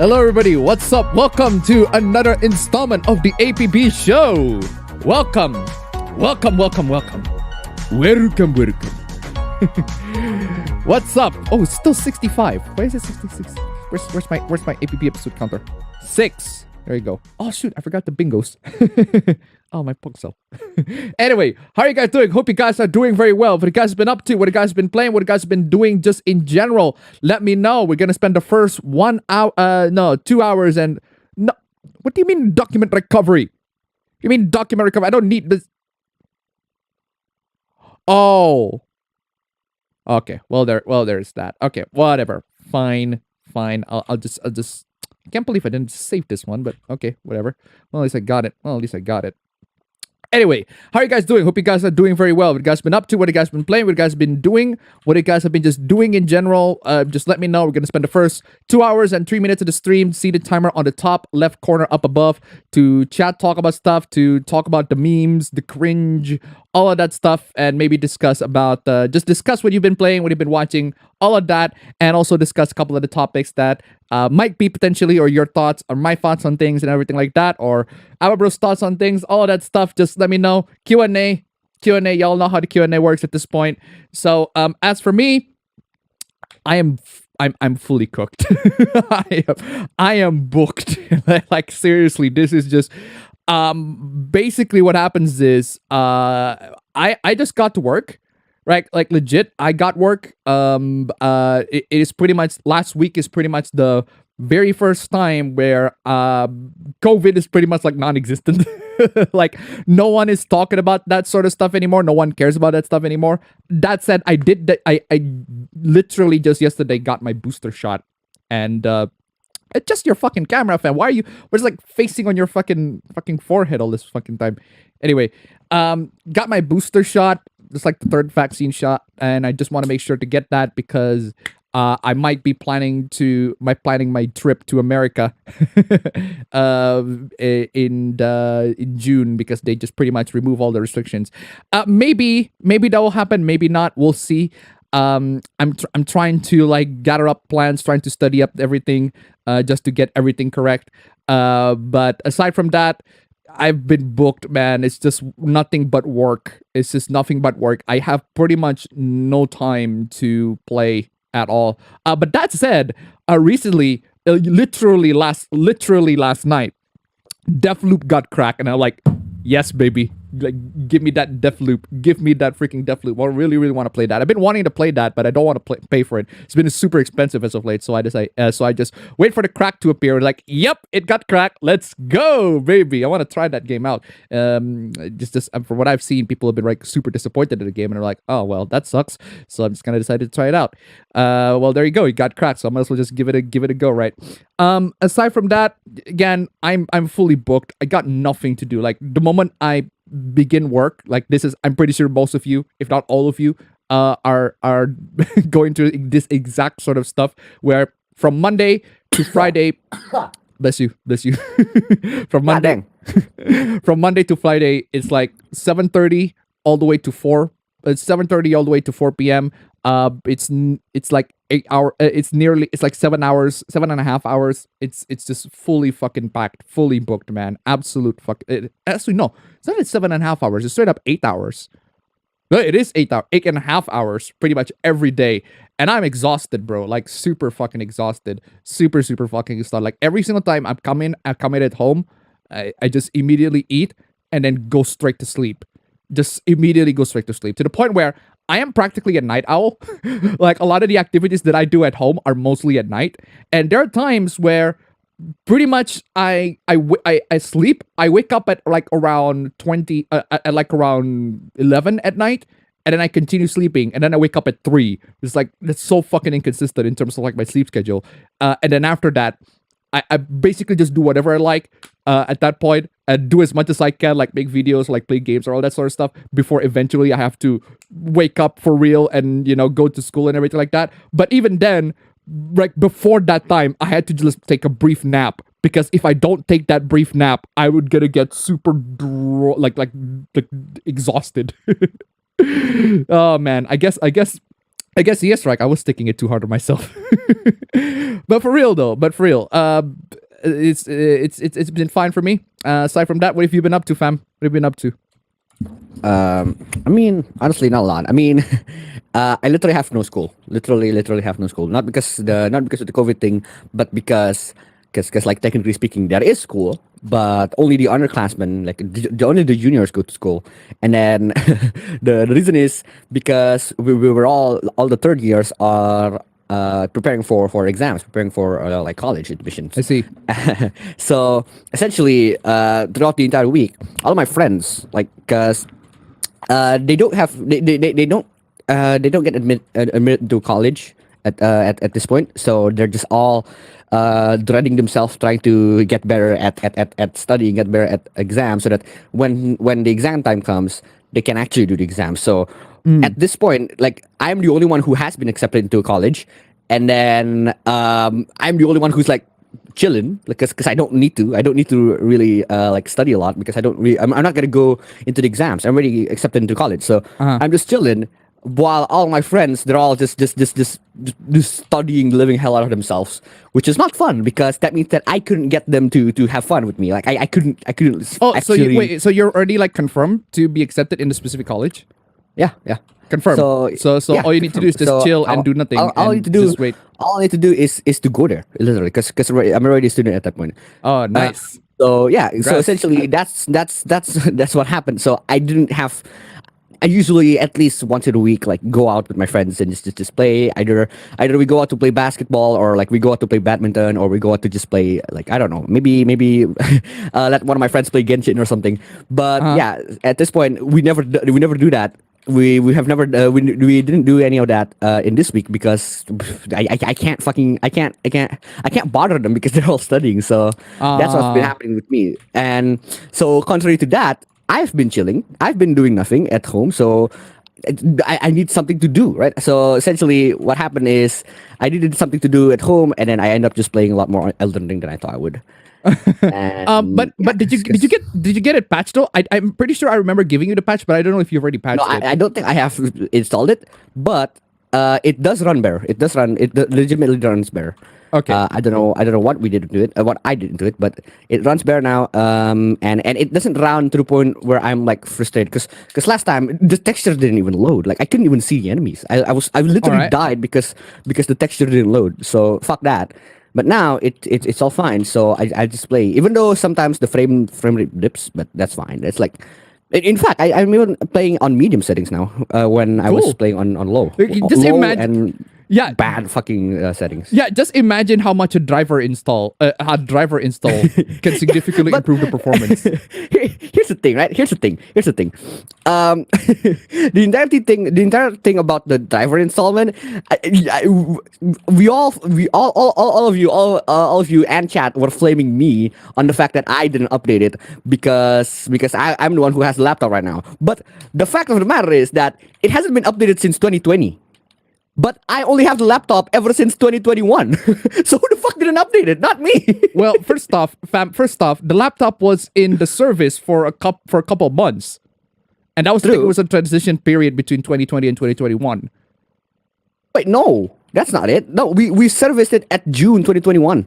Hello everybody, what's up? Welcome to another installment of the APB show. Welcome. Welcome. What's up? Oh, it's still 65. Why is it 66? Where's my APB episode counter? 6. There you go. Oh shoot, I forgot the bingos. Oh, my pixel. Anyway, how are you guys doing? Hope you guys are doing very well. What you guys have been up to, what you guys have been playing, what you guys have been doing just in general. Let me know. We're gonna spend the first 2 hours and no. What do you mean document recovery? You mean document recovery? I don't need this. Oh. Okay. Well, there's that. Okay. Whatever. Fine. I'll just. I can't believe I didn't save this one, but okay, whatever. Well, at least I got it. Anyway, how are you guys doing? Hope you guys are doing very well. What you guys been up to? What you guys been playing? What you guys been doing? What you guys have been just doing in general? Just let me know. We're going to spend the first 2 hours and 3 minutes of the stream. See the timer on the top left corner up above to chat, talk about stuff, to talk about the memes, the cringe, all of that stuff, and maybe discuss about, discuss what you've been playing, what you've been watching, all of that, and also discuss a couple of the topics that might be potentially, or your thoughts, or my thoughts on things and everything like that, or our bro's thoughts on things, all of that stuff. Just let me know. Q&A, y'all know how the Q&A works at this point. So, as for me, I'm fully cooked. I am booked. Like seriously, this is just basically what happens is I just got to work. Right, like legit, I got work. It is pretty much, last week is pretty much the very first time where COVID is pretty much like non-existent. Like no one is talking about that sort of stuff anymore. No one cares about that stuff anymore. That said, I literally just yesterday got my booster shot, and it's just your fucking camera, fam. Why are you? Where's like facing on your fucking forehead all this fucking time? Anyway, got my booster shot. It's like the third vaccine shot, and I just want to make sure to get that because I might be planning my trip to America in June, because they just pretty much remove all the restrictions. Maybe that will happen. Maybe not. We'll see. I'm trying to like gather up plans, trying to study up everything, just to get everything correct. But aside from that, I've been booked, man. It's just nothing but work. I have pretty much no time to play at all. But that said, recently, literally last night, Deathloop got cracked, and I'm like, yes, baby. Like, give me that Deathloop. Give me that freaking Deathloop. I really want to play that. I've been wanting to play that, but I don't want to pay for it. It's been super expensive as of late, so I just wait for the crack to appear. Like, yep, it got cracked. Let's go, baby. I want to try that game out. Just from what I've seen, people have been like super disappointed in the game, and they're like, oh well, that sucks. So I'm just gonna decide to try it out. Well, there you go. It got cracked, so I might as well just give it a go, right? Aside from that, again, I'm fully booked. I got nothing to do. Like the moment I begin work, like this is, I'm pretty sure most of you, if not all of you, are going through this exact sort of stuff, where from Monday to Friday, bless you, from Monday to Friday, it's like 7:30 all the way to 4. It's 7:30 all the way to 4 p.m. It's like 8 hour. It's like 7 hours, 7.5 hours. It's just fully fucking packed, fully booked, man. Absolute fuck. Actually, no, it's not 7.5 hours. It's straight up 8 hours. No, it is 8 hours, 8.5 hours, pretty much every day. And I'm exhausted, bro. Like super fucking exhausted. Super, super fucking exhausted. Like every single time I come in at home, I just immediately eat and then go straight to sleep. Just immediately go straight to sleep. To the point where I am practically a night owl. Like a lot of the activities that I do at home are mostly at night. And there are times where pretty much I sleep. I wake up at like around 20 at like around 11 at night, and then I continue sleeping, and then I wake up at 3. It's like that's so fucking inconsistent in terms of like my sleep schedule. And then after that, I basically just do whatever I like at that point, and do as much as I can, like make videos, like play games or all that sort of stuff, before eventually I have to wake up for real and, you know, go to school and everything like that. But even then, like before that time, I had to just take a brief nap, because if I don't take that brief nap, I would gonna get super like exhausted. Oh man, I guess yes, right. I was taking it too hard on myself. But for real though, it's been fine for me. Aside from that, what have you been up to, fam? What have you been up to? I mean, honestly, not a lot. I mean, I literally have no school. Literally have no school. Not because of the COVID thing, but because like technically speaking, there is school, but only the underclassmen, like only the juniors go to school. And then the reason is because we were all the third years are preparing for exams, preparing for like college admissions. I see. So essentially, throughout the entire week, all of my friends, like, cause they don't have they don't get admitted to college at this point, so they're just all dreading themselves, trying to get better at studying, get better at exams, so that when the exam time comes, they can actually do the exam. So at this point, like, I'm the only one who has been accepted into college, and then I'm the only one who's like chilling, because I don't need to really like study a lot, because I'm not gonna go into the exams. I'm already accepted into college, so I'm just chilling, while all my friends, they're all just studying the living hell out of themselves, which is not fun, because that means that I couldn't get them to have fun with me. Like I couldn't Oh, actually... so you're already like confirmed to be accepted in the specific college? Yeah. Confirmed. So yeah, all you need to do is just chill and do nothing. All I need to do, just wait. All I need to do is to go there, literally, because I'm already a student at that point. Oh, nice. So yeah, Congrats. so essentially that's what happened. So I usually at least once in a week, like, go out with my friends and just play. Either we go out to play basketball, or like we go out to play badminton, or we go out to just play, like, I don't know, maybe let one of my friends play Genshin or something. But yeah, at this point we never do that. We have never we didn't do any of that in this week, because I can't bother them, because they're all studying. So that's what's been happening with me. And so contrary to that, I've been chilling. I've been doing nothing at home, so I need something to do, right? So essentially, what happened is I needed something to do at home, and then I end up just playing a lot more Elden Ring than I thought I would. But did you get it patched though? I'm pretty sure I remember giving you the patch, but I don't know if you've already patched it. I don't think I have installed it, but it does run better. It legitimately runs better. Okay. I don't know what we didn't do it, what I didn't do it, but it runs better now. And it doesn't run to the point where I'm like frustrated, because last time the texture didn't even load. Like, I couldn't even see the enemies. I literally died because the texture didn't load. So fuck that. But now it's all fine. So I just play, even though sometimes the frame rate dips, but that's fine. It's like, in fact, I'm even playing on medium settings now, when I was playing on low. Just low imagine. And bad fucking settings. Yeah, just imagine how much a driver install can significantly improve the performance. Here's the thing, right? Here's the thing. The entire thing about the driver installment, all of you and chat were flaming me on the fact that I didn't update it, because I'm the one who has the laptop right now. But the fact of the matter is that it hasn't been updated since 2020. But I only have the laptop ever since 2021. So who the fuck didn't update it? Not me. Well, first off, the laptop was in the service for a couple of months. And that was, I think it True. was a transition period between 2020 and 2021. Wait, no, that's not it. No, we serviced it at June 2021.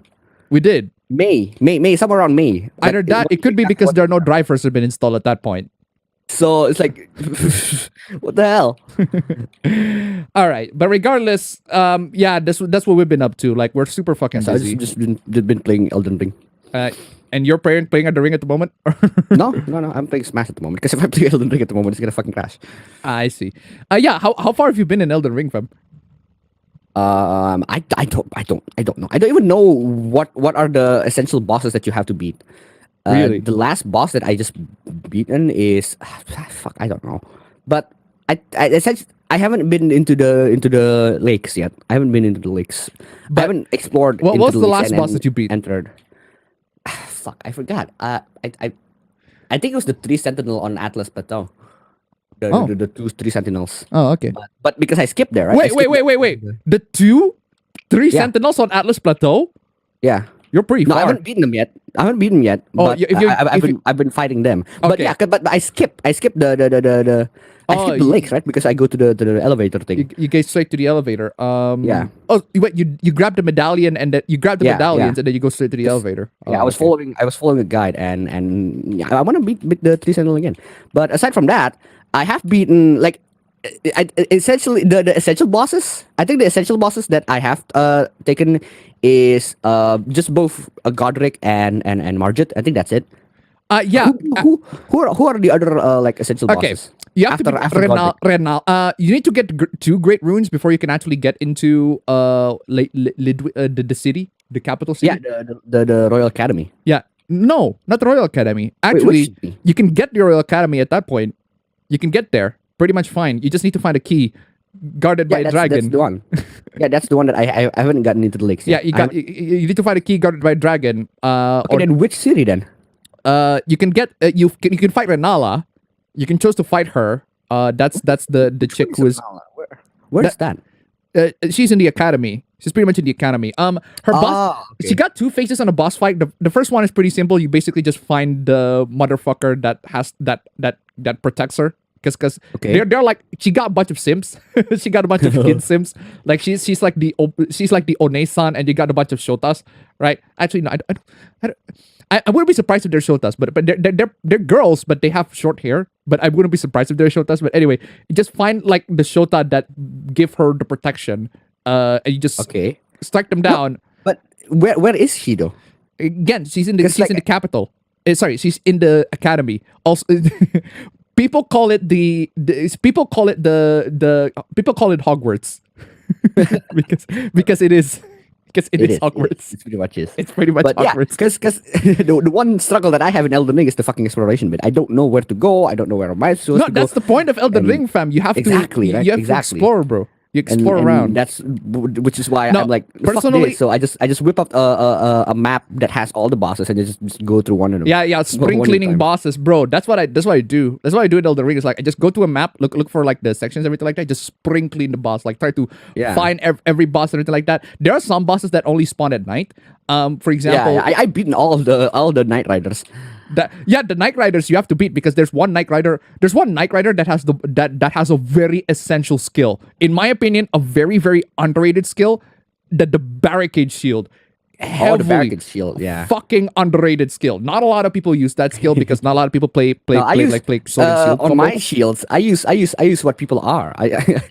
We did. May, somewhere around May. Either Like, that, it could be because there are no drivers that have been installed at that point. So it's like, what the hell? All right, but regardless, yeah, that's what we've been up to. Like, we're super fucking So I busy. just been playing Elden Ring. And you're playing at the ring at the moment. No, I'm playing Smash at the moment. Because if I play Elden Ring at the moment, it's gonna fucking crash. I see. Yeah, how far have you been in Elden Ring, fam? I don't know. I don't even know what are the essential bosses that you have to beat. Really? The last boss that I just beaten is fuck. I don't know, but essentially I haven't been into the lakes yet. I haven't been into the lakes. I haven't explored. What into was the lakes last and- boss that you beat? Entered. Fuck, I forgot. I think it was the 3 Sentinel on Atlas Plateau. The 3 Sentinels. Oh, okay. But because I skipped there, right? Wait. The 3 Yeah. Sentinels on Atlas Plateau? Yeah. You're pretty No, far. I haven't beaten them yet. I've been fighting them. But Okay. yeah, but I skipped the I skipped the lakes, right? Because I go to the elevator thing. You get straight to the elevator. Yeah. Oh, you grab the medallion and then you grab the Yeah, medallions yeah. and then you go straight to the elevator. Yeah, Oh, I was following a guide and yeah, I want to beat the 3 Sentinel again. But aside from that, I have beaten like essentially the essential bosses. I think the essential bosses that I have taken is just both Godric and Margit. I think that's it. Yeah. Who are the other like essential Okay. bosses? You have to beat Godric. Renal. You need to get 2 great runes before you can actually get into the city, the capital city. Yeah, the Royal Academy. Yeah. No, not the Royal Academy. which Actually, city? you can get the Royal Academy at that point. You can get there pretty much fine. You just need to find a key guarded by a dragon. That's the one. Yeah, that's the one that I haven't gotten into the lakes Yeah, yet. you need to find a key guarded by a dragon. Okay, then which city then? You can get you can fight Renala. You can choose to fight her. That's the chick who is Where's that? she's in the academy. She's pretty much in the academy. Her boss. okay. She got 2 phases on a boss fight. The first one is pretty simple. You basically just find the motherfucker that has that protects her. Because Okay. they're like, she got a bunch of simps. She got a bunch of kid simps. Like she's like the One-san, and you got a bunch of shotas, right? Actually, no, I wouldn't be surprised if they're shotas, but they're girls, but they have short hair. But I wouldn't be surprised if they're shotas. But anyway, you just find like the shota that give her the protection, and you just strike them down. But where is she though? Again, she's in the 'Cause, like- in the capital. Sorry, she's in the academy. Also, people call it people call it Hogwarts because it is Hogwarts. It's pretty much is. It's pretty much But yeah, Hogwarts. because the one struggle that I have in Elden Ring is the fucking exploration bit. I don't know where to go. I don't know where am I supposed No, to go. that's the point of Elden And- Ring, fam. You have Exactly, to right? you have Exactly. to explore, bro. You And- explore and around. which is why No, I'm like fuck personally- this. So I just whip up a map that has all the bosses and just go through one of them. Yeah, spring one at a cleaning time. bosses, bro. That's what I do. That's what I do in Elden Ring. Is like I just go to a map, look for like the sections, everything like that. Just spring clean the boss. Like try to Yeah. find every boss and everything like that. There are some bosses that only spawn at night. For example, Yeah, I beaten all the Knight Riders. the Knight Riders you have to beat because there's one Knight Rider that has that has a very essential skill. In my opinion, a very, very underrated skill, the barricade shield. Oh, the Heavily barricade shield. Yeah. fucking underrated skill. Not a lot of people use that skill because not a lot of people play No, I use, sword and shield on combo. my shields. I use what people are. I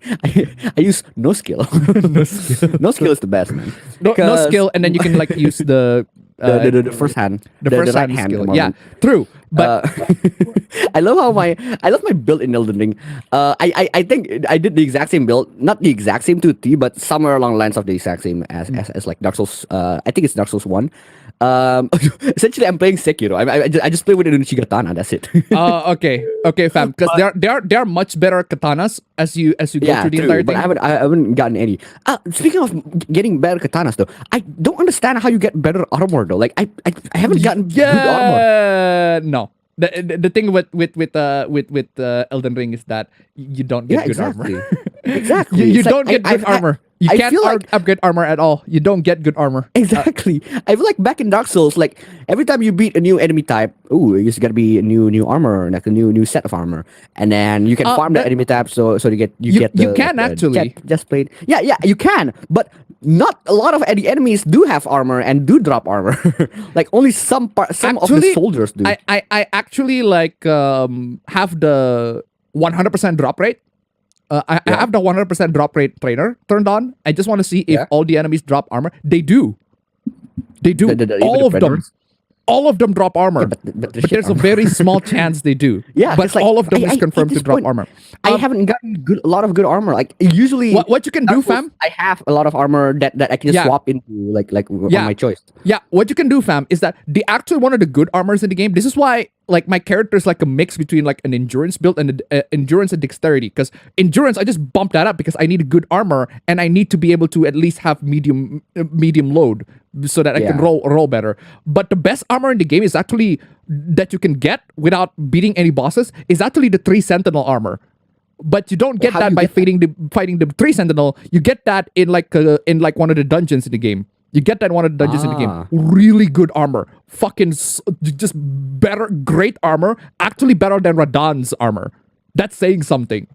use no skill. No skill is the best, man. No Because skill, and then you can like use the the first hand, the first right hand hand skill. command. Yeah, true. But I love my build in Elden Ring. I think I did the exact same build, not the exact same to a T, but somewhere along the lines of the exact same as like Dark Souls. I think it's Dark Souls 1. Essentially, I'm playing Sekiro. I just play with an Uchigatana. That's it. okay, fam. Because there are much better katanas as you go through the true, entire but thing. I haven't gotten any. Speaking of getting better katanas, though, I don't understand how you get better armor though. Like I haven't gotten good armor. Yeah, no. The thing with Elden Ring is that you don't get good exactly. armor. Exactly. You It's don't get good I've had- armor. You I can't feel like upgrade armor at all. You don't get good armor. exactly. I feel like back in Dark Souls, like every time you beat a new enemy type, ooh, it's gotta be a new armor, like a new set of armor, and then you can farm that enemy type, so you get the you can actually. chest plate. Yeah, you can, but not a lot of the enemies do have armor and do drop armor. Like only some of the soldiers do. I actually like have the 100% drop rate. I have the 100% drop rate trainer turned on. I just want to see if all the enemies drop armor. They do. They do. All of them. All of them drop armor. But there's a very small chance they do. Yeah, but like, all of them is confirmed to drop armor. I haven't gotten a lot of good armor. Like usually, what you can do, fam? I have a lot of armor that I can just swap into, like on my choice. Yeah, what you can do, fam, is that they actually one of the good armors in the game. This is why, like, my character is like a mix between like an endurance build and endurance and dexterity. Because endurance, I just bump that up because I need a good armor and I need to be able to at least have medium load so that I can roll better. But the best armor in the game is actually that you can get without beating any bosses is actually the 3 Sentinel armor. But you don't get that by fighting the 3 Sentinel. You get that in like one of the dungeons in the game. You get that in one of the dungeons in the game. Really good armor. Fucking just better, great armor. Actually better than Radahn's armor. That's saying something.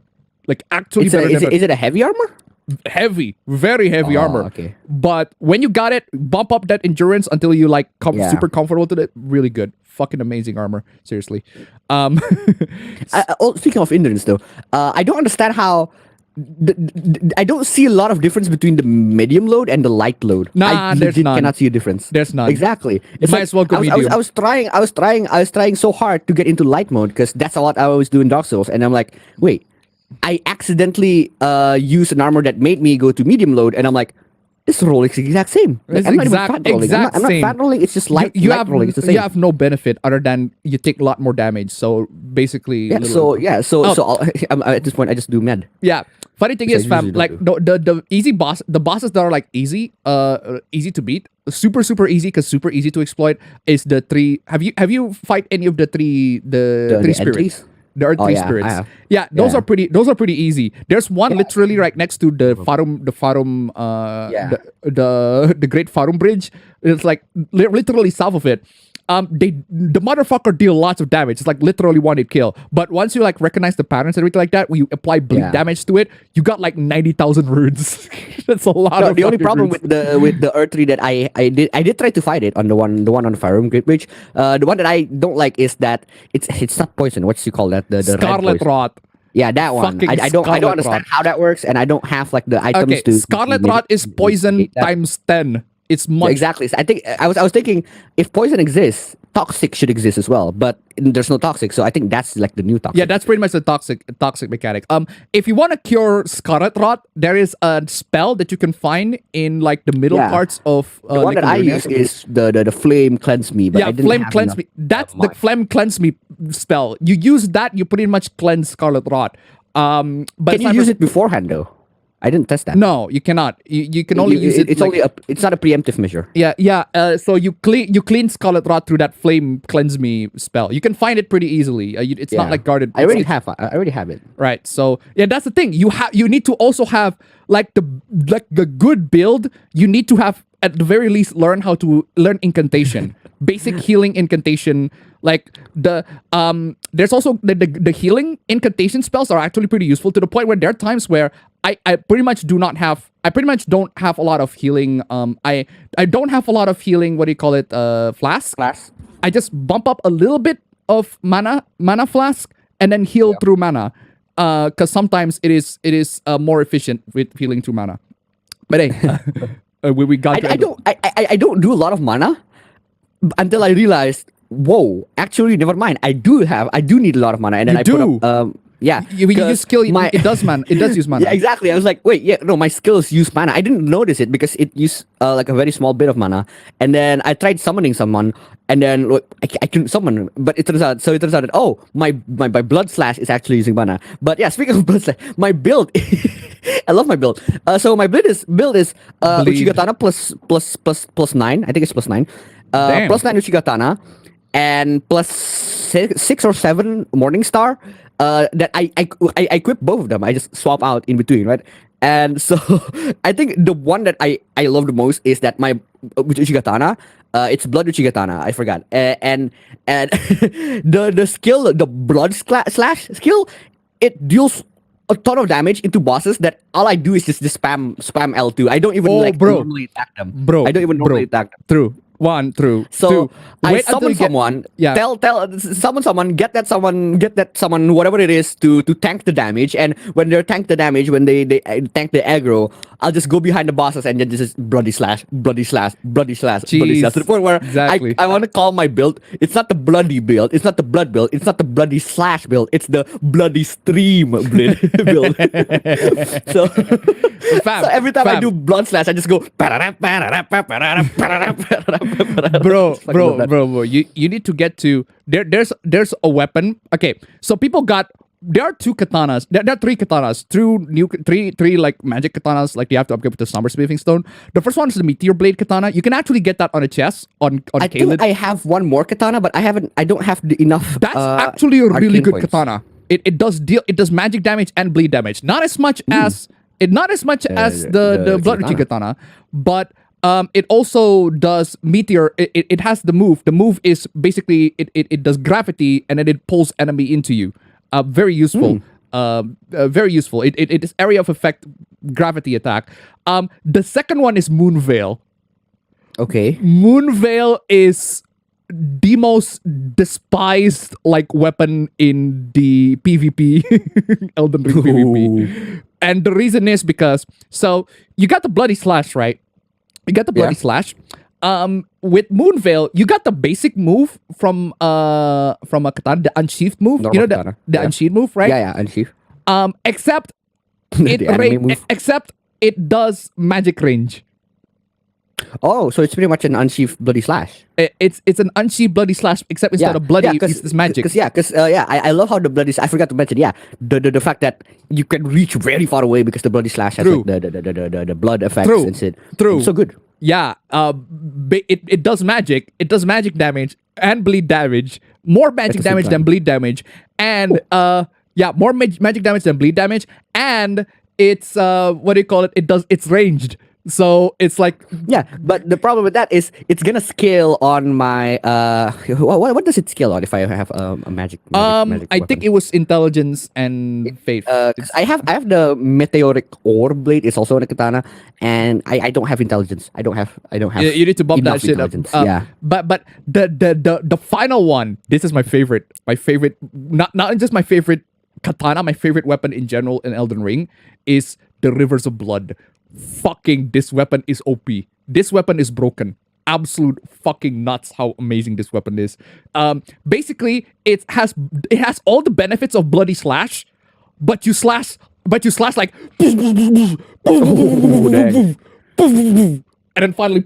Like actually better than is it a heavy armor? Heavy, very heavy armor. Okay. But when you got it, bump up that endurance until you like super comfortable with it. Really good. Fucking amazing armor. Seriously. Speaking of endurance though, I don't understand how I don't see a lot of difference between the medium load and the light load. Nah, there's none. Cannot see a difference. There's none. Exactly. It's might as well go medium. I was trying so hard to get into light mode because that's what I always do in Dark Souls, and I'm like, wait, I accidentally used an armor that made me go to medium load, and I'm like, this roll is the exact same. Like, I'm not even fat rolling. I'm not fat rolling. It's just light rolling. It's the same. You have no benefit other than you take a lot more damage. So basically, So at this point, I just do med. Yeah. Funny thing is, fam, like the easy the bosses that are like easy to beat, super easy because super easy to exploit is the 3. Have you fight any of the 3 3 spirits? There are 3 spirits. Yeah, those are pretty easy. There's one literally right next to the Farum the Great Farum Bridge. It's like literally south of it. The motherfucker deal lots of damage. It's like literally 1-hit kill. But once you like recognize the patterns and everything like that, when you apply bleed damage to it, you got like 90,000 runes. That's a lot of. The only problem runes. with the Earth 3 that I did try to fight it on the one on the Farum Great Bridge. The one that I don't like is that it's not poison. What you call that? The Scarlet Rot. Yeah, that one. I don't understand how that works, and I don't have like the items to. Scarlet Rot is poison times 10. It's much exactly. I think I was thinking if poison exists, toxic should exist as well. But there's no toxic, so I think that's like the new toxic. Yeah, that's pretty much the toxic mechanic. If you want to cure Scarlet Rot, there is a spell that you can find in like the middle parts of the one that I use is the flame cleanse me. But I didn't flame cleanse me. That's the flame cleanse me spell. You use that, you pretty much cleanse Scarlet Rot. But can you use it beforehand though? I didn't test that. No, you cannot. You can only use it. It's like, it's not a preemptive measure. Yeah. So you clean Scarlet Rot through that flame cleanse me spell. You can find it pretty easily. It's not like guarded. I already have it. Right. So yeah, that's the thing. You need to also have like the good build. You need to have at the very least learn how to learn incantation, basic healing incantation. Like there's also the healing incantation spells are actually pretty useful to the point where there are times where I pretty much don't have a lot of healing. I don't have a lot of healing. What do you call it? Flask. I just bump up a little bit of mana flask and then heal through mana. Because sometimes it is more efficient with healing through mana. But hey, we got. I don't do a lot of mana until I realized. Whoa! Actually, never mind. I do need a lot of mana, and then put up. You skill. It does use mana. Yeah, exactly. I was like, wait, my skills use mana. I didn't notice it because it used like a very small bit of mana, and then I tried summoning someone, and then I couldn't summon, but it turns out that my blood slash is actually using mana. But yeah, speaking of blood slash, my build, I love my build. So my build is Uchigatana plus 9. I think it's plus 9. Plus 9 Uchigatana. And plus 6 or 7 Morningstar that I equip both of them. I just swap out in between, right? And so I think the one that I love the most is that my Uchigatana. It's blood Uchigatana. I forgot. And the skill, the blood slash skill, it deals a ton of damage into bosses that all I do is just spam L2. I don't even normally attack them. I don't even normally attack them. True. One, true. So two. I Wait until summon you get- someone. yeah. Summon someone. Get that someone. Whatever it is to tank the damage. And when they tank the damage, when they tank the aggro, I'll just go behind the bosses and then just bloody slash, bloody slash, bloody slash, bloody slash. To the point where Exactly. I want to call my build. It's not the bloody build. It's not the blood build. It's not the bloody slash build. It's the bloody stream build. So, Fam, so every time I fam. do blood slash, I just go. Bro, you need to get to there's a weapon. Okay, so people got there are two katanas. There are three katanas. Three like magic katanas. Like you have to upgrade with the Somber Smithing Stone. The first one is the Meteor Blade katana. You can actually get that on a chest on I Kaled. think I have one more katana, but I don't have enough. That's actually a really arcane good points. katana. It does magic damage and bleed damage. Not as much as the Blood Uchi katana, but it also does meteor. It has the move. The move is basically it does gravity and then it pulls enemy into you. Very useful. Very useful. It is area of effect gravity attack. The second one is Moon Veil. Okay. Moon Veil is the most despised like weapon in the PvP Elden Ring PvP. And the reason is because so you got the bloody slash, right? You got the bloody slash. With Moon Veil, you got the basic move from a katana, the unsheathed move. Normal you know katana. the unsheathed move, right? Yeah, unsheath. Except The anime move. except it does magic range. Oh, so it's pretty much an unsheathed bloody slash. It's an unsheathed bloody slash, except instead of bloody, it's magic. I love how the bloody. I forgot to mention. Yeah, the fact that you can reach very far away because the bloody slash has True. like, the blood effects True. and shit. True. It's so good. Yeah, it does magic. It does magic damage and bleed damage. More magic the same damage than time. bleed damage. And more magic damage than bleed damage. And it's what do you call it? It's ranged. So it's like Yeah, but the problem with that is it's gonna scale on my what does it scale on if I have a magic I think weapon? it was intelligence and faith. 'Cause I have the meteoric ore blade. It's also in a katana, and I don't have intelligence. I don't have. You need to bump that enough shit up. intelligence. Yeah. But the final one, this is my favorite. My favorite, not just my favorite katana, my favorite weapon in general in Elden Ring is the Rivers of Blood. Fucking this weapon is OP. This weapon is broken. Absolute fucking nuts how amazing this weapon is. Basically it has all the benefits of bloody slash, but you slash like Oh, dang. and then finally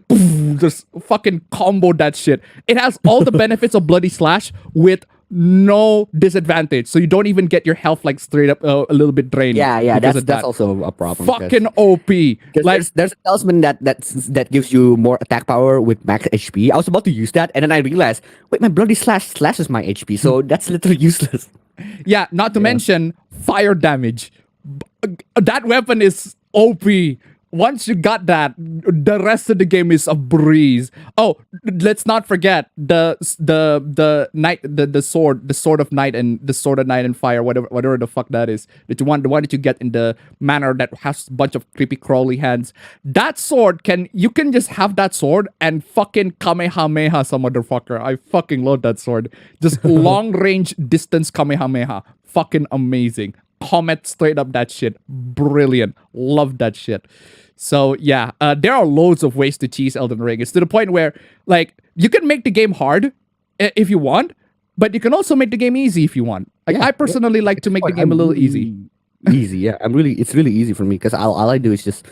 just fucking combo that shit. It has all the benefits of bloody slash with no disadvantage, so you don't even get your health like straight up a little bit drained. Yeah, because that's of that. also a problem. Fucking OP. Like There's a talisman that gives you more attack power with max HP. I was about to use that, and then I realized, wait, my bloody slash slashes my HP, so that's literally useless. yeah, not to mention fire damage. That weapon is OP. Once you got that, the rest of the game is a breeze. Oh, let's not forget the night the sword of night and the sword of night and fire, whatever the fuck that is. The one that you get in the manor that has a bunch of creepy crawly hands. That sword you can just have that sword and fucking kamehameha some motherfucker. I fucking love that sword. Just long range distance kamehameha. Fucking amazing. Comet straight up that shit. Brilliant. Love that shit. So yeah, there are loads of ways to cheese Elden Ring. It's to the point where like you can make the game hard if you want, but you can also make the game easy if you want. Like I personally like to make the game a little easy. Easy, yeah. It's really easy for me because all I do is just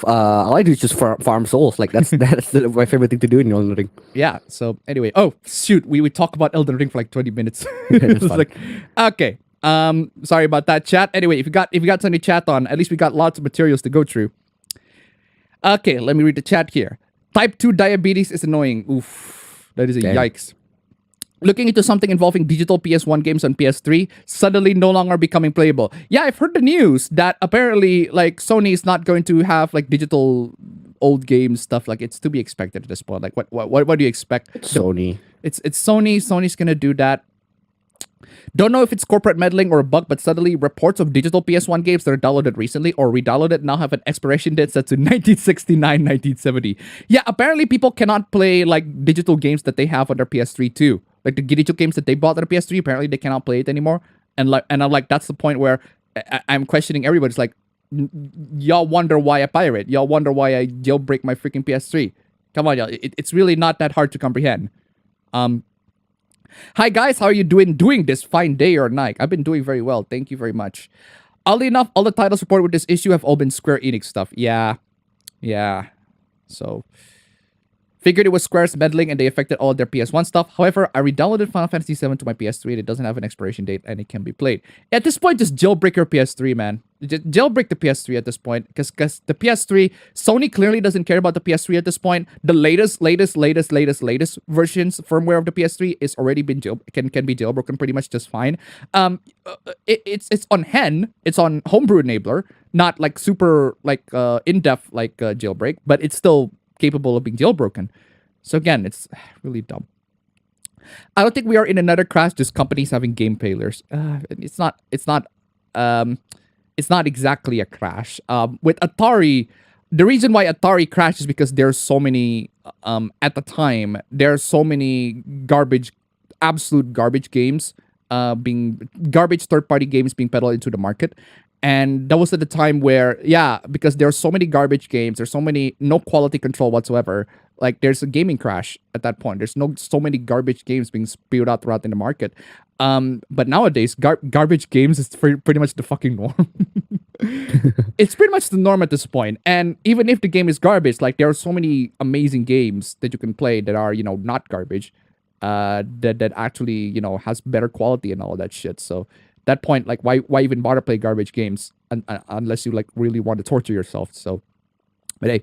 farm souls. Like that's my favorite thing to do in Elden Ring. Yeah. So anyway, oh shoot, we talk about Elden Ring for like 20 minutes. That's It's fine. like okay. Sorry about that, chat. Anyway, if you got something to chat on, at least we got lots of materials to go through. Okay, let me read the chat here. Type 2 diabetes is annoying. Oof, that is a Damn. yikes. looking into something involving digital PS1 games on PS3 suddenly no longer becoming playable. Yeah, I've heard the news that apparently like Sony is not going to have like digital old games stuff. Like it's to be expected at this point. Like what do you expect? Sony. It's Sony. Sony's gonna do that. Don't know if it's corporate meddling or a bug, but suddenly reports of digital PS1 games that are downloaded recently or re-downloaded now have an expiration date set to 1969, 1970. Yeah, apparently people cannot play like digital games that they have on their PS3 too. Like the digital games that they bought on the PS3, apparently they cannot play it anymore. And I'm like, that's the point where I'm questioning everybody. It's like, y'all wonder why I pirate. Y'all wonder why I jailbreak my freaking PS3. Come on, y'all. It's really not that hard to comprehend. Hi guys, how are you doing this fine day or night? I've been doing very well. Thank you very much. Oddly enough, all the titles supported with this issue have all been Square Enix stuff. Yeah. So figured it was Square's meddling and they affected all their PS1 stuff. However, I re-downloaded Final Fantasy VII to my PS3 and it doesn't have an expiration date and it can be played. At this point, just jailbreak your PS3, man. Just jailbreak the PS3 at this point because the PS3, Sony clearly doesn't care about the PS3 at this point. The latest versions, firmware of the PS3 is already been can be jailbroken pretty much just fine. It's on Hen, it's on Homebrew Enabler, not like super like in-depth like jailbreak, but it's still capable of being jailbroken. So again, it's really dumb. I don't think we are in another crash, just companies having game failures. It's not exactly a crash. With Atari, the reason why Atari crashed is because there's so many at the time, there's so many absolute garbage games garbage third-party games being peddled into the market. And that was at the time where, because there's so many garbage games, there's so many, no quality control whatsoever. Like, there's a gaming crash at that point. There's so many garbage games being spewed out throughout in the market. But nowadays, garbage games is pretty much the fucking norm. It's pretty much the norm at this point. And even if the game is garbage, like, there are so many amazing games that you can play that are, not garbage. That actually, has better quality and all that shit. So that point, like, why even bother play garbage games unless you like really want to torture yourself? So, but hey,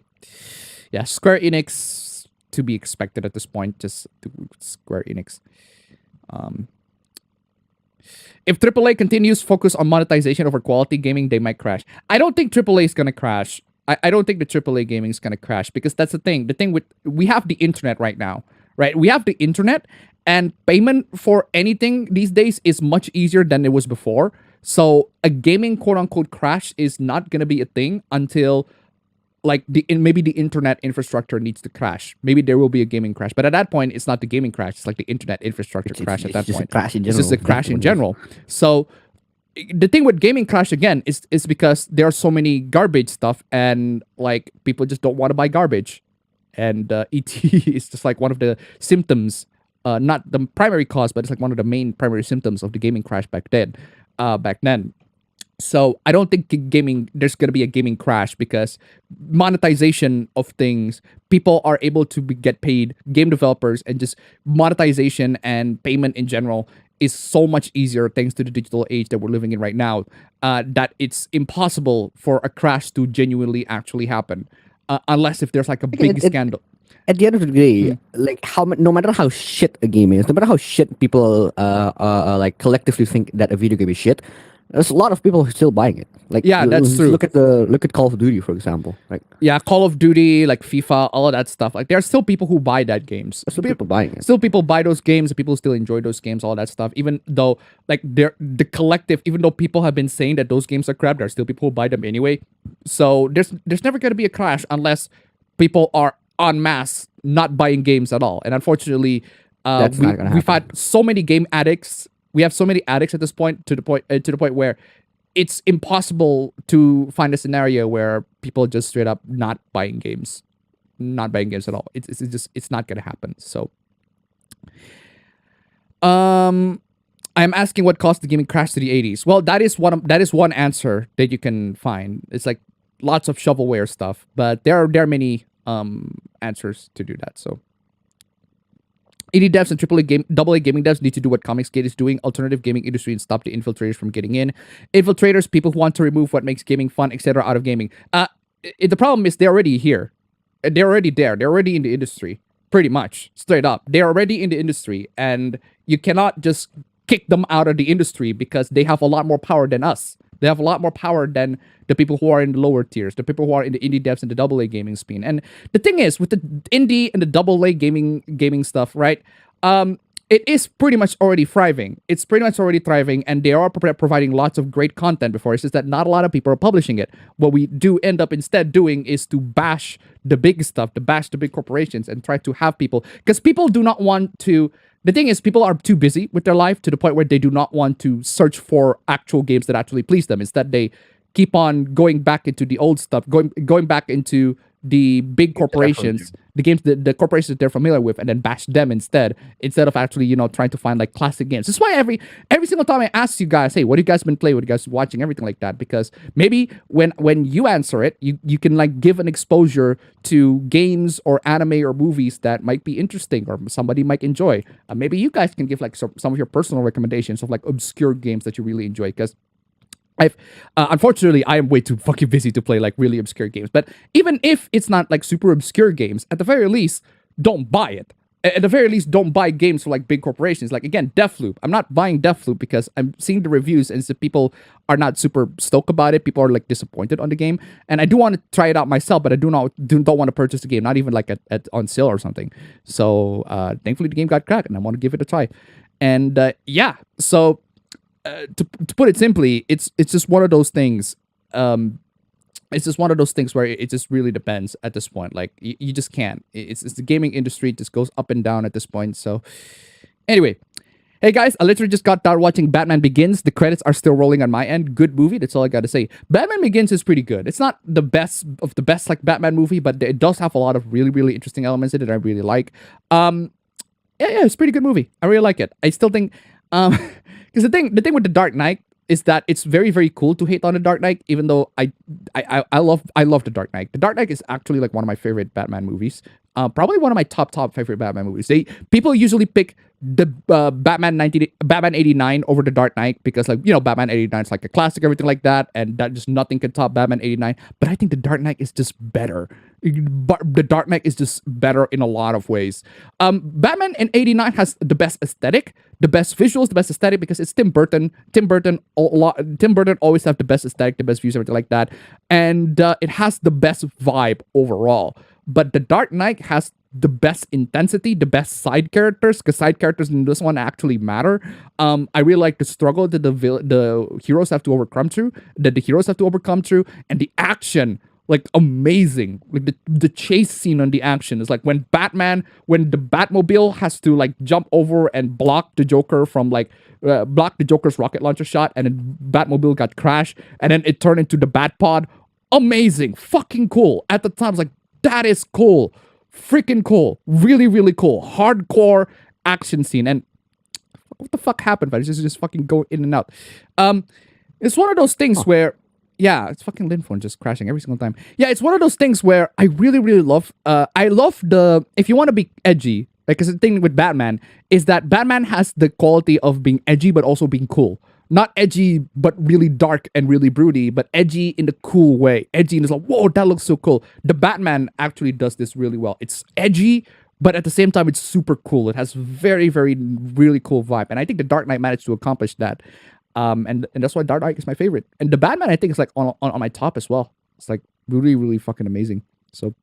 yeah, Square Enix to be expected at this point. Just Square Enix. If AAA continues focus on monetization over quality gaming, they might crash. I don't think AAA is gonna crash. I don't think the AAA gaming is gonna crash because that's the thing. The thing with we have the internet right now, right? We have the internet. And payment for anything these days is much easier than it was before. So a gaming quote-unquote crash is not going to be a thing until like maybe the internet infrastructure needs to crash. Maybe there will be a gaming crash. But at that point, it's not the gaming crash. It's like the internet infrastructure crash at that point. It's just a crash in general. So the thing with gaming crash again is because there are so many garbage stuff and like people just don't want to buy garbage. And ET is just like one of the symptoms. Not the primary cause, but it's like one of the main primary symptoms of the gaming crash back then. So I don't think there's going to be a gaming crash because monetization of things, people are able to get paid, game developers, and just monetization and payment in general is so much easier thanks to the digital age that we're living in right now, that it's impossible for a crash to genuinely actually happen. Unless if there's like a big scandal. At the end of the day, like no matter how shit a game is, no matter how shit people like collectively think that a video game is shit, there's a lot of people who are still buying it. Like that's true. Look at Call of Duty, for example. Like Call of Duty, like FIFA, all of that stuff. Like there are still people who buy that games. Still people buying it. Still people buy those games. People still enjoy those games, all that stuff. Even though like the collective, even though people have been saying that those games are crap, there are still people who buy them anyway. So there's never gonna be a crash unless people are en masse not buying games at all. And unfortunately, we've had so many game addicts. We have so many addicts at this point to the point where it's impossible to find a scenario where people just straight up not buying games at all. It's not gonna happen. So I'm asking what caused the gaming crash to the 80s. Well, that is one answer that you can find. It's like lots of shovelware stuff, but there are many answers to do that. So indie devs and AA gaming devs need to do what Comicsgate is doing, alternative gaming industry, and stop the infiltrators from getting in. Infiltrators, people who want to remove what makes gaming fun, etc. out of gaming. The problem is they're already here. They're already there. They're already in the industry. pretty much straight up. They're already in the industry, and you cannot just kick them out of the industry because they have a lot more power than us. They have a lot more power than the people who are in the lower tiers, the people who are in the indie devs and the double A gaming scene. And the thing is, with the indie and the double A gaming stuff, right? It is pretty much already thriving. It's pretty much already thriving, and they are providing lots of great content before. It's just that not a lot of people are publishing it. What we do end up instead doing is to bash the big stuff, to bash the big corporations, and try to have people, because people do not want to. The thing is, people are too busy with their life to the point where they do not want to search for actual games that actually please them. Instead, they keep on going back into the old stuff, going back into the big corporations, the games that the corporations they're familiar with, and then bash them instead of actually trying to find like classic games. That's why every single time I ask you guys, hey, what have you guys been playing, what have you guys watching, everything like that, because maybe when you answer it, you can like give an exposure to games or anime or movies that might be interesting or somebody might enjoy. Maybe you guys can give like some of your personal recommendations of like obscure games that you really enjoy, because unfortunately, I am way too fucking busy to play like really obscure games. But even if it's not like super obscure games, at the very least, don't buy it. At the very least, don't buy games for like big corporations. Like again, Deathloop. I'm not buying Deathloop because I'm seeing the reviews and so people are not super stoked about it. People are like disappointed on the game, and I do want to try it out myself, but I don't want to purchase the game. Not even like at on sale or something. So thankfully, the game got cracked, and I want to give it a try. And yeah, so. To put it simply, it's just one of those things. It's just one of those things where it just really depends at this point. Like you just can't. It's the gaming industry just goes up and down at this point. So anyway, hey guys, I literally just got done watching Batman Begins. The credits are still rolling on my end. Good movie. That's all I got to say. Batman Begins is pretty good. It's not the best of the best like Batman movie, but it does have a lot of really really interesting elements in it that I really like. Yeah, it's a pretty good movie. I really like it. I still think. Because the thing with the Dark Knight is that it's very very cool to hate on the Dark Knight, even though I love the Dark Knight. The Dark Knight is actually like one of my favorite Batman movies. Probably one of my top favorite Batman movies. People usually pick the Batman 89 over the Dark Knight because like Batman 89 is like a classic, everything like that, and that just nothing can top Batman 89. But I think the Dark Knight is just better. But the Dark Knight is just better in a lot of ways. Batman in 89 has the best aesthetic, the best visuals, the best aesthetic because it's Tim Burton. Tim Burton always have the best aesthetic, the best views, everything like that, and it has the best vibe overall. But the Dark Knight has the best intensity, the best side characters, because side characters in this one actually matter. I really like the struggle that the heroes have to overcome through, and the action, like amazing. Like the chase scene on the action is like when the Batmobile has to like jump over and block the Joker from like block the Joker's rocket launcher shot, and then Batmobile got crashed, and then it turned into the Batpod. Amazing, fucking cool. At the time, I was like, that is cool. Freaking cool. Really, really cool. Hardcore action scene. And what the fuck happened? But it's just fucking go in and out. It's one of those things where, yeah, it's fucking Linphone just crashing every single time. Yeah, it's one of those things where I really, really love. I love if you want to be edgy, like, because the thing with Batman is that Batman has the quality of being edgy, but also being cool. Not edgy, but really dark and really broody, but edgy in the cool way. Edgy and it's like, whoa, that looks so cool. The Batman actually does this really well. It's edgy, but at the same time, it's super cool. It has very, very, really cool vibe. And I think the Dark Knight managed to accomplish that. And that's why Dark Knight is my favorite. And the Batman, I think, is like on my top as well. It's like really, really fucking amazing. So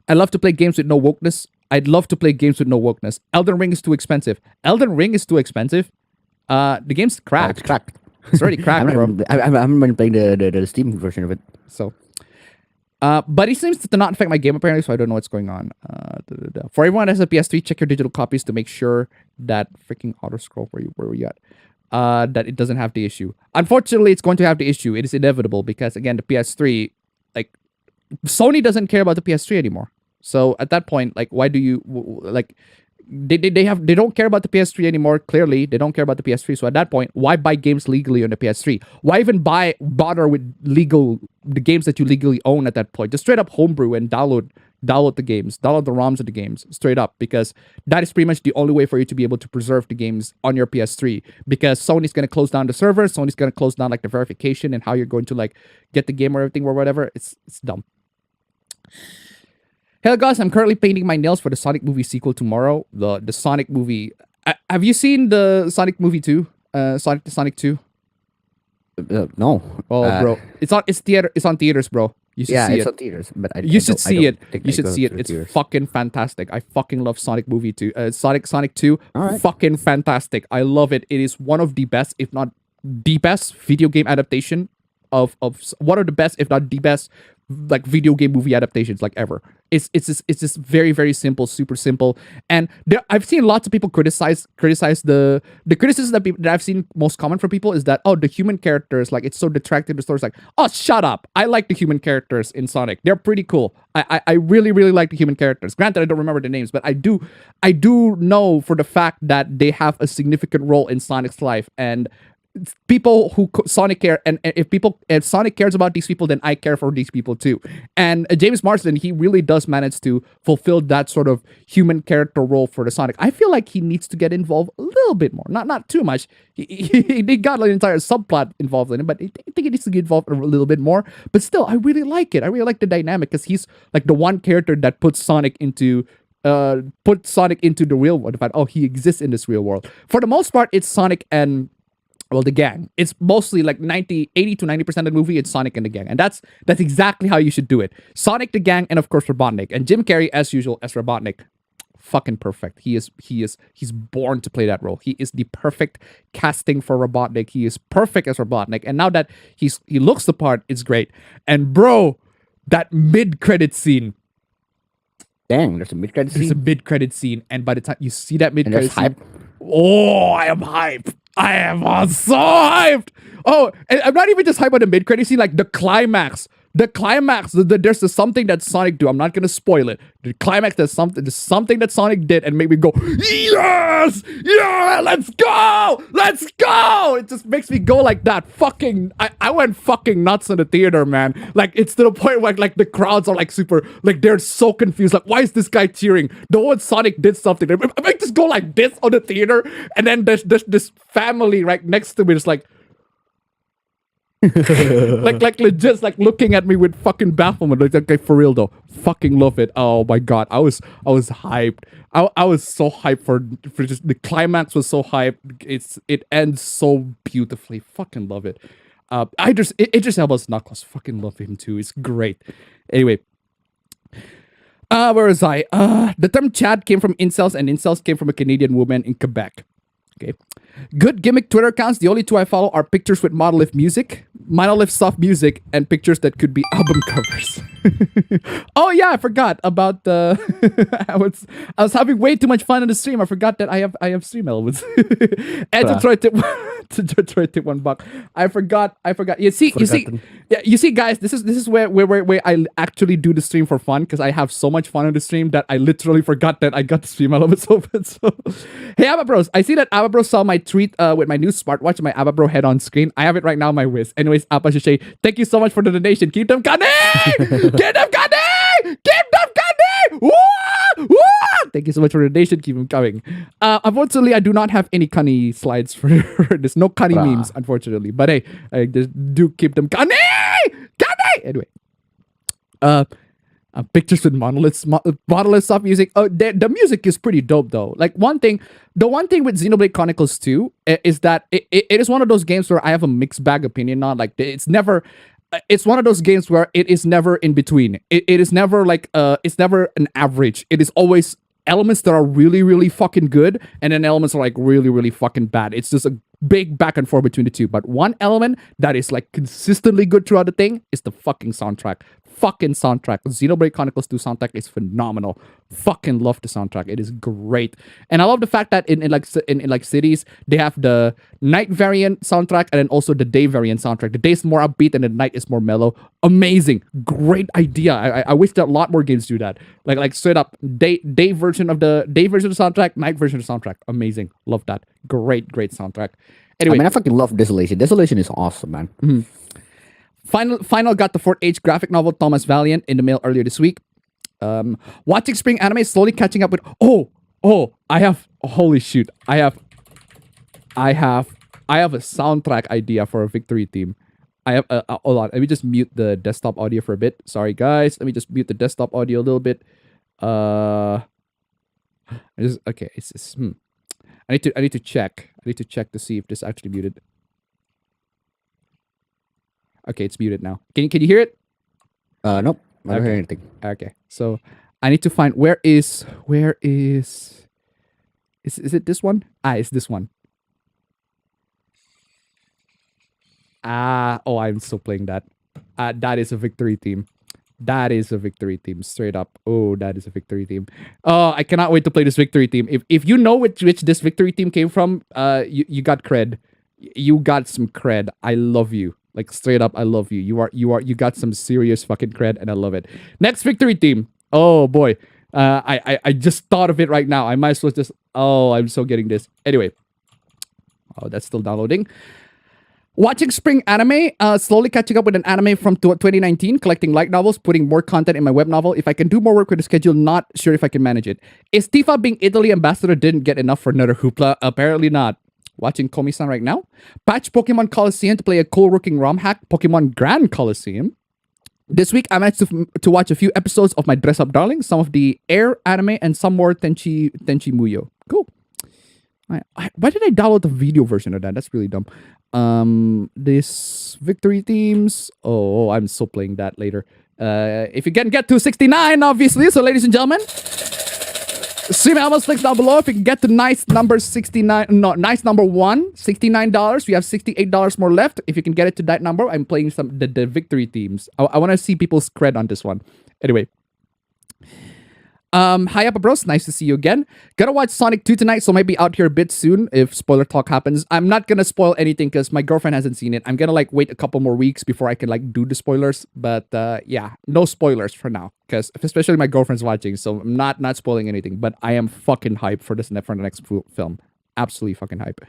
I love to play games with no wokeness. I'd love to play games with no wokeness. Elden Ring is too expensive. The game's cracked. It's cracked. It's already cracked, bro. I haven't been playing the Steam version of it. So, but it seems to not affect my game apparently, so I don't know what's going on. For everyone that has a PS3, check your digital copies to make sure that freaking auto scroll where were you at? That it doesn't have the issue. Unfortunately, it's going to have the issue. It is inevitable because again, the PS3, like Sony doesn't care about the PS3 anymore. So at that point, like, why do you like? They don't care about the PS3 anymore. Clearly, they don't care about the PS3. So at that point, why buy games legally on the PS3? Why even bother with the games that you legally own at that point? Just straight up homebrew and download the games, download the ROMs of the games straight up, because that is pretty much the only way for you to be able to preserve the games on your PS3. Because Sony's gonna close down the servers, Sony's gonna close down like the verification and how you're going to like get the game or everything or whatever. It's dumb. Hey guys, I'm currently painting my nails for the Sonic movie sequel tomorrow. The Sonic movie. Have you seen the Sonic movie 2? Sonic 2? No. Oh, bro. It's on theaters, bro. You should Yeah, see it's it. on theaters, but You should see it. think You I should go see it. to It's theaters. fucking fantastic. I fucking love Sonic movie 2. Sonic 2. Alright. Fucking fantastic. I love it. It is one of the best, if not the best video game adaptation of one of the best, if not the best, like video game movie adaptations like ever. It's just very very simple, super simple. And I've seen lots of people criticize the criticism that I've seen most common from people is that, oh, the human characters, like, it's so detracting. The story's like, oh, shut up. I like the human characters in Sonic. They're pretty cool. I really really like the human characters. Granted, I don't remember the names, but I do know for the fact that they have a significant role in Sonic's life, and people who Sonic care, and if Sonic cares about these people, then I care for these people too. And James Marsden, he really does manage to fulfill that sort of human character role for the Sonic. I feel like he needs to get involved a little bit more, not too much. They got an entire subplot involved in it, but I think he needs to get involved a little bit more. But still, I really like it. I really like the dynamic because he's like the one character that puts Sonic into the real world. In fact, oh, he exists in this real world. For the most part, it's Sonic and, well, the gang. It's mostly like 80 to 90% of the movie, it's Sonic and the gang. And that's exactly how you should do it. Sonic, the gang, and of course Robotnik. And Jim Carrey, as usual, as Robotnik. Fucking perfect. He's born to play that role. He is the perfect casting for Robotnik. He is perfect as Robotnik. And now that he looks the part, it's great. And bro, that mid-credit scene. Dang, there's a mid-credit scene. There's a mid-credit scene, and by the time you see that And mid-credit there's scene, hype. oh, I am hyped. I am so hyped. Oh, and I'm not even just hyped on the mid-credit scene, like the climax. The climax, there's something that Sonic do. I'm not gonna spoil it. The climax, there's something that Sonic did and made me go, yes, yeah, let's go. It just makes me go like that. Fucking, I went fucking nuts in the theater, man. Like, it's to the point where like the crowds are like super, like, they're so confused. Like, why is this guy cheering? The one Sonic did something. I might just go like this on the theater, and then there's this family right next to me. It's like. like legit, like looking at me with fucking bafflement. Like, okay, for real though, fucking love it. Oh my god, I was hyped. I was so hyped for just the climax was so hyped. It ends so beautifully. Fucking love it. Idris Elba's Knuckles. Fucking love him too. It's great. Anyway. Where was I? The term Chad came from incels, and incels came from a Canadian woman in Quebec. Okay. Good gimmick Twitter accounts. The only two I follow are pictures with Monolith soft music, and pictures that could be album covers. Oh yeah, I forgot about the. I was having way too much fun in the stream. I forgot that I have stream elements. And to try to $1. I forgot. You see, guys. This is where I actually do the stream for fun, because I have so much fun on the stream that I literally forgot that I got the stream elements open. So, hey, Abba Bros, I see that Abba Bros saw my tweet with my new smartwatch and my Abba Bro head on screen. I have it right now on my wrist. Anyways, Abba Shishay, thank you so much for the donation. Keep them coming! Keep them coming! Keep them coming! Woo! Woo! Thank you so much for the donation. Keep them coming. Unfortunately, I do not have any Cunny slides for this. No Cunny memes, unfortunately. But hey, I just do keep them coming! Anyway. Pictures with monolith soft music. Oh, the music is pretty dope though. Like, the one thing with Xenoblade Chronicles 2 is that it is one of those games where I have a mixed bag opinion on. Like, it's one of those games where it is never in between. It is never like it's never an average. It is always elements that are really really fucking good, and then elements are like really really fucking bad. It's just a big back and forth between the two. But one element that is like consistently good throughout the thing is the fucking soundtrack. Xenoblade Chronicles 2 soundtrack is phenomenal. Fucking love the soundtrack. It is great. And I love the fact that in cities they have the night variant soundtrack and then also the day variant soundtrack. The day is more upbeat and the night is more mellow. Amazing. Great idea. I wish that a lot more games do that. Like straight up day version of the soundtrack, night version of the soundtrack. Amazing. Love that. Great soundtrack. Anyway, I mean, I fucking love Desolation. Desolation is awesome, man. Mm-hmm. Final got the 4th Age graphic novel Thomas Valiant in the mail earlier this week. Watching spring anime, slowly catching up with. I have. Holy shit! I have a soundtrack idea for a victory theme. I have. Hold on. Let me just mute the desktop audio for a bit. Sorry, guys. Let me just mute the desktop audio a little bit. Uh, okay. It's just, I need to check. I need to check to see if this is actually muted. Okay, it's muted now. Can you hear it? Nope. I don't hear Okay. anything. Okay. So I need to find where is it this one? Ah, it's this one. Ah, oh, I'm still playing that. That is a victory theme. That is a victory theme, straight up. Oh, that is a victory theme. Oh, I cannot wait to play this victory theme. If you know which this victory theme came from, you got cred. You got some cred. I love you. Like straight up, I love you. You got some serious fucking cred, and I love it. Next victory theme. Oh boy. I just thought of it right now. I might as well just. Oh, I'm so getting this. Anyway. Oh, that's still downloading. Watching spring anime, slowly catching up with an anime from 2019, collecting light novels, putting more content in my web novel. If I can do more work with the schedule, not sure if I can manage it. Is Tifa being Italy ambassador didn't get enough for another hoopla? Apparently not. Watching Komi-san right now. Patch Pokemon Coliseum to play a cool looking ROM hack, Pokemon Grand Coliseum. This week, I managed to watch a few episodes of my Dress Up Darling, some of the Air anime, and some more Tenchi Muyo. Cool. Why did I download the video version of that? That's really dumb. This victory themes. Oh, I'm still playing that later. If you can get to 69, obviously. So, ladies and gentlemen, stream almost links down below. If you can get to nice number 69, no, nice number one, $69. We have $68 more left. If you can get it to that number, I'm playing some the victory themes. I want to see people's cred on this one. Anyway. Hi Upper Bros, nice to see you again. Gonna watch Sonic 2 tonight, so might be out here a bit soon if spoiler talk happens. I'm not gonna spoil anything because my girlfriend hasn't seen it. I'm gonna like wait a couple more weeks before I can like do the spoilers. But yeah, no spoilers for now. Because especially my girlfriend's watching, so I'm not spoiling anything. But I am fucking hyped for the next film. Absolutely fucking hype.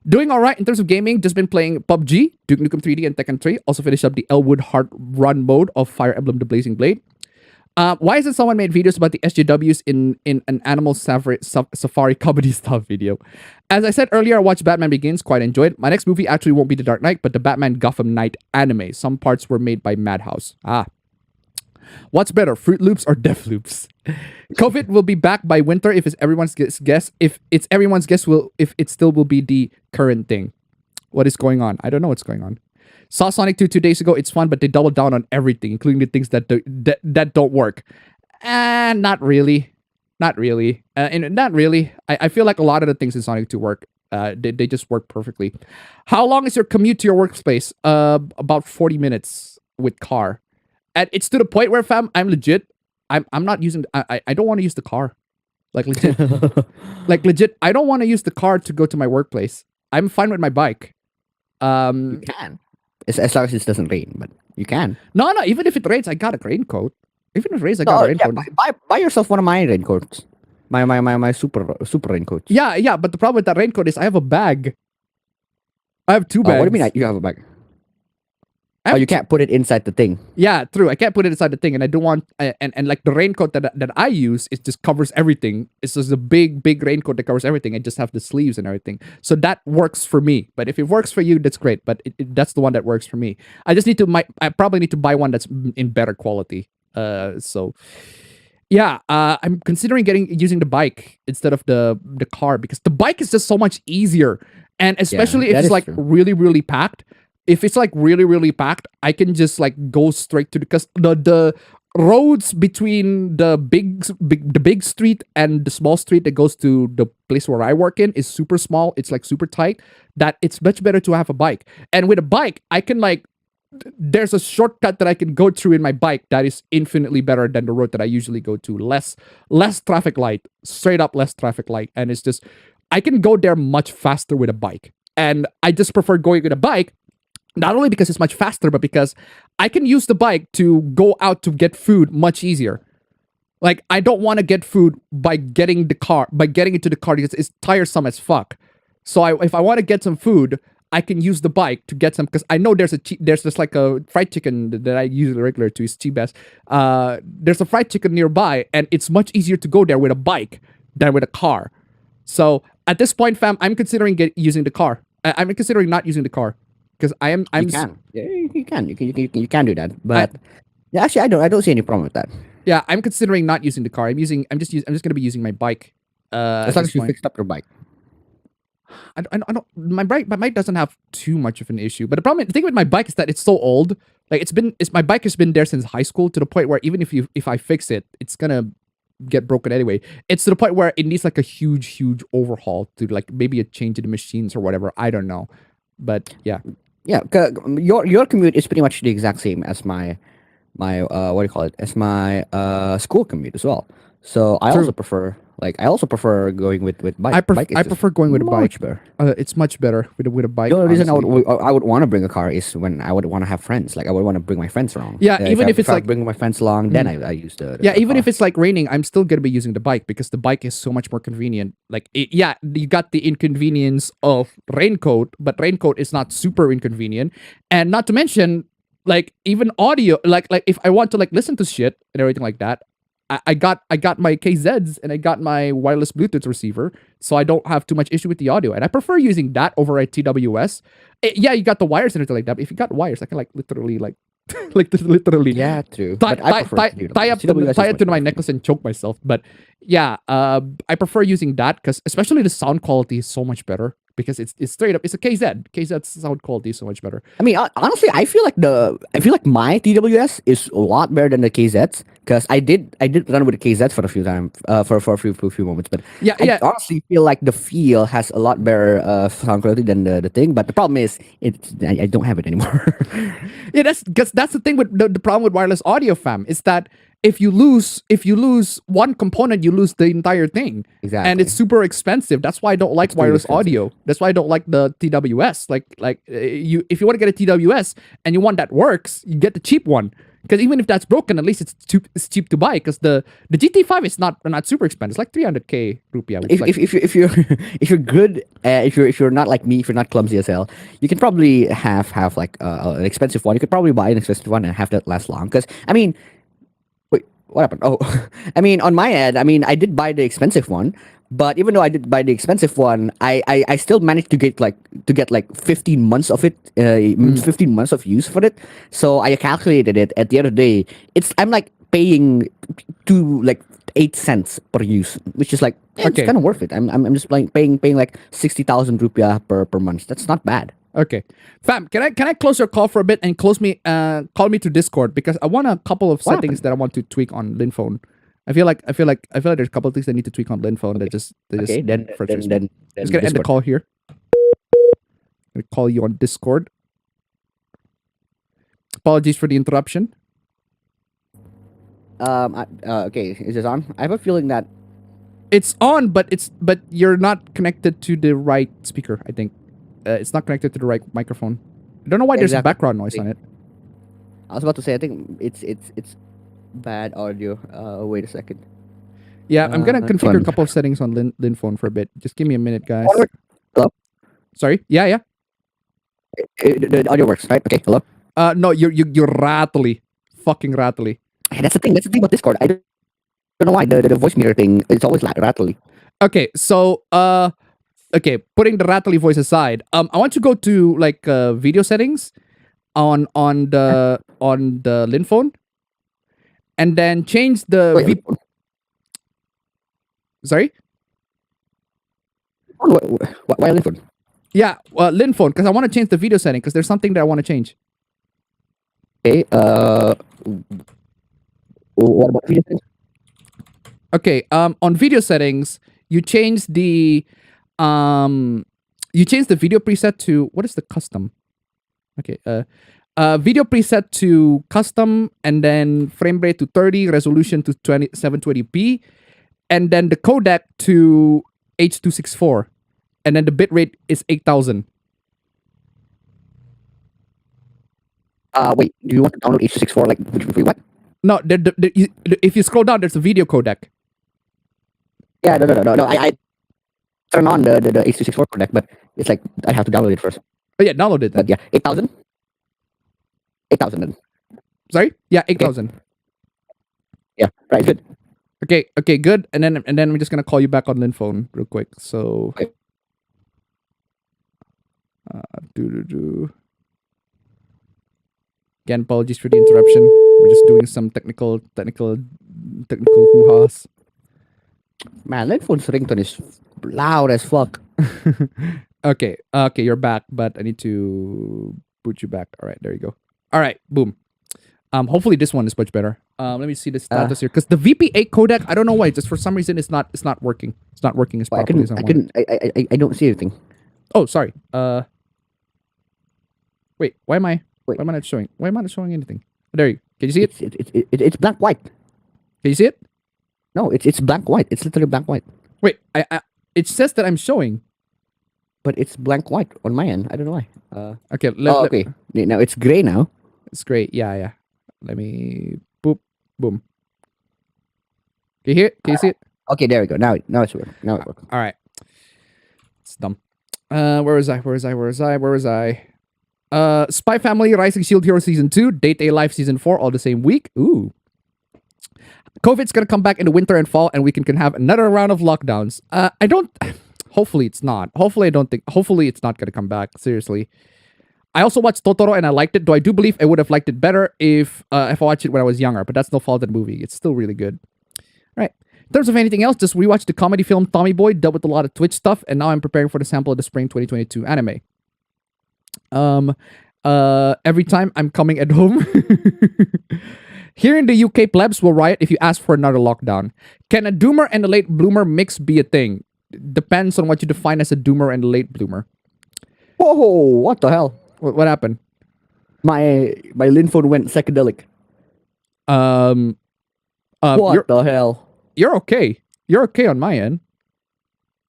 Doing all right in terms of gaming. Just been playing PUBG, Duke Nukem 3D, and Tekken 3. Also finished up the Elwood Heart Run mode of Fire Emblem: The Blazing Blade. Why hasn't someone made videos about the SJWs in an animal safari comedy style video? As I said earlier, I watched Batman Begins, quite enjoyed. My next movie actually won't be The Dark Knight, but the Batman Gotham Knight anime. Some parts were made by Madhouse. What's better, Fruit Loops or Death Loops? COVID will be back by winter if it's everyone's guess. If it's everyone's guess, if it still will be the current thing. What is going on? I don't know what's going on. Saw Sonic 2 2 days ago. It's fun, but they doubled down on everything, including the things that don't work. And not really. Not really. Not really. I feel like a lot of the things in Sonic 2 work. They just work perfectly. How long is your commute to your workspace? About 40 minutes with car. And it's to the point where, fam, I'm legit. I'm not using... I don't want to use the car. Like, legit. Like, legit, I don't want to use the car to go to my workplace. I'm fine with my bike. You can. As long as it doesn't rain, but you can. No, even if it rains, I got a raincoat. Even if it rains, I got a raincoat. Yeah, buy yourself one of my raincoats. My super raincoats. Yeah, but the problem with that raincoat is I have a bag. I have two bags. What do you mean you have a bag? You can't put it inside the thing. Yeah, true. I can't put it inside the thing, and I don't want. And like the raincoat that I use, it just covers everything. It's just a big raincoat that covers everything. I just have the sleeves and everything, so that works for me. But if it works for you, that's great. But that's the one that works for me. I just need to. I probably need to buy one that's in better quality. So yeah, I'm considering using the bike instead of the car because the bike is just so much easier, and especially if it's like really packed. If it's like really packed, I can just like go straight to because the roads between the big street and the small street that goes to the place where I work in is super small. It's like super tight. That it's much better to have a bike. And with a bike, I can like there's a shortcut that I can go through in my bike that is infinitely better than the road that I usually go to. Less traffic light, straight up less traffic light, and it's just I can go there much faster with a bike. And I just prefer going with a bike. Not only because it's much faster, but because I can use the bike to go out to get food much easier. Like, I don't want to get food by getting into the car because it's tiresome as fuck. So if I want to get some food, I can use the bike to get some because I know there's just like a fried chicken that I use regular to is cheap best. There's a fried chicken nearby, and it's much easier to go there with a bike than with a car. So at this point, fam, I'm considering using the car. I'm considering not using the car. Because I'm you can. Yeah, you can do that. But yeah, actually, I don't see any problem with that. Yeah, I'm considering not using the car. I'm just gonna be using my bike. As At long this as you point. fixed up your bike. I don't. My bike doesn't have too much of an issue. But the thing with my bike is that it's so old. Like my bike has been there since high school to the point where even if I fix it, it's gonna get broken anyway. It's to the point where it needs like a huge overhaul to like maybe a change in the machines or whatever. I don't know, but yeah. Yeah, your commute is pretty much the exact same as my what do you call it, as my school commute as well. So True. I also prefer going with bike. Bike is I just prefer going with a bike. much better. It's much better with a bike. The only reason Honestly. I would want to bring a car is when I would want to have friends. Like I would want to bring my friends along. Yeah, even if it's I like bring my friends along, then I use yeah, the even car. if it's like raining, I'm still gonna be using the bike because the bike is so much more convenient. Like, yeah, you got the inconvenience of raincoat, but raincoat is not super inconvenient, and not to mention, like even audio, like if I want to like listen to shit and everything like that, I got my KZs and I got my wireless Bluetooth receiver, so I don't have too much issue with the audio, and I prefer using that over a TWS. Yeah, you got the wires and everything like that. But if you got wires, I can like literally like like literally Yeah, true. tie, But I tie, prefer tie, TWS. tie up TWS tie is it much to my better. necklace and choke myself. But yeah, I prefer using that because especially the sound quality is so much better because it's straight up. It's a KZ. KZ's sound quality is so much better. I mean, honestly, I feel like my TWS is a lot better than the KZs because I did run with the KZs for a few times, for a few moments. But Yeah, I yeah, honestly feel like the feel has a lot better sound quality than the thing. But the problem is, I don't have it anymore. yeah. That's the thing with the problem with wireless audio, fam, is that if you lose one component, you lose the entire thing, and it's Exactly. super expensive. That's why I don't like It's too wireless expensive. audio. That's why I don't like the TWS. You if you want to get a TWS and you want that works, you get the cheap one. Because even if that's broken, at least it's cheap to buy. Because the GT5 is not super expensive. It's like 300k rupiah, which is like If you're if you're good, if you're not like me, if you're not clumsy as hell, you can probably have like an expensive one. You could probably buy an expensive one and have that last long. Because I mean, wait, what happened? Oh, I mean, on my end, I mean, I did buy the expensive one, but even though I did buy the expensive one, I still managed to get like 15 months of it, 15 months of use for it. So I calculated it. At the end of the day, I'm like paying to like 8 cents per use, which is like it's okay. kind of worth it. I'm just like paying like 60,000 rupiah per month. That's not bad. Okay, fam, can I close your call for a bit and call me to Discord because I want a couple of What settings happened? that I want to tweak on Linphone. I feel like there's a couple of things I need to tweak on Linphone Okay. that just Okay. frustrates me. Just gonna end the Discord. call here. I'm gonna call you on Discord. Apologies for the interruption. Okay. Is this on? I have a feeling that It's on, but you're not connected to the right speaker. I think it's not connected to the right microphone. I don't know why there's a exactly. background noise on it. I was about to say. I think it's bad audio. Wait a second. Yeah, I'm gonna This configure a one. couple of settings on Linphone for a bit. Just give me a minute, guys. Hello. Sorry. Yeah, yeah. The audio works, right? Okay. Hello. No, you're rattly, fucking rattly. Hey, that's the thing. That's the thing about Discord. I don't know why the voice mirror thing. It's always rattly. Okay, so okay, putting the rattly voice aside, I want to go to like video settings on the Linphone, and then change the Wait. sorry. Why Linford? Yeah, Linphone, because I want to change the video setting because there's something that I want to change. Okay. What about video settings? Okay, on video settings, you change the video preset to what is the custom? Okay, video preset to custom, and then frame rate to 30, resolution to 720p, and then the codec to H.264, and then the bitrate is 8,000. Wait. Do you want to download H.264? Like, wait, what? No, if you scroll down, there's a video codec. Yeah. No. I turn on the H.264 codec, but it's like I have to download it first. Oh yeah, download it then. But yeah, 8,000. 8,000 then. Sorry, yeah, 8,000. Yeah. Right. Good. Okay, good. And then I'm just gonna call you back on Linphone real quick. So, Okay. do. Again, apologies for the interruption. We're just doing some technical technical hoo-has. Man, that phone's ringtone is loud as fuck. Okay, you're back, but I need to put you back. All right, there you go. All right, boom. Hopefully this one is much better. Let me see the status here, because the VPA codec, I don't know why, just for some reason it's not working. It's not working as properly as I want. I don't see anything. Oh, sorry. Wait, why am I not showing? Why am I not showing anything? There you. Can you see it? It's blank white. Can you see it? No, it's blank white. It's literally blank white. Wait, it says that I'm showing. But it's blank white on my end. I don't know why. Okay. Okay. Now it's gray now. It's great. Yeah. Let me boop boom. Can you hear it? Can you see it? Okay, there we go. Now it's working. Now it works. All right. It's dumb. Where was I? Spy Family, Rising Shield Hero Season 2, Date A Life Season 4, all the same week. Ooh. COVID's gonna come back in the winter and fall, and we can have another round of lockdowns. I don't. Hopefully it's not. Hopefully it's not gonna come back. Seriously. I also watched Totoro and I liked it, though I do believe I would have liked it better if I watched it when I was younger, but that's no fault of the movie. It's still really good. All right. In terms of anything else, just rewatched the comedy film Tommy Boy, dealt with a lot of Twitch stuff, and now I'm preparing for the sample of the spring 2022 anime. Every time I'm coming at home. Here in the UK, plebs will riot if you ask for another lockdown. Can a doomer and a late bloomer mix be a thing? Depends on what you define as a doomer and a late bloomer. Whoa! What the hell? What happened? My Lin phone went psychedelic. What the hell? You're okay. You're okay on my end.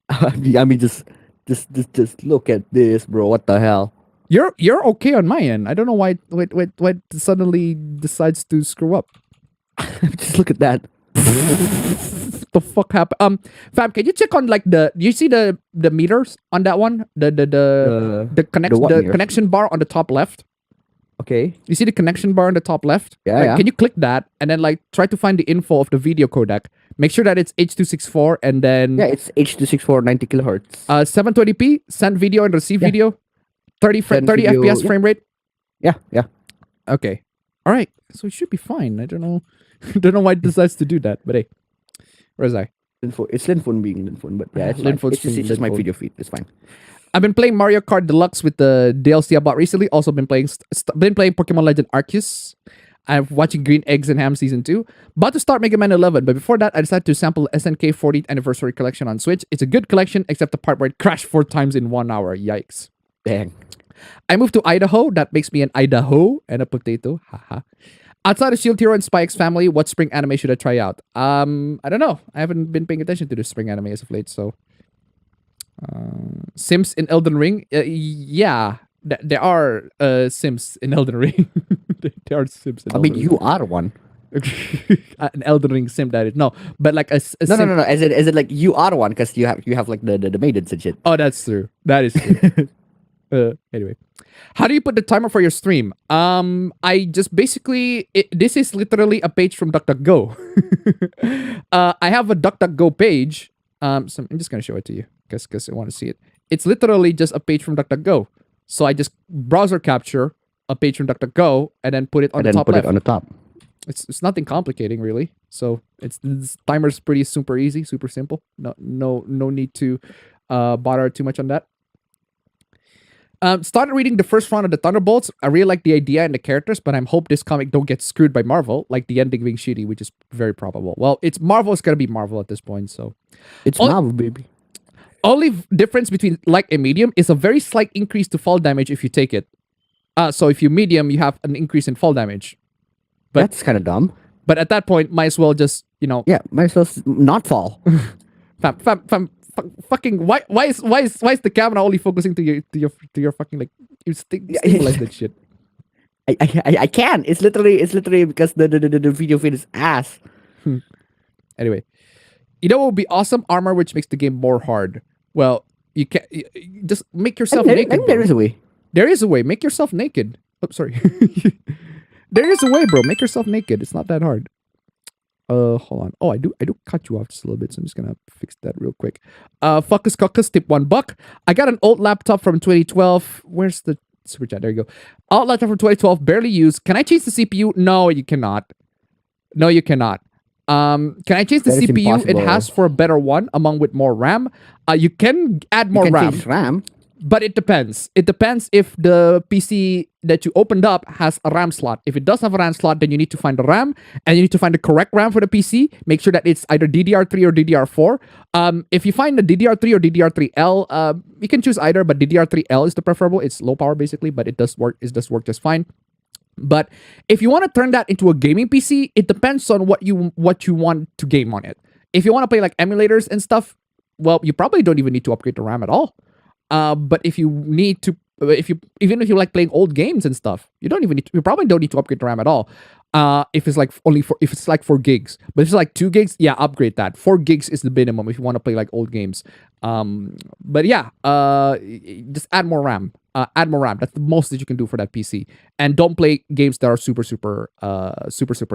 I mean, just look at this, bro. What the hell? You're okay on my end. I don't know why it suddenly decides to screw up. Just look at that. What the fuck happened? Fab, can you check on like you see the meters on that one? The connection bar on the top left? Okay. You see the connection bar on the top left? Yeah. Can you click that and then like try to find the info of the video codec? Make sure that it's H.264 and then it's H.264 90 kilohertz. 720p, send video and receive video. 30 video, FPS frame rate. Yeah. Okay. All right. So it should be fine. I don't know. Don't know why it decides to do that. But hey, where is I? It's Linphone being Linphone, but yeah, it's just my video feed. It's fine. I've been playing Mario Kart Deluxe with the DLC I bought recently. Also been playing Pokemon Legend Arceus. I'm watching Green Eggs and Ham Season 2. About to start Mega Man 11, but before that, I decided to sample SNK 40th Anniversary Collection on Switch. It's a good collection, except the part where it crashed 4 times in 1 hour. Yikes. Dang. I moved to Idaho. That makes me an Idaho and a potato. Haha. Outside of Shield Hero and Spy X Family, what spring anime should I try out? I don't know. I haven't been paying attention to the spring anime as of late, so... Sims in Elden Ring? Yeah. There are Sims in Elden Ring. There are Sims in Elden Ring. You are one. An Elden Ring sim, that is. No, but like a no, sim... no. Is it like you are one because you have like the maidens and shit. Oh, that's true. That is true. Anyway. How do you put the timer for your stream? I just basically... this is literally a page from DuckDuckGo. I have a DuckDuckGo page. So I'm just going to show it to you because I want to see it. It's literally just a page from DuckDuckGo. So I just browser capture a page from DuckDuckGo and then put it on the top left. It on the top. It's nothing complicating really. So this timer's pretty super easy, super simple. No need to bother too much on that. Started reading the first round of the Thunderbolts. I really like the idea and the characters, but I hope this comic don't get screwed by Marvel, like the ending being shitty, which is very probable. Well, it's Marvel. It's gonna be Marvel at this point, so it's Marvel, baby. Only difference between light and medium is a very slight increase to fall damage if you take it. So if you medium, you have an increase in fall damage. But that's kind of dumb. But at that point, might as well just yeah, might as well not fall. Fucking why is the camera only focusing to your fucking like you stabilize that shit. I can. It's literally because the video feed is ass. Anyway, you know what would be awesome? Armor which makes the game more hard. Well, you can just make yourself naked. There is a way. There is a way. Make yourself naked. Oh, sorry. There is a way, bro. Make yourself naked. It's not that hard. Hold on. Oh, I do cut you off just a little bit, so I'm just gonna fix that real quick. Fuckus Cuckus, tip $1. I got an old laptop from 2012. Where's the super chat? There you go. Old laptop from 2012, barely used. Can I change the CPU? No, you cannot. No, you cannot. Can I change the That is CPU it impossible. has for a better one among with more RAM? You can add more You can RAM. change RAM. But it depends. It depends if the PC that you opened up has a RAM slot. If it does have a RAM slot, then you need to find the RAM and you need to find the correct RAM for the PC. Make sure that it's either DDR3 or DDR4. If you find the DDR3 or DDR3L, you can choose either, but DDR3L is the preferable. It's low power basically, but it does work. It does work just fine. But if you want to turn that into a gaming PC, it depends on what you want to game on it. If you want to play like emulators and stuff, well, you probably don't even need to upgrade the RAM at all. But if you need to, even if you like playing old games and stuff, you probably don't need to upgrade the RAM at all. If it's like if it's like 4 gigs, but if it's like 2 gigs, yeah, upgrade that. 4 gigs is the minimum if you want to play like old games. But yeah, just add more RAM. Add more RAM. That's the most that you can do for that PC. And don't play games that are super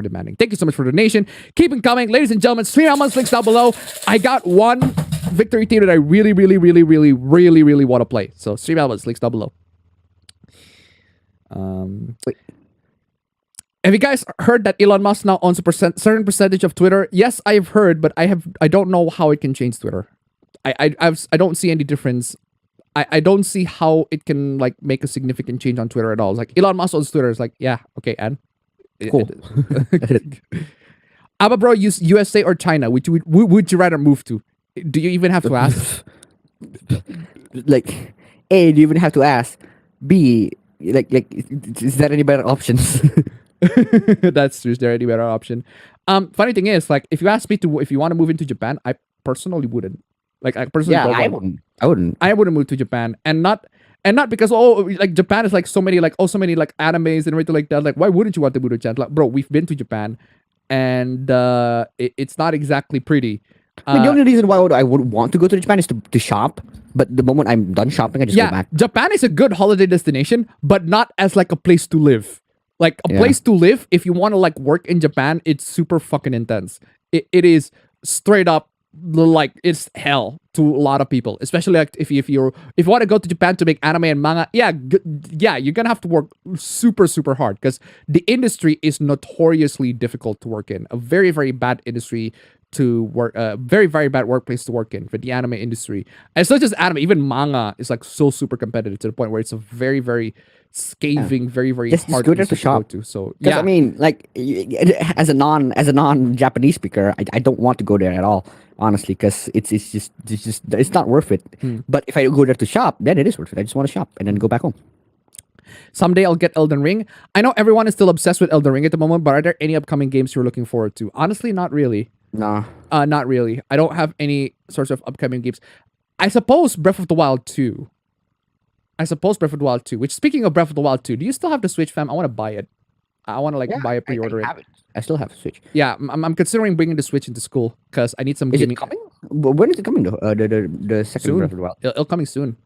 demanding. Thank you so much for the donation. Keep it coming, ladies and gentlemen. Stream elements links down below. I got one victory team that I really want to play. So stream elements links down below. Wait. Have you guys heard that Elon Musk now owns a certain percentage of Twitter? Yes, I have heard, but I don't know how it can change Twitter. I don't see any difference. I don't see how it can like make a significant change on Twitter at all. It's like Elon Musk owns Twitter. It's like, yeah, okay, and Cool. Abba bro, use USA or China? Would you rather move to? Do you even have to ask? Like, A, do you even have to ask? B, like, is there any better options? That's true. Is there any better option? Funny thing is, like, if you ask me if you want to move into Japan, I personally wouldn't. Like, I personally don't I want- wouldn't. I wouldn't. I wouldn't move to Japan, and not because like Japan is like so many like animes and everything like that. Like, why wouldn't you want to move to Japan? Like, bro, we've been to Japan, and it's not exactly pretty. I mean, the only reason why I would want to go to Japan is to shop. But the moment I'm done shopping, I just go back. Japan is a good holiday destination, but not as like a place to live. Like a Yeah. place to live, if you want to like work in Japan, it's super fucking intense. It is straight up like it's hell to a lot of people, especially like if you want to go to Japan to make anime and manga. Yeah, you're gonna have to work super hard because the industry is notoriously difficult to work in. A very bad industry to work, very bad workplace to work in for the anime industry. And it's not just anime, even manga is like so super competitive to the point where it's a very scathing, very Just hard go there industry to shop. go to. So Because yeah, I mean, like, as a non-Japanese speaker, I don't want to go there at all, honestly, because it's not worth it. But if I go there to shop, then it is worth it. I just want to shop and then go back home. someday I'll get Elden Ring. I know everyone is still obsessed with Elden Ring at the moment, but are there any upcoming games you're looking forward to? Honestly, not really. No. Not really. I don't have any sorts of upcoming games. I suppose Breath of the Wild 2. Which, speaking of Breath of the Wild 2, do you still have the Switch, fam? I want to buy it. I want to like buy a pre-order I have it. I still have a Switch. Yeah, I'm considering bringing the Switch into school because I need some Is gaming. it coming? When is it coming though? The second Soon. Breath of the Wild. It'll coming soon.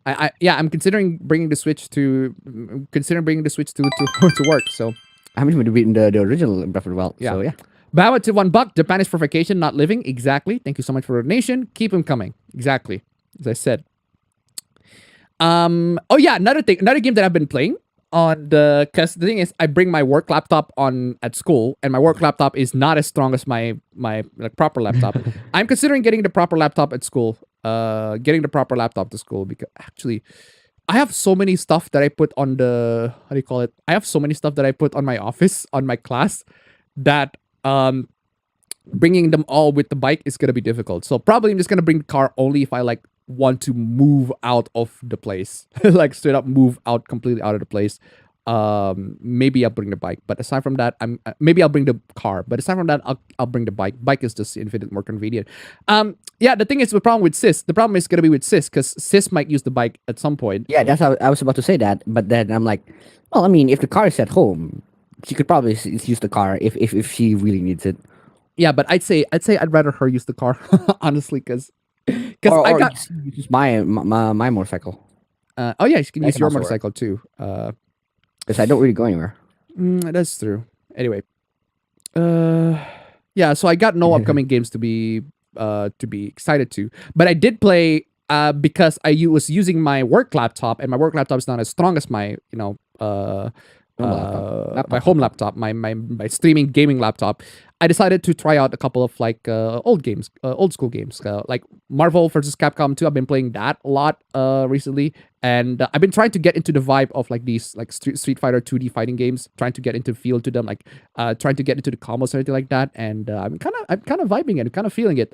I'm considering bringing the Switch to to work. So I haven't even beaten the original Breath of the Wild. Yeah. So yeah. Bow to $1. Japan is for vacation, not living. Exactly. Thank you so much for the donation. Keep them coming. Exactly. As I said. Oh yeah, another game that I've been playing on because the thing is I bring my work laptop on at school and my work laptop is not as strong as my like proper laptop. I'm considering getting the proper laptop at school. Getting the proper laptop to school because actually I have so many stuff that I put on the how do you call it? I have so many stuff that I put on my office, on my class that bringing them all with the bike is gonna be difficult. So probably I'm just gonna bring the car only if I like want to move out of the place, like straight up move out completely out of the place. Maybe I'll bring the bike, but aside from that, maybe I'll bring the car. But aside from that, I'll bring the bike. Bike is just infinite more convenient. Yeah, the thing is the problem with sis. The problem is gonna be with sis because sis might use the bike at some point. Yeah, that's how I was about to say that, but then I'm like, well, I mean, if the car is at home, she could probably use the car if she really needs it. Yeah, but I'd say I'd rather her use the car, honestly, because Or I got. use my motorcycle, Oh yeah, you can That use can your also work. motorcycle too. because I don't really go anywhere. That's true. Anyway, yeah. So I got no upcoming games to be excited to, but I did play because was using my work laptop, and my work laptop is not as strong as my my home laptop, my streaming gaming laptop. I decided to try out a couple of like old school games, like Marvel versus Capcom 2. I've been playing that a lot recently, and I've been trying to get into the vibe of like these like Street Fighter 2D fighting games, trying to get into feel to them, like trying to get into the combos or anything like that. And I'm kind of vibing it, I'm kind of feeling it.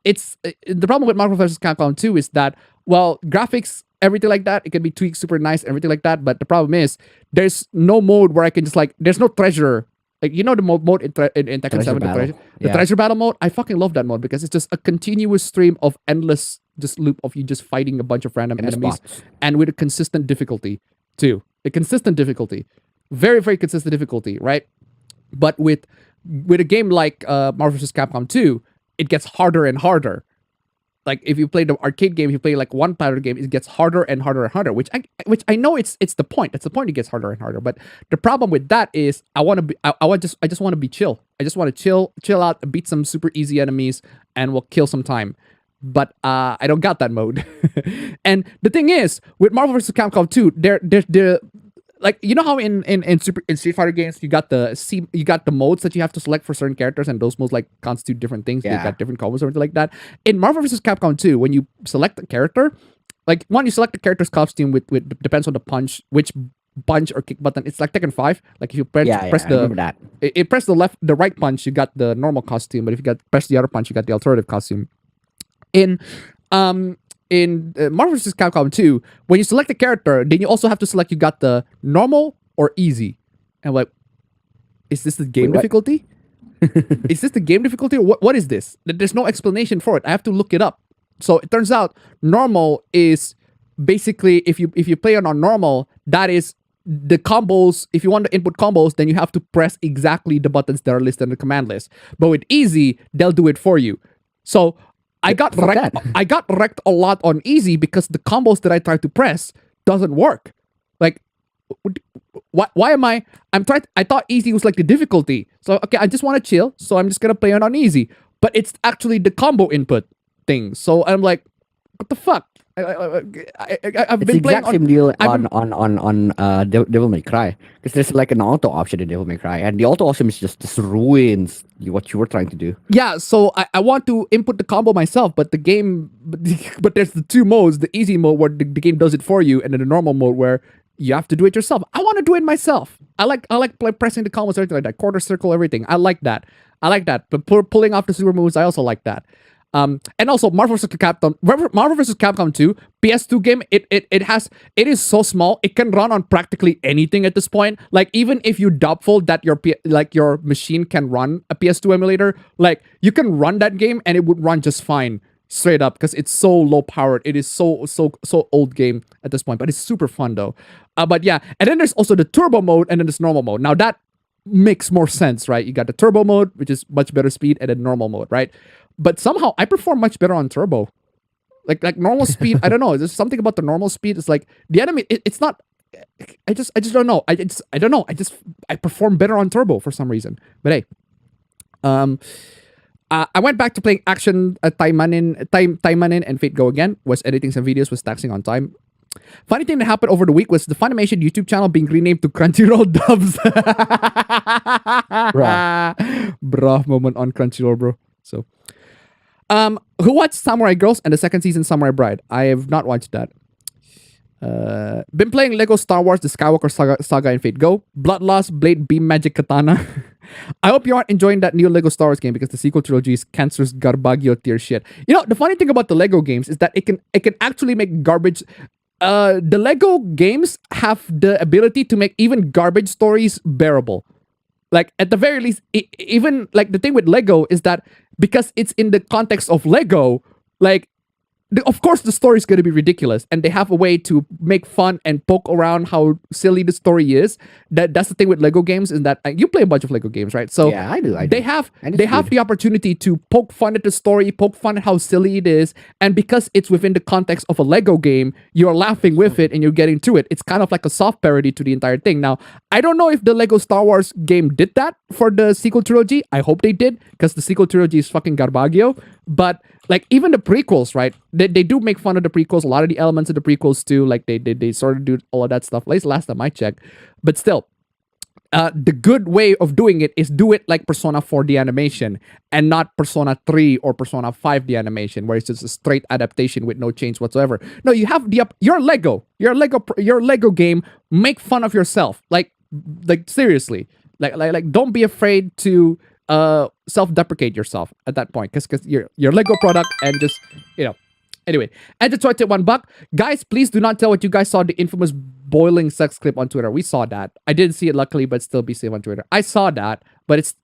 It's the problem with Marvel versus Capcom 2 is that, well, graphics, everything like that, it can be tweaked super nice, everything like that. But the problem is there's no mode where I can just like, there's no treasure. Like, you know, the mode in Tekken Treasure 7, battle. the Yeah. treasure battle mode. I fucking love that mode because it's just a continuous stream of endless just loop of you just fighting a bunch of random And the enemies, spots. and with a consistent difficulty too. A consistent difficulty, very very consistent difficulty, right? But with a game like Marvel vs. Capcom 2, it gets harder and harder. Like if you play the arcade game, if you play like one title game, it gets harder and harder and harder. Which I know it's the point. That's the point. It gets harder and harder. But the problem with that is I want to be I just want to be chill. I just want to chill out, beat some super easy enemies, and we'll kill some time. But I don't got that mode. And the thing is, with Marvel vs. Capcom 2, there's the like, you know how in Street Fighter games you got the modes that you have to select for certain characters, and those modes like constitute different things. They Yeah. got different combos or anything like that. In Marvel vs. Capcom 2, when you select a character, like one, you select the character's costume with depends on the which punch or kick button. It's like Tekken 5. Like if you press Yeah, press I the remember that. it press the right punch, you got the normal costume. But if you press the other punch, you got the alternative costume. In Marvel vs. Capcom 2, when you select a character, then you also have to select you got the normal or easy. And like, is this the game Wait, what? difficulty? Is this the game difficulty? Or what is this? There's no explanation for it. I have to look it up. So it turns out normal is basically if you play on normal, that is the combos. If you want to input combos, then you have to press exactly the buttons that are listed in the command list. But with easy, they'll do it for you. So I got Fuck wrecked. that. I got wrecked a lot on easy because the combos that I tried to press doesn't work. Like, why am I thought easy was like the difficulty. So okay, I just want to chill, so I'm just gonna play it on easy. But it's actually the combo input thing. So I'm like, what the fuck? I've It's the been playing exact same deal I've on Devil May Cry, because there's like an auto option in Devil May Cry, and the auto option is just ruins what you were trying to do. Yeah, so I want to input the combo myself, but the game, but there's the two modes: the easy mode where the game does it for you, and then the normal mode where you have to do it yourself. I want to do it myself. I like pressing the combos, everything like that, quarter circle, everything. I like that. But pulling off the super moves, I also like that. And also Marvel vs. Capcom 2 PS2 game. It is so small. It can run on practically anything at this point. Like even if you doubtful that your machine can run a PS2 emulator, like you can run that game and it would run just fine, straight up, because it's so low powered. It is so old game at this point, but it's super fun though. But yeah, and then there's also the turbo mode and then there's normal mode. Now that makes more sense, right? You got the turbo mode, which is much better speed, and then normal mode, right? But somehow I perform much better on turbo. Like normal speed, I don't know. There's something about the normal speed. It's like the enemy. It's not. I just don't know. I don't know. I perform better on turbo for some reason. But hey, I went back to playing action Taimanin and Fate Go again. Was editing some videos, was taxing on time. Funny thing that happened over the week was the Funimation YouTube channel being renamed to Crunchyroll Dubs. Bruh moment on Crunchyroll, bro. So, who watched Samurai Girls and the second season Samurai Bride? I have not watched that. Been playing Lego Star Wars, the Skywalker Saga and Fate Go, Bloodlust, Blade, Beam Magic Katana. I hope you aren't enjoying that new Lego Star Wars game because the sequel trilogy is cancerous garbaggio tier shit. You know, the funny thing about the Lego games is that it can actually make garbage. The Lego games have the ability to make even garbage stories bearable. Like at the very least, even like the thing with Lego is that because it's in the context of Lego, like of course the story is going to be ridiculous, and they have a way to make fun and poke around how silly the story is. That's the thing with Lego games, is that you play a bunch of Lego games, right? So Yeah, I do. They have And it's they have good. the opportunity to poke fun at the story, poke fun at how silly it is, and because it's within the context of a Lego game, you're laughing with it and you're getting through it. It's kind of like a soft parody to the entire thing. Now, I don't know if the Lego Star Wars game did that for the sequel trilogy. I hope they did, because the sequel trilogy is fucking garbaggio. But like even the prequels, right? They do make fun of the prequels. A lot of the elements of the prequels too. Like they sort of do all of that stuff. At least last time I checked. But still, the good way of doing it is do it like Persona 4 the animation and not Persona 3 or Persona 5 the animation, where it's just a straight adaptation with no change whatsoever. No, you have your Lego game. Make fun of yourself, like seriously, like don't be afraid to self-deprecate yourself at that point, because your Lego product, and just, you know. Anyway, and to tip $1, guys, please do not tell what you guys saw the infamous boiling sex clip on Twitter. We saw that. I didn't see it, luckily, but still be safe on Twitter. I saw that, but it's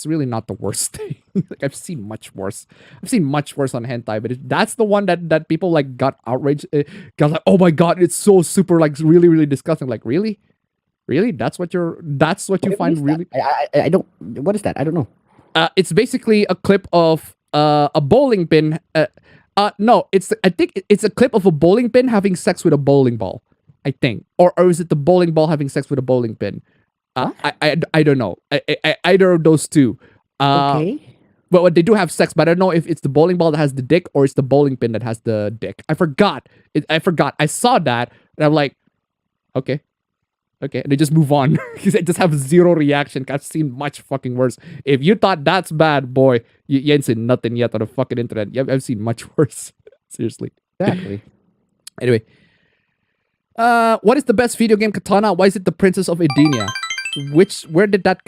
really not the worst thing. Like, I've seen much worse. I've seen much worse on hentai, but that's the one that people like got outraged, got like, oh my god, it's so super, like, really really disgusting. Like, really, that's what you find really. I don't. What is that? I don't know. It's basically a clip of a bowling pin. No, I think it's a clip of a bowling pin having sex with a bowling ball. I think, or is it the bowling ball having sex with a bowling pin? I don't know. Either of those two. Okay. Well, they do have sex, but I don't know if it's the bowling ball that has the dick or it's the bowling pin that has the dick. I forgot. I saw that and I'm like, okay. And they just move on because I just have zero reaction. I've seen much fucking worse. If you thought that's bad, boy, you ain't seen nothing yet on the fucking internet. I've seen much worse. Seriously. Exactly. Anyway. What is the best video game katana? Why is it the Princess of Edenia? Where did that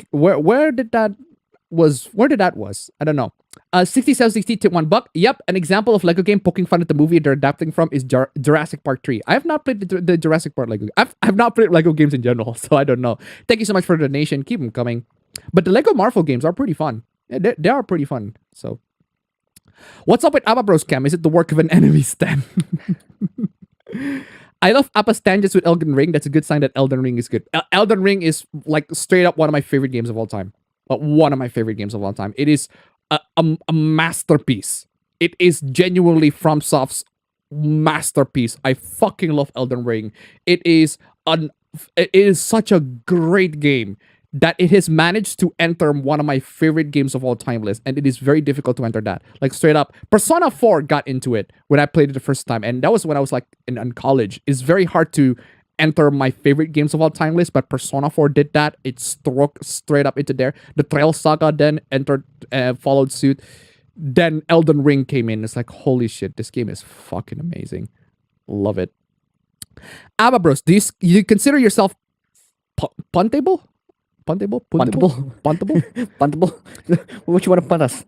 was? I don't know. 6760 to $1. Yep, an example of Lego game poking fun at the movie they're adapting from is Jurassic Park 3. I have not played the Jurassic Park Lego. I've not played Lego games in general, so I don't know. Thank you so much for the donation. Keep them coming. But the Lego Marvel games are pretty fun. They are pretty fun. So, what's up with Abba Bros Cam? Is it the work of an enemy stan? I love Appa's tangents with Elden Ring. That's a good sign that Elden Ring is good. Elden Ring is like straight up one of my favorite games of all time. One of my favorite games of all time. It is a masterpiece. It is genuinely FromSoft's masterpiece. I fucking love Elden Ring. It is such a great game that it has managed to enter one of my favorite games of all time list, and it is very difficult to enter that. Like, straight up, Persona 4 got into it when I played it the first time, and that was when I was like in college. It's very hard to enter my favorite games of all time list, but Persona 4 did that. It struck straight up into there. The Trail Saga then entered, followed suit. Then Elden Ring came in. It's like, holy shit, this game is fucking amazing. Love it. Abba Bros, do you consider yourself puntable? Puntable? What you want to punt us?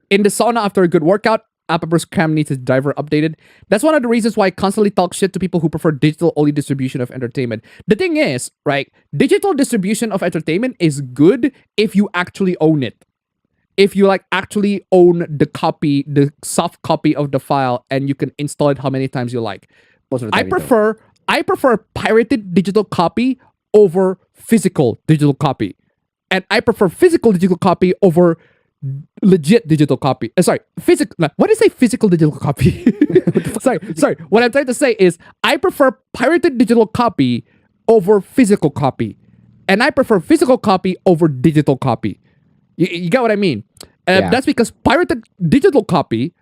In the sauna after a good workout, Appaber's cam needs his driver updated. That's one of the reasons why I constantly talk shit to people who prefer digital-only distribution of entertainment. The thing is, right, digital distribution of entertainment is good if you actually own it. If you like actually own the soft copy of the file, and you can install it how many times you like. Most of the time I prefer pirated digital copy over physical digital copy. And I prefer physical digital copy over legit digital copy. Physical. What did I say? Physical digital copy. sorry. What I'm trying to say is I prefer pirated digital copy over physical copy. And I prefer physical copy over digital copy. You get what I mean? That's because pirated digital copy,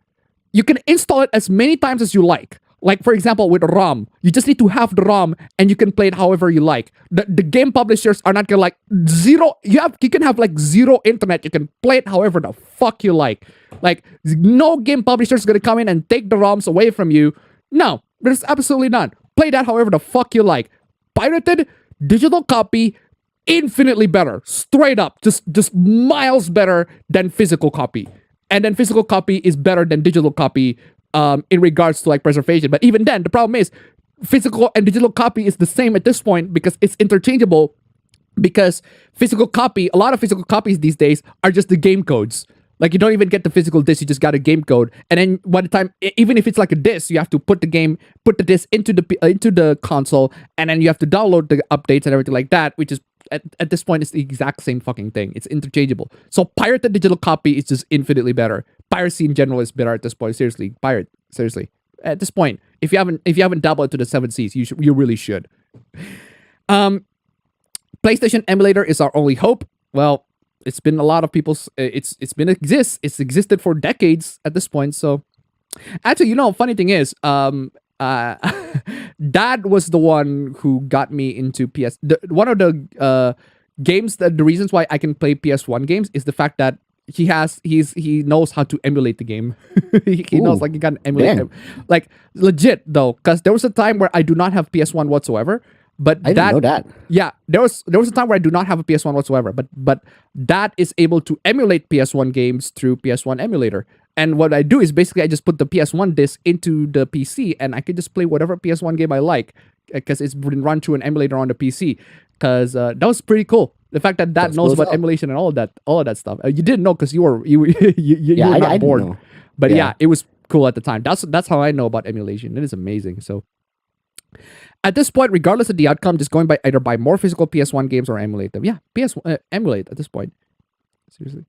you can install it as many times as you like. Like, for example, with ROM, you just need to have the ROM and you can play it however you like. The game publishers are not gonna like zero. You can have like zero internet. You can play it however the fuck you like. Like, no game publisher is gonna come in and take the ROMs away from you. No, there's absolutely none. Play that however the fuck you like. Pirated digital copy, infinitely better. Straight up, just miles better than physical copy. And then physical copy is better than digital copy. In regards to like preservation, but even then, the problem is physical and digital copy is the same at this point because it's interchangeable. Because a lot of physical copies these days are just the game codes. Like, you don't even get the physical disc; you just got a game code. And then by the time, even if it's like a disc, you have to put the disc into the console, and then you have to download the updates and everything like that. Which is at this point, it's the exact same fucking thing. It's interchangeable. So pirated digital copy is just infinitely better. Piracy in general is better at this point. Seriously, seriously. At this point, if you haven't dabbled to the 7 Cs, you really should. PlayStation emulator is our only hope. Well, it's been a lot of people's. It's existed for decades at this point. So, actually, funny thing is, Dad was the one who got me into PS. One of the games that the reasons why I can play PS1 games is the fact that he knows how to emulate the game. He knows Ooh, like you can emulate damn. like legit though, because there was a time where I do not have PS1 whatsoever. But I didn't know that. yeah, there was a time where I do not have a PS1 whatsoever, but that is able to emulate PS1 games through PS1 emulator. And what I do is basically I just put the PS1 disc into the PC, and I can just play whatever PS1 game I like because it's been run through an emulator on the PC. Because that was pretty cool. The fact that That's knows cool as about hell. emulation and all of that stuff. You didn't know because you were you were I not didn't born. know. But Yeah. yeah, it was cool at the time. That's how I know about emulation. It is amazing. So at this point, regardless of the outcome, just going by either buy more physical PS1 games or emulate them. Yeah, emulate at this point. Seriously.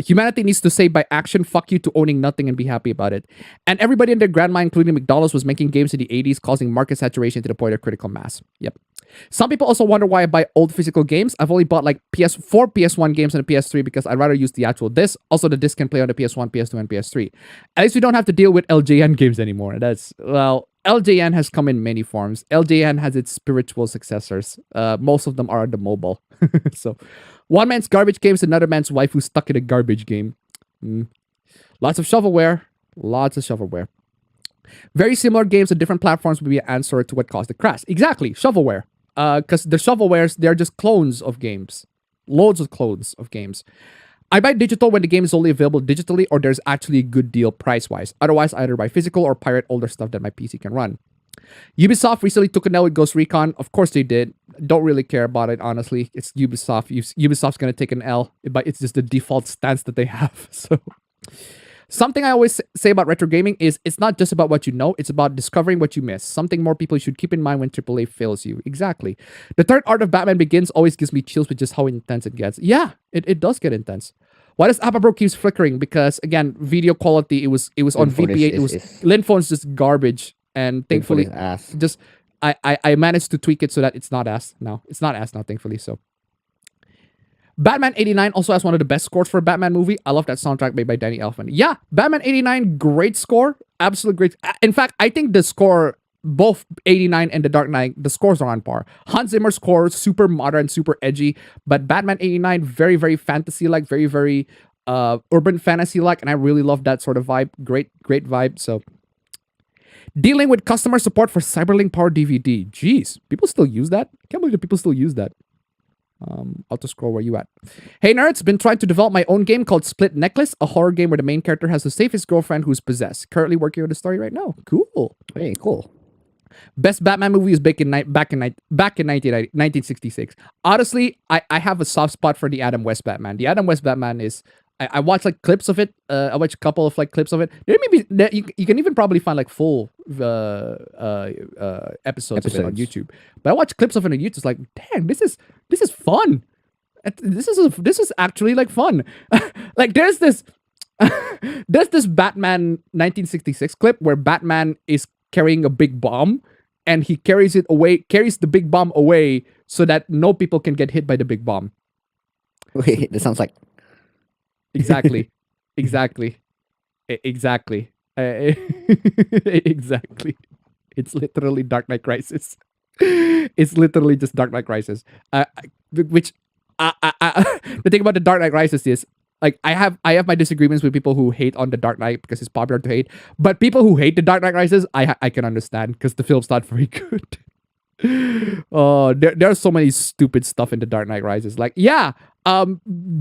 Humanity needs to say by action, fuck you to owning nothing and be happy about it. And everybody in their grandma, including McDonald's, was making games in the 80s, causing market saturation to the point of critical mass. Yep. Some people also wonder why I buy old physical games. I've only bought like PS1 games and a PS3 because I'd rather use the actual disc. Also, the disc can play on the PS1, PS2, and PS3. At least we don't have to deal with LJN games anymore. LJN has come in many forms. LJN has its spiritual successors. Most of them are on the mobile. So, one man's garbage game is another man's wife who's stuck in a garbage game. Lots of shovelware. Lots of shovelware. Very similar games on different platforms will be an answer to what caused the crash. Exactly, shovelware. Because the shovelwares, they're just clones of games. Loads of clones of games. I buy digital when the game is only available digitally or there's actually a good deal price-wise. Otherwise, I either buy physical or pirate older stuff that my PC can run. Ubisoft recently took an L with Ghost Recon. Of course they did. Don't really care about it, honestly. It's Ubisoft. Ubisoft's going to take an L, but it's just the default stance that they have. So, something I always say about retro gaming is it's not just about what you know, it's about discovering what you miss. Something more people should keep in mind when AAA fails you. Exactly. The third art of Batman Begins always gives me chills with just how intense it gets. Yeah, it does get intense. Why does APB keeps flickering? Because again, video quality, it was on Linphone VP8, is- it was is- Linphone's just garbage. And thankfully, Thankfully, ass. just I managed to tweak it so that it's not ass now. It's not ass now, thankfully. So Batman 89 also has one of the best scores for a Batman movie. I love that soundtrack made by Danny Elfman. Yeah, Batman 89, great score. Absolute great. In fact, I think the score, both 89 and The Dark Knight, the scores are on par. Hans Zimmer's score, super modern, super edgy. But Batman 89, very, very fantasy-like, very, very urban fantasy-like. And I really love that sort of vibe. Great vibe. So dealing with customer support for Cyberlink Power DVD. Jeez, people still use that? Can't believe that people still use that. Auto scroll, where you at? Hey nerds, been trying to develop my own game called Split Necklace, a horror game where the main character has to save his girlfriend who's possessed. Currently working on the story right now. Cool. Hey, cool. Best Batman movie is back in 1966. Honestly, I have a soft spot for the Adam West Batman. The Adam West Batman is I watched like clips of it. I watched a couple of like clips of it. There may be you can even probably find like full episodes of it on YouTube. But I watched clips of it on YouTube. It's like, damn, this is fun. This is actually like fun. Like there's this Batman 1966 clip where Batman is carrying a big bomb and he carries the big bomb away so that no people can get hit by the big bomb. Wait, this sounds like Exactly. Exactly. Exactly. Exactly. It's literally Dark Knight Crisis. It's literally just Dark Knight Crisis. The thing about the Dark Knight Crisis is, like, I have my disagreements with people who hate on the Dark Knight because it's popular to hate. But people who hate the Dark Knight Rises, I can understand because the film's not very good. Oh, there's so many stupid stuff in the Dark Knight Rises. Like, yeah,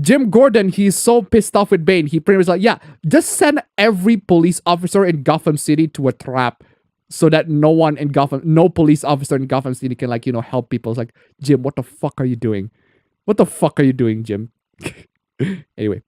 Jim Gordon, he's so pissed off with Bane. He pretty much like, yeah, just send every police officer in Gotham City to a trap so that no police officer in Gotham City can, like, help people. It's like, Jim, what the fuck are you doing? What the fuck are you doing, Jim? Anyway.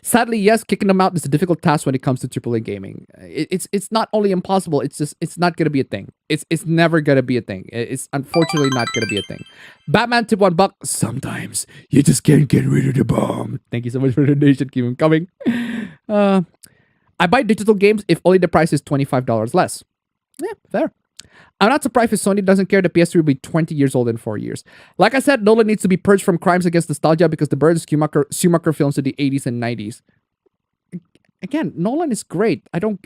Sadly, yes, kicking them out is a difficult task when it comes to AAA gaming. It's not only impossible, it's not gonna be a thing. It's never gonna be a thing. It's unfortunately not gonna be a thing. Batman tip $1. Sometimes you just can't get rid of the bomb. Thank you so much for the donation. Keep them coming. I buy digital games if only the price is $25 less. Yeah, fair. I'm not surprised if Sony doesn't care the PS3 will be 20 years old in 4 years. Like I said, Nolan needs to be purged from crimes against nostalgia because the bird Schumacher films in the 80s and 90s. Again, Nolan is great. I don't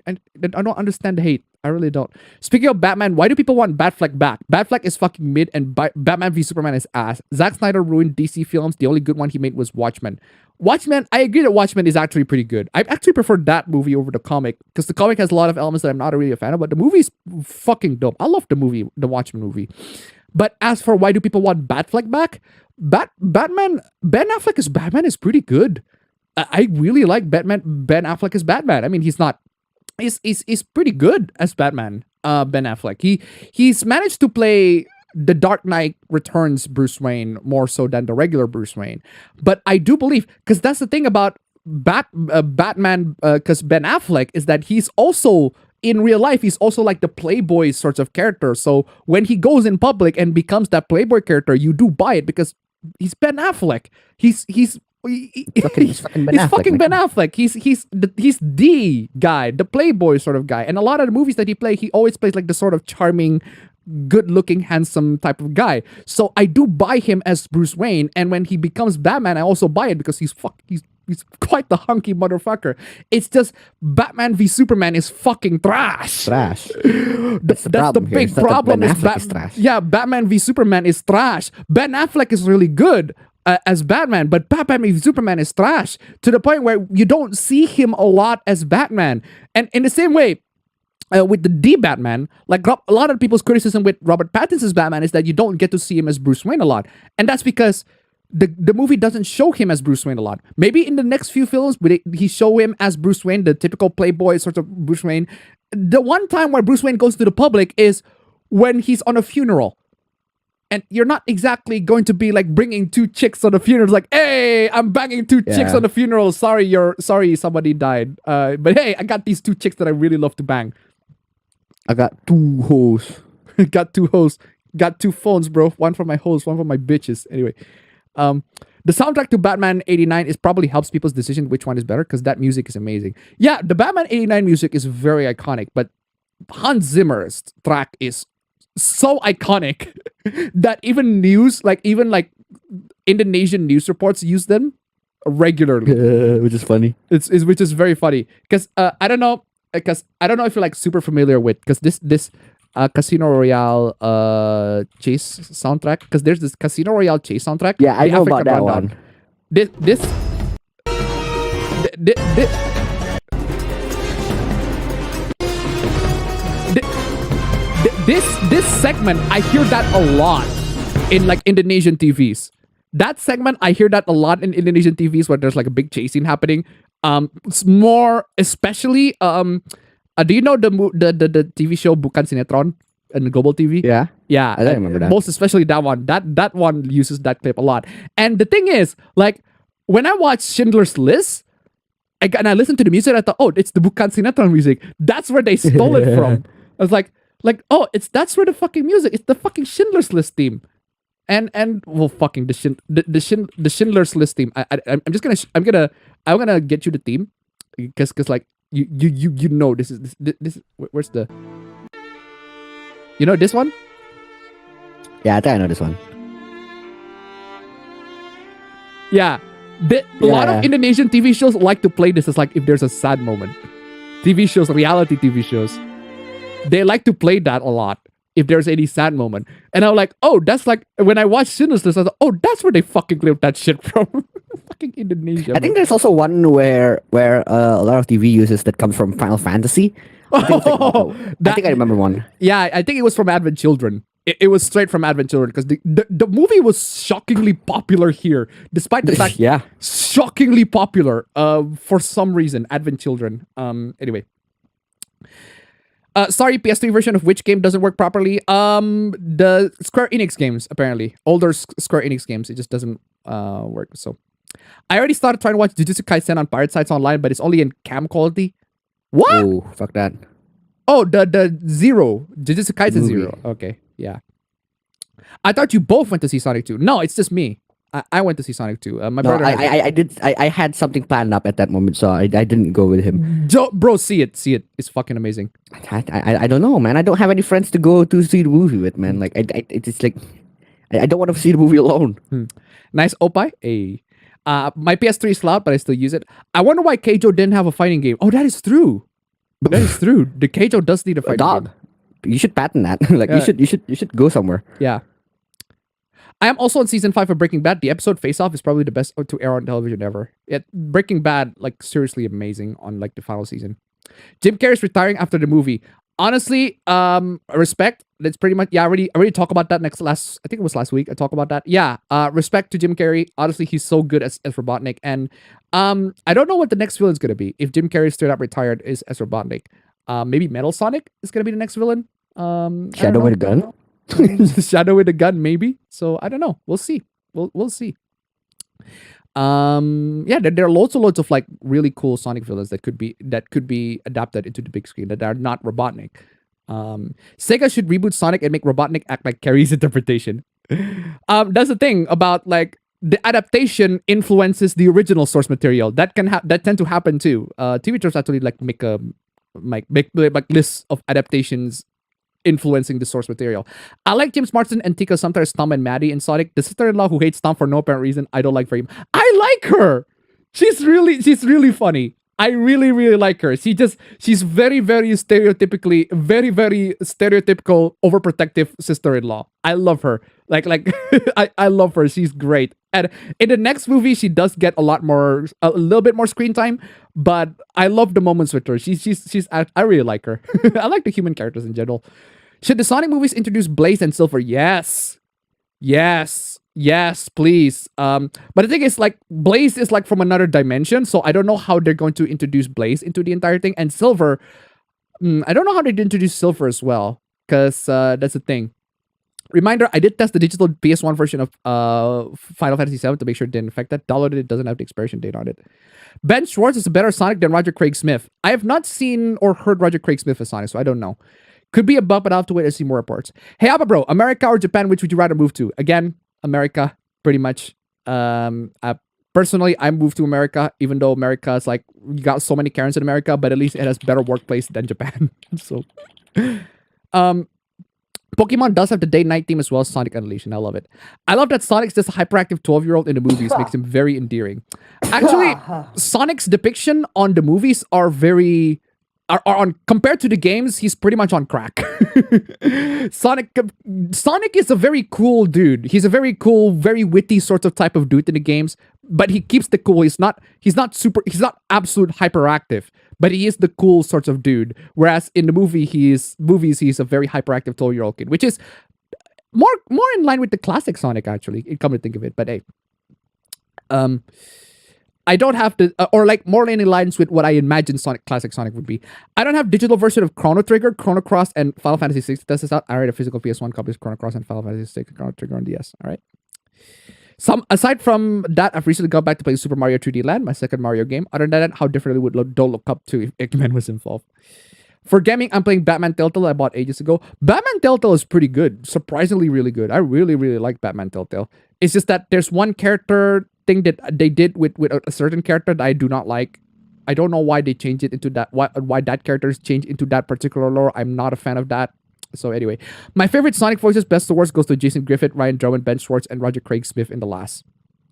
understand the hate. I really don't. Speaking of Batman, why do people want Batfleck back? Batfleck is fucking mid, and Batman v Superman is ass. Zack Snyder ruined DC films. The only good one he made was Watchmen. Watchmen, I agree that Watchmen is actually pretty good. I actually prefer that movie over the comic because the comic has a lot of elements that I'm not really a fan of, but the movie is fucking dope. I love the movie, the Watchmen movie. But as for why do people want Batfleck back? Ben Affleck as Batman is pretty good. I really like Ben Affleck as Batman. I mean, he's pretty good as Batman. Ben Affleck. He's managed to play the Dark Knight Returns Bruce Wayne more so than the regular Bruce Wayne. But I do believe, because that's the thing about Batman, because Ben Affleck is that he's also in real life, he's also like the playboy sorts of character. So when he goes in public and becomes that playboy character, you do buy it because he's Ben Affleck. He's fucking Ben Affleck. He's the guy, the playboy sort of guy. And a lot of the movies that he always plays like the sort of charming, good-looking, handsome type of guy. So I do buy him as Bruce Wayne. And when he becomes Batman, I also buy it because he's quite the hunky motherfucker. It's just Batman v Superman is fucking trash. Trash. That's the big problem. Is trash. Yeah, Batman v Superman is trash. Ben Affleck is really good as Batman, but Batman v Superman is trash to the point where you don't see him a lot as Batman. And in the same way, with the Batman, like a lot of people's criticism with Robert Pattinson's Batman is that you don't get to see him as Bruce Wayne a lot, and that's because the movie doesn't show him as Bruce Wayne a lot. Maybe in the next few films, he show him as Bruce Wayne, the typical playboy sort of Bruce Wayne. The one time where Bruce Wayne goes to the public is when he's on a funeral. And you're not exactly going to be like bringing two chicks on the funeral. Like, hey, I'm banging two chicks on the funeral. Sorry, somebody died. But hey, I got these two chicks that I really love to bang. I got two hoes. Got two hoes. Got two phones, bro. One for my hoes, one for my bitches. Anyway, the soundtrack to Batman 89 is probably helps people's decision which one is better because that music is amazing. Yeah, the Batman 89 music is very iconic, but Hans Zimmer's track is so iconic that even Indonesian news reports use them regularly, which is funny. Which is very funny because I don't know if you're like super familiar with because this Casino Royale chase soundtrack because there's this Casino Royale chase soundtrack. Yeah, I know about that one. This segment, I hear that a lot in like Indonesian TVs. That segment, I hear that a lot in Indonesian TVs where there's like a big chase scene happening. It's more especially do you know the TV show Bukan Sinetron in Global TV? Yeah. I don't remember that. Most especially that one. That one uses that clip a lot. And the thing is, like when I watch Schindler's List, and I listen to the music, I thought, oh, it's the Bukan Sinetron music. That's where they stole it from. I was like, oh, that's where the fucking music. It's the fucking Schindler's List theme. And well, fucking the Schindler's List theme. I'm gonna get you the theme because like you know this is where's the this one? Yeah, I think I know this one. Yeah. A lot of Indonesian TV shows like to play this as like if there's a sad moment. Reality TV shows, they like to play that a lot if there's any sad moment. And I'm like, oh, that's like when I watched Schindler's List, I thought, oh, that's where they fucking clipped that shit from. Fucking Indonesia. I think there's also one where a lot of TV uses that comes from Final Fantasy. I think I remember one. Yeah, I think it was from Advent Children. It was straight from Advent Children because the movie was shockingly popular here, despite the fact, shockingly popular. For some reason, Advent Children. Anyway, sorry, PS3 version of which game doesn't work properly? The Square Enix games apparently, older Square Enix games. It just doesn't work. So, I already started trying to watch Jujutsu Kaisen on pirate sites online, but it's only in cam quality. What? Oh, fuck that. Oh, the Zero. Jujutsu Kaisen Zero. Okay, yeah. I thought you both went to see Sonic 2. No, it's just me. I went to see Sonic 2. My brother. I did. I had something planned up at that moment, so I didn't go with him. Bro, see it. It's fucking amazing. I don't know, man. I don't have any friends to go to see the movie with, man. Like it's like I don't want to see the movie alone. Nice Opie. Hey. My PS3 is loud, but I still use it. I wonder why Keijo didn't have a fighting game. Oh, that is true. That is true. The Keijo does need a A fighting dog. game. You should patent that. Like Yeah. you should go somewhere. Yeah. I am also on season 5 of Breaking Bad. The episode Face Off is probably the best to air on television ever. Breaking Bad, like seriously amazing on like the final season. Jim Carrey's retiring after the movie. Honestly, respect. That's pretty much I already talked about that I think it was last week. I talked about that. Yeah. Respect to Jim Carrey. Honestly, he's so good as Robotnik. And I don't know what the next villain is gonna be. If Jim Carrey straight up retired is as Robotnik. Maybe Metal Sonic is gonna be the next villain. Shadow with a gun. Shadow with a gun, maybe. So I don't know. We'll see. We'll see. Yeah, there are loads of like really cool Sonic villains that could be adapted into the big screen that are not Robotnik. Sega should reboot Sonic and make Robotnik act like Carrie's interpretation. That's the thing about like the adaptation influences the original source material. That tend to happen too. TV shows actually like make lists of adaptations influencing the source material. I like James Marsden and Tika Sumpter as Tom and Maddie in Sonic. The sister-in-law who hates Tom for no apparent reason, I don't like very much. I like her. She's really funny. I really like her. She's very stereotypical overprotective sister-in-law. I love her. Like I love her. She's great. And in the next movie, she does get a little bit more screen time, but I love the moments with her. I really like her. I like the human characters in general. Should the Sonic movies introduce Blaze and Silver? Yes, please. But the thing is, like, Blaze is like from another dimension, so I don't know how they're going to introduce Blaze into the entire thing. And Silver, I don't know how they introduce Silver as well, because that's the thing. Reminder, I did test the digital PS1 version of Final Fantasy VII to make sure it didn't affect that. Downloaded it, doesn't have the expiration date on it. Ben Schwartz is a better Sonic than Roger Craig Smith. I have not seen or heard Roger Craig Smith as Sonic, so I don't know. Could be a bug, but I'll have to wait and see more reports. Hey, Abba Bro, America or Japan, which would you rather move to? Again, America, pretty much. Personally, I moved to America, even though America is like, you got so many Karens in America, but at least it has better workplace than Japan. So, Pokemon does have the day-night theme as well as Sonic Unleashed, and I love it. I love that Sonic's just a hyperactive 12-year-old in the movies, makes him very endearing. Actually, Sonic's depiction on the movies are on compared to the games, he's pretty much on crack. Sonic is a very cool dude. He's a very cool, very witty sort of type of dude in the games, but he keeps the cool. He's not absolute hyperactive, but he is the cool sort of dude. Whereas in the movies, he's a very hyperactive 12-year-old kid, which is more in line with the classic Sonic, actually. Come to think of it, but hey. I don't have to, or like more in lines with what I imagine classic Sonic would be. I don't have digital version of Chrono Trigger, Chrono Cross, and Final Fantasy VI. Test this out. I already have physical PS1 copies of Chrono Cross and Final Fantasy VI, Chrono Trigger on DS. All right. Aside from that, I've recently gone back to play Super Mario 3D Land, my second Mario game. Other than that, how differently would Don't Look Up to if Eggman was involved. For gaming, I'm playing Batman Telltale I bought ages ago. Batman Telltale is pretty good. Surprisingly really good. I really like Batman Telltale. It's just that there's one character thing that they did with a certain character that I do not like. I don't know why they changed it into that. Why that character is changed into that particular lore. I'm not a fan of that. So anyway, my favorite Sonic voices, best to worst, goes to Jason Griffith, Ryan Drummond, Ben Schwartz, and Roger Craig Smith in the last.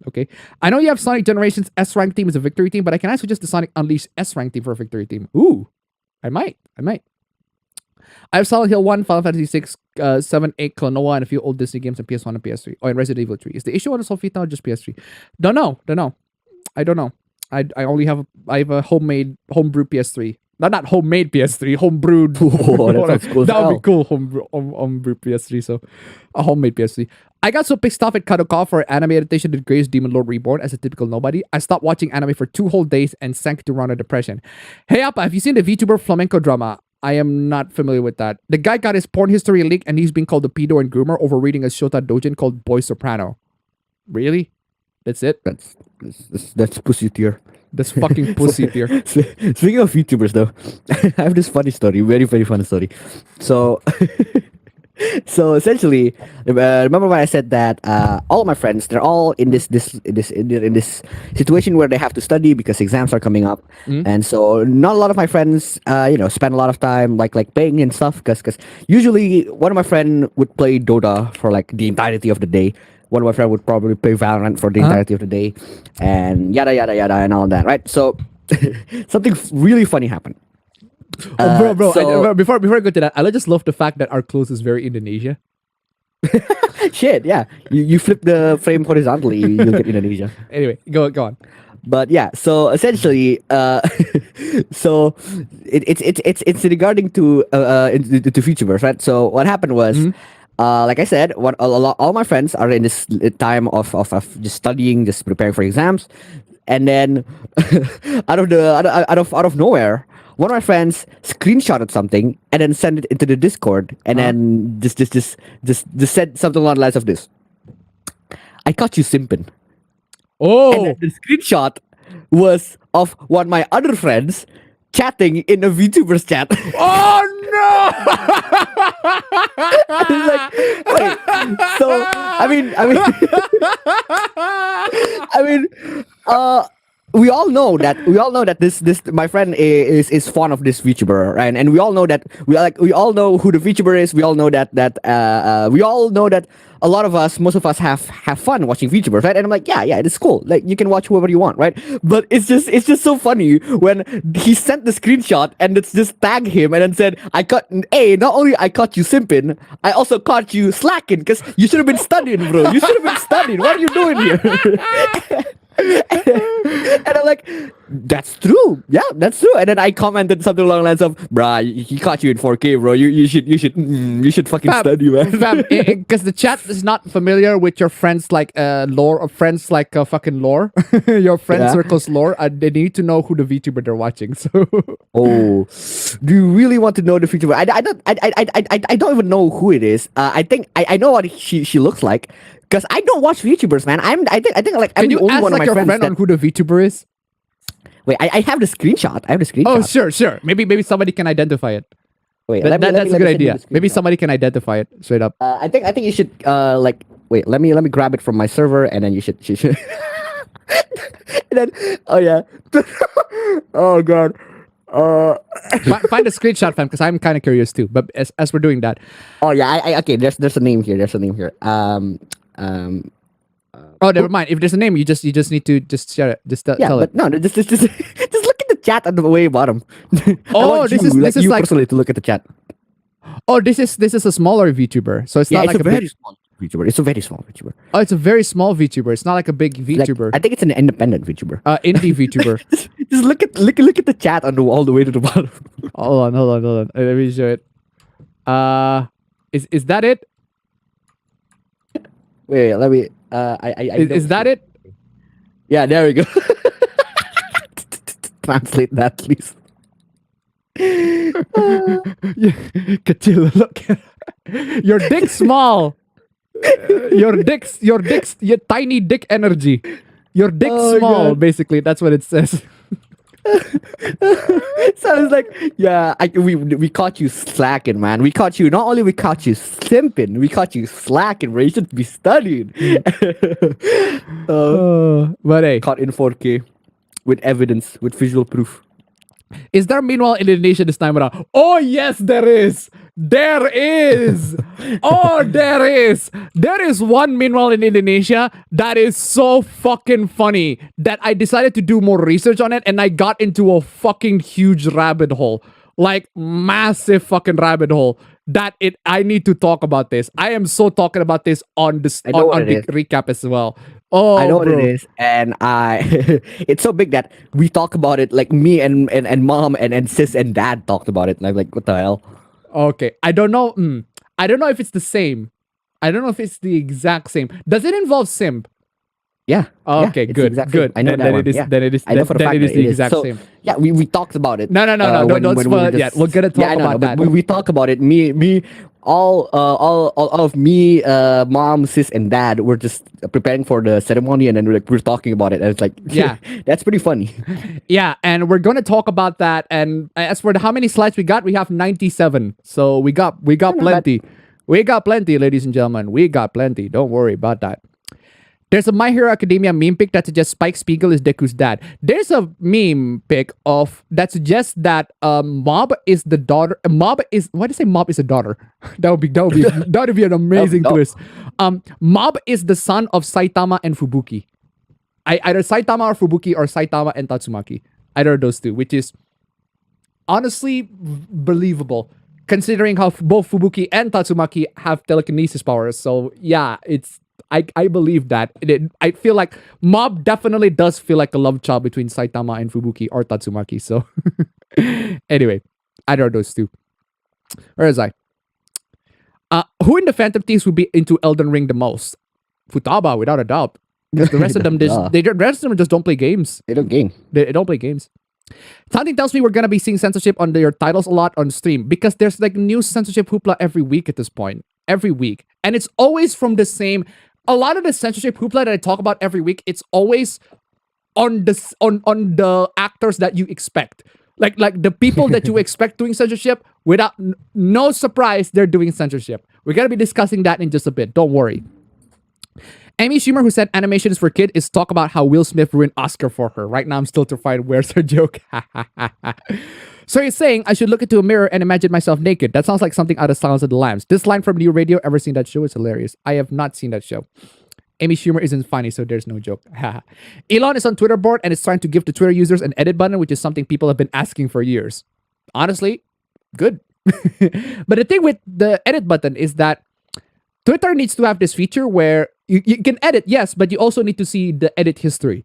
Okay, I know you have Sonic Generations S rank team as a victory team, but I can also suggest the Sonic Unleashed S rank team for a victory team. Ooh, I might. I have Silent Hill 1, Final Fantasy 6, 7, 8, Klonoa, and a few old Disney games on PS1 and PS3. Oh, and Resident Evil 3. Is the issue on the Sofita or just PS3? Don't know. I don't know. I have a homemade homebrew PS3. Not homemade PS3, homebrewed. Oh, that sounds cool. That would be cool, homebrew PS3. So, a homemade PS3. I got so pissed off at Kadokawa for anime adaptation of Grace Demon Lord Reborn as a typical nobody. I stopped watching anime for 2 whole days and sank to run a depression. Hey, Appa, have you seen the VTuber flamenco drama? I am not familiar with that. The guy got his porn history leaked and he's being called a pedo and groomer over reading a Shota Dojin called Boy Soprano. Really? That's it? That's pussy tier. That's fucking pussy tier. Speaking of YouTubers though, I have this funny story, very funny story. So so essentially, remember when I said that all of my friends, they're all in this situation where they have to study because exams are coming up, and so not a lot of my friends, spend a lot of time like playing and stuff. Because usually one of my friend would play Dota for like the entirety of the day. One of my friend would probably play Valorant for the entirety of the day, and yada yada yada and all that. Right? So something really funny happened. bro. So Before I go to that, I just love the fact that our clothes is very Indonesia. shit, yeah. You flip the frame horizontally, you'll get Indonesia. Anyway, go on. But yeah, so essentially, so it's regarding to VTubers, right? So what happened was, like I said, all my friends are in this time of just studying, just preparing for exams, and then out of nowhere, one of my friends screenshotted something and then sent it into the Discord, and then just said something along the lines of this: "I caught you simping." And then Oh, the screenshot was of one of my other friends chatting in a VTubers chat. oh It's like, wait, so I mean, we all know that this my friend is fond of this VTuber, right? And we all know that we all know who the VTuber is. We all know that we all know that a lot of us, most of us have fun watching VTubers, right? And I'm like, yeah, it's cool. Like you can watch whoever you want, right? But it's just so funny when he sent the screenshot and it's just tagged him and then said, not only I caught you simping, I also caught you slacking because you should have been studying, bro. You should have been studying. What are you doing here? And I'm like, that's true. Yeah, that's true. And then I commented something along the lines of, bruh, he caught you in 4K, bro. You should fucking study, man. Because the chat is not familiar with your friends like lore or friends like fucking lore. Your friend Yeah. circle's lore. They need to know who the VTuber they're watching. So Oh, do you really want to know the future? I don't even know who it is. I think I know what she looks like because I don't watch VTubers, man. I think like I'm can the you only ask one of like my your friends friend that, on who the VTuber is? wait. I have the screenshot. I have the screenshot. Oh, sure. Maybe somebody can identify it. Wait, That's a good send you idea. the Maybe screenshot. somebody can identify it straight up. I think you should like wait. Let me grab it from my server and then you should. And then oh yeah. Oh god. Find a screenshot, fam, because I'm kind of curious too. But as we're doing that, Oh yeah. Okay. There's a name here. oh, never mind. If there's a name, you just need to just share it. Just Yeah, tell it. but no, just look at the chat at the way bottom. I Oh, want this you, is you like personally to look at the chat. oh, this is a smaller VTuber, so it's Yeah, not it's like a a very big. small VTuber. It's a very small VTuber. Oh, it's a very small VTuber. It's not like a big Like, VTuber. I think it's an independent VTuber. Indie VTuber. Just look at the chat all the way to the bottom. Hold on. Let me show it. Is that it? Wait, let me. Is that it? Yeah, there we go. Translate that, please. Kecil, look. Your dick's small. Your tiny dick energy. Your dick's Oh, small, God. basically. That's what it says. So it's like, yeah, we caught you slacking, man. We caught you. Not only we caught you simping, we caught you slacking, bro. You should be studying. But hey, Caught in 4K with evidence, with visual proof. is there meanwhile in Indonesia this time around? Oh yes, there is. There is. Oh, there is. There is one meanwhile in Indonesia that is so fucking funny that I decided to do more research on it and I got into a fucking huge rabbit hole. Like massive fucking rabbit hole. I need to talk about this. I am so talking about this on this I know what on it the is. recap as well. Oh, I know what bro. it is, and it's so big that we talk about it. Like me and mom and sis and dad talked about it. And I'm like, what the hell? Okay, I don't know. I don't know if it's the same. I don't know if it's the exact same. Does it involve simp? Yeah. Okay, it's the good, exact good. same. I know Then- that then one. it is- Yeah. then it is- I know for the then fact it is that the it exact so, same. Yeah, we talked about it. No, don't spoil it yet. We're gonna talk I know, about but that. we talk about it. Me, all of me, mom, sis, and dad were just preparing for the ceremony, and then we're talking about it, and it's like, Yeah. that's pretty funny. Yeah, and we're gonna talk about that. And as for how many slides we got, we have 97. So we got plenty. We got plenty, ladies and gentlemen. We got plenty. Don't worry about that. There's a My Hero Academia meme pic that suggests Spike Spiegel is Deku's dad. There's a meme pic that suggests that Mob is the daughter. Mob is why did I say Mob is a daughter? that would be an amazing No. twist. Mob is the son of Saitama and Fubuki. Either Saitama or Fubuki or Saitama and Tatsumaki. Either of those two, which is honestly believable, considering how both Fubuki and Tatsumaki have telekinesis powers. So yeah, I believe that. I feel like Mob definitely does feel like a love child between Saitama and Fubuki or Tatsumaki. So anyway, either of those two. Where is I? Who in the Phantom Thieves would be into Elden Ring the most? Futaba, without a doubt. Because the rest of them, the rest of them just don't play games. They don't game. They don't play games. Something tells me we're gonna be seeing censorship on their titles a lot on stream because there's like new censorship hoopla every week at this point. Every week. And it's always from the same. A lot of the censorship hoopla that I talk about every week, it's always on the actors that you expect. Like the people that you expect doing censorship, without no surprise, they're doing censorship. We're gonna be discussing that in just a bit. Don't worry. Amy Schumer, who said animation is for kid, is talk about how Will Smith ruined Oscar for her. Right now, I'm still to find where's her joke. So he's saying I should look into a mirror and imagine myself naked. That sounds like something out of Silence of the Lambs. This line from New Radio, ever seen that show? It's hilarious. I have not seen that show. Amy Schumer isn't funny, so there's no joke. Elon is on Twitter board and is trying to give the Twitter users an edit button, which is something people have been asking for years. Honestly, good. But the thing with the edit button is that Twitter needs to have this feature where you can edit, yes, but you also need to see the edit history.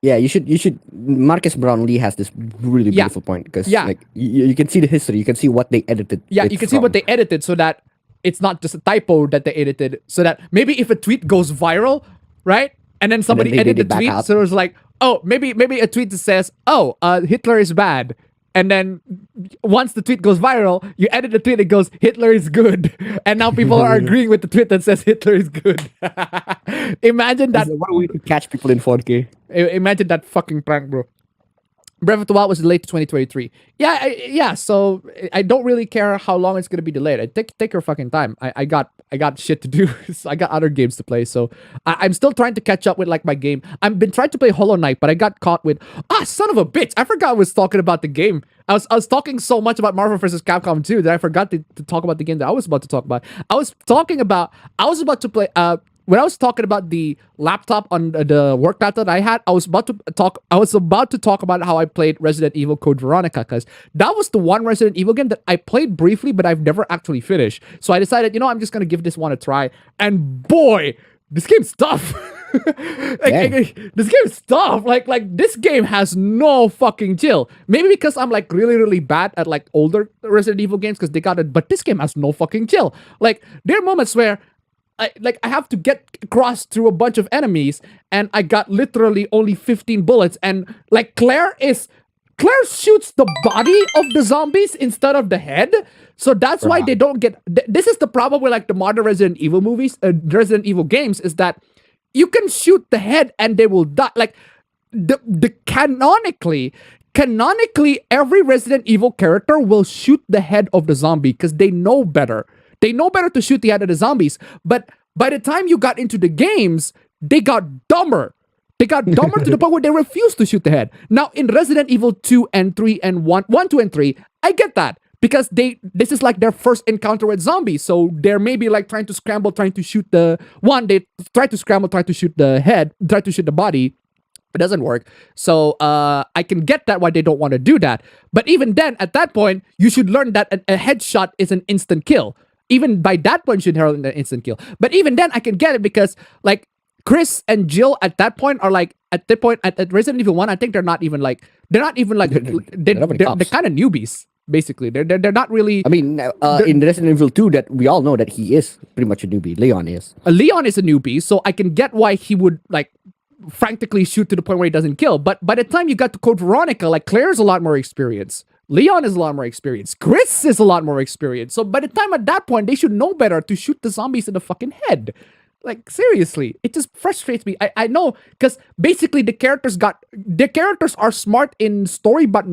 Yeah, you should. Marcus Brownlee has this really beautiful point because like you can see the history, you can see what they edited. Yeah, you can see what they edited so that it's not just a typo that they edited. So that maybe if a tweet goes viral, right, and then somebody edited the tweet, so it's like, oh, maybe a tweet that says, oh, Hitler is bad. And then once the tweet goes viral, you edit the tweet, it goes, Hitler is good. And now people are agreeing with the tweet that says Hitler is good. Imagine that. What a way to catch people in 4K. Imagine that fucking prank, bro. Breath of the Wild was delayed to 2023. Yeah, so I don't really care how long it's going to be delayed. Take your fucking time. I got shit to do. So I got other games to play. So I'm still trying to catch up with like my game. I've been trying to play Hollow Knight, but I got caught with, son of a bitch. I forgot I was talking about the game. I was talking so much about Marvel vs. Capcom 2 that I forgot to talk about the game that I was about to talk about. I was about to play, when I was talking about the laptop on the work laptop that I had, I was about to talk about how I played Resident Evil Code Veronica, because that was the one Resident Evil game that I played briefly, but I've never actually finished. So I decided, I'm just gonna give this one a try. And boy, this game's tough. This game's tough. Like this game has no fucking chill. Maybe because I'm like really, really bad at like older Resident Evil games because they got it, but this game has no fucking chill. Like there are moments where I have to get across through a bunch of enemies, and I got literally only 15 bullets, and like Claire shoots the body of the zombies instead of the head, so that's why they don't get. This is the problem with like the modern Resident Evil movies, Resident Evil games, is that you can shoot the head and they will die. Like the canonically, every Resident Evil character will shoot the head of the zombie because they know better. They know better to shoot the head of the zombies, but by the time you got into the games, they got dumber. They got dumber to the point where they refused to shoot the head. Now, in Resident Evil 2 and 3 and 1, 2, and 3, I get that. Because this is like their first encounter with zombies, so they're maybe like trying to scramble, trying to shoot they try to scramble, try to shoot the head, try to shoot the body. It doesn't work. So I can get that why they don't want to do that. But even then, at that point, you should learn that a headshot is an instant kill. Even by that point, you should herald an instant kill. But even then, I can get it because like Chris and Jill at that point are like at Resident Evil 1. I think they're kind of newbies. Basically, they're not really. I mean, in Resident Evil 2, that we all know that he is pretty much a newbie. Leon is. Leon is a newbie, so I can get why he would like frantically shoot to the point where he doesn't kill. But by the time you got to Code Veronica, like Claire's a lot more experienced. Leon is a lot more experienced. Chris is a lot more experienced. So by the time at that point, they should know better to shoot the zombies in the fucking head. Like, seriously, it just frustrates me. I know, because basically the characters are smart in story, but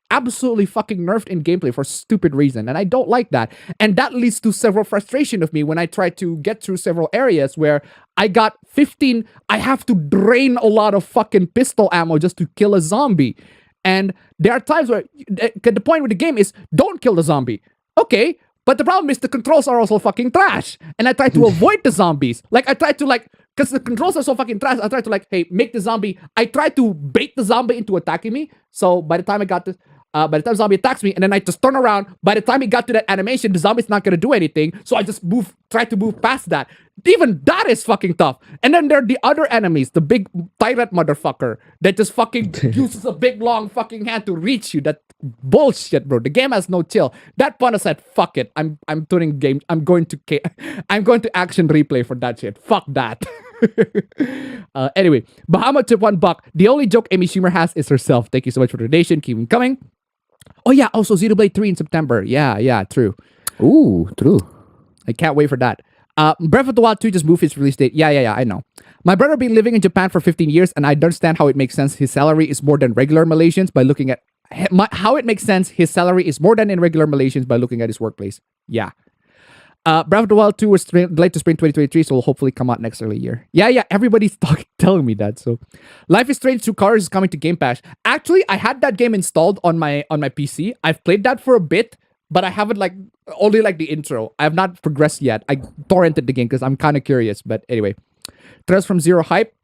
absolutely fucking nerfed in gameplay for stupid reason. And I don't like that. And that leads to several frustration of me when I try to get through several areas where I got 15, I have to drain a lot of fucking pistol ammo just to kill a zombie. And there are times where the point with the game is don't kill the zombie. Okay, but the problem is the controls are also fucking trash. And I try to avoid the zombies. Like I try to because the controls are so fucking trash, I try to make the zombie. I try to bait the zombie into attacking me. So by the time I got this, By the time zombie attacks me, and then I just turn around. By the time it got to that animation, the zombie's not gonna do anything. So I just try to move past that. Even that is fucking tough. And then there are the other enemies, the big tyrant motherfucker that just fucking uses a big long fucking hand to reach you. That bullshit, bro. The game has no chill. That point I said, fuck it. I'm turning game. I'm going to action replay for that shit. Fuck that. Anyway, Bahama tip $1. The only joke Amy Schumer has is herself. Thank you so much for the donation. Keep them coming. Oh yeah, also Xenoblade 3 in September. Yeah, true. Ooh, true. I can't wait for that. Breath of the Wild 2 just moved its release date. Yeah, I know. My brother been living in Japan for 15 years, and I understand how it makes sense. His salary is more than regular Malaysians by looking at how it makes sense. His salary is more than in regular Malaysians by looking at his workplace. Yeah. Breath of the Wild 2 was delayed to spring 2023, so will hopefully come out next early year. Yeah, everybody's telling me that. So, Life is Strange 2 Colors is coming to Game Pass. Actually, I had that game installed on my PC. I've played that for a bit, but I haven't only the intro. I have not progressed yet. I torrented the game because I'm kind of curious. But anyway, Trails from Zero hype.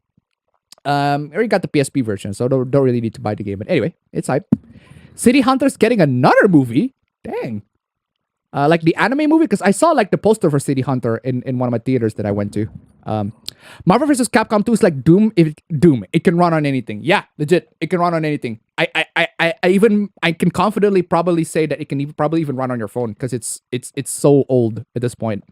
I already got the PSP version, so don't really need to buy the game. But anyway, it's hype. City Hunter's getting another movie. Dang. Like the anime movie, because I saw the poster for City Hunter in one of my theaters that I went to. Marvel vs. Capcom 2 is like Doom. It can run on anything. Yeah, legit. It can run on anything. I can confidently probably say that it can probably even run on your phone because it's so old at this point.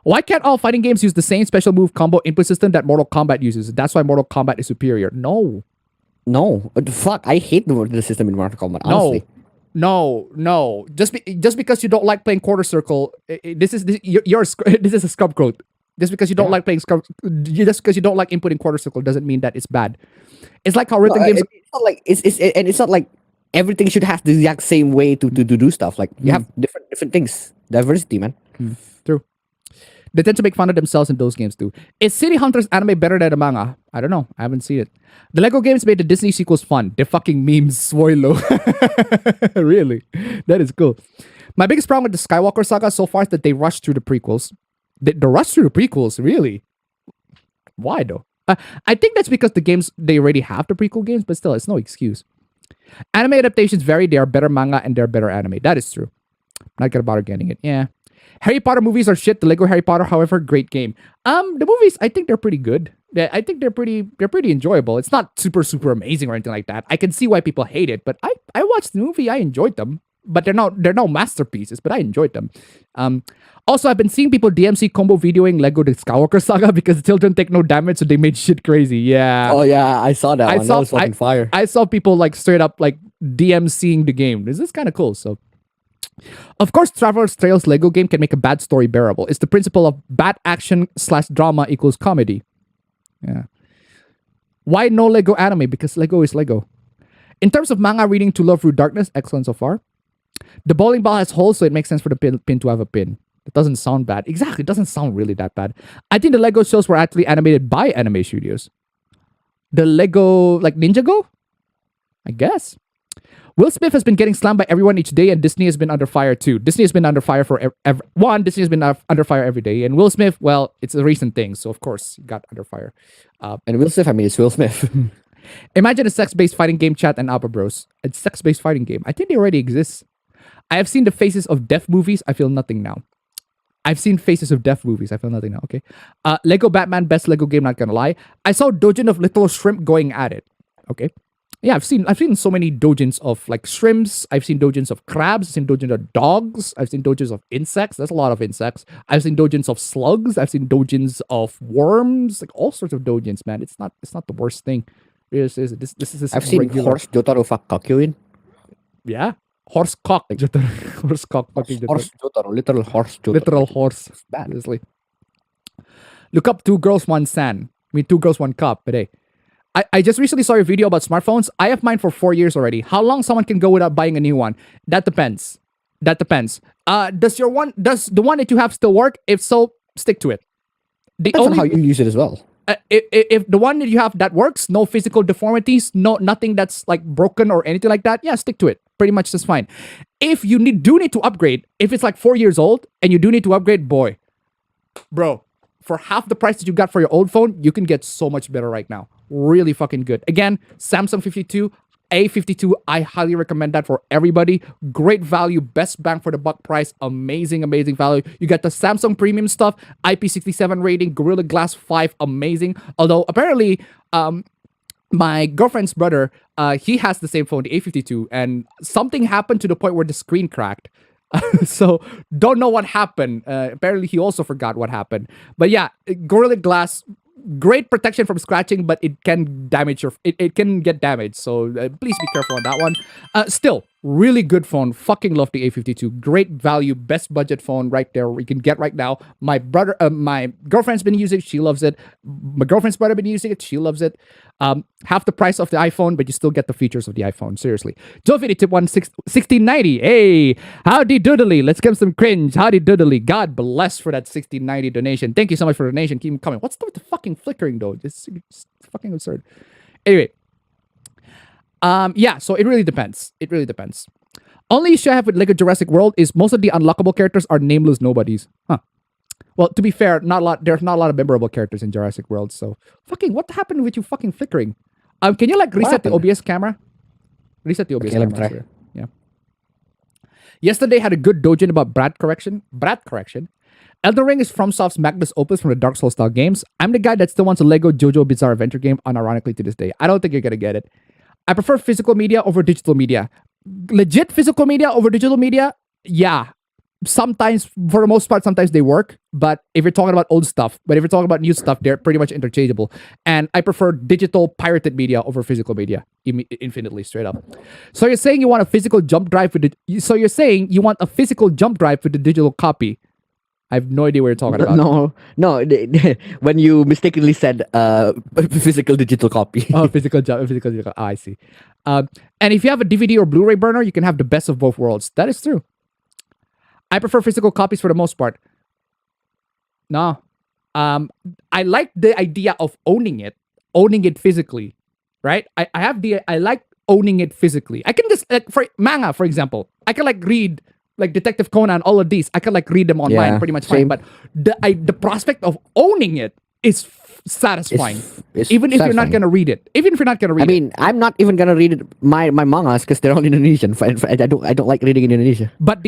Why can't all fighting games use the same special move combo input system that Mortal Kombat uses? That's why Mortal Kombat is superior. No. Fuck, I hate the system in Mortal Kombat, honestly. No. Just because you don't like playing quarter circle, this is a scrub quote. Just because you don't like playing scrub, just because you don't like inputting quarter circle doesn't mean that it's bad. It's like how rhythm games. It's not like it's not like everything should have the exact same way to do stuff. Like you have different things, diversity, man. True. They tend to make fun of themselves in those games too. Is City Hunter's anime better than the manga? I don't know. I haven't seen it. The Lego games made the Disney sequels fun. They're fucking memes, Swoilo. Really? That is cool. My biggest problem with the Skywalker saga so far is that they rushed through the prequels. They rushed through the prequels, really? Why though? I think that's because the games, they already have the prequel games, but still, it's no excuse. Anime adaptations vary. They are better manga and they're better anime. That is true. I'm not gonna bother getting it. Yeah. Harry Potter movies are shit. The Lego Harry Potter, however, great game. The movies, I think they're pretty good. I think they're pretty enjoyable. It's not super amazing or anything like that. I can see why people hate it, but I watched the movie. I enjoyed them, but they're no masterpieces. But I enjoyed them. Also, I've been seeing people DMC combo videoing Lego the Skywalker Saga because the children take no damage, so they made shit crazy. Yeah. Oh yeah, I saw that one. That was fucking fire. I saw people straight up DMCing the game. This is kind of cool. So. Of course, Traveler's Trails Lego game can make a bad story bearable. It's the principle of bad action / drama equals comedy. Yeah. Why no Lego anime? Because Lego is Lego. In terms of manga reading To Love Through Darkness, excellent so far. The bowling ball has holes, so it makes sense for the pin to have a pin. It doesn't sound bad. Exactly, it doesn't sound really that bad. I think the Lego shows were actually animated by anime studios. The Lego, Ninjago? I guess. Will Smith has been getting slammed by everyone each day, and Disney has been under fire too. Disney has been under fire for Disney has been under fire every day, and Will Smith, well, it's a recent thing, so of course he got under fire. And Will Smith, it's Will Smith. Imagine a sex-based fighting game chat and Alpha Bros. A sex-based fighting game. I think they already exist. I have seen the Faces of Death movies. I feel nothing now. I've seen Faces of Death movies. I feel nothing now. Okay. Lego Batman, best Lego game. Not gonna lie. I saw Dojin of Little Shrimp going at it. Okay. Yeah, I've seen so many dojins of shrimps. I've seen dojins of crabs. I've seen dojins of dogs. I've seen dojins of insects. There's a lot of insects. I've seen dojins of slugs. I've seen dojins of worms. All sorts of dojins, man. It's not the worst thing. This is I've seen horse Jotaro fuck Kakyoin. Yeah. Horse cock. Horse cock fucking horse Jotaro. Literal horse Jotaro. Literal horse. Bad. Honestly. Look up 2 girls, 1 san. I mean 2 girls, 1 cup. But hey. I just recently saw a video about smartphones. I have mine for 4 years already. How long someone can go without buying a new one? That depends. Does the one that you have still work? If so, stick to it. Depends on how you use it as well. If the one that you have that works, no physical deformities, nothing that's broken or anything like that, yeah, stick to it. Pretty much just fine. If you do need to upgrade, if it's 4 years old and you do need to upgrade, bro, for half the price that you got for your old phone, you can get so much better right now. Really fucking good. Again, Samsung 52. A52, I highly recommend that for everybody. Great value, best bang for the buck price, amazing value. You got the Samsung premium stuff, IP67 rating, Gorilla Glass 5, amazing. Although apparently, my girlfriend's brother, he has the same phone, the A52, and something happened to the point where the screen cracked. So don't know what happened. Apparently, he also forgot what happened. But yeah, Gorilla Glass, great protection from scratching, but it can damage it can get damaged. So please be careful on that one. Still, really good phone. Fucking love the A52. Great value, best budget phone right there. We can get right now. My girlfriend's been using it. She loves it. My girlfriend's brother been using it. She loves it. Half the price of the iPhone, but you still get the features of the iPhone. Seriously. Joe50 tip 1690. Hey, howdy doodly. Let's give some cringe. Howdy doodly. God bless for that 1690 donation. Thank you so much for the donation. Keep them coming. What's with the fucking flickering though? It's fucking absurd. Anyway. Yeah, so it really depends. It really depends. Only issue I have with Lego Jurassic World is most of the unlockable characters are nameless nobodies. Huh. Well, to be fair, there's not a lot of memorable characters in Jurassic World, so fucking what happened with you fucking flickering? Can you like reset the OBS camera? Reset the OBS camera. Let me try. Yeah. Yesterday had a good dojin about Brat correction. Elden Ring is FromSoft's magnus opus from the Dark Souls style games. I'm the guy that still wants a Lego JoJo Bizarre Adventure game, unironically to this day. I don't think you're gonna get it. I prefer physical media over digital media. Legit physical media over digital media? Yeah. Sometimes, for the most part, sometimes they work. But if you're talking about old stuff, but if you're talking about new stuff, they're pretty much interchangeable. And I prefer digital pirated media over physical media. Infinitely, straight up. So you're saying you want a physical jump drive with the... So you're saying you want a physical jump drive with the digital copy. I have no idea what you're talking about. No. When you mistakenly said physical digital copy. Oh, physical digital. Ah, I see. And if you have a DVD or Blu-ray burner, you can have the best of both worlds. That is true. I prefer physical copies for the most part. No. I like the idea of owning it physically, right? I like owning it physically. I can just, like, for manga, for example, I can like read like Detective Conan, all of these, I can like read them online pretty much fine. But the prospect of owning it is satisfying. It's even if satisfying. you're not gonna read it. Even if you're not gonna read it. I mean, I'm not even gonna read my mangas because they're all Indonesian. I don't like reading in Indonesia. But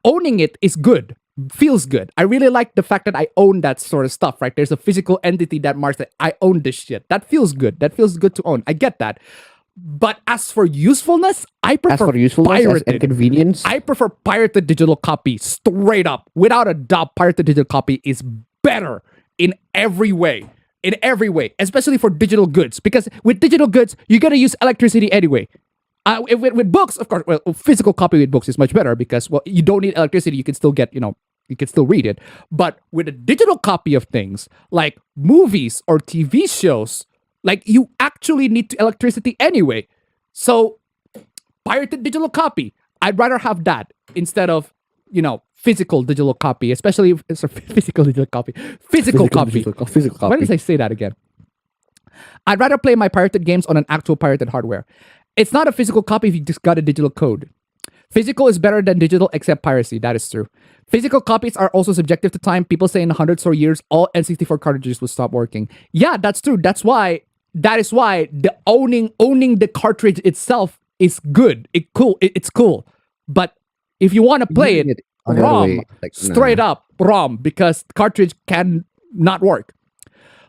owning it is good. Feels good. I really like the fact that I own that sort of stuff, right? There's a physical entity that marks that I own this shit. That feels good. That feels good to own. I get that. But as for usefulness, I prefer pirated. And convenience, I prefer pirated digital copy straight up. Without a doubt, pirated digital copy is better in every way. In every way, especially for digital goods. Because with digital goods, you're going to use electricity anyway. With books, of course, well, physical copy with books is much better because, well, you don't need electricity. You can still get, you can still read it. But with a digital copy of things, like movies or TV shows, like, you actually need electricity anyway. So, pirated digital copy. I'd rather have that instead of, physical digital copy, especially if it's a physical digital copy. Physical copy. Why did I say that again? I'd rather play my pirated games on an actual pirated hardware. It's not a physical copy if you just got a digital code. Physical is better than digital except piracy. That is true. Physical copies are also subjective to time. People say in hundreds or years, all N64 cartridges will stop working. Yeah, that's true. That is why the owning the cartridge itself is good. It's cool. But if you want to play it ROM, straight up ROM, because cartridge can not work.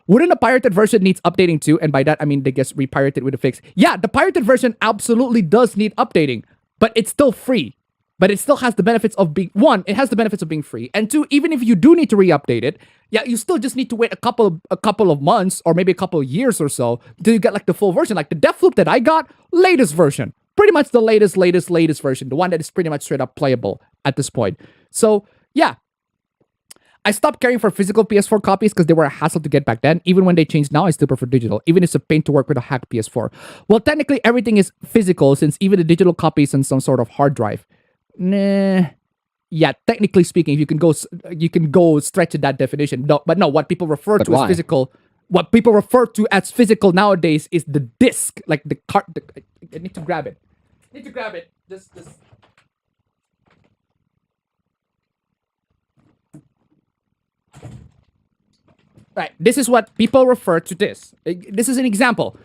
Wouldn't a pirated version needs updating too? And by that I mean they get repirated with a fix. Yeah, the pirated version absolutely does need updating, but it's still free. But it still has the benefits of being, one, it has the benefits of being free. And two, even if you do need to re-update it, yeah, you still just need to wait a couple of months or maybe a couple of years or so until you get like the full version. Like the Deathloop that I got, latest version. Pretty much the latest version. The one that is pretty much straight up playable at this point. So, yeah. I stopped caring for physical PS4 copies because they were a hassle to get back then. Even when they changed now, I still prefer digital. Even if it's a pain to work with a hacked PS4. Well, technically everything is physical since even the digital copy is on some sort of hard drive. Nah. Yeah, technically speaking, you can go stretch that definition. No, but no, what people refer to as physical, what people refer to as physical nowadays is the disc, like the cart. I need to grab it. Just. Right, this is what people refer to this. This is an example.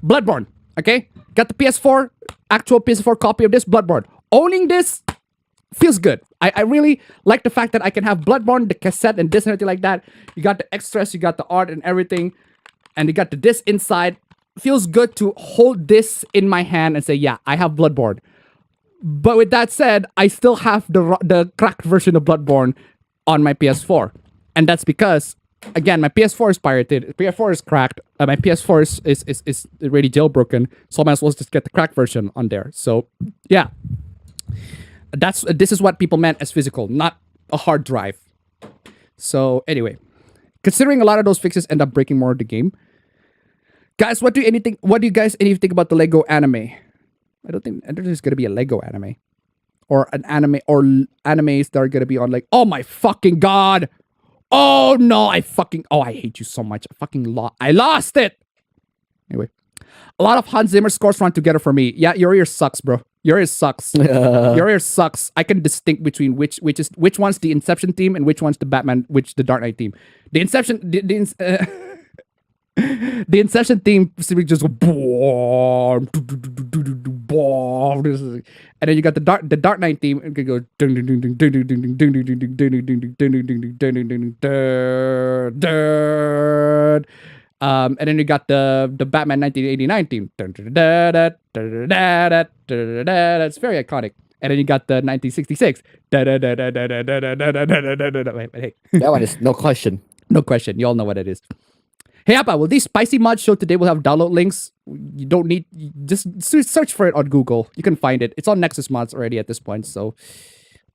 Bloodborne, okay? Got the PS4, actual PS4 copy of this, Bloodborne. Owning this feels good. I really like the fact that I can have Bloodborne, the cassette, and this and everything like that. You got the extras, you got the art and everything, and you got the disc inside. Feels good to hold this in my hand and say, yeah, I have Bloodborne. But with that said, I still have the cracked version of Bloodborne on my PS4. And that's because, again, my PS4 is pirated. PS4 is cracked. My PS4 is already jailbroken. So I might as well just get the cracked version on there. So, yeah. This is what people meant as physical, not a hard drive. So, anyway. Considering a lot of those fixes end up breaking more of the game. Guys, what do you guys think about the Lego anime? I don't think there's gonna be a Lego anime, or an anime, or animes that are gonna be on like. Oh my fucking god! Oh no! I hate you so much. I lost it. Anyway, a lot of Hans Zimmer scores run together for me. Yeah, your ear sucks, bro. Your ear sucks. Your ear sucks. I can distinct between which one's the Inception theme and which one's the the Dark Knight theme. The Inception. The Inception theme specifically just go and then you got the Dark Knight theme and it can go and then you got the Batman 1989 theme. It's very iconic. And then you got the 1966. Wait. That one is no question. No question. You all know what it is. Hey, Appa, will these spicy mods show today will have download links? You don't need... Just search for it on Google. You can find it. It's on Nexus Mods already at this point, so...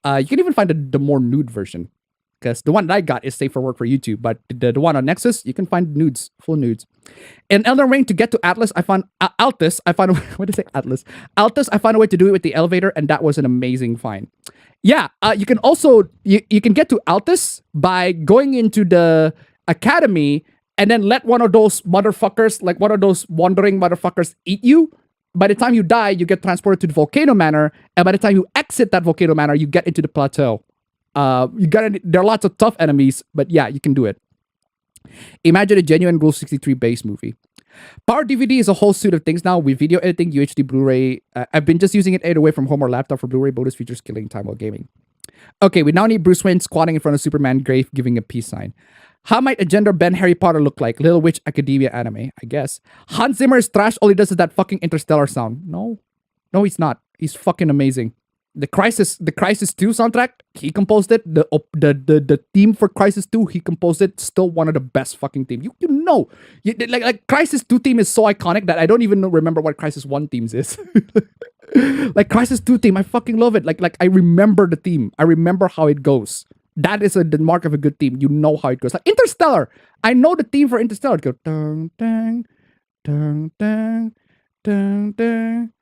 you can even find the more nude version. Because the one that I got is safe for work for YouTube, but the one on Nexus, you can find nudes. Full nudes. In Elden Ring, to get to Atlas, I found... Altus, I found... What did I say? Atlas. Altus, I found a way to do it with the elevator, and that was an amazing find. Yeah, you can also... You can get to Altus by going into the academy... and then let one of those motherfuckers, like one of those wandering motherfuckers, eat you. By the time you die, you get transported to the Volcano Manor. And by the time you exit that Volcano Manor, you get into the plateau. There are lots of tough enemies, but yeah, you can do it. Imagine a genuine Rule 63 base movie. Power DVD is a whole suite of things now with video editing, UHD, Blu-ray. I've been just using it either way from home or laptop for Blu-ray bonus features, killing time while gaming. Okay, we now need Bruce Wayne squatting in front of Superman grave, giving a peace sign. How might a gender bend Harry Potter look like? Little Witch Academia anime, I guess. Hans Zimmer is trash. All he does is that fucking Interstellar sound. No, he's not. He's fucking amazing. The Crisis 2 soundtrack, he composed it. The theme for Crisis 2, he composed it. Still one of the best fucking themes. You know, like Crisis 2 theme is so iconic that I don't even remember what Crisis 1 themes is. Like Crisis 2 theme, I fucking love it. Like I remember the theme. I remember how it goes. That is the mark of a good theme. You know how it goes. Like Interstellar. I know the theme for Interstellar. It goes dang, dang, dang, dang, dang, dang.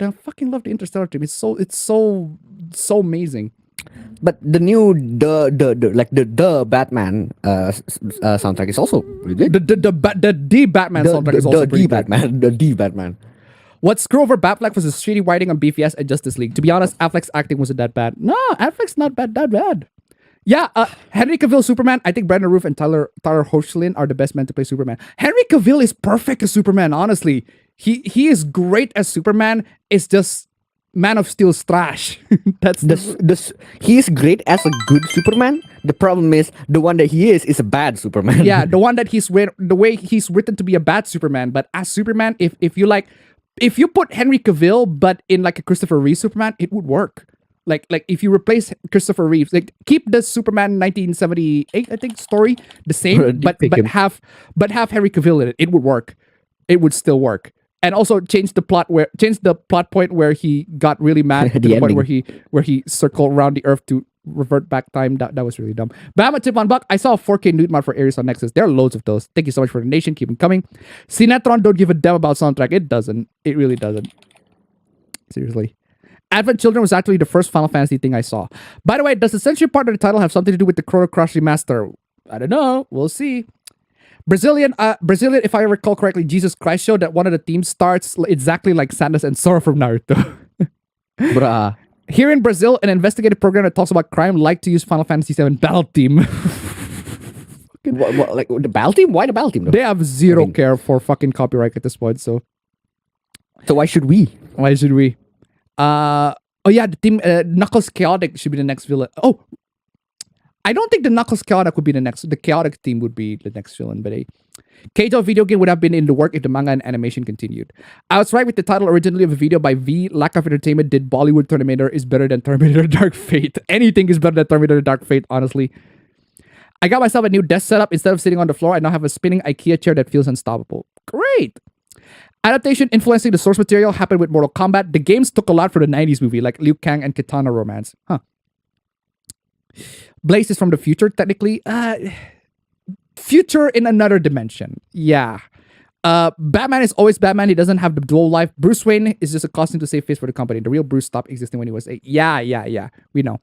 I fucking love the Interstellar theme. It's so amazing. But the new the Batman soundtrack is also really good. The Batman soundtrack is also pretty good. The Batman. What screw over Batfleck was his shitty writing on BVS and Justice League. To be honest, Affleck's acting wasn't that bad. No, Affleck's not that bad. Yeah, Henry Cavill Superman. I think Brandon Routh and Tyler Hoechlin are the best men to play Superman. Henry Cavill is perfect as Superman. Honestly, he is great as Superman. It's just Man of Steel's trash. That's he is great as a good Superman. The problem is the one that he is a bad Superman. Yeah, the one that the way he's written to be a bad Superman. But as Superman, if you put Henry Cavill but in like a Christopher Reeve Superman, it would work. Like if you replace Christopher Reeves, like keep the Superman 1978 I think story the same, but have Henry Cavill in it. It would work. It would still work. And also change the plot point where he got really mad to the point where he circled around the earth to revert back time. That was really dumb. But I'm a tip on Buck. I saw a 4K nude mod for Ares on Nexus. There are loads of those. Thank you so much for the donation. Keep them coming. Sinetron don't give a damn about soundtrack. It doesn't. It really doesn't. Seriously. Advent Children was actually the first Final Fantasy thing I saw. By the way, does the censorship part of the title have something to do with the Chrono Cross remaster? I don't know. We'll see. Brazilian, if I recall correctly, Jesus Christ showed that one of the themes starts exactly like Sadness and Sorrow from Naruto. Bruh. Here in Brazil, an investigative program that talks about crime like to use Final Fantasy VII Battle Team. What, like the Battle Team? Why the Battle Team? Though? They have zero care for fucking copyright at this point, so why should we? Why should we? Oh yeah, the team Knuckles Chaotic should be the next villain. Oh, I don't think the Knuckles Chaotic would be the next. The Chaotic team would be the next villain, but Keijo video game would have been in the work if the manga and animation continued. I was right with the title originally of a video by V. Lack of entertainment did Bollywood Terminator is better than Terminator Dark Fate. Anything is better than Terminator Dark Fate, honestly. I got myself a new desk setup. Instead of sitting on the floor, I now have a spinning IKEA chair that feels unstoppable. Great! Adaptation influencing the source material happened with Mortal Kombat. The games took a lot from the 90s movie, like Liu Kang and Kitana Romance. Huh. Blaze is from the future, technically. Future in another dimension. Yeah. Batman is always Batman. He doesn't have the dual life. Bruce Wayne is just a costume to save face for the company. The real Bruce stopped existing when he was 8. Yeah. We know.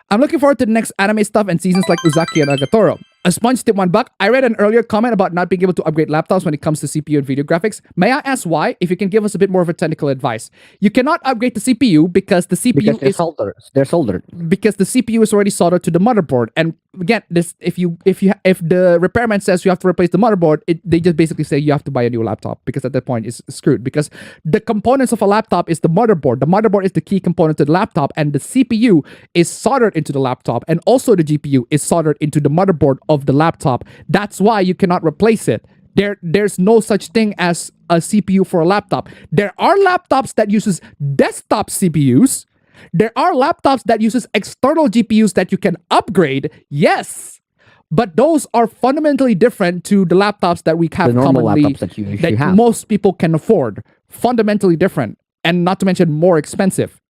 I'm looking forward to the next anime stuff and seasons like Uzaki and Agatoro. A sponge tip $1. I read an earlier comment about not being able to upgrade laptops when it comes to CPU and video graphics. May I ask why? If you can give us a bit more of a technical advice. You cannot upgrade the CPU because the CPU is soldered. They're soldered. Because the CPU is already soldered to the motherboard. And again, this if the repairman says you have to replace the motherboard, they just basically say you have to buy a new laptop, because at that point it's screwed. Because the components of a laptop is the motherboard. The motherboard is the key component to the laptop, and the CPU is soldered into the laptop, and also the GPU is soldered into the motherboard of the laptop. That's why you cannot replace it. There's no such thing as a CPU for a laptop. There are laptops that uses desktop CPUs. There are laptops that uses external GPUs that you can upgrade. Yes. But those are fundamentally different to the laptops that we have commonly, that most people can afford. Fundamentally different, and not to mention more expensive.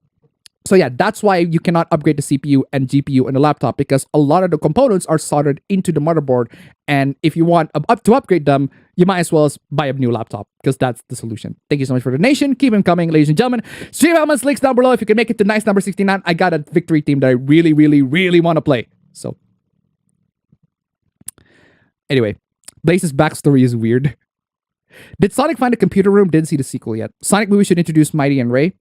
So yeah, that's why you cannot upgrade the CPU and GPU in a laptop, because a lot of the components are soldered into the motherboard. And if you want to upgrade them, you might as well buy a new laptop, because that's the solution. Thank you so much for the donation. Keep them coming, ladies and gentlemen. Stream elements links down below. If you can make it to nice number 69, I got a victory team that I really, really, really want to play. So anyway, Blaze's backstory is weird. Did Sonic find a computer room? Didn't see the sequel yet. Sonic movie should introduce Mighty and Ray.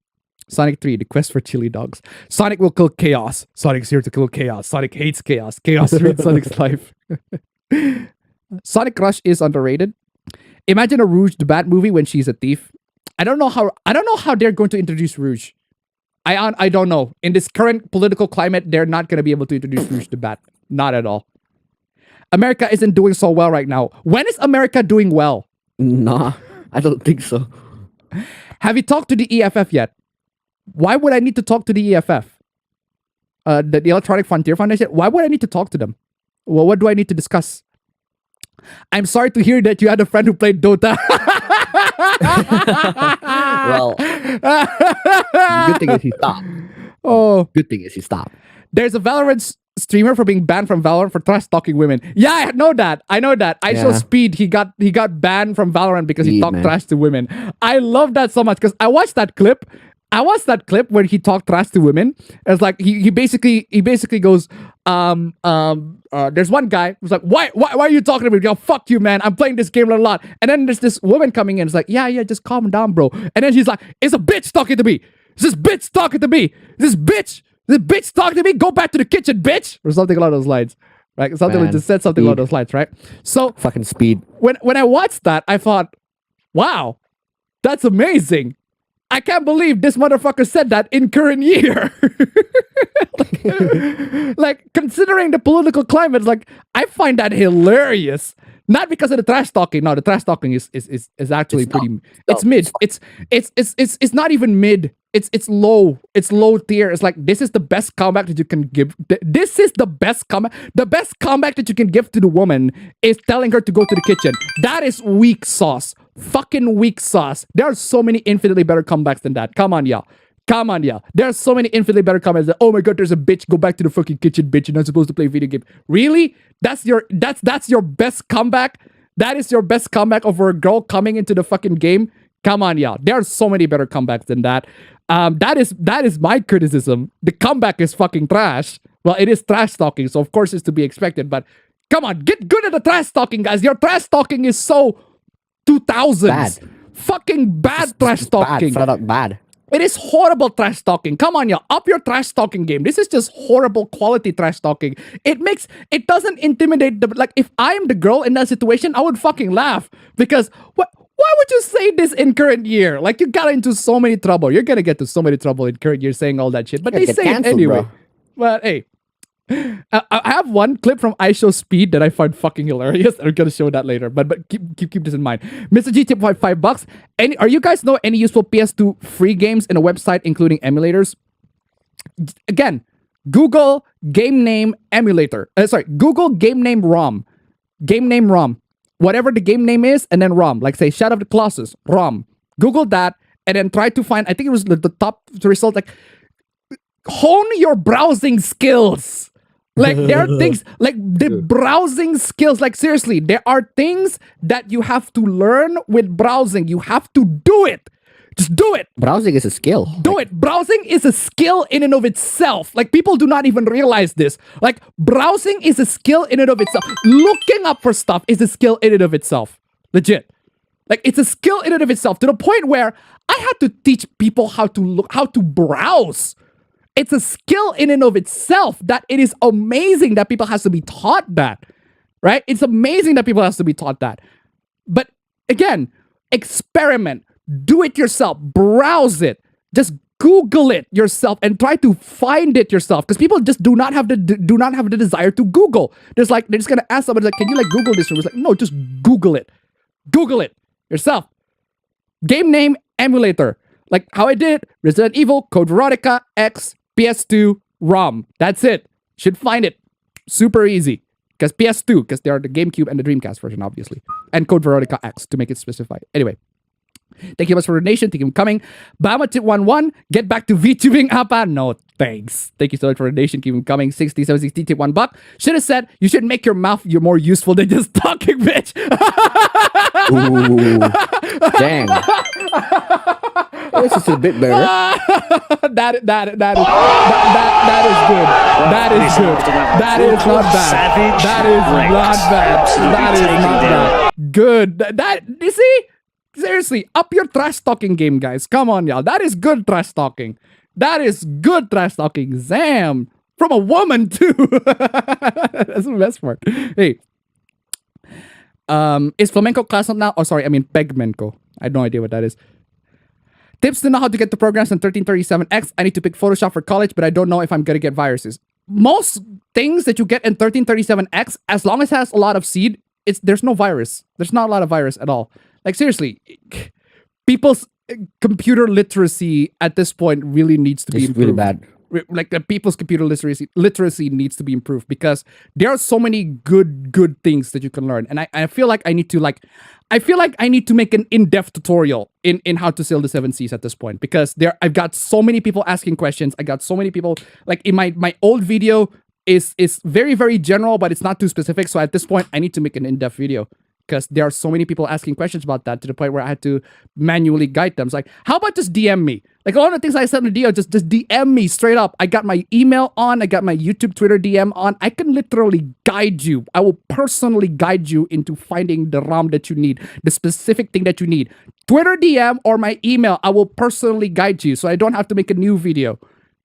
Sonic 3, the quest for chili dogs. Sonic will kill chaos. Sonic's here to kill chaos. Sonic hates chaos. Chaos ruins Sonic's life. Sonic Rush is underrated. Imagine a Rouge the Bat movie when she's a thief. I don't know how they're going to introduce Rouge. I don't know. In this current political climate, they're not going to be able to introduce Rouge the Bat. Not at all. America isn't doing so well right now. When is America doing well? Nah, I don't think so. Have you talked to the EFF yet? Why would I need to talk to the EFF? The Electronic Frontier Foundation? Why would I need to talk to them? Well, what do I need to discuss? I'm sorry to hear that you had a friend who played Dota. Well, good thing is he stopped. Oh. Good thing is he stopped. There's a Valorant streamer for being banned from Valorant for trash talking women. Yeah, I know that. I saw Speed. He got banned from Valorant because he talked trash to women. I love that so much, because I watched that clip where he talked trash to women. It's like he basically goes, there's one guy who's like, why are you talking to me? Yo, fuck you, man. I'm playing this game a lot. And then there's this woman coming in. It's like, yeah, just calm down, bro. And then she's like, it's a bitch talking to me. It's this bitch talking to me. This bitch talking to me. Go back to the kitchen, bitch. Or something along those lines. Right? Said something along those lines, right? So fucking Speed. When I watched that, I thought, wow, that's amazing. I can't believe this motherfucker said that in current year. like, considering the political climate, like, I find that hilarious. Not because of the trash talking. No, the trash talking is actually it's mid. It's not even mid. It's low. It's low tier. It's like, this is the best comeback that you can give. This is the best comeback. The best comeback that you can give to the woman is telling her to go to the kitchen. That is weak sauce. Fucking weak sauce. There are so many infinitely better comebacks than that. Come on, y'all. There are so many infinitely better comebacks that, oh my god, there's a bitch. Go back to the fucking kitchen, bitch. You're not supposed to play a video game. Really? That's your best comeback? That is your best comeback over a girl coming into the fucking game? Come on, y'all. There are so many better comebacks than that. That is my criticism. The comeback is fucking trash. Well, it is trash talking, so of course it's to be expected. But come on, get good at the trash talking, guys. Your trash talking is so 2000s. Bad. Fucking bad trash talking. Flat out bad. It is horrible trash talking. Come on, y'all. Up your trash talking game. This is just horrible quality trash talking. It doesn't intimidate like, if I'm the girl in that situation, I would fucking laugh. Because Why would you say this in current year? Like, you got into so many trouble. You're gonna get to so many trouble in current year saying all that shit. But You're they gonna say get it canceled, anyway. bro. But hey, I have one clip from iShow Speed that I find fucking hilarious. I'm gonna show that later. But keep this in mind. Mr. G tip $5. Are you guys know any useful PS2 free games in a website, including emulators? Again, Google game name emulator. Google game name ROM. Game name ROM. Whatever the game name is, and then ROM. Like say Shadow of the Colossus, ROM. Google that, and then try to find, I think it was the top result, like hone your browsing skills. Like there are things, like the browsing skills, like seriously, there are things that you have to learn with browsing. You have to do it. Just do it. Browsing is a skill. Do it. Browsing is a skill in and of itself. Like, people do not even realize this. Like, browsing is a skill in and of itself. Looking up for stuff is a skill in and of itself. Legit. Like, it's a skill in and of itself, to the point where I had to teach people how to browse. It's a skill in and of itself that it is amazing that people has to be taught that. Right? It's amazing that people has to be taught that. But again, experiment. Do it yourself. Browse it. Just Google it yourself and try to find it yourself. Because people just do not have the desire to Google. They're just gonna ask somebody, like, can you like Google this? Or it's like, no, just Google it. Google it yourself. Game name emulator. Like how I did Resident Evil, Code Veronica, X, PS2, ROM. That's it. Should find it. Super easy. Because PS2, because they are the GameCube and the Dreamcast version, obviously. And Code Veronica X to make it specified. Anyway. Thank you much for the donation. Thank you for coming. Bama tip 11. Get back to VTubing, Appa. No, thanks. Thank you so much for the donation. Keep them coming. 60, 60 tip $1. Should have said you should make your mouth more useful than just talking, bitch. Ooh, dang. This is a bit better. That is good. That is good. That is not bad. That is not bad. That is not bad. Good. That you see? Seriously, up your trash talking game, guys. Come on, y'all. That is good trash talking. That is good trash talking. Zam. From a woman, too. That's the best part. Hey. Is flamenco class now? Oh, sorry. I mean, pegmenco. I have no idea what that is. Tips to know how to get the programs in 1337X. I need to pick Photoshop for college, but I don't know if I'm going to get viruses. Most things that you get in 1337X, as long as it has a lot of seed, there's no virus. There's not a lot of virus at all. Like, seriously, people's computer literacy at this point really needs to be improved. Really bad. Like, people's computer literacy needs to be improved, because there are so many good things that you can learn. And I feel like I need to make an in-depth tutorial in how to sail the 7 seas at this point, because I've got so many people asking questions. I got so many people, like, in my old video is very, very general, but it's not too specific. So at this point, I need to make an in-depth video, because there are so many people asking questions about that, to the point where I had to manually guide them. It's like, how about just DM me? Like, all the things I said in the video, just DM me straight up. I got my email on. I got my YouTube, Twitter DM on. I can literally guide you. I will personally guide you into finding the ROM that you need, the specific thing that you need. Twitter DM or my email, I will personally guide you, so I don't have to make a new video.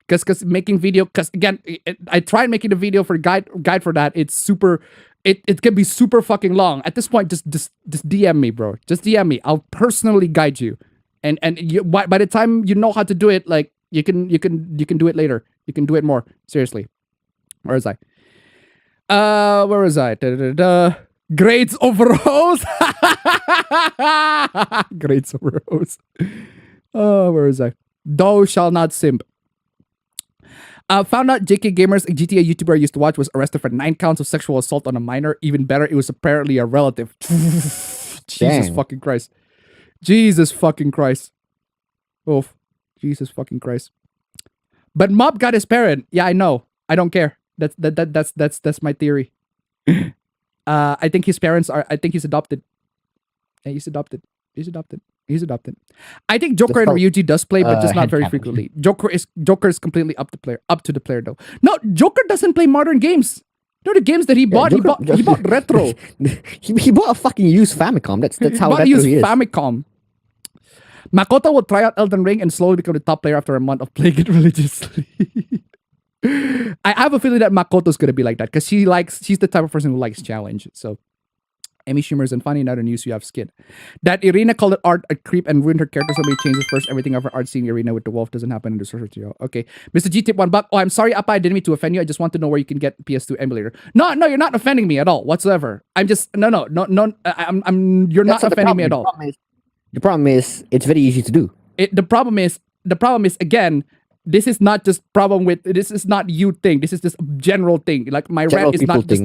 Because making video, because again, I tried making a video for guide for that. It's super... It can be super fucking long. At this point, just DM me, bro. Just DM me. I'll personally guide you. And you, by the time you know how to do it, like, you can do it later. You can do it more. Seriously. Where was I? Where was I? Grades over Rose. Grades over Rose. Where was I? Thou shall not simp. Found out JK Gamers, a GTA YouTuber I used to watch, was arrested for 9 counts of sexual assault on a minor. Even better, it was apparently a relative. Jesus fucking Christ. Jesus fucking Christ. Oh, Jesus fucking Christ. But Mob got his parent. Yeah, I know. I don't care. That's my theory. I think his parents are. I think he's adopted. Yeah, he's adopted. He's adopted. I think Joker and Ryuji does play, but just not very frequently. Joker is completely up to the player though. No, Joker doesn't play modern games. No, the games that he bought, he bought retro. he bought a fucking used Famicom. That's how retro he is. Famicom. Makoto will try out Elden Ring and slowly become the top player after a month of playing it religiously. I have a feeling that Makoto's gonna be like that, because she's the type of person who likes challenge. So Amy Schumer's and funny another news you have skid. That Irina called it art a creep and ruined her character so many changes. First, everything of her art seeing Irina with the wolf doesn't happen in the social studio. Okay. Mr. G tip $1. Oh, I'm sorry, Appa, I didn't mean to offend you. I just want to know where you can get PS2 emulator. No, you're not offending me at all whatsoever. I'm just you're not offending me at all. The problem is it's very easy to do. The problem is again, this is not just problem with this is not you thing. This is just a general thing. Like my rant is not just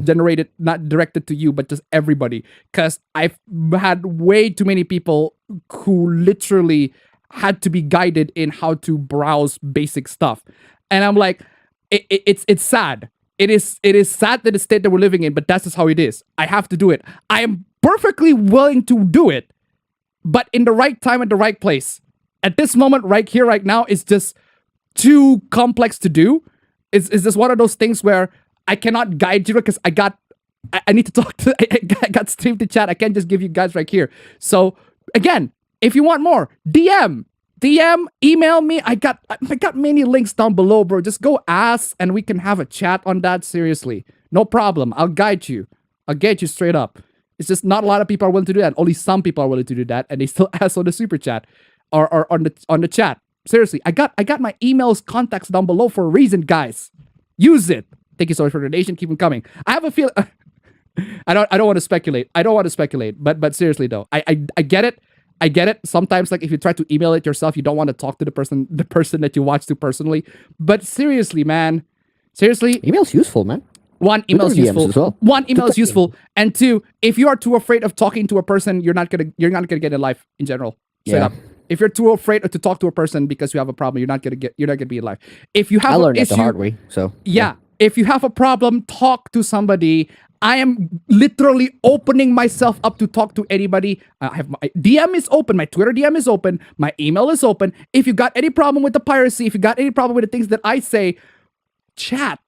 not directed to you, but just everybody. Because I've had way too many people who literally had to be guided in how to browse basic stuff, and I'm like, it's sad. It is sad that the state that we're living in, but that's just how it is. I have to do it. I am perfectly willing to do it, but in the right time and the right place. At this moment, right here, right now, it's just too complex to do. It's just one of those things where I cannot guide you because I need to talk to I got stream to chat. I can't just give you guys right here. So again, if you want more, DM, email me. I got many links down below, bro. Just go ask and we can have a chat on that. Seriously, no problem. I'll guide you. I'll get you straight up. It's just not a lot of people are willing to do that. Only some people are willing to do that, and they still ask on the super chat or on the chat. Seriously, I got my emails contacts down below for a reason, guys. Use it. Thank you so much for the donation. Keep them coming. I have a feel. I don't want to speculate. But seriously though, I get it. I get it. Sometimes, like if you try to email it yourself, you don't want to talk to the person that you watch to personally. But seriously, man. Seriously, email's useful, man. One, email is useful. Well. One, email is useful, and two, if you are too afraid of talking to a person, you're not gonna get in life in general. Straight up. If you're too afraid to talk to a person because you have a problem, you're not gonna be in life. If you have I learned it the hard way. So if you have a problem, talk to somebody. I am literally opening myself up to talk to anybody. I have my DM is open, my Twitter DM is open, my email is open. If you got any problem with the piracy, if you got any problem with the things that I say, chat,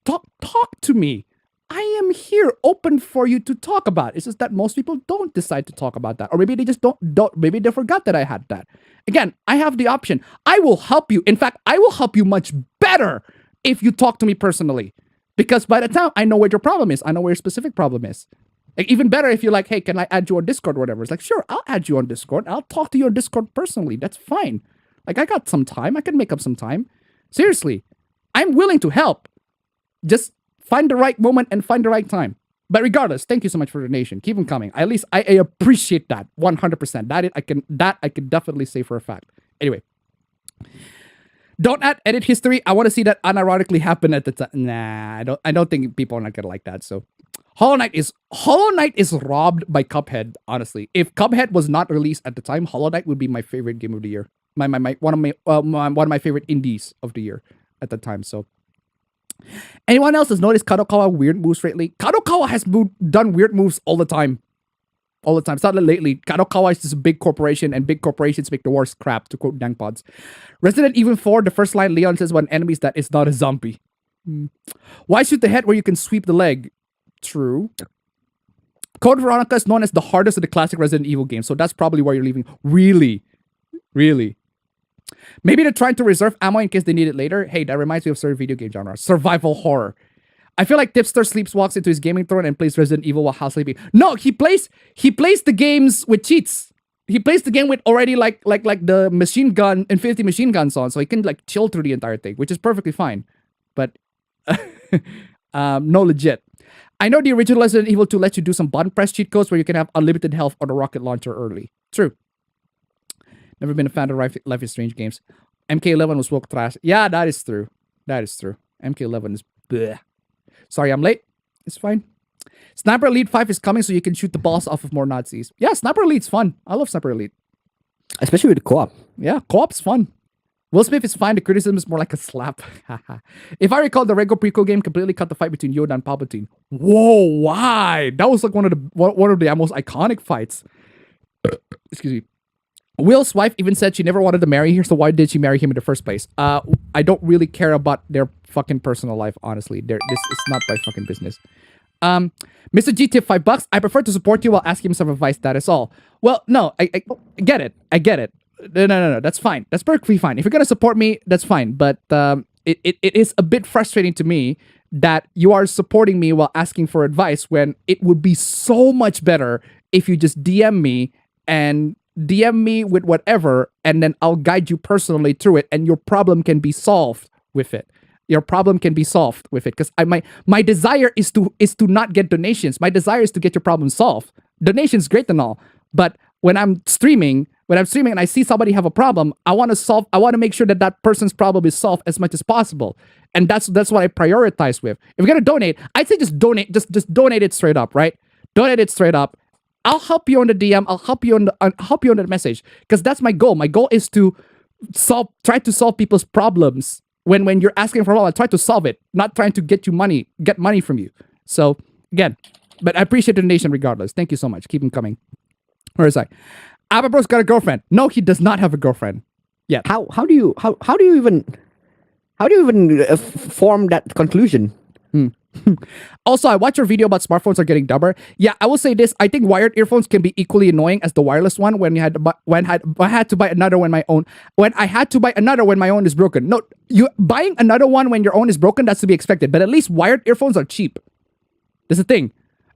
talk to me. I am here open for you to talk about. It's just that most people don't decide to talk about that. Or maybe they just don't maybe they forgot that I had that. Again, I have the option. I will help you. In fact, I will help you much better if you talk to me personally. Because by the time I know what your problem is, I know where your specific problem is. Like, even better if you're like, hey, can I add you on Discord or whatever? It's like, sure, I'll add you on Discord. I'll talk to you on Discord personally. That's fine. Like, I got some time. I can make up some time. Seriously, I'm willing to help. Just find the right moment and find the right time. But regardless, thank you so much for the donation. Keep them coming. At least I appreciate that 100%. That I can definitely say for a fact. Anyway, don't add edit history. I want to see that unironically happen at the time. Nah, I don't think people are not gonna like that. So, Hollow Knight is robbed by Cuphead. Honestly, if Cuphead was not released at the time, Hollow Knight would be my favorite game of the year. One of my favorite indies of the year at the time. So. Anyone else has noticed Kadokawa weird moves lately? Kadokawa has done weird moves all the time. It's not lately. Kadokawa is just a big corporation, and big corporations make the worst crap, to quote Dankpods. Resident Evil 4, the first line Leon says when enemies that is not a zombie. Why shoot the head where you can sweep the leg? True. Code Veronica is known as the hardest of the classic Resident Evil games, so that's probably why you're leaving. Really? Maybe they're trying to reserve ammo in case they need it later. Hey, that reminds me of certain video game genre. Survival horror. I feel like Tipster sleepwalks into his gaming throne and plays Resident Evil while sleeping. No, he plays the games with cheats. He plays the game with already like the machine gun, Infinity machine guns on, so he can like chill through the entire thing, which is perfectly fine. But no legit. I know the original Resident Evil 2 lets you do some button press cheat codes where you can have unlimited health on a rocket launcher early. True. Never been a fan of Life is Strange games. MK11 was woke trash. Yeah, that is true. MK11 is bleh. Sorry, I'm late. It's fine. Sniper Elite 5 is coming so you can shoot the balls off of more Nazis. Yeah, Sniper Elite's fun. I love Sniper Elite. Especially with the co-op. Yeah, co-op's fun. Will Smith is fine. The criticism is more like a slap. If I recall, the Rego prequel game completely cut the fight between Yoda and Palpatine. Whoa, why? That was like one of the most iconic fights. Excuse me. Will's wife even said she never wanted to marry him, so why did she marry him in the first place? I don't really care about their fucking personal life, honestly. This is not my fucking business. Mr. G tip $5. I prefer to support you while asking him some advice. That is all. Well, no, I get it. I get it. No. That's fine. That's perfectly fine. If you're gonna support me, that's fine. But it is a bit frustrating to me that you are supporting me while asking for advice when it would be so much better if you just DM me and DM me with whatever, and then I'll guide you personally through it, and your problem can be solved with it. Your problem can be solved with it, because my desire is to not get donations. My desire is to get your problem solved. Donations great and all, but when I'm streaming and I see somebody have a problem, I want to make sure that that person's problem is solved as much as possible. And that's what I prioritize with. If you're going to donate, I'd say just donate, just donate it straight up, right? Donate it straight up. I'll help you on the DM. I'll help you on the message, because that's my goal. My goal is to try to solve people's problems. When you're asking for help, I try to solve it, not trying to get money from you. So again, but I appreciate the donation regardless. Thank you so much. Keep them coming. Where is I? Ababro's got a girlfriend. No, he does not have a girlfriend yet. How do you even form that conclusion? Also, I watched your video about smartphones are getting dumber. Yeah, I will say this. I think wired earphones can be equally annoying as the wireless one when I had to buy another when my own is broken. No, you buying another one when your own is broken, that's to be expected. But at least wired earphones are cheap. That's the thing.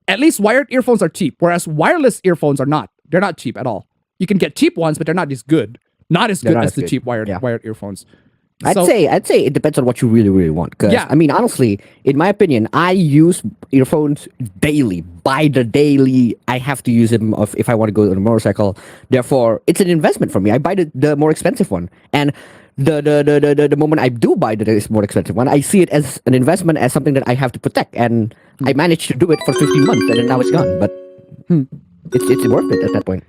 At least wired earphones are cheap, whereas wireless earphones are not. They're not cheap at all. You can get cheap ones, but they're not as good. Not as good as the cheap wired earphones. I'd say it depends on what you really, really want. Because I mean, honestly, in my opinion, I use earphones daily. By the daily, I have to use them if I want to go on a motorcycle. Therefore, it's an investment for me. I buy the more expensive one, and the moment I do buy the more expensive one, I see it as an investment, as something that I have to protect. And I managed to do it for 15 months, and then now it's gone. But it's worth it at that point.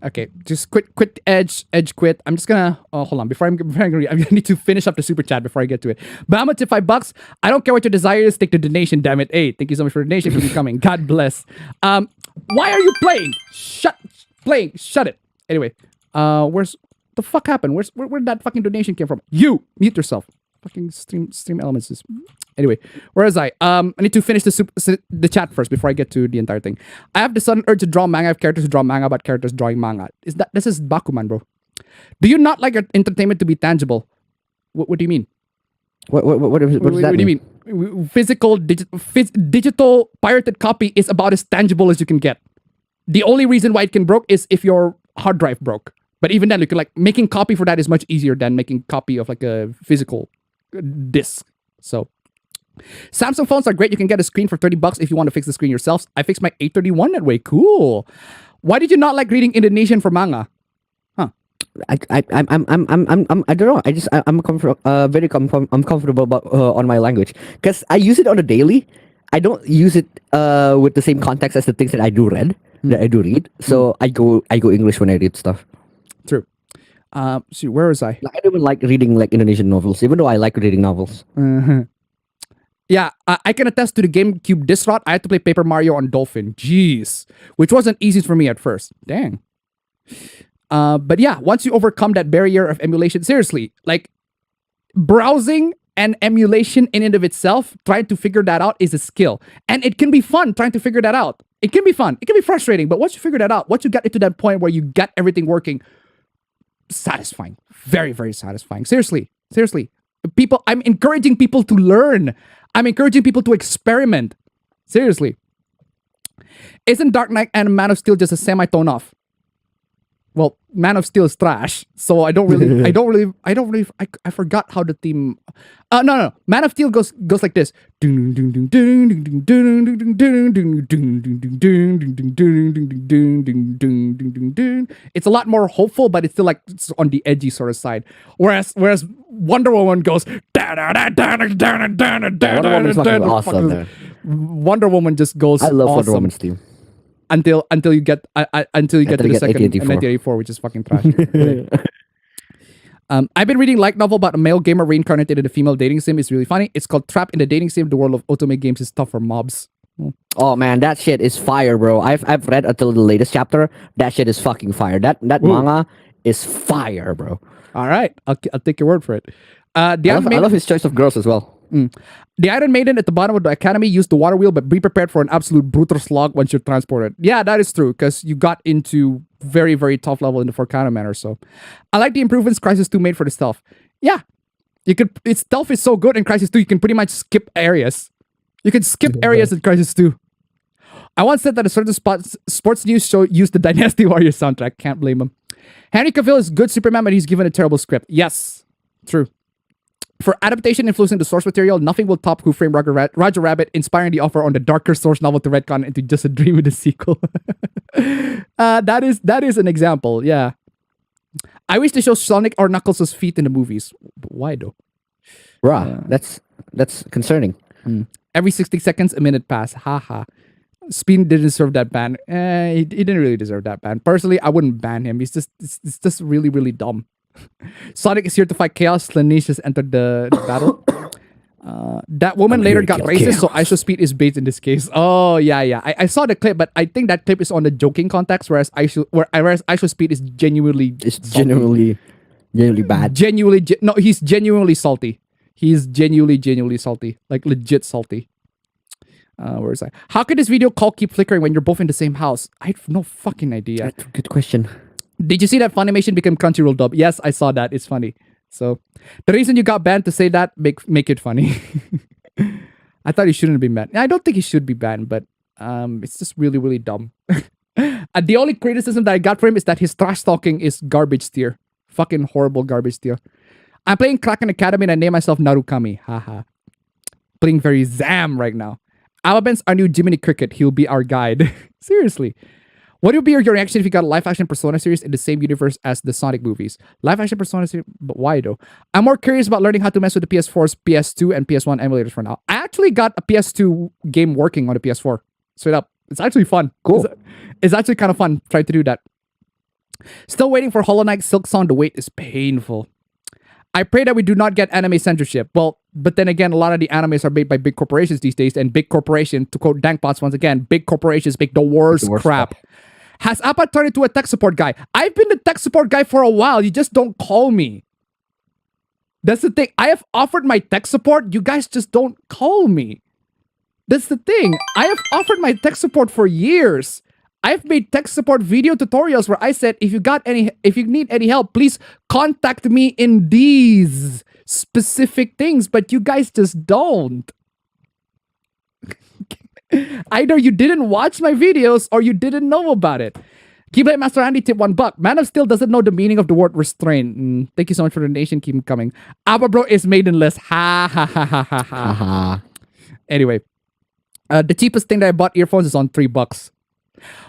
Okay, just quit edge quit. I'm just gonna hold on before I'm gonna read. I need to finish up the super chat before I get to it. Bama to $5. I don't care what your desire is. Take the donation. Damn it. Hey, thank you so much for the donation. For coming. God bless. Why are you playing? Shut it. Anyway, where's the fuck happened? Where that fucking donation came from? You mute yourself. Fucking stream elements is. Anyway, where is I? I need to finish the chat first before I get to the entire thing. I have the sudden urge to draw manga. I have characters who draw manga about characters drawing manga. This is Bakuman, bro. Do you not like entertainment to be tangible? What do you mean? What does that What do you mean? Physical digital pirated copy is about as tangible as you can get. The only reason why it can broke is if your hard drive broke. But even then, you can making copy for that is much easier than making copy of a physical disc. So. Samsung phones are great. You can get a screen for $30 if you want to fix the screen yourself. I fixed my A31 that way. Cool. Why did you not like reading Indonesian for manga? Huh? I don't know. I'm comfortable about on my language because I use it on a daily. I don't use it with the same context as the things that I do read. So I go English when I read stuff. True. See, where was I? I don't even like reading Indonesian novels, even though I like reading novels. Yeah, I can attest to the GameCube disc route. I had to play Paper Mario on Dolphin. Jeez. Which wasn't easy for me at first. Dang. But yeah, once you overcome that barrier of emulation, seriously, browsing and emulation in and of itself, trying to figure that out is a skill. And it can be fun trying to figure that out. It can be fun. It can be frustrating. But once you figure that out, once you get into that point where you get everything working, satisfying. Very, very satisfying. Seriously. I'm encouraging people to learn. I'm encouraging people to experiment. Seriously. Isn't Dark Knight and Man of Steel just a semi-tone off? Well, Man of Steel is trash, so I forgot how the theme. No. Man of Steel goes like this. It's a lot more hopeful, but it's still it's on the edgy sort of side. Whereas Wonder Woman goes. Wonder Woman's fucking awesome. There. Wonder Woman just goes. I love awesome. Wonder Woman's theme. Until you get to the second 1984, which is fucking trash. I've been reading light novel about a male gamer reincarnated in a female dating sim. It's really funny. It's called Trapped in the Dating Sim. The world of otome games is tough for mobs. Oh man, that shit is fire, bro. I've read until the latest chapter. That shit is fucking fire. That manga is fire, bro. All right, I'll take your word for it. I love his choice of girls as well. The Iron Maiden at the bottom of the academy used the water wheel, but be prepared for an absolute brutal slog once you're transported. Yeah, that is true, because you got into very, very tough level in the Forcana manner. So I like the improvements Crysis 2 made for the stealth. Yeah, its stealth is so good in Crysis 2, you can pretty much skip areas. Seriously. Isn't Dark Knight and Man of Steel just a semi-tone off? Well, Man of Steel is trash, so I don't really You can skip areas in Crisis 2. I once said that a certain sports news show used the Dynasty Warriors soundtrack. Can't blame him. Henry Cavill is good Superman, but he's given a terrible script. Yes, true. For adaptation influencing the source material, nothing will top Who Framed Roger Rabbit, inspiring the author on the darker source novel to retcon into just a dream with a sequel. That is an example, yeah. I wish to show Sonic or Knuckles' feet in the movies. Why though? Bruh, that's concerning. Every 60 seconds, a minute pass. Haha. Speed didn't deserve that ban. He didn't really deserve that ban. Personally, I wouldn't ban him. It's just really, really dumb. Sonic is here to fight chaos. Slaanesh has entered the battle. That woman later got racist, so ISO speed is bait in this case. Oh, yeah. I saw the clip, but I think that clip is on the joking context, whereas ISO speed is genuinely... It's genuinely bad. No, he's genuinely salty. He's genuinely salty. Like, legit salty. Where is I? How could this video call keep flickering when you're both in the same house? I have no fucking idea. That's a good question. Did you see that Funimation became Crunchyroll dub? Yes, I saw that. It's funny. So, the reason you got banned to say that, make it funny. I thought he shouldn't be banned. I don't think he should be banned, but it's just really, really dumb. The only criticism that I got for him is that his trash talking is garbage tier. Fucking horrible garbage tier. I'm playing Kraken Academy and I name myself Narukami. Haha. Playing very Zam right now. Alabam's our new Jiminy Cricket. He'll be our guide. Seriously. What would be your reaction if you got a live-action Persona series in the same universe as the Sonic movies? Live-action Persona series, but why though? I'm more curious about learning how to mess with the PS4's PS2 and PS1 emulators for now. I actually got a PS2 game working on the PS4. Straight up. It's actually fun. Cool. It's actually kind of fun. Try to do that. Still waiting for Hollow Knight Silk Song. The wait is painful. I pray that we do not get anime censorship. Well, but then again, a lot of the animes are made by big corporations these days, and big corporations, to quote Dankbots once again, big corporations make the worst crap. Stuff. Has Appa turned into a tech support guy? I've been the tech support guy for a while. You just don't call me. That's the thing. I have offered my tech support. You guys just don't call me. That's the thing. I have offered my tech support for years. I've made tech support video tutorials where I said, if you need any help, please contact me in these specific things, but you guys just don't. Either you didn't watch my videos or you didn't know about it. Keyblade Master Andy tip $1. Man of Steel doesn't know the meaning of the word restraint. Thank you so much for the donation. Keep them coming. Abba Bro is maidenless. Ha ha ha ha ha ha. Anyway, the cheapest thing that I bought earphones is on $3.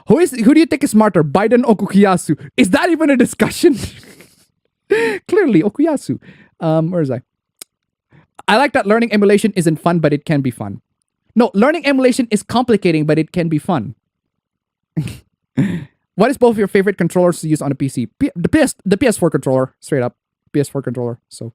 Who do you think is smarter, Biden or Okuyasu? Is that even a discussion? Clearly, Okuyasu. Where is I? I like that learning emulation isn't fun, but it can be fun. No, learning emulation is complicating, but it can be fun. What is both of your favorite controllers to use on a PC? The PS4 controller, straight up. PS4 controller, so.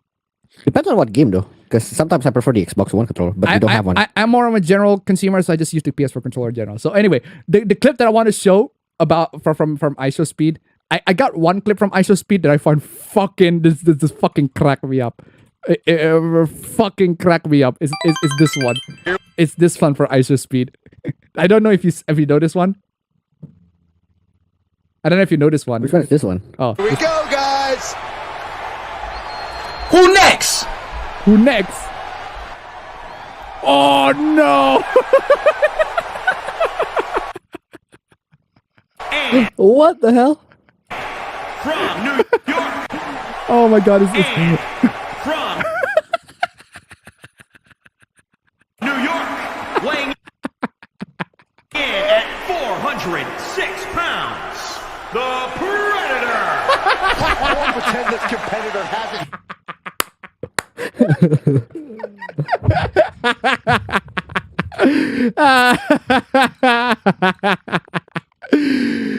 Depends on what game though, because sometimes I prefer the Xbox One controller, but we don't have one. I'm more of a general consumer, so I just use the PS4 controller in general. So anyway, the clip that I want to show about from ISO Speed, I got one clip from ISO Speed that I find fucking this fucking crack me up. Fucking crack me up. Is this one? It's this one for ISO Speed. I don't know if you know this one. I don't know if you know this one. Which one is this one? Oh, here we go, guys. Who next? Who next? Oh no! What the hell? From New York. Oh my god, is this from New York, weighing in at 406 pounds, the Predator. I won't pretend this competitor hasn't.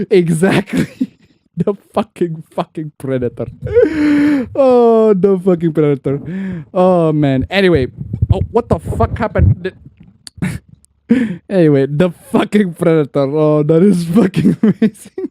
Exactly. The fucking Predator. Oh, the fucking Predator. Oh man. Anyway, what the fuck happened? Anyway, the fucking Predator. Oh, that is fucking amazing.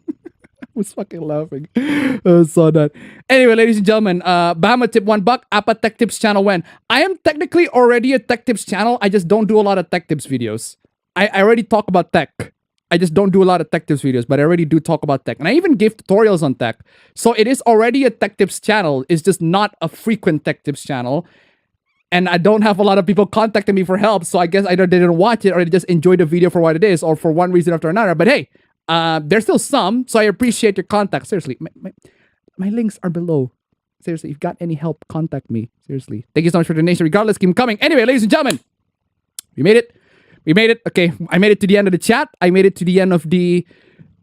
I was fucking laughing. I saw that. Anyway, ladies and gentlemen, Bahama tip $1. Appa Tech Tips channel when I am technically already a Tech Tips channel. I just don't do a lot of Tech Tips videos. I already talk about tech. I just don't do a lot of tech tips videos, but I already do talk about tech. And I even give tutorials on tech. So it is already a tech tips channel. It's just not a frequent tech tips channel. and I don't have a lot of people contacting me for help. So I guess either they didn't watch it or they just enjoyed the video for what it is, or for one reason after another. But hey, there's still some, so I appreciate your contact. Seriously, my links are below. Seriously, if you've got any help, contact me. Seriously, thank you so much for the donation. Regardless, keep coming. Anyway, ladies and gentlemen, we made it. We made it. Okay, I made it to the end of the chat. I made it to the end of the.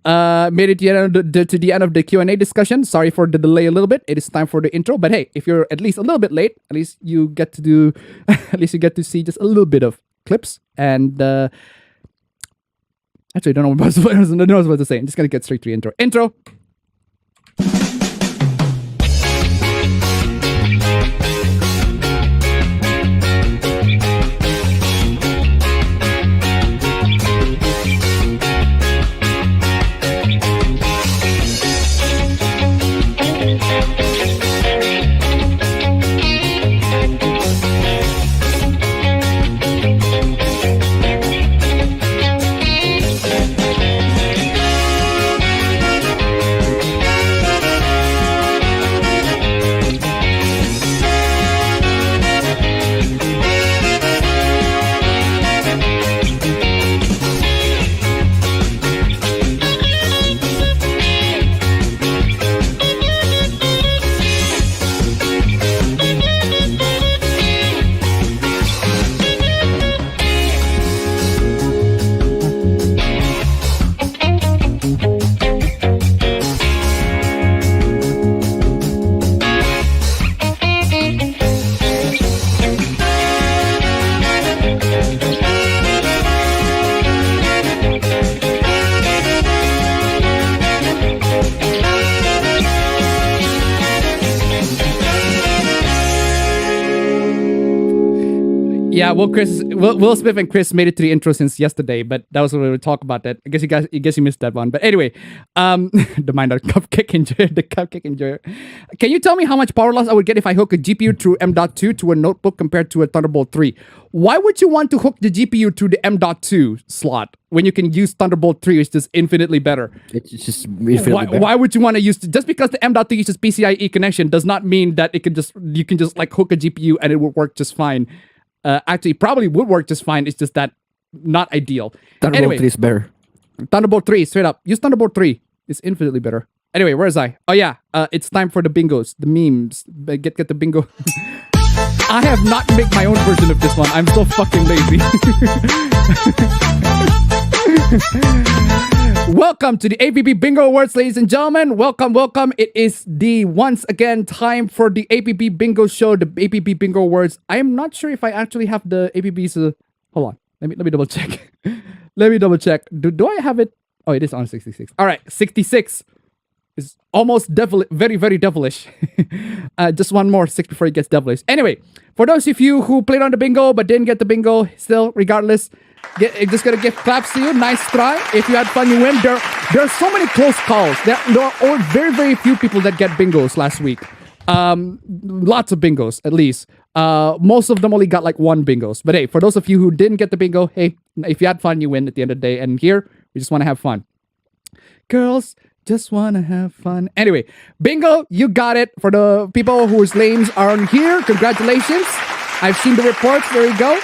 Made it to the end of the Q&A discussion. Sorry for the delay a little bit. It is time for the intro. But hey, if you're at least a little bit late, at least you get to do, at least you get to see just a little bit of clips. And actually, I don't know what I was about to say. I'm just gonna get straight to the intro. Intro. Yeah, well, Will Smith and Chris made it to the intro since yesterday, but that was what we would talk about. That I guess you missed that one. But anyway, the cupcake enjoyer. Can you tell me how much power loss I would get if I hook a GPU through M.2 to a notebook compared to a Thunderbolt 3? Why would you want to hook the GPU through the M.2 slot when you can use Thunderbolt 3, which is infinitely better? It's just infinitely better. Why would you want to use just because the M.2 uses PCIe connection does not mean that you can just like hook a GPU and it will work just fine. Actually, probably would work just fine. It's just that not ideal. Thunderbolt 3 is better. Thunderbolt 3, straight up. Use Thunderbolt 3. It's infinitely better. Anyway, where is I? Oh yeah, it's time for the bingos, the memes. Get the bingo. I have not made my own version of this one. I'm so fucking lazy. Welcome to the APB Bingo Awards, ladies and gentlemen. Welcome. It is the once again time for the APB Bingo Show, the APB Bingo Awards. I am not sure if I actually have the APB's. Hold on. Let me double check. Do I have it? Oh, it is on 66. All right, 66 is almost very, very devilish. Just one more 6 before it gets devilish. Anyway, for those of you who played on the bingo but didn't get the bingo, still, regardless, just gonna give claps to you. Nice try. If you had fun, you win. There are so many close calls. There are very, very few people that get bingos last week. Lots of bingos, at least. Most of them only got like one bingos. But hey, for those of you who didn't get the bingo, hey, if you had fun, you win at the end of the day. And here, we just want to have fun. Girls just want to have fun. Anyway, bingo, you got it. For the people whose names are on here, congratulations. I've seen the reports. There you go.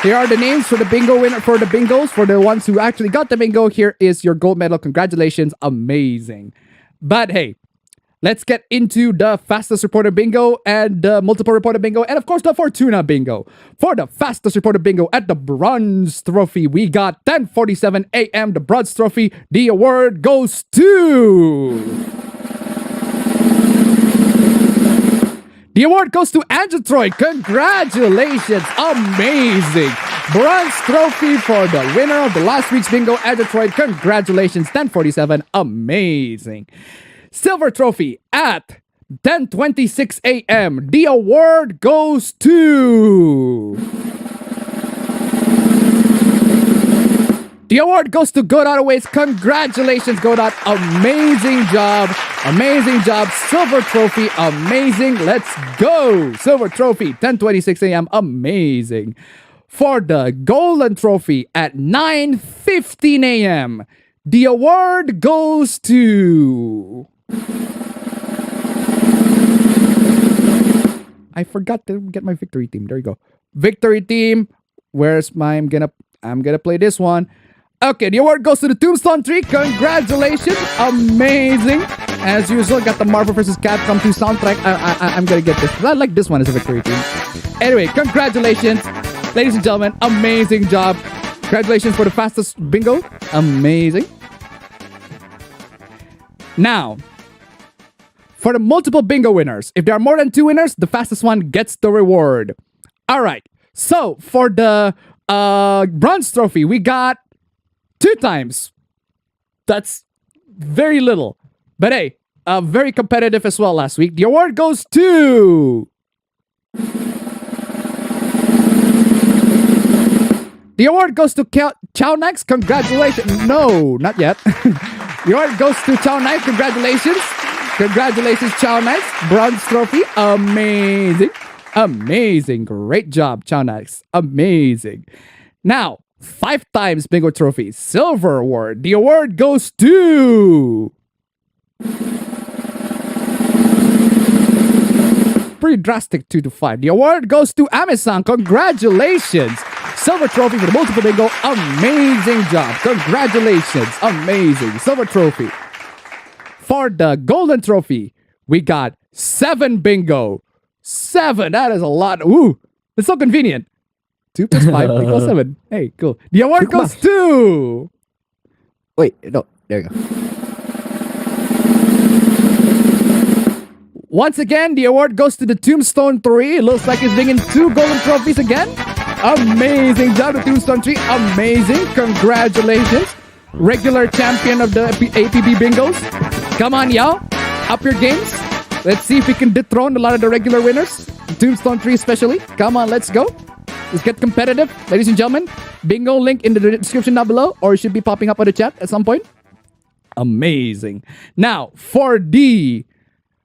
Here are the names for the bingo winner, for the bingos, for the ones who actually got the bingo. Here is your gold medal. Congratulations. Amazing. But hey, let's get into the fastest reported bingo and the multiple reported bingo and of course the Fortuna bingo. For the fastest reported bingo at the bronze trophy, we got 10:47 a.m. The bronze trophy. The award goes to... The award goes to Android. Congratulations. Amazing. Bronze trophy for the winner of the last week's bingo, Android. Congratulations. 10:47. Amazing. Silver trophy at 10:26 a.m. The award goes to... The award goes to Godot Aways. Congratulations, Godot. Amazing job. Amazing job. Silver trophy. Amazing. Let's go. Silver trophy. 10:26 a.m. Amazing. For the golden trophy at 9:15 a.m. The award goes to... I forgot to get my victory team. There you go. Victory team. Where's my? I'm gonna play this one. Okay, the award goes to the Tombstone Tree. Congratulations, amazing. As usual, got the Marvel vs. Capcom 2 soundtrack. I'm gonna get this. I like this one as a victory team. Anyway, congratulations, ladies and gentlemen. Amazing job. Congratulations for the fastest bingo. Amazing. Now, for the multiple bingo winners, if there are more than 2 winners, the fastest one gets the reward. All right. So for the bronze trophy, we got 2 times. That's very little. But hey, very competitive as well last week. The award goes to... The award goes to Chow Nax. Congratulations. No, not yet. The award goes to Chow Nax. Congratulations. Congratulations, Chow Nax. Bronze trophy. Amazing. Amazing. Great job, Chow Nax. Amazing. Now, 5 times bingo trophy. Silver award. The award goes to... Pretty drastic 2 to 5. The award goes to Amazon. Congratulations. Silver trophy for the multiple bingo. Amazing job. Congratulations. Amazing. Silver trophy. For the golden trophy, we got 7 bingo. 7. That is a lot. Ooh. It's so convenient. 2 plus 5 equals 7. Hey, cool. The award goes to... Wait, no. There you go. Once again, the award goes to the Tombstone 3. It looks like it's bringing 2 golden trophies again. Amazing job, the Tombstone 3. Amazing. Congratulations. Regular champion of the APB bingos. Come on, y'all. Up your games. Let's see if we can dethrone a lot of the regular winners. Tombstone 3 especially. Come on, let's go. Let's get competitive. Ladies and gentlemen, bingo link in the description down below, or it should be popping up on the chat at some point. Amazing. Now, for the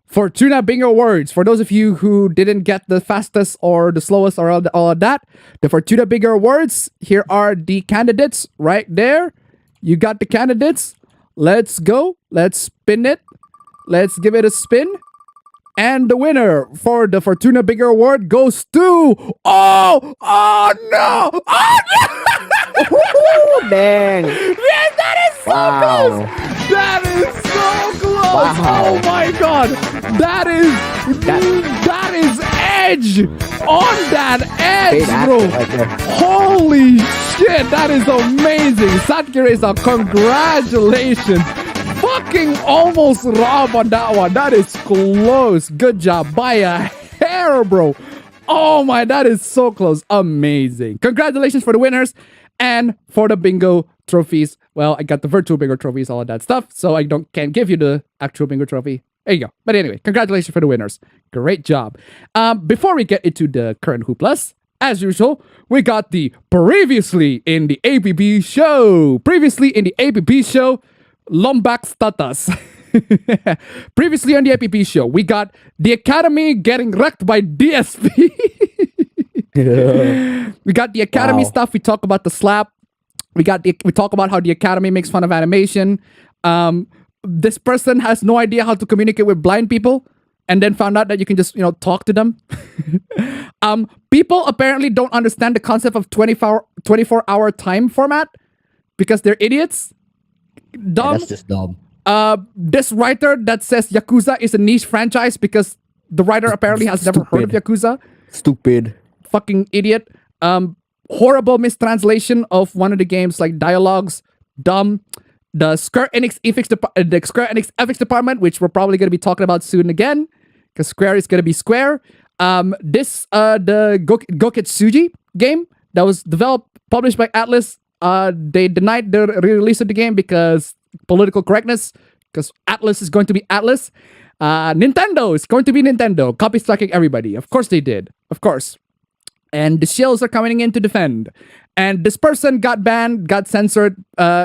Fortuna Bingo Awards, for those of you who didn't get the fastest or the slowest or all of that, the Fortuna Bingo Awards, here are the candidates right there. You got the candidates. Let's go. Let's spin it. Let's give it a spin. And the winner for the Fortuna Bingo Award goes to... Oh no! Oh, dang. Yes, that is so close! That is so close! Wow. Oh my god! That is edge! On that edge, bro! Holy shit! That is amazing! Satkiresa, congratulations! Fucking almost rob on that one. That is close. Good job. By a hair, bro. Oh my, that is so close. Amazing. Congratulations for the winners. And for the bingo trophies, well, I got the virtual bingo trophies, all of that stuff, so I can't give you the actual bingo trophy. There you go. But anyway, congratulations for the winners. Great job. Before we get into the current hooplas, as usual, we got the previously in the APB show. Previously in the APB show, Lombak status. Previously on the APB show, we got the Academy getting wrecked by DSP. We got the Academy stuff. We talk about the slap. We talk about how the Academy makes fun of animation. This person has no idea how to communicate with blind people, and then found out that you can just talk to them. People apparently don't understand the concept of 24-hour time format because they're idiots. Dumb. That's just dumb. This writer that says Yakuza is a niche franchise because the writer apparently has never heard of Yakuza. Stupid. Fucking idiot. Horrible mistranslation of one of the game's dialogues. Dumb. The Square Enix FX department, which we're probably going to be talking about soon again, because Square is going to be Square. The Goketsuji game that was published by Atlas. They denied the re-release of the game because political correctness, because Atlas is going to be Atlas. Nintendo is going to be Nintendo. Copy striking everybody. Of course they did. Of course. And the shills are coming in to defend. And this person got banned, got censored.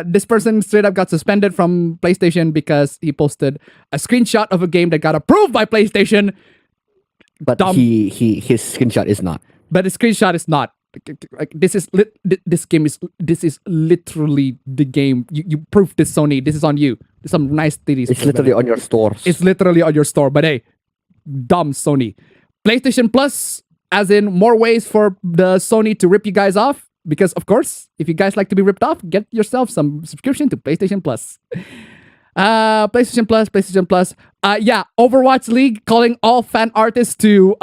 This person straight up got suspended from PlayStation because he posted a screenshot of a game that got approved by PlayStation. But his screenshot is not. But the screenshot is not. This is literally the game. You proved this, Sony. This is on you. There's some nice titties. It's literally on your store. It's literally on your store. But hey, dumb Sony. PlayStation Plus, as in more ways for the Sony to rip you guys off. Because, of course, if you guys like to be ripped off, get yourself some subscription to PlayStation Plus. PlayStation Plus. Yeah, Overwatch League calling all fan artists to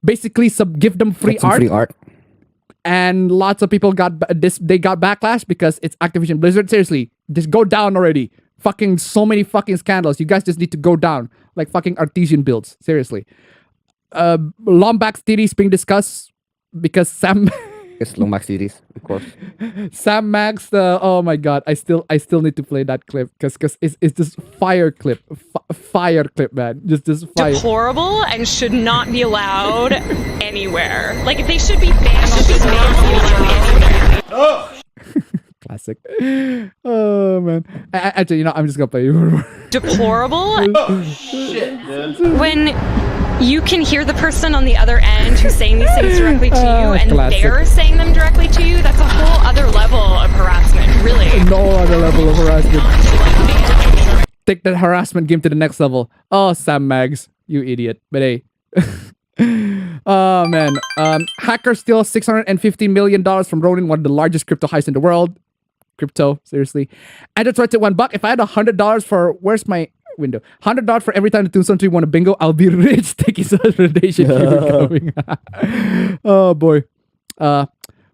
basically give them free art. Free art. And lots of people got backlash because it's Activision Blizzard. Seriously, just go down already. Fucking so many fucking scandals. You guys just need to go down like fucking artesian builds. Seriously. Lombax theories being discussed because Sam. It's Lombax series, of course. Sam Max, oh my god, I still need to play that clip because it's this fire clip, fire clip, man, just fire. Deplorable and should not be allowed anywhere. Like they should be banned. Should be banned anywhere. Classic. Oh man, actually, I'm just gonna play you. Deplorable. Oh shit, man. When you can hear the person on the other end who's saying these things directly to you, and classic. they're saying them directly to you, that's a whole other level of harassment, really. No other level of harassment. Take that harassment game to the next level. Oh, Sam Mags, you idiot. But hey. Oh, man. Hackers steal $650 million from Ronin, one of the largest crypto heists in the world. Crypto, seriously. I just tried to $1. If I had $100 for... Where's my... window. $100 for every time the Tombstone 3 won a bingo. I'll be rich. Thank you so much for the donation. Keep it coming. Oh boy.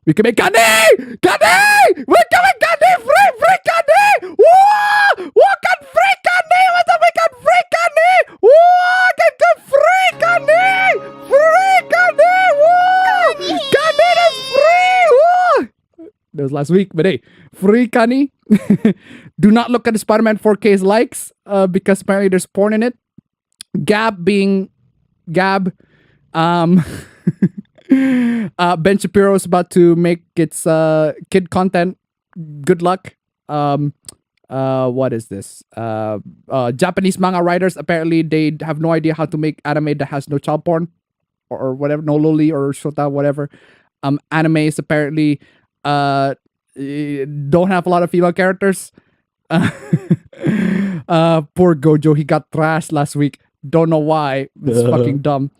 We can make Gandhi! Gandhi! We're coming Gandhi! Free Gandhi! Whoa! What can free Gandhi? What the we can free Gandhi? Whoa! Can free Gandhi! Free Gandhi! Whoa! Gandhi is free! Whoa! That was last week, but hey, free Kani. Do not look at the Spider-Man 4K's likes because apparently there's porn in it. Gab being Gab. Ben Shapiro is about to make its kid content. Good luck. What is this? Japanese manga writers, apparently they have no idea how to make anime that has no child porn or whatever, no loli or shota, whatever. Anime is apparently don't have a lot of female characters. Poor Gojo, he got trashed last week. Don't know why. It's fucking dumb.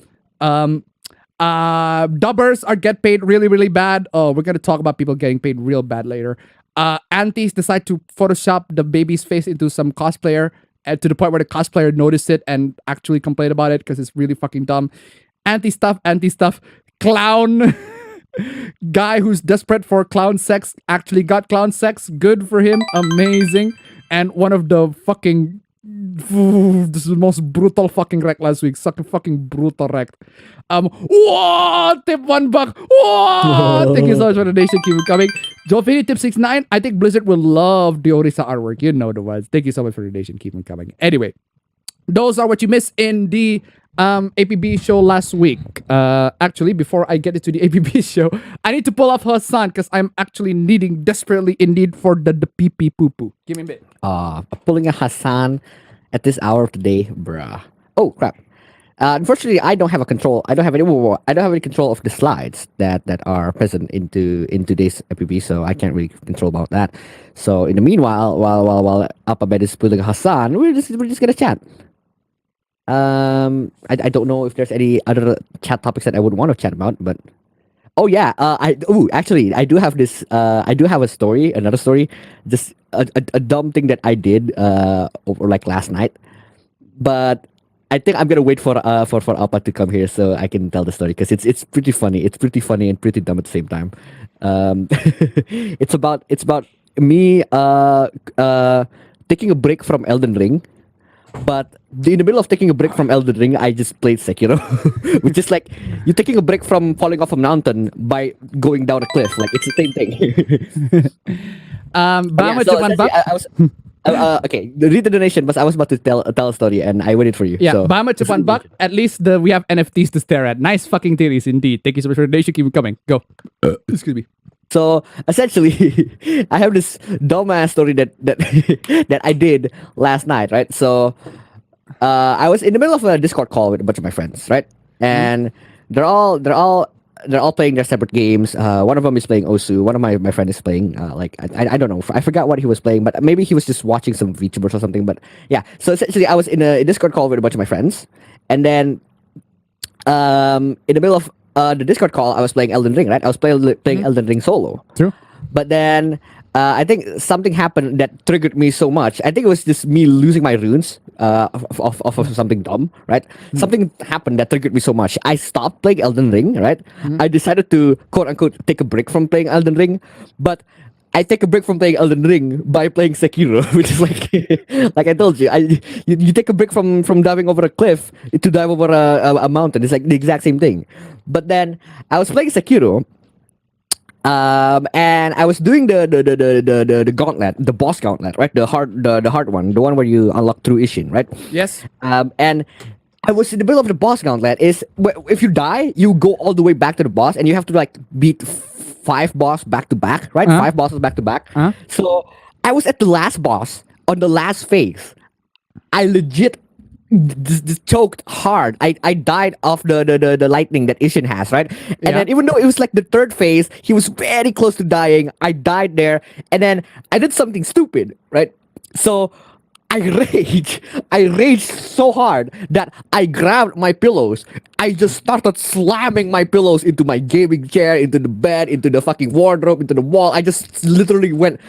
Dubbers are get paid really, really bad. Oh, we're gonna talk about people getting paid real bad later. Aunties decide to Photoshop the baby's face into some cosplayer to the point where the cosplayer noticed it and actually complained about it because it's really fucking dumb. Anti stuff. Clown guy who's desperate for clown sex actually got clown sex. Good for him. Amazing. And one of the fucking this is the most brutal fucking wreck last week. Such a fucking brutal wreck. Whoa! Tip $1. Whoa! Thank you so much for the donation. Keep it coming. Jofini tip 69. I think Blizzard will love the Orisa artwork. You know the ones. Thank you so much for the donation. Keep it coming. Anyway, those are what you missed in the APB show last week. Actually, before I get into the APB show, I need to pull off Hassan because I'm actually needing desperately in need for the pee pee poo poo. Give me a bit. Pulling a Hassan at this hour of the day, bruh. Oh crap! Unfortunately, I don't have any control of the slides that are present in today's APB, so I can't really control about that. So in the meanwhile, while APB is pulling a Hassan, we're just gonna chat. I don't know if there's any other chat topics that I would want to chat about, but oh yeah, actually I do have this. I do have another story, just a dumb thing that I did over like last night, but I think I'm gonna wait for Alpa to come here so I can tell the story because it's pretty funny. It's pretty funny and pretty dumb at the same time. It's about me taking a break from Elden Ring. But in the middle of taking a break from Elden Ring, I just played Sekiro, which is like you're taking a break from falling off a mountain by going down a cliff. Like it's the same thing. Okay, read the donation, but I was about to tell a story, and I waited for you. Yeah, so. Bahama to $1. At least we have NFTs to stare at. Nice fucking theories indeed. Thank you so much for the donation. Keep it coming. Go. Excuse me. So essentially, I have this dumbass story that I did last night, right? So I was in the middle of a Discord call with a bunch of my friends, right? And they're all playing their separate games. One of them is playing Osu. One of my friend is playing I don't know. I forgot what he was playing, but maybe he was just watching some VTubers or something. But yeah, so essentially I was in a Discord call with a bunch of my friends, and then in the middle of the Discord call, I was playing Elden Ring, right? I was playing Elden Ring solo. True. But then I think something happened that triggered me so much. I think it was just me losing my runes of something dumb, right? Something happened that triggered me so much. I stopped playing Elden Ring, right? I decided to quote unquote take a break from playing Elden Ring, but I take a break from playing Elden Ring by playing Sekiro, which is like I told you, you take a break from diving over a cliff to dive over a mountain. It's like the exact same thing. But then I was playing Sekiro, and I was doing the gauntlet, the boss gauntlet, right? The hard one, the one where you unlock through Ishin, right? Yes. And I was in the middle of the boss gauntlet. If you die, you go all the way back to the boss, and you have to like beat 5 boss back to back, right? 5 bosses back to back. So I was at the last boss on the last phase. I legit just choked hard. I died of the lightning that Ishin has, right? And then even though it was like the 3rd phase, he was very close to dying. I died there, and then I did something stupid, right? So I raged so hard that I grabbed my pillows. I just started slamming my pillows into my gaming chair, into the bed, into the fucking wardrobe, into the wall. I just literally went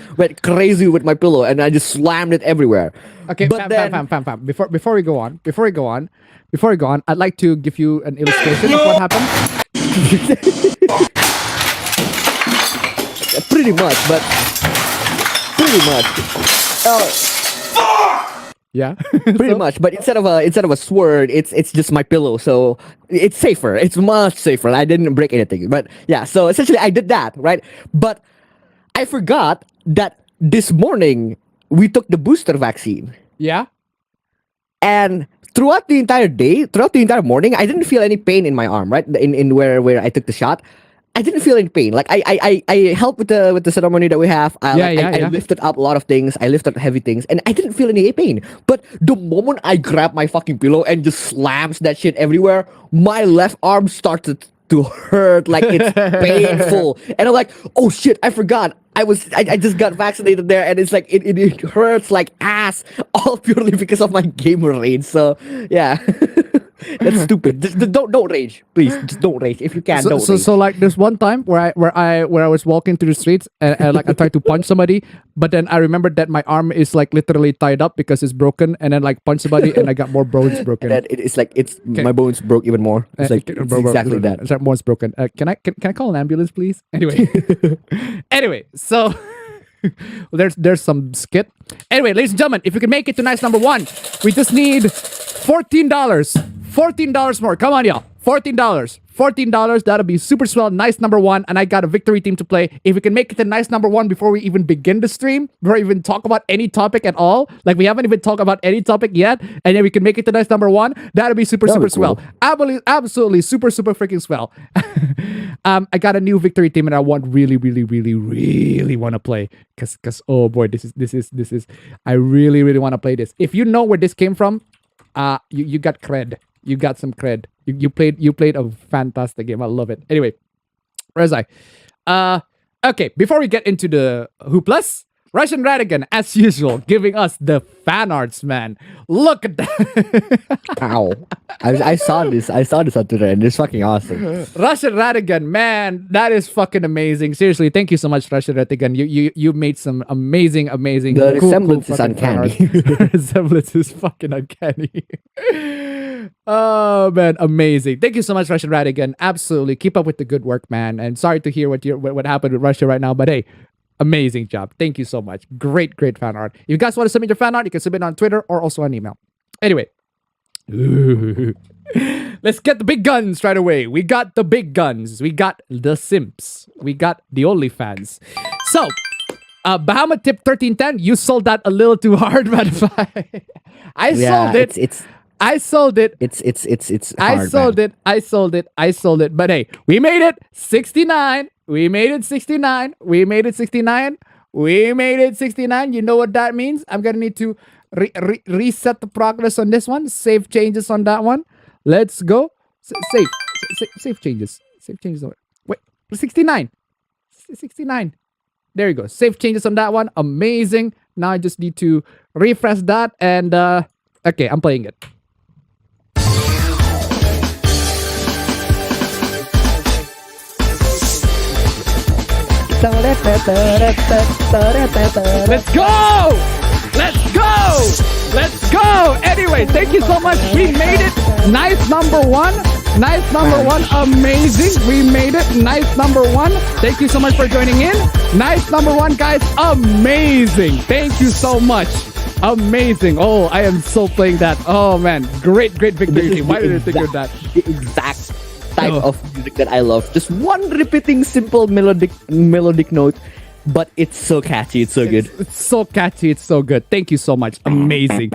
crazy with my pillow, and I just slammed it everywhere. Okay, but fam. Before we go on, I'd like to give you an illustration of what happened. Pretty much. Yeah. Pretty much, but instead of a sword, it's just my pillow, so it's safer. It's much safer. I didn't break anything, but yeah. So essentially, I did that, right? But I forgot that this morning we took the booster vaccine, Yeah. and throughout the entire day, throughout the entire morning, I didn't feel any pain in my arm, right? In where I took the shot. I didn't feel any pain. Like I helped with the ceremony that we have. I lifted up a lot of things. I lifted heavy things, and I didn't feel any pain. But the moment I grabbed my fucking pillow and just slams that shit everywhere, my left arm started to hurt. Like it's painful, and I'm like, oh shit, I forgot. I just got vaccinated there, and it's like it hurts like ass, all purely because of my gamer rage. So yeah. That's stupid. Just don't rage, please. Just don't rage if you can. Don't rage. So like there's one time where I was walking through the streets and like I tried to punch somebody, but then I remembered that my arm is like literally tied up because it's broken, and then like punch somebody and I got more bones broken. And then my bones broke even more. It's like it's exactly that. It's bones broken. Can I call an ambulance, please? Anyway, so. There's some skit. Anyway, ladies and gentlemen, if you can make it to nice number 1, we just need $14. $14 more. Come on, y'all. $14. That'll be super swell. Nice number 1. And I got a victory team to play. If we can make it to nice number 1 before we even begin the stream, before we even talk about any topic at all, like we haven't even talked about any topic yet, and then we can make it to nice number 1, that'll be super swell. Absolutely super freaking swell. I got a new victory team, and I want really want to play. Cause oh boy, this is I really want to play this. If you know where this came from, you got cred. You got some cred. You played a fantastic game. I love it. Anyway, where was I? Okay, before we get into the Hooplas, Russian Radigan, as usual, giving us the fan arts, man. Look at that. Ow. I saw this on Twitter, and it's fucking awesome. Russian Radigan, man, that is fucking amazing. Seriously, thank you so much, Russian Radigan. You made some amazing. The resemblance is uncanny. The resemblance is fucking uncanny. Oh man, amazing! Thank you so much, Russian Radigan. Absolutely, keep up with the good work, man. And sorry to hear what happened with Russia right now, but hey, amazing job. Thank you so much. Great fan art. If you guys want to submit your fan art, you can submit on Twitter or also on email. Anyway, let's get the big guns right away. We got the big guns. We got the simps. We got the OnlyFans. So, Bahama Tip 1310, you sold that a little too hard, man. I sold it. I sold it. It's hard, I sold it. But hey, we made it 69. We made it 69. You know what that means? I'm gonna need to reset the progress on this one. Save changes on that one. Let's go. Save changes. Save changes. Wait, 69. 69. There you go. Save changes on that one. Amazing. Now I just need to refresh that and okay, I'm playing it. Let's go! Let's go! Let's go! Anyway, thank you so much. We made it. Nice number one. Nice number one. Amazing. We made it. Nice number one. Thank you so much for joining in. Nice number one, guys. Amazing. Thank you so much. Amazing. Oh, I am so playing that. Oh, man. Great victory team. Why did I think of that? The exact type of music that I love. Just one repeating simple melodic note, but it's so catchy. It's so good. It's so catchy. It's so good. Thank you so much. Amazing.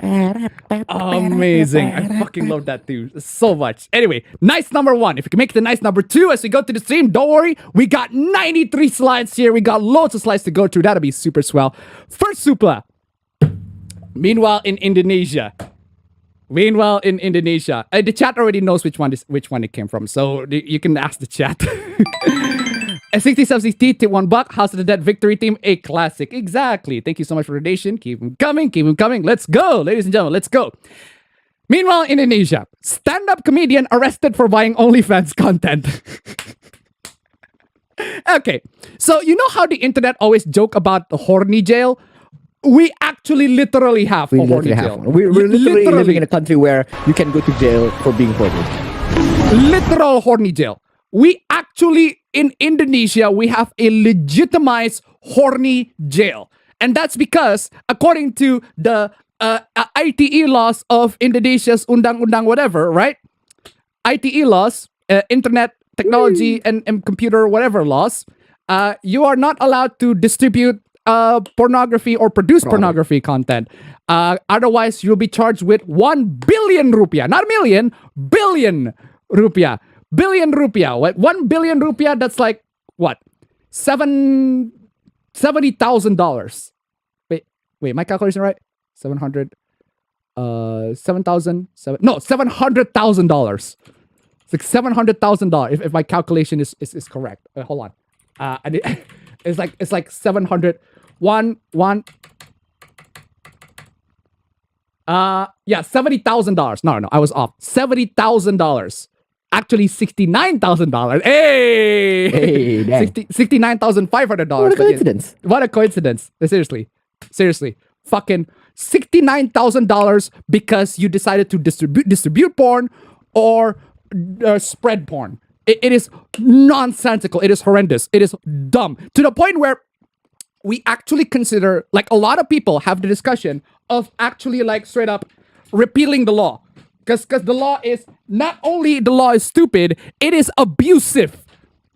Amazing. I fucking love that too so much. Anyway, nice number one. If you can make it to nice number two as we go to the stream, don't worry. We got 93 slides here. We got loads of slides to go through. That'll be super swell. First Supla. Meanwhile, in Indonesia. The chat already knows which one it came from, so you can ask the chat. A 60 subsidies T to $1. House of the Dead victory team, a classic. Exactly. Thank you so much for the donation. Keep them coming. Let's go, ladies and gentlemen. Let's go. Meanwhile, in Indonesia, stand-up comedian arrested for buying OnlyFans content. Okay, so you know how the internet always joke about the horny jail? We actually literally have a horny jail. We're literally living in a country where you can go to jail for being horny. Literal horny jail. We actually, in Indonesia, we have a legitimized horny jail. And that's because, according to the ITE laws of Indonesia's undang-undang whatever, right? ITE laws, internet technology and computer whatever laws, you are not allowed to distribute pornography or produce pornography content. Otherwise, you'll be charged with 1 billion rupiah. Not a million, billion rupiah. Billion rupiah. What? 1 billion rupiah, that's like, what? $70,000. Wait, my calculation right? 700, $700,000. It's like $700,000 if my calculation is correct. Hold on. It's like 700. $70,000. No, I was off. $70,000. Actually, $69,000. Hey, $69,500. What a coincidence! What a coincidence! Seriously, fucking $69,000 because you decided to distribute porn or spread porn. It is nonsensical. It is horrendous. It is dumb to the point where we actually consider, like, a lot of people have the discussion of actually, like, straight up repealing the law. Because the law is, not only the law is stupid, it is abusive.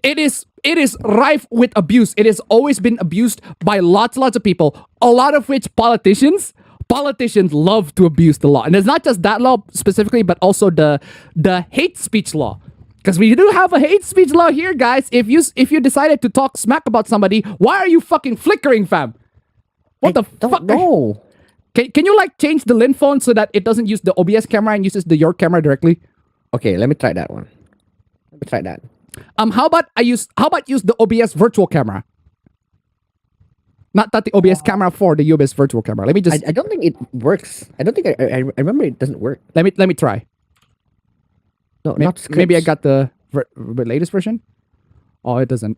It is rife with abuse. It has always been abused by lots of people. A lot of which politicians love to abuse the law. And it's not just that law specifically, but also the hate speech law. Because we do have a hate speech law here, guys. If you decided to talk smack about somebody, why are you fucking flickering, fam? What the fuck? No. Can you like change the lens phone so that it doesn't use the OBS camera and uses your camera directly? Okay, let me try that one. Let me try that. How about use the OBS virtual camera? Not the OBS camera for the OBS virtual camera. Let me just. I don't think it works. I don't think I remember it doesn't work. Let me try. No, maybe I got the latest version. Oh, it doesn't.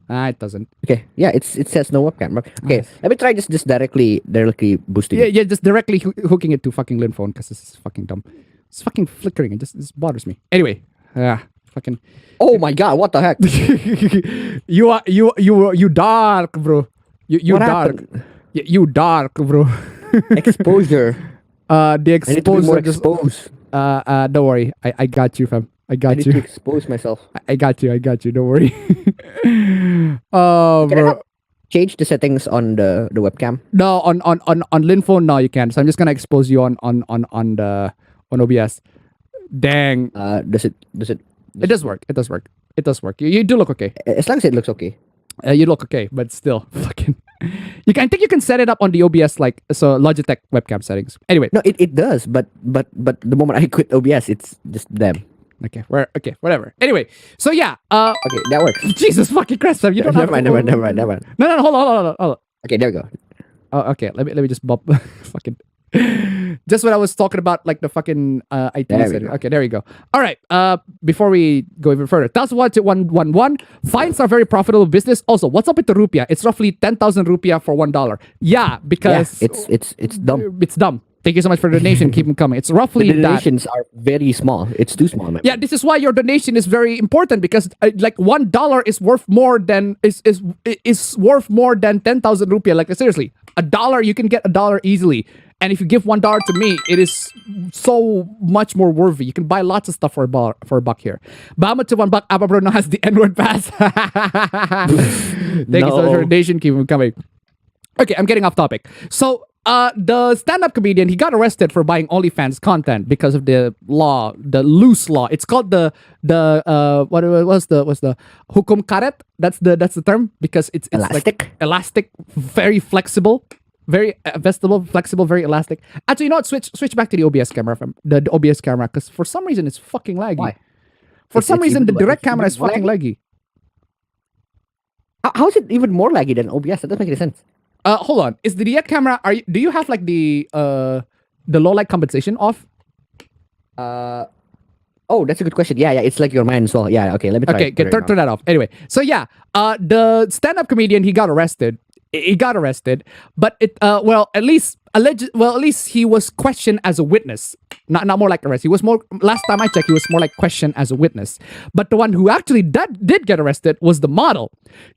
It doesn't. Okay, yeah, it says no webcam. Okay, let me try just directly boosting. Yeah, just directly hooking it to fucking lens phone because this is fucking dumb. It's fucking flickering. It just bothers me. Anyway, fucking. Oh my god, what the heck? you dark, bro. You what dark. Happened? You dark, bro. Exposure. The exposure. I need to be more exposed. Don't worry. I got you, fam. I need to expose myself. I got you. Don't worry. Oh, bro. Change the settings on the webcam? No, on Linphone, no, you can't. So I'm just gonna expose you on OBS. Dang. Does it? It does work. It does work. You do look okay. As long as it looks okay. You look okay, but still, fucking. I think you can set it up on the OBS like so Logitech webcam settings. Anyway. No, it does, but the moment I quit OBS, it's just them. Okay, whatever. Anyway, so yeah. Okay, that works. Jesus fucking Christ, Sam, you don't never mind. No, hold on. Okay, there we go. Oh, okay. Let me just bump. Fucking. Just when I was talking about like the fucking IT There we setting. go. Okay, there we go. All right. Before we go even further, that's what 111. Fines are very profitable business. Also, what's up with the rupiah? It's roughly 10,000 rupiah for $1. Yeah, because it's dumb. it's dumb. Thank you so much for the donation. Keep them coming. It's roughly The that. donations are very small. It's too small. Yeah, this is why your donation is very important because like $1 is worth more than is worth more than 10,000 rupiah. Like seriously, $1 you can get $1 easily, and if you give $1 to me, it is so much more worthy. You can buy lots of stuff for a buck here. Bama to $1. Abba Bruno has the N-word pass. Thank you so much for the donation. Keep them coming. Okay, I'm getting off topic. So. The stand-up comedian, he got arrested for buying OnlyFans content because of the law, the loose law. It's called the what was the hukum karet? That's the term because it's Elastic? like elastic, very flexible, very vestible, flexible, very elastic. Actually, you know what? Switch back to the OBS camera from the OBS camera because for some reason it's fucking laggy. Why? For some it's reason the even- direct it's camera is even fucking laggy. How is it even more laggy than OBS? That doesn't make any sense. Hold on. Is the direct camera? Do you have like the low light compensation off? Oh, that's a good question. Yeah, it's like your mind as well. Yeah, okay, let me try. Okay, turn that off. Anyway, so yeah, the stand-up comedian, he got arrested. He got arrested, but at least he was questioned as a witness. Not more like arrest. He was more. Last time I checked, he was more like questioned as a witness. But the one who actually did get arrested was the model.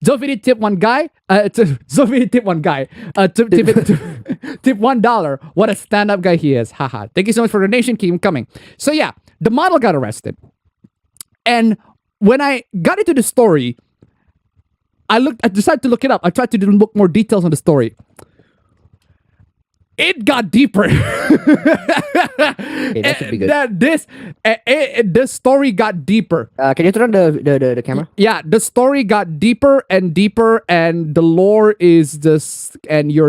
Zovidi tip one guy. Zovidi tip one guy. Tip $1. What a stand-up guy he is. Haha. Thank you so much for the donation. Keep him coming. So yeah, the model got arrested, and when I got into the story, I decided to look it up. I tried to look more details on the story. It got deeper. Okay, that should be good. The story got deeper. Can you turn on the camera? Yeah, the story got deeper and deeper, and the lore is just, and you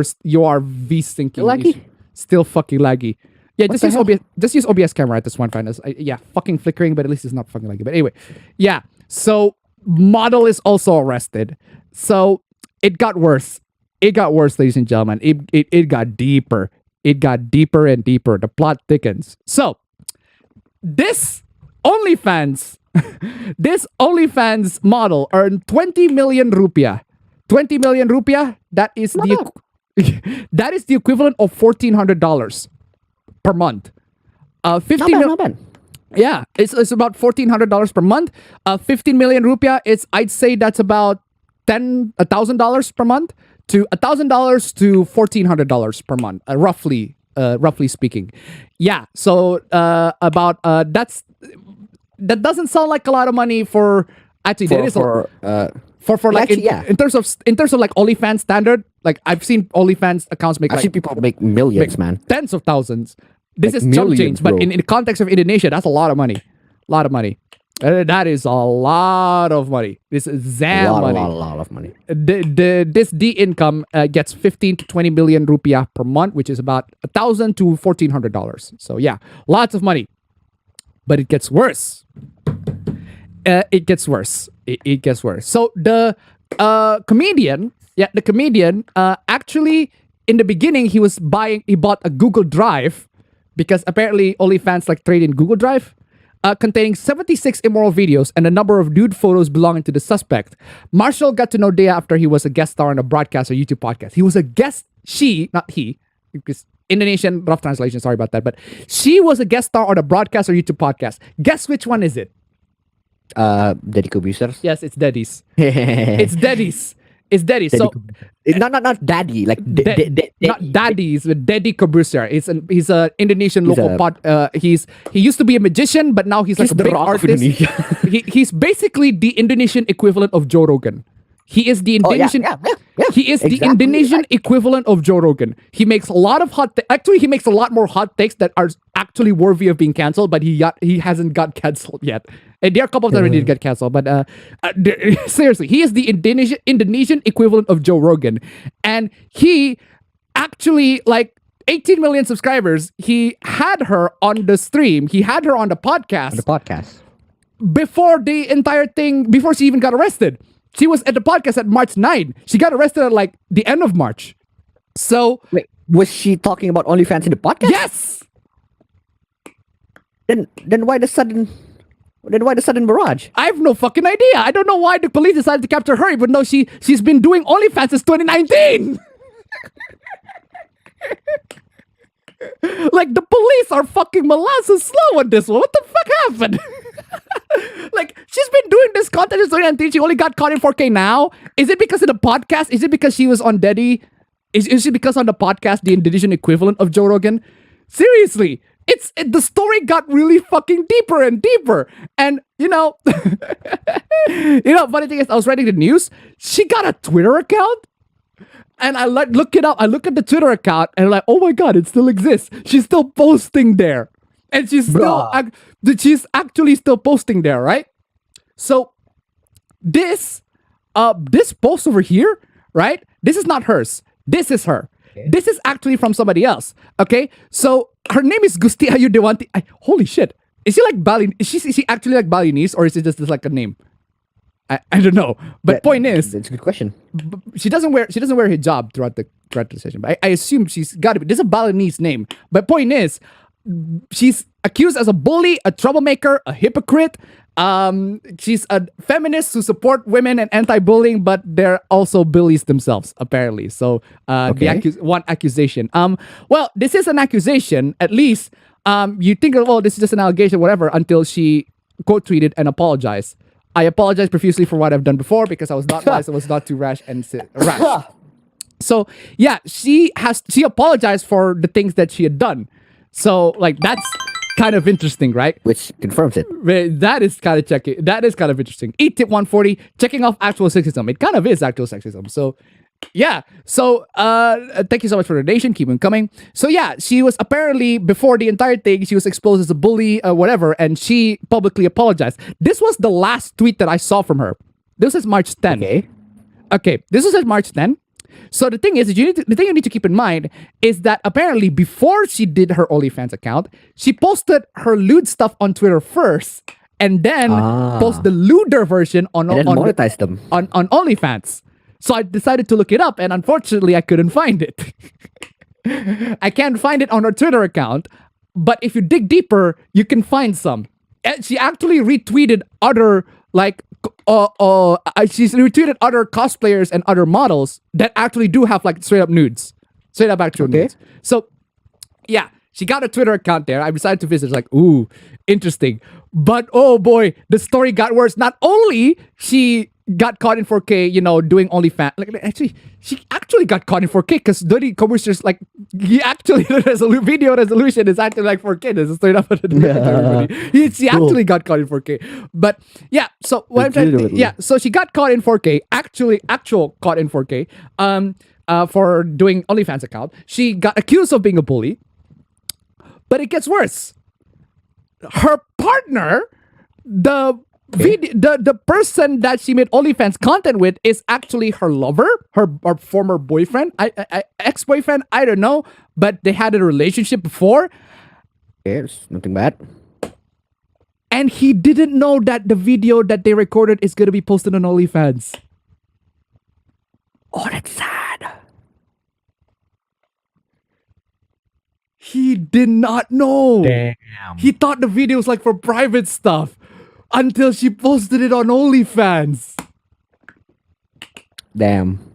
are v-syncing. Laggy? Still fucking laggy. Yeah, What just the use hell? OBS. Just use OBS camera at this one, finance. Yeah, fucking flickering, but at least it's not fucking laggy. But anyway, yeah. So model is also arrested. So it got worse. It got worse, ladies and gentlemen. It got deeper. It got deeper and deeper. The plot thickens. So this OnlyFans model earned 20 million rupiah. 20 million rupiah. That is that is the equivalent of $1,400 per month. 50 Not bad. Yeah, it's about $1,400 per month. 15 million rupiah. I'd say that's about $1,000 per month to $1,000 to $1,400 per month, roughly speaking. Yeah, so that doesn't sound like a lot of money for actually there is for like actually, yeah. in terms of like OnlyFans standard. Like I've seen OnlyFans accounts make I've seen like people make millions, man. tens of thousands. This Like is chump millions, change, but bro. in the context of Indonesia, that's a lot of money. That is a lot of money. This is Zam money. A lot of money. This D income gets 15 to 20 million rupiah per month, which is about $1,000 to $1,400. So yeah, lots of money. But it gets worse. It gets worse. It gets worse. So the comedian, actually in the beginning he bought a Google Drive because apparently OnlyFans like trade in Google Drive. Containing 76 immoral videos and a number of nude photos belonging to the suspect. Marshall got to know Dea after he was a guest star on a broadcast or YouTube podcast. He was a guest, not he, because Indonesian rough translation, sorry about that, but she was a guest star on a broadcast or YouTube podcast. Guess which one is it? Daddy Kubusers. Yes, it's Daddy's. It's Daddy's. It's Daddy's. So not daddy, like not Daddy's, but Daddy Corbuzier. He's an Indonesian local he used to be a magician, but now he's like He's a the big Rock of artist. Indonesia. He's basically the Indonesian equivalent of Joe Rogan. He is the Indonesian. yeah. He is the Exactly. Indonesian equivalent of Joe Rogan. He makes a lot of actually, he makes a lot more hot takes that are actually worthy of being canceled, but he hasn't got canceled yet. And there are a couple of them that did get canceled, but seriously, he is the Indonesian equivalent of Joe Rogan, and he actually like 18 million subscribers. He had her on the stream. He had her on the podcast. Before the entire thing, before she even got arrested. She was at the podcast at March 9. She got arrested at like the end of March. So Wait, was she talking about OnlyFans in the podcast? yes, Then why the sudden? Then why the sudden barrage? I have no fucking idea. I don't know why the police decided to capture her, even though she's been doing OnlyFans since 2019. Like, the police are fucking molasses slow on this one. What the fuck happened? Like, she's been doing this content since 2019. She only got caught in 4K now. Is it because of the podcast? Is it because she was on Deddy? Is it because on the podcast, the Indonesian equivalent of Joe Rogan? Seriously. The story got really fucking deeper and deeper. And, funny thing is, I was writing the news. She got a Twitter account. And I look it up. I look at the Twitter account and I'm like, oh my God, it still exists. She's still posting there. And she's actually still posting there, right? So this post over here, right? This is not hers. This is her. Okay. This is actually from somebody else. Okay? So her name is Gusti Ayu Dewanti. Holy shit. Is she like Is she actually like Balinese, or is it just like a name? I don't know. But point is, it's a good question. She doesn't wear hijab throughout the session. But I assume she's got to be. This is a Balinese name. But point is, she's accused as a bully, a troublemaker, a hypocrite. She's a feminist who support women and anti-bullying, but they're also bullies themselves, apparently. So one accusation. Well, this is an accusation. At least you think, this is just an allegation, whatever, until she quote tweeted and apologized. I apologize profusely for what I've done before because I was not wise, I was not too rash and rash. So yeah, she apologized for the things that she had done. So like that's kind of interesting, right? Which confirms it. That is kind of checking. That is kind of interesting. Tip 140, checking off actual sexism. It kind of is actual sexism. So yeah. So thank you so much for the donation. Keep them coming. So yeah, she was apparently, before the entire thing, she was exposed as a bully, whatever, and she publicly apologized. This was the last tweet that I saw from her. This is March 10. Okay. This was March 10. So the thing is, the thing you need to keep in mind is that apparently before she did her OnlyFans account, she posted her lewd stuff on Twitter first, and then post the lewder version on monetize them on OnlyFans. So I decided to look it up, and unfortunately, I couldn't find it. I can't find it on her Twitter account, but if you dig deeper, you can find some. And she actually retweeted other she's retweeted other cosplayers and other models that actually do have like straight up actual nudes. So yeah, she got a Twitter account there. I decided to visit. It's like, ooh, interesting. But oh boy, the story got worse. Not only she got caught in 4K, doing OnlyFans. She actually got caught in 4K because Dirty Commercials, the video resolution is actually like 4K. This is straight up. She actually got caught in 4K. But yeah, so what I'm trying so she got caught in 4K. Actual caught in 4K. For doing OnlyFans account. She got accused of being a bully. But it gets worse. Her partner, the person that she made OnlyFans content with, is actually her lover, her former boyfriend, ex-boyfriend, I don't know, but they had a relationship before. There's nothing bad. And he didn't know that the video that they recorded is going to be posted on OnlyFans. Oh, that's sad. He did not know. Damn. He thought the video was like for private stuff until she posted it on OnlyFans. Damn.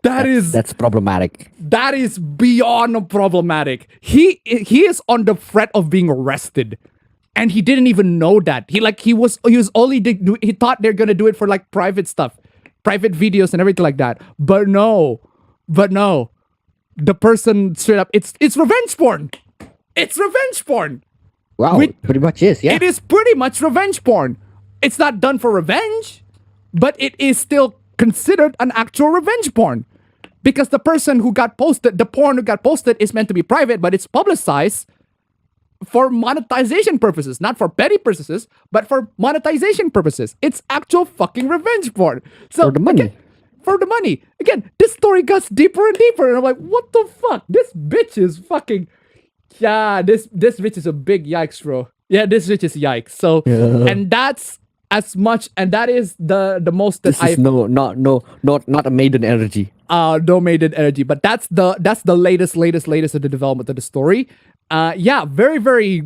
That's problematic. That is beyond problematic. He is on the threat of being arrested, and he didn't even know that. He thought they're gonna do it for like private stuff, private videos and everything like that. But no. The person straight up, it's revenge porn. It's revenge porn. Wow, it pretty much is, yeah. It is pretty much revenge porn. It's not done for revenge, but it is still considered an actual revenge porn. Because the person who got posted, the porn who got posted is meant to be private, but it's publicized for monetization purposes. Not for petty purposes, but for monetization purposes. It's actual fucking revenge porn. So, for the money. For the money. Again, this story gets deeper and deeper. And I'm like, what the fuck? This bitch is fucking... Yeah, this bitch is a big yikes, bro. Yeah, this bitch is yikes. So, and that's as much... And that is the most that This is not a maiden energy. No maiden energy. But that's the latest of the development of the story. Yeah, very, very,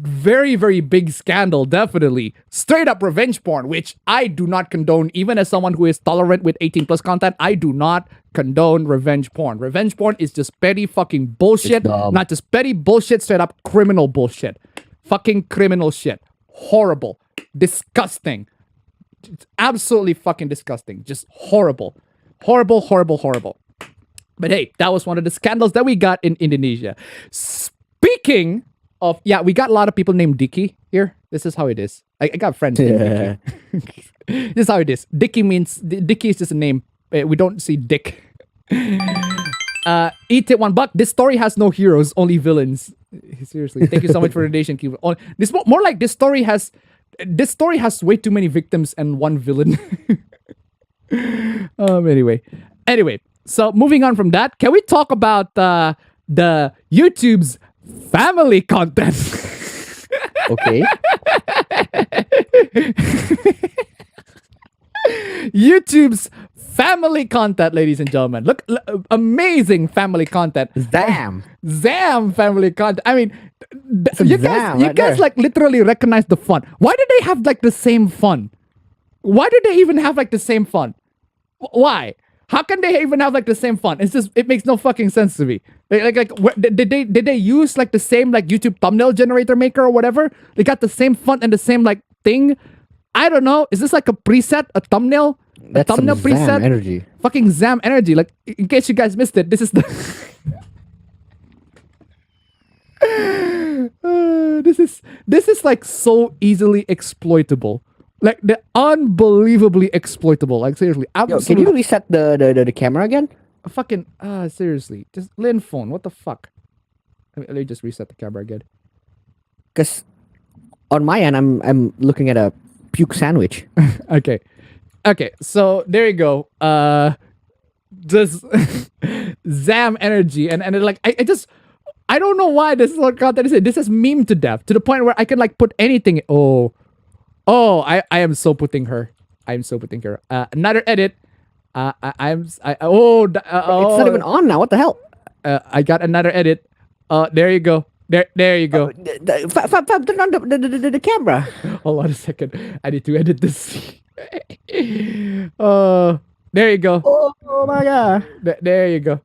very, very big scandal, definitely. Straight up revenge porn, which I do not condone, even as someone who is tolerant with 18 plus content. I do not condone revenge porn. Revenge porn is just petty fucking bullshit. Not just petty bullshit, straight up criminal bullshit. Fucking criminal shit. Horrible. Disgusting. It's absolutely fucking disgusting. Just horrible. Horrible, horrible, horrible. But hey, that was one of the scandals that we got in Indonesia. Speaking of, yeah, we got a lot of people named Dicky here. This is how it is. I got friends named Dicky. This is how it is. Dicky is just a name. We don't see Dick. Eat it $1. This story has no heroes, only villains. Seriously, thank you so much for the donation. This more like this story has way too many victims and one villain. Anyway, so moving on from that, can we talk about the YouTube's family content? Okay. YouTube's family content, ladies and gentlemen. Look, amazing family content. Zam family content. I mean, you guys like literally recognize the fun. Why did they have like the same fun? Why did they even have like the same fun? Why? How can they even have like the same fun? It's just, it makes no fucking sense to me. Did they use like the same like YouTube thumbnail generator maker or whatever? They got the same font and the same like thing. I don't know. Is this like a preset, a thumbnail? That's a thumbnail some preset? Zam energy. Fucking Zam energy. Like, in case you guys missed it, this is the this is like so easily exploitable. Like, they're unbelievably exploitable. Like, seriously. Yo, can you reset the camera again? Fucking, seriously. Just Lin phone. What the fuck? Let me just reset the camera again. Because on my end, I'm looking at a puke sandwich. Okay, so there you go. Just Zam energy. And like, I don't know why this is what content is. This is meme to death. To the point where I can like put anything. I am so putting her. Another edit. It's not even on now. What the hell? I got another edit. There you go. There you go. Fab, turn on the camera. Hold on a second. I need to edit this. There you go. Oh my god. There you go.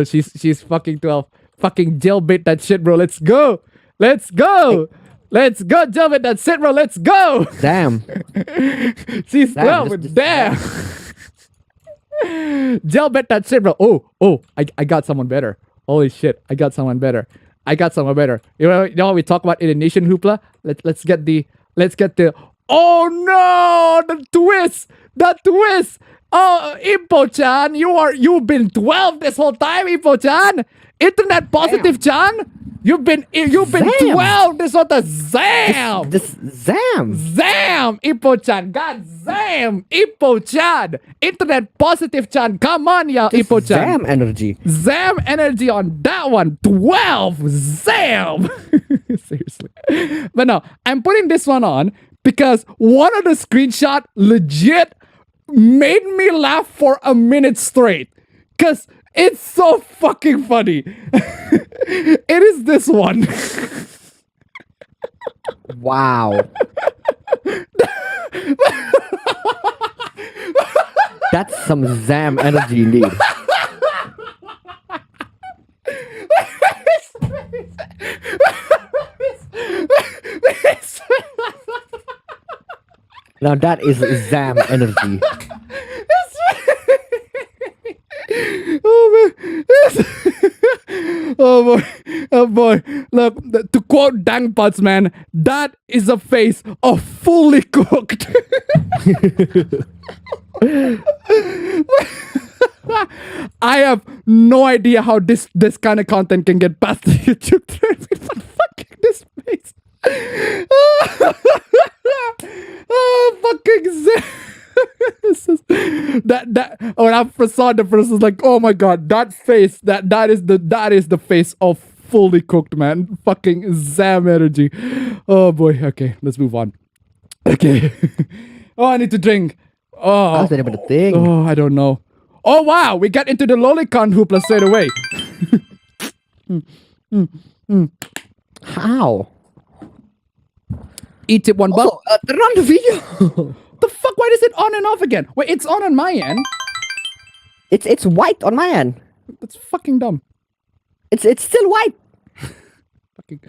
She's fucking 12. Fucking jailbait that shit, bro. Let's go. Jailbait that shit, bro. Let's go. Damn. She's 12. Damn. Jailbait that shit, bro. Oh, I got someone better. Holy shit, I got someone better. You know we talk about Indonesian hoopla? Let's get the oh no, the twist. Oh, Ipo-chan, you've been 12 this whole time, Ipo-chan. Internet positive, Chan. You've been 12 this whole time. Zam. This Zam. Ipo-chan. God Zam. Ipo-chan. Internet positive, Chan. Come on, yeah, Ipo-chan. Zam energy on that one. 12. Zam. Seriously. But no, I'm putting this one on because one of the screenshot legit made me laugh for a minute straight. Because it's so fucking funny. It is this one. Wow. That's some Zam energy indeed. Now that is Zam energy. Oh boy. Look, to quote Dang Putz, man, that is a face of fully cooked. I have no idea how this kind of content can get past the YouTube trend. Fucking this face. Fucking when I first saw the person, was like, oh my god, that face, that is the face of fully cooked, man. Fucking Zam energy. Oh boy. Okay, let's move on. Okay. Oh, I need to drink. Oh, how's that even a thing? Oh, I don't know. Oh wow, we got into the lolicon hoopla straight away. How? Eat it $1. Also, turn on the video. The fuck? Why does it on and off again? Wait, it's on my end. It's white on my end. That's fucking dumb. It's still white. Fucking,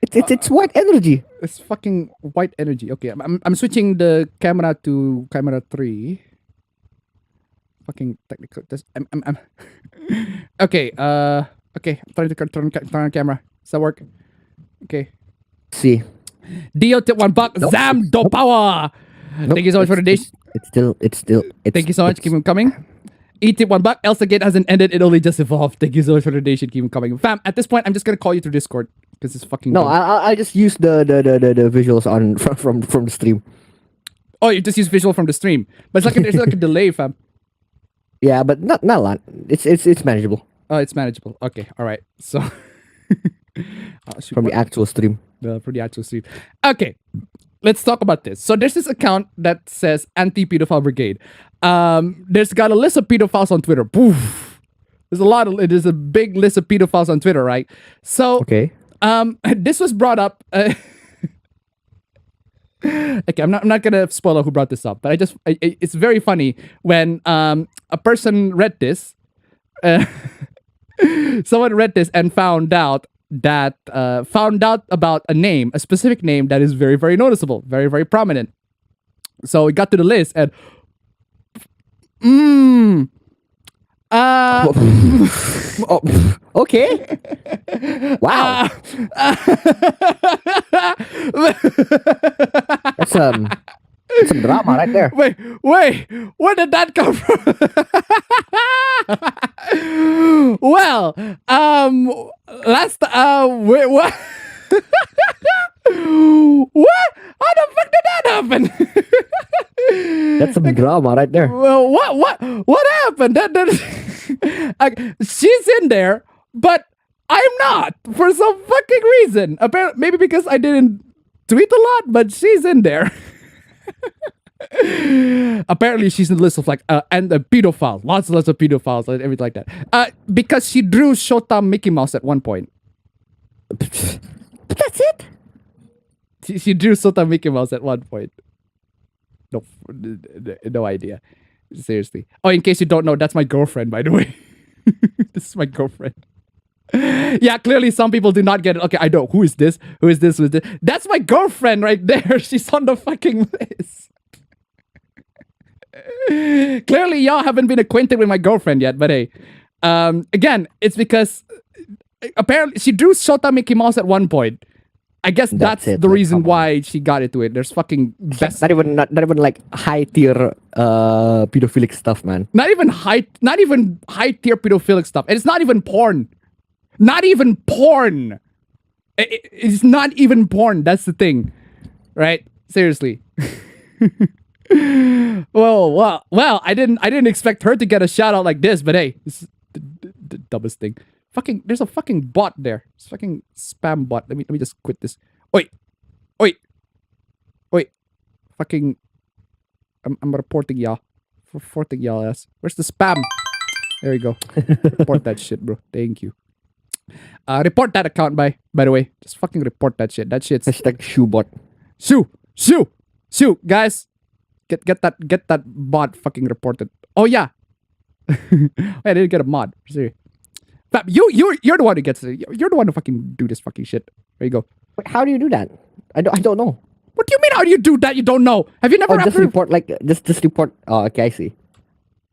It's white energy. it's fucking white energy. Okay, I'm switching the camera to camera 3. Fucking technical. I'm okay. Okay. I'm trying to turn on camera. Does that work? Okay. See. Dio tip $1. Nope. Zam do power. Nope, Thank you so much for the donation. It's still. Thank you so much. Keep them coming. Eat tip $1. Elsa Gate hasn't ended. It only just evolved. Thank you so much for the donation. Keep them coming. Fam, at this point, I'm just gonna call you through Discord because it's fucking. No, dumb. I just use the visuals on from the stream. Oh, you just use visual from the stream, but it's like a delay, fam. Yeah, but not a lot. It's manageable Oh, it's manageable. Okay, all right. So shoot, from the actual stream. for the actual stream. Okay, let's talk about this. So there's this account that says Anti-Pedophile Brigade. There's got a list of pedophiles on Twitter. Poof. There's a big list of pedophiles on Twitter, right? So Okay. this was brought up. Okay, I'm not gonna spoil who brought this up, but it's very funny when a person read this. Someone read this and found out about a specific name that is very, very noticeable, very, very prominent. So it got to the list and Oh, okay. Wow. That's some drama right there. Wait, where did that come from? Well, wait, what? What? How the fuck did that happen? That's some drama right there. Well, what happened? She's in there, but I'm not for some fucking reason. Apparently, maybe because I didn't tweet a lot, but she's in there. Apparently, she's in the list of and a pedophile, lots of pedophiles and everything like that. Because she drew Shota Mickey Mouse at one point. But that's it. She drew Shota Mickey Mouse at one point. No idea. Seriously. Oh, in case you don't know, that's my girlfriend, by the way. This is my girlfriend. Yeah, clearly some people do not get it. Okay, I know. Who is this? Who is this? That's my girlfriend right there. She's on the fucking list. Clearly, y'all haven't been acquainted with my girlfriend yet, but hey. Again, it's because apparently she drew Shota Mickey Mouse at one point. I guess that's it, the like, reason come on. why she got into it. There's fucking best, Not even like high tier pedophilic stuff, man. not even high tier pedophilic stuff. And it's not even porn. Not even porn. It's not even porn. That's the thing, right? Seriously. Well. I didn't expect her to get a shout out like this, but hey, this is the dumbest thing. Fucking, there's a fucking bot there. It's fucking spam bot. Let me just quit this. Oi. Fucking, I'm reporting y'all. Reporting y'all ass. Where's the spam? There you go. Report that shit, bro. Thank you. Report that account by the way. Just fucking report that shit. That shit's Hashtag shoebot. Shoo, guys. Get that bot fucking reported. Oh yeah. I didn't get a mod. Seriously. Fab, you're the one who gets it. You're the one who fucking do this fucking shit. There you go. Wait, how do you do that? I don't know. What do you mean? How do you do that? You don't know? Have you never? Oh, just report just report. Oh, okay, I see.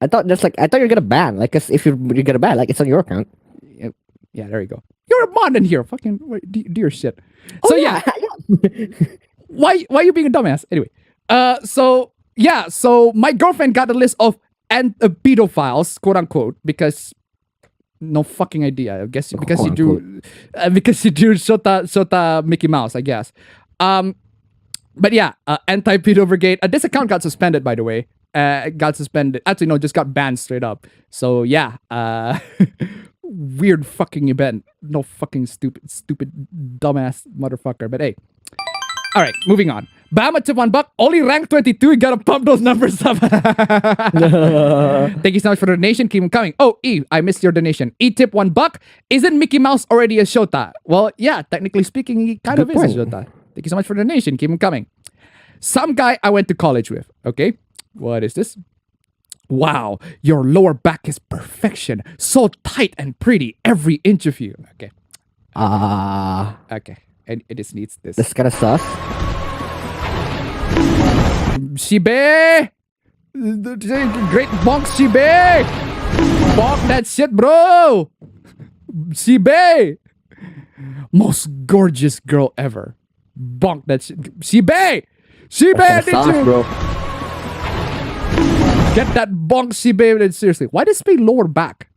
I thought you're gonna ban. Like, 'cause if you're gonna ban, like, it's on your account. Yeah, there you go. You're a mod in here. Fucking do your shit. So yeah. Why you being a dumbass? Anyway. So my girlfriend got a list of pedophiles, quote unquote, because no fucking idea. I guess because she drew Shota Mickey Mouse, I guess. But yeah, anti-pedo brigade. This account got suspended, by the way. Got suspended. Actually, no, just got banned straight up. So yeah, weird fucking event. No fucking stupid dumbass motherfucker. But hey, All right, moving on. Bama tip $1. Only rank 22. You gotta pump those numbers up. Thank you so much for the donation. Keep them coming. Oh, E, I missed your donation. E tip $1. Isn't Mickey Mouse already a Shota? Well, yeah, technically speaking, he kind of is a Shota. Thank you so much for the donation. Keep them coming. Some guy I went to college with. Okay, what is this? Wow, your lower back is perfection. So tight and pretty, every inch of you. Okay. Okay. And it just needs this. This kind of stuff. Shibe! Great bonk, Shibe! Bonk that shit, bro! Shibe! Most gorgeous girl ever. Bonk that shit. Shibe! Shibe, I need you! Bro. Get that bonk, Shibe. Seriously, why does it say lower back?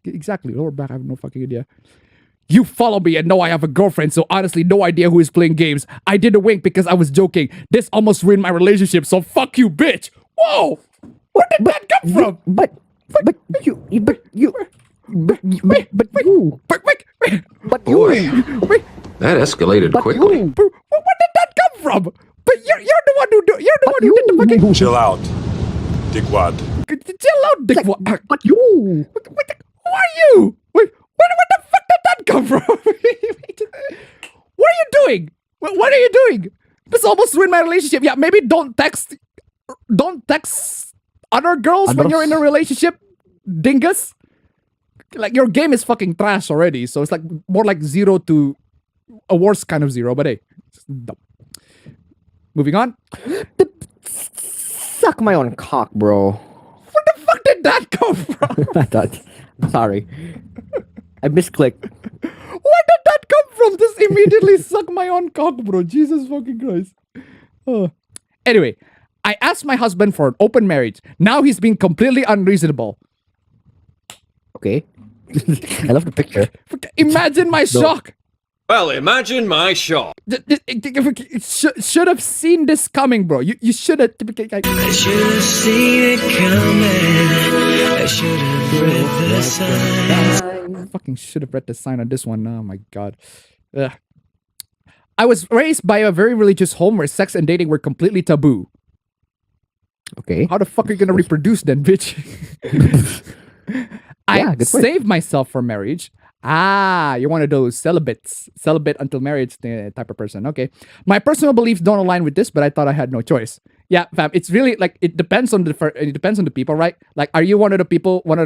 Exactly, lower back. I have no fucking idea. You follow me and know I have a girlfriend, so honestly, no idea who is playing games. I did a wink because I was joking. This almost ruined my relationship, so fuck you, bitch. Whoa! Where did that come from? But you. Wait. That escalated quickly. Where did that come from? But you're the one who did the fucking. Chill out, dickwad. Chill out, dick. But you. Who are you? Wait, where the fuck did that come from? What are you doing? What are you doing? This almost ruined my relationship. Yeah, maybe don't text other girls when you're in a relationship, dingus. Like your game is fucking trash already, so it's like more like 0 to a worse kind of 0. But hey, it's dumb. Moving on. Suck my own cock, bro. Where the fuck did that come from? Sorry. I misclicked. Where did that come from? Just immediately suck my own cock, bro. Jesus fucking Christ. Oh. Anyway, I asked my husband for an open marriage. Now he's being completely unreasonable. Okay. I love the picture. Imagine my shock. Well, imagine my shock. Should have seen this coming, bro. You should have. I should have seen it coming. I should have read the signs. Fucking should have read the sign on this one. Oh my god. Ugh. I was raised by a very religious home where sex and dating were completely taboo. Okay. How the fuck are you gonna reproduce then, bitch? I saved myself for marriage. You're one of those celibate until marriage type of person. Okay. My personal beliefs don't align with this, but I thought I had no choice. Yeah, fam. It's really like it depends on the people, right? Like, are you one of the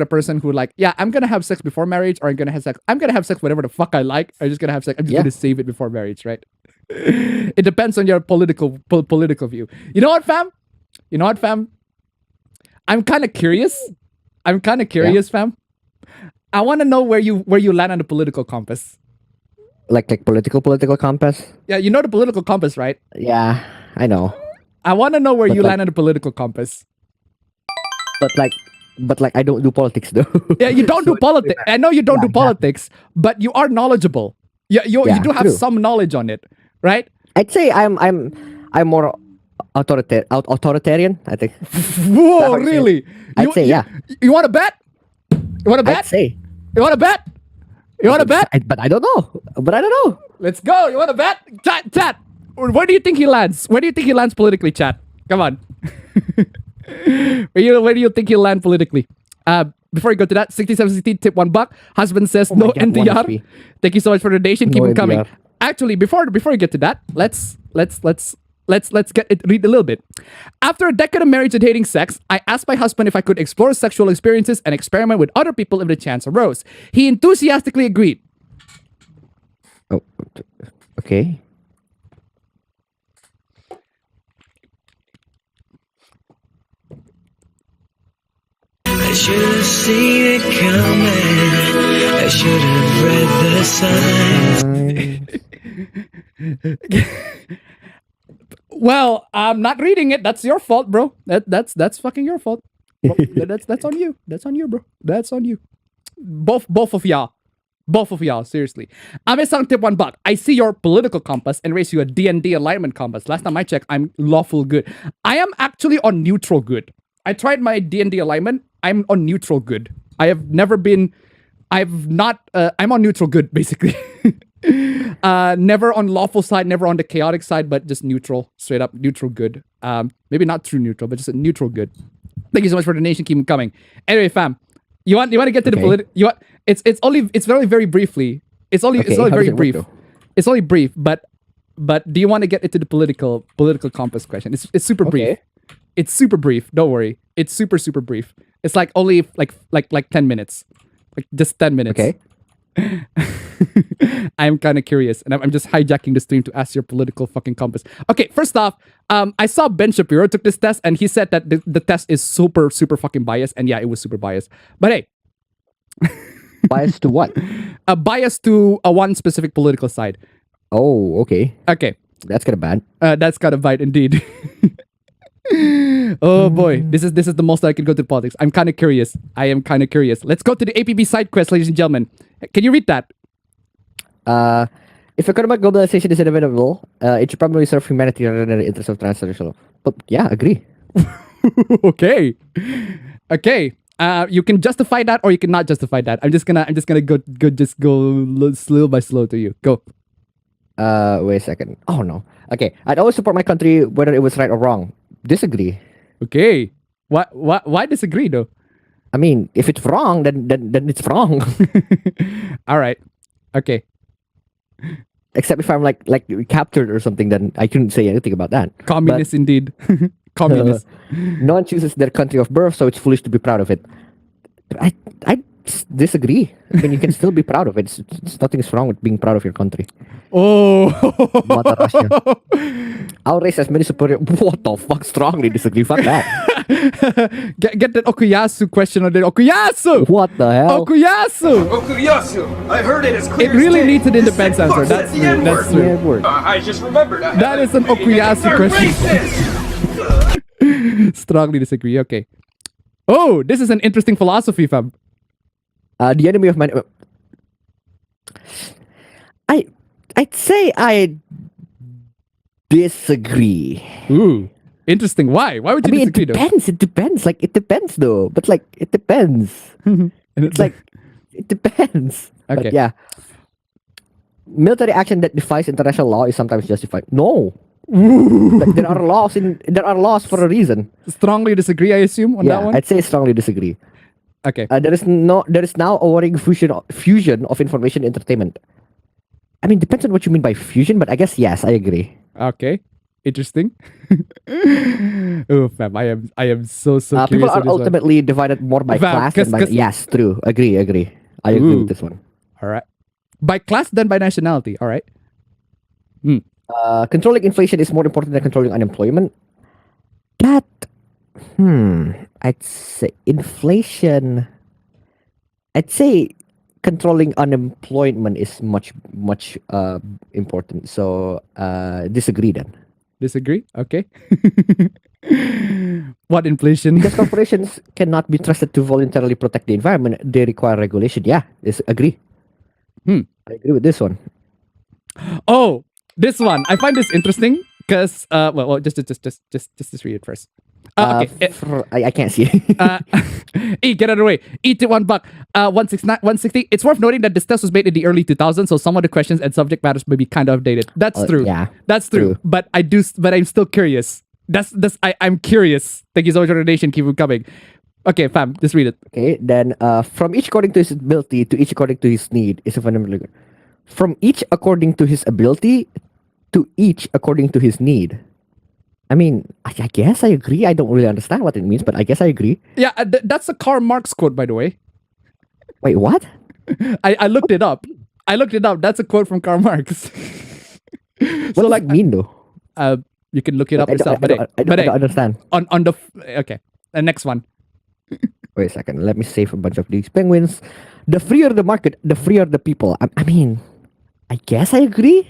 person who like, yeah, I'm gonna have sex before marriage, or I'm gonna have sex whatever the fuck I like. I'm just gonna have sex. I'm just gonna save it before marriage, right? It depends on your political view. You know what, fam? I'm kind of curious. Fam. I want to know where you land on the political compass. Like political compass? Yeah, you know the political compass, right? Yeah, I know. I want to know where you land on the political compass. But I don't do politics though. Yeah, you don't do politics. I know you don't do politics, but you are knowledgeable. You do have some knowledge on it, right? I'd say I'm more authoritarian, I think. Whoa, really? I'd say yeah. You want to bet? You want to bet? I'd say. You want to bet? You want to bet? But I don't know. Let's go. You want to bet? Chat. Where do you think he lands? Where do you think he lands politically, chat? Come on. Where do you think he'll land politically? Before we go to that, 6760 tip $1. Husband says no God, NTR. Thank you so much for the donation. Keep them coming. Actually, before we get to that, let's read a little bit. After a decade of marriage and hating sex, I asked my husband if I could explore sexual experiences and experiment with other people if the chance arose. He enthusiastically agreed. Oh, okay. I should have seen it coming. I should have read the signs. Well, I'm not reading it. That's your fault, bro. That's fucking your fault. That's on you. That's on you, bro. That's on you. Both of y'all. Seriously. Amesang tip $1. I see your political compass and raise you a D&D alignment compass. Last time I checked, I'm lawful good. I am actually on neutral good. I tried my D&D alignment. I'm on neutral good. I'm on neutral good, basically. Never on lawful side, never on the chaotic side, but just neutral, straight up neutral good. Maybe not true neutral, but just a neutral good. Thank you so much for the donation. Keep them coming. Anyway, fam, you want to get to the political? You want it's very briefly. It's only very brief. It's only brief, but do you want to get into the political compass question? It's super brief. It's super brief. Don't worry. It's super brief. It's like only like 10 minutes, like just 10 minutes. Okay. I'm kind of curious, and I'm just hijacking the stream to ask your political fucking compass. Okay, first off, I saw Ben Shapiro took this test, and he said that the test is super fucking biased, and yeah, it was super biased. But hey, biased to what? A bias to one specific political side. Oh, okay. Okay, that's kind of bad. That's kind of bad indeed. Oh boy, this is the most I can go to politics. I'm kind of curious. I am kind of curious. Let's go to the APB side quest, ladies and gentlemen. Can you read that? If economic globalization is inevitable, it should probably serve humanity rather than the interests of transnational. But yeah, agree. Okay. You can justify that, or you cannot justify that. I'm just gonna go slow by slow to you. Go. Wait a second. Oh no. Okay, I'd always support my country whether it was right or wrong. Disagree. Okay. Why disagree though? I mean, if it's wrong, then it's wrong. All right. Okay. Except if I'm like captured or something, then I couldn't say anything about that. Communist indeed. Communist. No one chooses their country of birth, so it's foolish to be proud of it. I disagree. I mean, you can still be proud of it. Nothing's wrong with being proud of your country. Oh. Mother Russia. Our race has many superior. What the fuck? Strongly disagree. Fuck that. Get that Okuyasu question on the Okuyasu. What the hell? Okuyasu. Okuyasu! I heard it as clear It really as day. needs an independence answer. That's the true. N-word. That's true. N-word. I just remembered. That is an Okuyasu question. Strongly disagree. Okay. Oh, this is an interesting philosophy, fam. The enemy of man. I'd say I disagree. Ooh, interesting. Why? Why would you disagree? It depends. It depends. Like, it depends, though. But like, it depends. And It's like, it depends. Okay. But yeah. Military action that defies international law is sometimes justified. No. Like, there are laws for a reason. Strongly disagree, I assume, on that one? I'd say strongly disagree. Okay. There is now a worrying fusion of information and entertainment. I mean, depends on what you mean by fusion, but I guess yes, I agree. Okay. Interesting. Oh, fam, I am so curious. People are ultimately divided more by class than by... Yes, true. Agree. I agree with this one. All right. By class than by nationality. All right. Controlling inflation is more important than controlling unemployment. That... I'd say inflation... I'd say controlling unemployment is much important. So, disagree then. Disagree? Okay. What inflation? Because corporations cannot be trusted to voluntarily protect the environment. They require regulation. Yeah, agree. I agree with this one. Oh, this one. I find this interesting because well, just read it first. Okay. I can't see. E, get out of the way. Eat it $1. 160. It's worth noting that this test was made in the early 2000s, so some of the questions and subject matters may be kind of outdated. That's true. Yeah, that's true. But I'm still curious. I'm curious. Thank you so much for the donation. Keep it coming. Okay, fam, just read it. Okay, then from each according to his ability to each according to his need is a fundamental. From each according to his ability to each according to his need. I mean, I guess I agree. I don't really understand what it means, but I guess I agree. Yeah, that's a Karl Marx quote, by the way. Wait, what? I looked it up. That's a quote from Karl Marx. What does it mean, though? You can look it up yourself. I don't understand. On the okay, the next one. Wait a second. Let me save a bunch of these penguins. The freer the market, the freer the people. I mean, I guess I agree.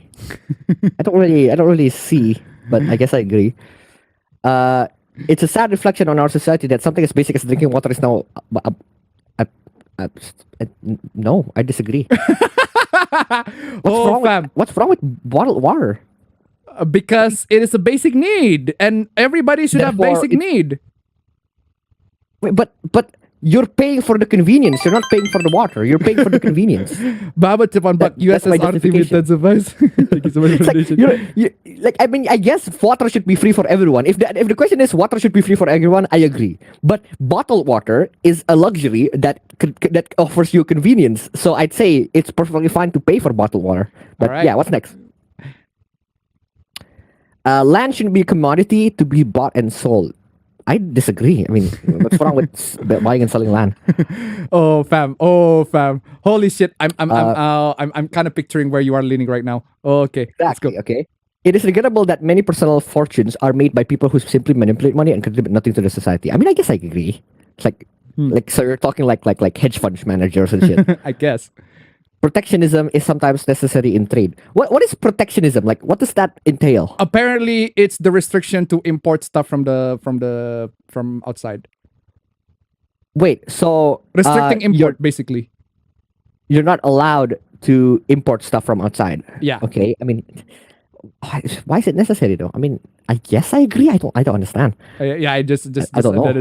I don't really see, but I guess I agree. It's a sad reflection on our society that something as basic as drinking water is now. No, I disagree. What's wrong with bottled water? Because it is a basic need, and everybody should have basic need. Wait, but You're paying for the convenience. You're not paying for the water. You're paying for the convenience. Baba tip on buck. That's my USSR TV justification. advice. Thank you so much for It's the like, donation. like, I mean, I guess water should be free for everyone. If the question is water should be free for everyone, I agree. But bottled water is a luxury that offers you convenience. So I'd say it's perfectly fine to pay for bottled water. But Alright. yeah, what's next? Land shouldn't be a commodity to be bought and sold. I disagree. I mean, what's wrong with buying and selling land? Oh fam. Holy shit. I'm kind of picturing where you are leaning right now. Okay. Let's go. Exactly. Okay. It is regrettable that many personal fortunes are made by people who simply manipulate money and contribute nothing to the society. I mean, I guess I agree. It's like so you're talking like hedge fund managers and shit. I guess. Protectionism is sometimes necessary in trade. What is protectionism? Like, what does that entail? Apparently, it's the restriction to import stuff from outside. Wait, so Restricting import, basically. you're not allowed to import stuff from outside. Yeah. Okay. I mean, why is it necessary though? I mean, I guess I agree. I don't understand. Yeah, I just I don't know.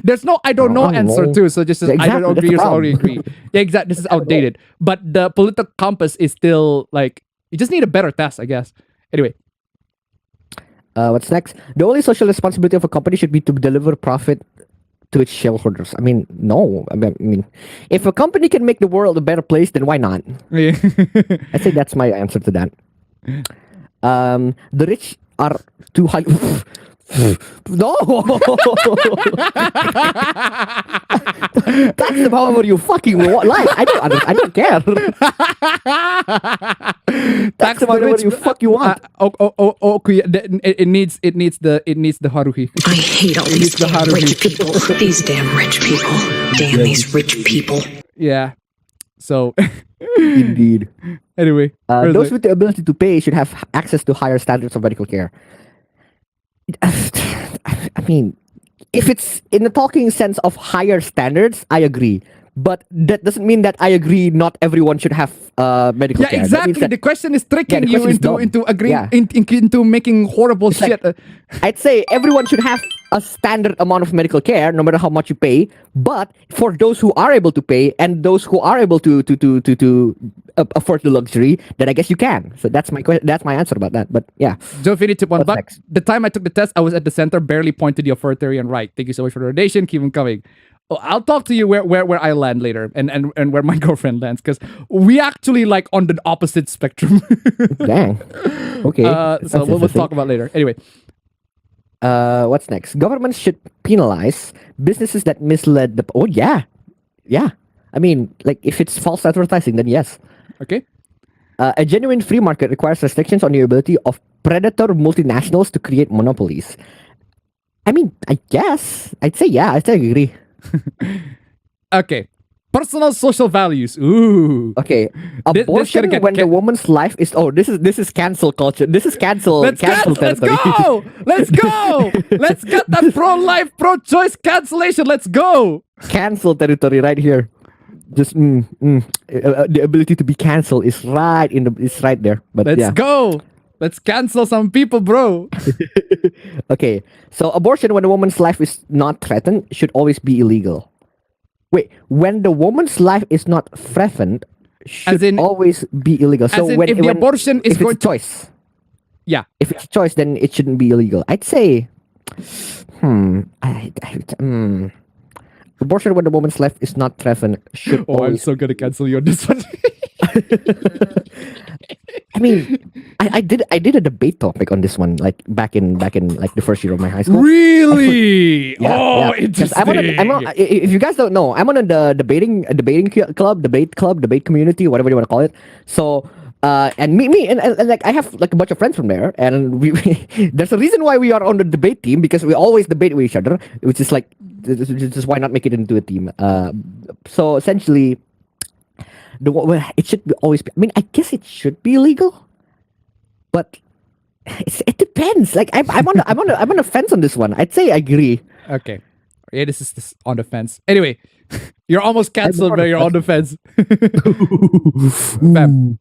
There's no I don't know I don't answer know. too. So just I Exactly, don't that's agree the or already problem. agree. Yeah, exactly. This is outdated. But the political compass is still like you just need a better test, I guess. Anyway, What's next? The only social responsibility of a company should be to deliver profit to its shareholders. I mean, no. I mean, if a company can make the world a better place, then why not? yeah. I think that's my answer to that. The rich are too high. No. Tax them however you fucking like. I don't care. Tax them however you fuck you want. Okay. It needs the haruhi. I hate all these the damn Haruhi. rich people. These damn rich people. Damn these rich people. Yeah. So Indeed. anyway, where's Those it? with the ability to pay should have access to higher standards of medical care. I mean, if it's in the talking sense of higher standards, I agree. But that doesn't mean that I agree not everyone should have medical Yeah, care. That means exactly. that- The question is tricking the you question is dumb. into agreeing Yeah. into making horrible It's like- shit. I'd say everyone should have a standard amount of medical care, no matter how much you pay. But for those who are able to pay and those who are able to afford the luxury, then I guess you can. So that's my answer about that. But yeah, Joe Fini tip one What's buck. next? The time I took the test, I was at the center, barely pointed the authoritarian right. Thank you so much for the donation. Keep them coming. Oh, I'll talk to you where I land later and where my girlfriend lands because we actually like on the opposite spectrum. dang. Okay. So Sounds we'll interesting. talk about later. Anyway, What's next? Governments should penalize businesses that misled the. Oh yeah. I mean, like if it's false advertising, then yes. okay. A genuine free market requires restrictions on the ability of predator multinationals to create monopolies. I mean, I guess I'd say yeah. I agree. Okay. Personal social values. Ooh. Okay, This abortion gotta get when the woman's life is. Oh, this is cancel culture. This is cancel. Let's territory. go! Let's go! Let's get that pro-life, pro-choice cancellation. Let's go! Cancel territory right here. Just the ability to be cancelled is right there. But Let's yeah. go! Let's cancel some people, bro. Okay, so abortion when a woman's life is not threatened should always be illegal. Wait, when the woman's life is not threatened should in- always be illegal. So as in when if the abortion is if going it's a choice, Yeah. if it's a choice, then it shouldn't be illegal. I'd say, abortion when the woman's life is not threatened should Oh, I'm always. so gonna cancel you on this one. I mean, I did a debate topic on this one, like back in like the first year of my high school. Really? Yeah, Oh, yeah. 'Cause interesting. if you guys don't know, I'm on the debating club, debate community, whatever you want to call it. So, and me and like I have like a bunch of friends from there, and we there's a reason why we are on the debate team because we always debate with each other, which is like just why not make it into a team? So essentially, it should always be. I mean, I guess it should be illegal, but it depends. Like I'm on the fence on this one. I'd say I agree. Okay. Yeah, this is on the fence. Anyway, you're almost canceled, but you're on the fence. Bam.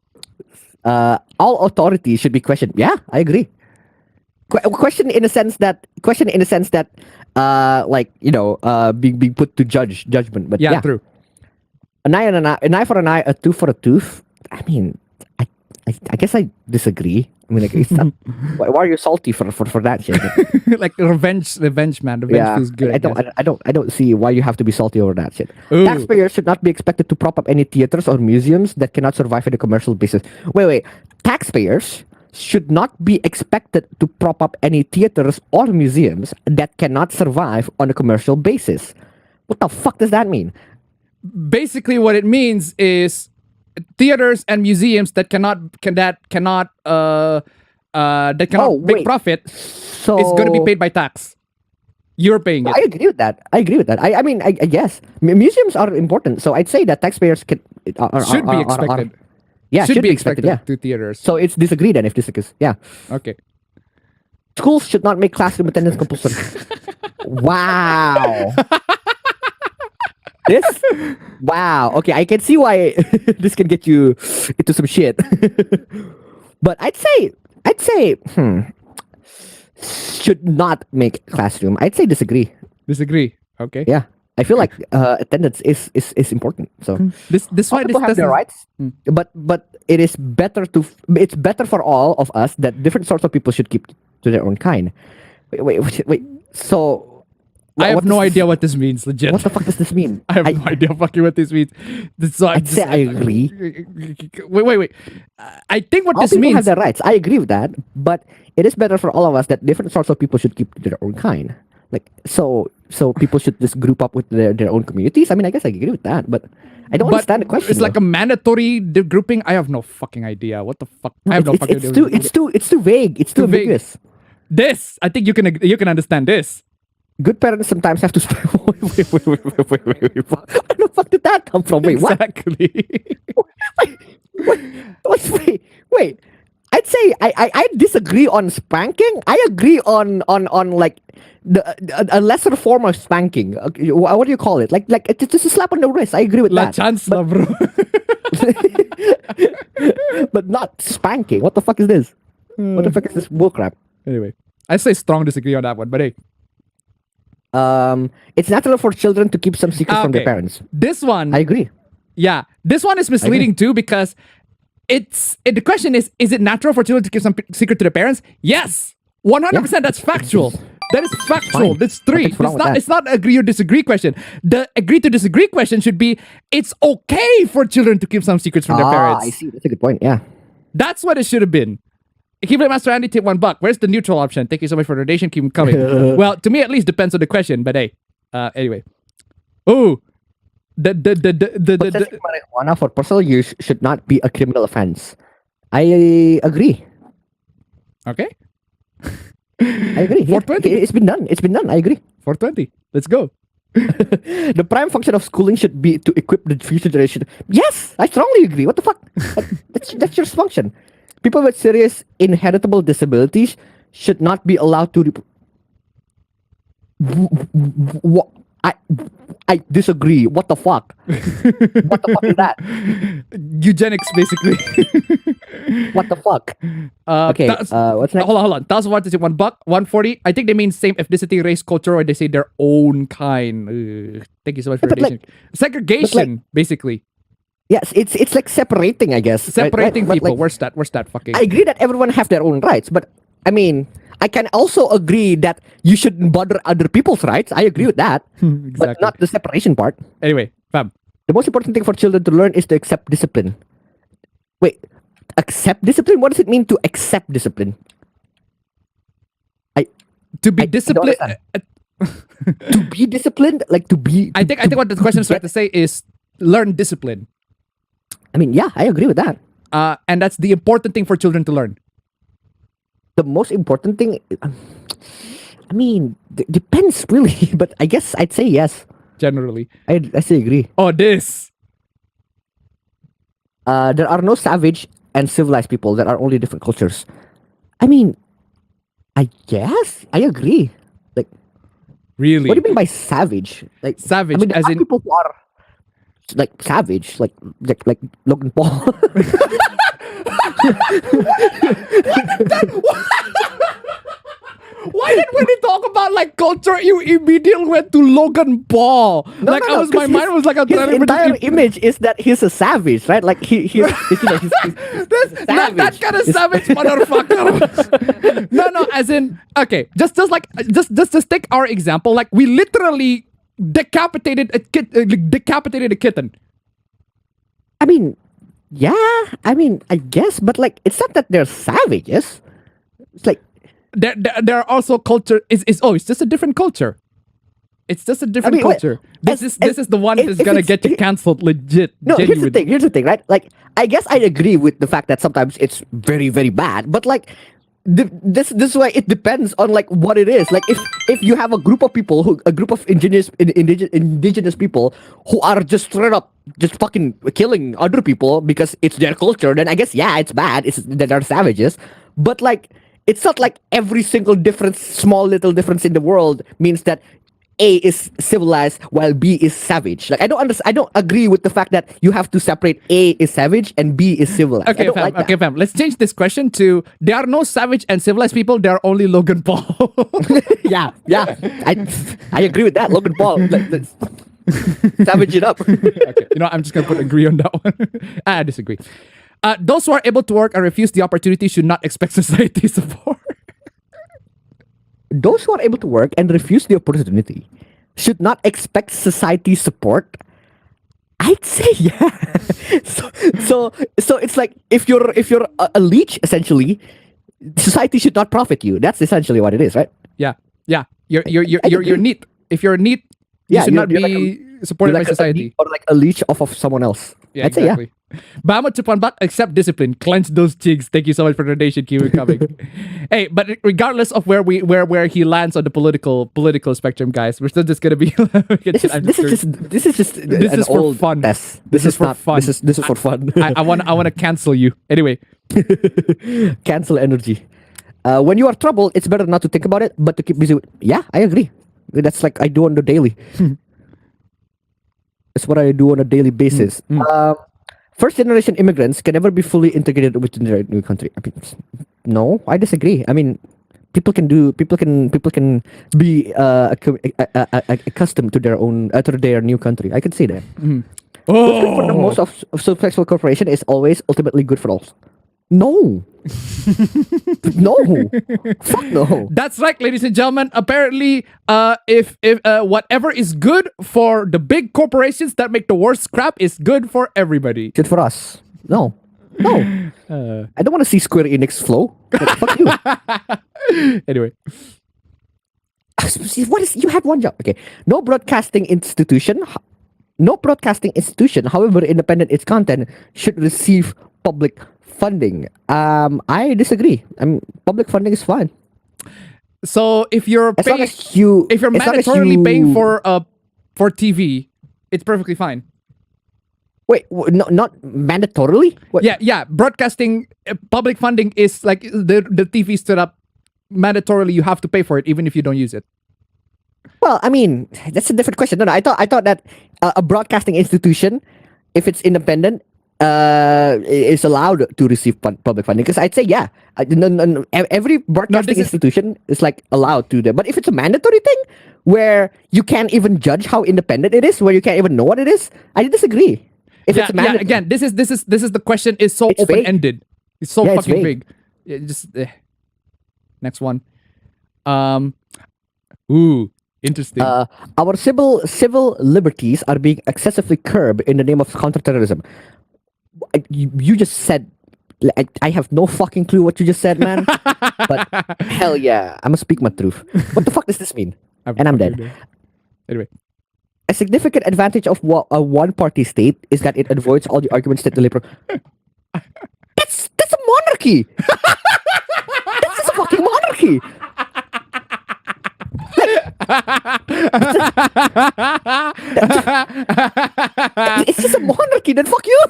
All authority should be questioned. Yeah, I agree. Question in a sense that being put to judgment. But yeah, true. An eye for an eye, a tooth for a tooth. I mean, I guess I disagree. I mean, like, it's not, why are you salty for that shit? Like revenge, man. Revenge feels good. I don't see why you have to be salty over that shit. Ooh. Taxpayers should not be expected to prop up any theaters or museums that cannot survive on a commercial basis. Wait. Taxpayers should not be expected to prop up any theaters or museums that cannot survive on a commercial basis. What the fuck does that mean? Basically, what it means is theaters and museums that cannot make profit So is going to be paid by tax. You're paying it. I agree with that. I mean, I guess museums are important. So I'd say that taxpayers Should be expected. Should be expected. Yeah. To theaters. So it's disagree then if this is yeah. Okay. Schools should not make classroom attendance compulsory. Wow. Wow. Okay, I can see why this can get you into some shit. But I'd say, should not make classroom. I'd say disagree. Disagree. Okay. Yeah. I feel like attendance is important. So this why this have their doesn't rights, but it's better for all of us that different sorts of people should keep to their own kind. Wait. So I have no idea what this means. Legit. What the fuck does this mean? I have no idea fucking what this means. I'd say I agree. Wait. I think what All this people means. have their rights. I agree with that, but it is better for all of us that different sorts of people should keep to their own kind. Like so people should just group up with their own communities. I mean, I guess I agree with that, but I don't understand the question. It's like a mandatory grouping. I have no fucking idea. What the fuck? I have no fucking idea. It's too vague. It's too ambiguous. This, I think you can understand this. Good parents sometimes have to. Wait. Where the fuck did that come from? Wait, exactly. Wait. I'd say I disagree on spanking. I agree on like a lesser form of spanking. What do you call it? Like it's just a slap on the wrist. I agree with La that. chancla, bro. But not spanking. What the fuck is this? What the fuck is this bullcrap? Anyway, I say strong disagree on that one, but hey. It's natural for children to keep some secrets from their parents. This one, I agree. Yeah, this one is misleading too because the question is it natural for children to keep some secret to their parents? Yes, 100%. That's factual. That is factual. Fine. That's three. It's not agree or disagree question. The agree to disagree question should be it's okay for children to keep some secrets from their parents. I see. That's a good point. Yeah. That's what it should have been. Keyblade Master Andy, tip $1. Where's the neutral option? Thank you so much for the donation. Keep them coming. Well, to me at least depends on the question, but hey. Anyway. Oh. Possessing marijuana for personal use should not be a criminal offense. I agree. Okay. I agree. 420. It's been done. I agree. 420. Let's go. The prime function of schooling should be to equip the future generation. Yes, I strongly agree. What the fuck? That's your function. People with serious inheritable disabilities should not be allowed to. I disagree. What the fuck? What the fuck is that? Eugenics, basically. What the fuck? Okay. What's next? Hold on. $1,000 is $1. 140. I think they mean same ethnicity, race, culture, or they say their own kind. Thank you so much for the donation. Segregation, basically. Yes, it's like separating, I guess. Separating right? people. Like, Where's that fucking? I agree that everyone have their own rights, but I mean, I can also agree that you shouldn't bother other people's rights. I agree with that, exactly. But not the separation part. Anyway, fam. The most important thing for children to learn is to accept discipline. Wait, accept discipline? What does it mean to accept discipline? To be disciplined. To be disciplined, like to be. I think what the question is trying to say is learn discipline. I mean, yeah, I agree with that. And that's the important thing for children to learn. The most important thing, I mean, depends really, but I guess I'd say yes. Generally. I say agree. Oh, this. There are no savage and civilized people. There are only different cultures. I mean, I guess I agree. Like, really? What do you mean by savage? Like savage, I mean, there as are in people who are like savage, like Logan Paul. Why did when you talk about like culture, you immediately went to Logan Paul? My mind was like, his entire image is that he's a savage, right? Like he's you know, he's not that kind of savage motherfucker. No, as in, okay, just take our example. Like we literally decapitated a kitten. I mean, yeah, I guess, but like, it's not that they're savages. It's like there are also culture. It's just a different culture. It's just a different culture. This is the one that's gonna get you cancelled. Legit. No, here's the thing, right? Like, I guess I agree with the fact that sometimes it's very, very bad, but like. This is why it depends on like what it is. Like if you have a group of people a group of indigenous people who are just straight up just fucking killing other people because it's their culture, then I guess yeah, it's bad. They're savages. But like it's not like every single difference, small little difference in the world means that A is civilized while B is savage. Like I don't agree with the fact that you have to separate A is savage and B is civilized. Okay, fam. Let's change this question to there are no savage and civilized people. There are only Logan Paul. yeah. I agree with that. Logan Paul. Let's savage it up. Okay, I'm just gonna put agree on that one. I disagree. Those who are able to work and refuse the opportunity should not expect society support. Those who are able to work and refuse the opportunity should not expect society support. I'd say yeah. So it's like if you're a leech, essentially, society should not profit you. That's essentially what it is, right? Yeah. You're neat. If you're neat, you should not be supported by society. Or like a leech off of someone else. Yeah, exactly. Bama Chupanbat, accept discipline. Clench those cheeks. Thank you so much for the donation. Keep it coming. Hey, but regardless of where he lands on the political spectrum, guys, we're still just gonna be. This is for fun. This is for fun. This is for fun. I want to cancel you anyway. Cancel energy. When you are troubled, it's better not to think about it, but to keep busy. Yeah, I agree. That's like I do on the daily. That's what I do on a daily basis. First generation immigrants can never be fully integrated within their new country. I mean, no, I disagree. I mean, people can be accustomed to their new country. I can see that. What's good for the most of successful corporation is always ultimately good for all. No. No. Fuck no. That's right, ladies and gentlemen. Apparently, if whatever is good for the big corporations that make the worst crap is good for everybody. Good for us. No. I don't want to see Square Enix flow. Like, fuck you. Anyway. You had one job. Okay. No broadcasting institution, however independent its content, should receive public funding. I disagree. Public funding is fine. So if you're paying, if you're mandatorily paying for TV, it's perfectly fine. Wait, not mandatorily? What? Yeah. Broadcasting public funding is like the TV stood up mandatorily. You have to pay for it even if you don't use it. Well, I mean, that's a different question. No, I thought that a broadcasting institution, if it's independent, is allowed to receive public funding. Because I'd say yeah, every broadcasting institution is like allowed to. But if it's a mandatory thing where you can't even judge how independent it is, where you can't even know what it is, I disagree. If it's again, this is the question is so open ended. It's so fucking big. Next one. Interesting. Our civil liberties are being excessively curbed in the name of counterterrorism. You just said, I have no fucking clue what you just said, man. But hell yeah, I'm gonna speak my truth. What the fuck does this mean? I'm dead. Anyway. A significant advantage of a one-party state is that it avoids all the arguments that the liberal... That's a monarchy! That's just a fucking monarchy! It's just a monarchy, then fuck you!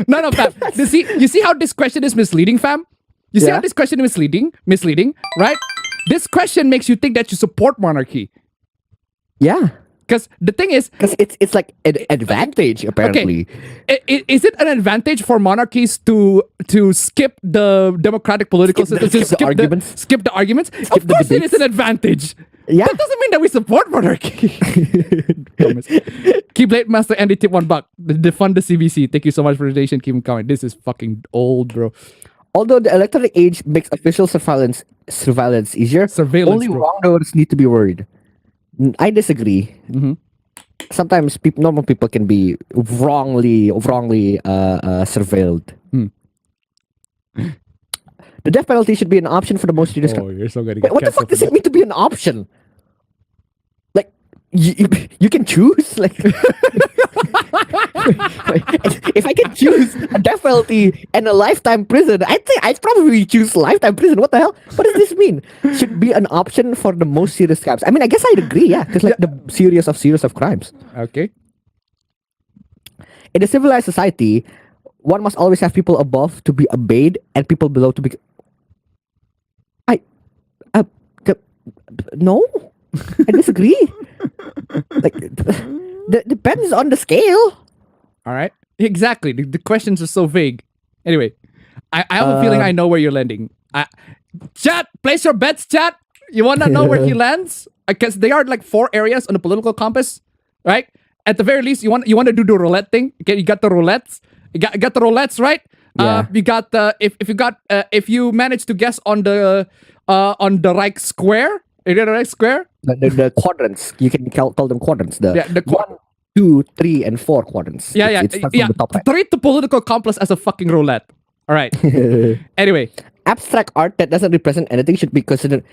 No, fam. You see how this question is misleading, fam? You see how this question is misleading, right? This question makes you think that you support monarchy. Yeah. Because the thing is, Because it's like an advantage apparently. is it an advantage for monarchies to skip the democratic political system? To skip the arguments? Skip the arguments? Skip Of the course, it is debates? an advantage. Yeah. That doesn't mean that we support monarchy. Promise. Keyblade Master Andy tip $1. Defund the CBC. Thank you so much for the donation. Keep them coming. This is fucking old, bro. Although the electronic age makes official surveillance easier, only bro. wrongdoers need to be worried. I disagree. Sometimes normal people can be wrongly surveilled. The death penalty should be an option for the most serious. Oh, you're so good. Wait, what the fuck does it mean to be an option? Like you can choose. Like if I can choose a death penalty and a lifetime prison, I think I'd probably choose lifetime prison. What the hell? What does this mean? Should be an option for the most serious crimes. I mean, I guess I'd agree. Yeah, because like the serious of crimes. Okay. In a civilized society, one must always have people above to be obeyed and people below to be. No, I disagree. Like, depends on the scale. All right. Exactly. The questions are so vague. Anyway, I have a feeling I know where you're landing. Chat, place your bets, chat. You want to know where he lands? Because there are like 4 areas on the political compass, right? At the very least, you want to do the roulette thing. Okay, you got the roulettes. You got the roulettes, right? Yeah. You got the if you manage to guess on the right square. You get the right square? The quadrants. You can call them quadrants. The 1, 2, 3, and 4 quadrants. Yeah. It's from the top right. Treat the political compass as a fucking roulette. All right. Anyway. Abstract art that doesn't represent anything should be considered.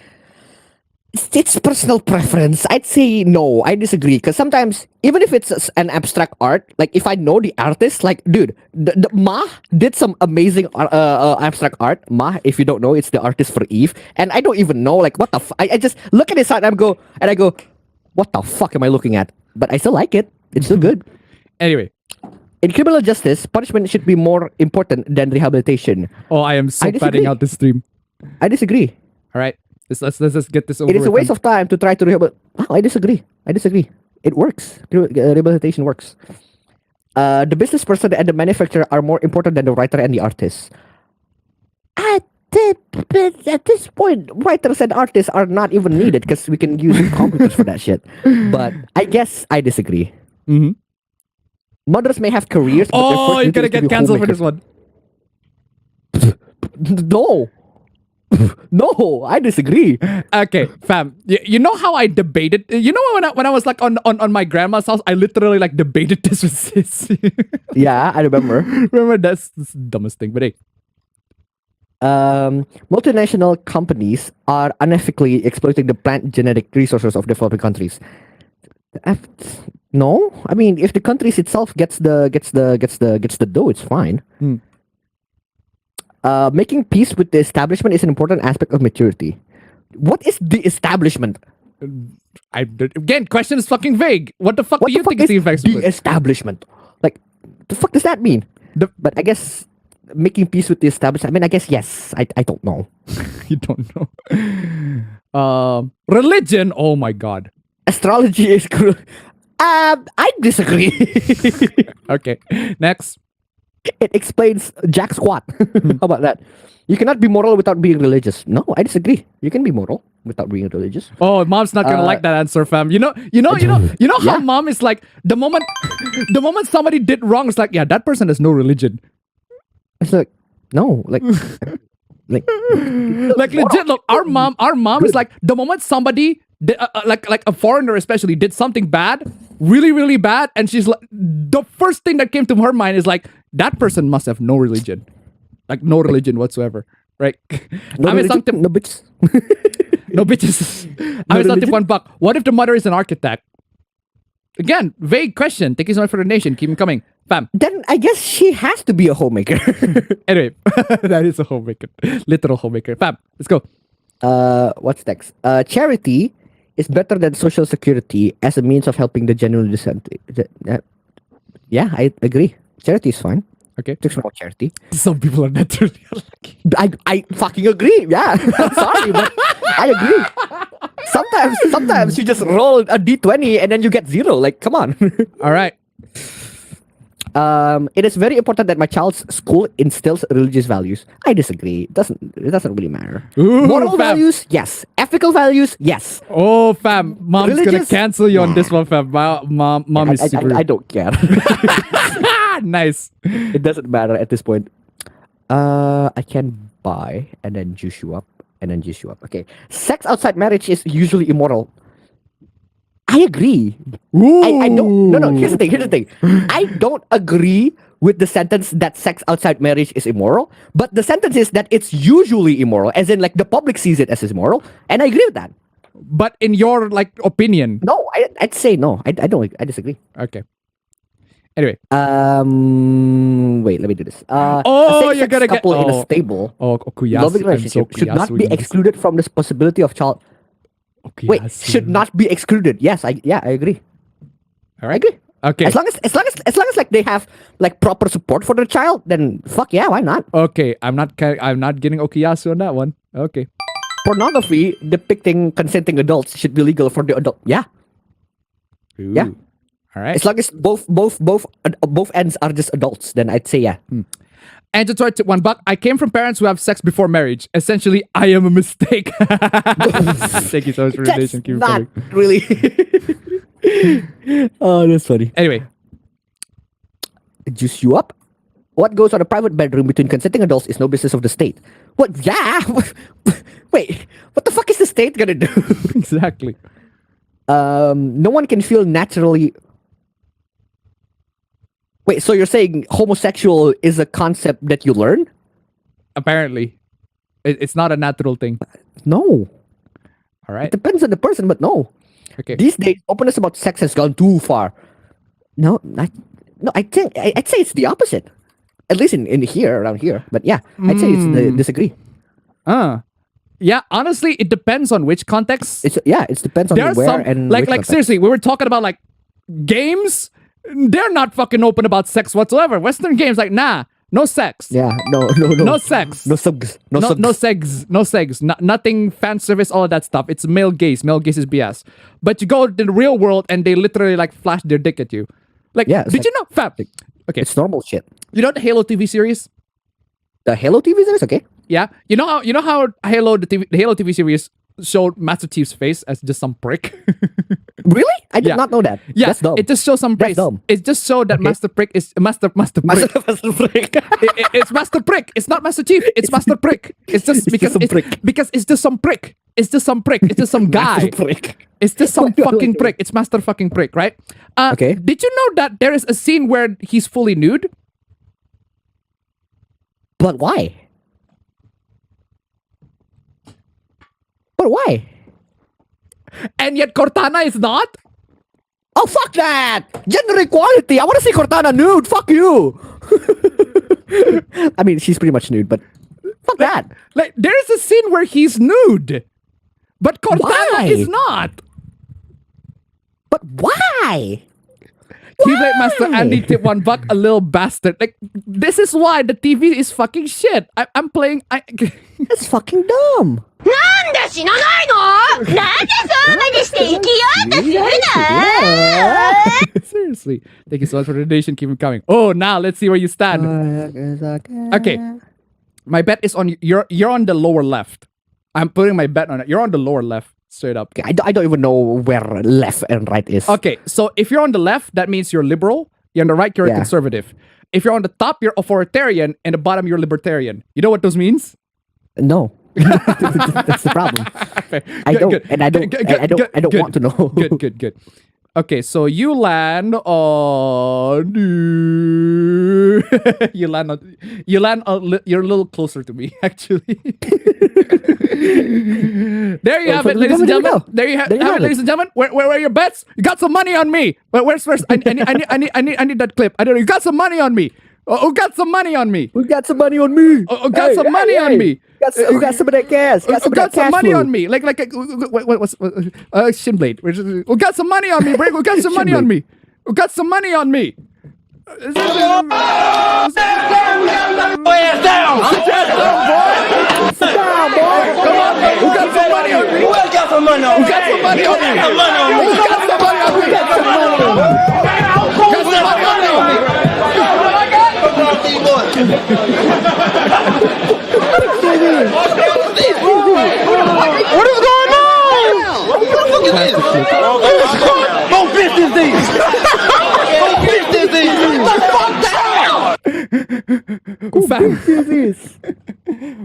It's personal preference. I'd say no. I disagree. Because sometimes, even if it's an abstract art, like if I know the artist, like, dude, the Ma did some amazing abstract art. Ma, if you don't know, it's the artist for Eve. And I don't even know, like, what the I just look at his art and I go, what the fuck am I looking at? But I still like it. It's still good. Anyway. In criminal justice, punishment should be more important than rehabilitation. Oh, I am so padding out this stream. I disagree. All right. Let's just get this over It is a with. waste of time to try to rehabilitate. Oh, I disagree. It works. Rehabilitation works. The business person and the manufacturer are more important than the writer and the artist. At this point, writers and artists are not even needed because we can use computers for that shit. But I guess I disagree. Mothers may have careers. But Oh, you're gonna get canceled for this one. No. No, I disagree. Okay, fam. You know how I debated? You know when I was like on my grandma's house, I literally like debated this with sis. Yeah, I remember. Remember that's the dumbest thing, but hey. Multinational companies are unethically exploiting the plant genetic resources of developing countries. No, I mean if the countries itself gets the dough, it's fine. Making peace with the establishment is an important aspect of maturity. What is the establishment? Again, question is fucking vague. What the fuck do you think is the establishment? The establishment? Like, the fuck does that mean? But I guess making peace with the establishment. I mean, I guess yes. I don't know. You don't know. Religion. Oh my god. Astrology is cruel. I disagree. Okay, next. It explains Jack Squat. How about that? You cannot be moral without being religious. No, I disagree. You can be moral without being religious. Oh, mom's not gonna like that answer, fam. You know how mom is like the moment somebody did wrong, it's like, yeah, that person has no religion. It's like, no, like like legit. Look, our mom is like the moment somebody did, like a foreigner especially did something bad, really really bad, and she's like, the first thing that came to her mind is like, that person must have no religion, like no religion whatsoever, right? no bitches. No bitches. I was tip $1. What if the mother is an architect? Again, vague question. Thank you so much for the donation. Keep them coming, fam. Then I guess she has to be a homemaker. Anyway, that is a homemaker, literal homemaker, fam. Let's go. What's next? Charity is better than social security as a means of helping the genuinely disadvantaged. Yeah, I agree. Charity is fine. Okay. It's a small charity. Some people are naturally unlucky. I fucking agree. Yeah. I'm sorry, but I agree. Sometimes you just roll a d20 and then you get 0. Like, come on. All right. It is very important that my child's school instills religious values. I disagree. It doesn't really matter. Ooh, Moral fam. values, yes. Ethical values, yes. Oh, fam. Mom's gonna Religious? cancel you on this one, fam. Mom is super... I don't care. Nice. It doesn't matter at this point. I can buy and then juice you up and then juice you up. Okay. Sex outside marriage is usually immoral. I agree. I don't. No. Here's the thing. I don't agree with the sentence that sex outside marriage is immoral. But the sentence is that it's usually immoral, as in like the public sees it as immoral, and I agree with that. But in your like opinion, No, I'd say no. I don't. I disagree. okay. Anyway, Wait. Let me do this. Oh, a you're same-sex gonna get- couple in oh. a stable Okuyasu. loving I'm so relationship should not Okuyasu be in this. excluded from this possibility of child. Wait, Okuyasu. should not be excluded. Yes, I agree. All I right. agree. Okay. As long as like they have like proper support for their child, then fuck yeah, why not? Okay. I'm not getting Okuyasu on that one. Okay. Pornography depicting consenting adults should be legal for the adult. Yeah, Ooh. Yeah. All right. as long as both ends are just adults, then I'd say yeah. And to tip $1, I came from parents who have sex before marriage. Essentially, I am a mistake. Thank you so much for the That's donation. Keep it not coming. really. Oh, that's funny. Anyway, Juice you up? What goes on a private bedroom between consenting adults is no business of the state. What? Yeah. Wait. What the fuck is the state gonna do? exactly. No one can feel naturally. Wait. So you're saying homosexual is a concept that you learn? Apparently, it's not a natural thing. No. All right. It depends on the person, but no. Okay. These days, openness about sex has gone too far. No. I think I'd say it's the opposite. At least in here, around here. But yeah, I'd say it's the disagree. Yeah, honestly, it depends on which context. It depends on There are where some and like which context. seriously, we were talking about like games. They're not fucking open about sex whatsoever. Western games, like nah, no sex. Yeah, no sex. no subs, No sex, nothing fan service, all of that stuff. It's male gaze. Male gaze is BS. But you go to the real world and they literally like flash their dick at you. Like, Yeah, did it's you know, fam? Okay, It's normal shit. you know the Halo TV series? The Halo TV series, okay? Yeah, you know how the Halo TV series showed Master Chief's face as just some prick. Really? I did Yeah. not know that. Yeah, That's dumb. it just shows some That's prick. dumb. It just showed that Master Prick is Master Prick. It's Master Prick. It's not Master Chief. It's Master Prick. It's just because some it's prick. because it's just some prick. It's just some prick. It's just some guy. Prick. It's just some fucking prick. It's Master fucking Prick, right? Okay. Did you know that there is a scene where he's fully nude? But why? But why? And yet Cortana is not? Oh, fuck that! Gender equality! I want to see Cortana nude! Fuck you! I mean, she's pretty much nude, but fuck that! Like, there is a scene where he's nude. But Cortana Why? is not. But why? He like Master Andy tip $1, a little bastard. Like, this is why the TV is fucking shit. I'm playing. That's fucking dumb. Seriously. Thank you so much for the donation. Keep them coming. Oh, now let's see where you stand. Okay. My bet is on you're on the lower left. I'm putting my bet on it. You're on the lower left, straight up. Okay, I don't even know where left and right is. Okay, so if you're on the left, that means you're liberal. You're on the right, you're a Yeah. conservative. If you're on the top, you're authoritarian, and the bottom, you're libertarian. You know what those means? No. That's the problem. I don't want to know. Good. Okay, so you land on you're a little closer to me, actually. There you have it, ladies and gentlemen. There you have it, ladies and gentlemen. Where are your bets? You got some money on me. Where's I need that clip. I don't know. You got some money on me. Who got some money on me? Who got some money on me? Who got some money on me? Who got some of that cash? Who got some money on me? Like what's Shinblade? Who got some money on me? Who got some money on me? Who got some money on me?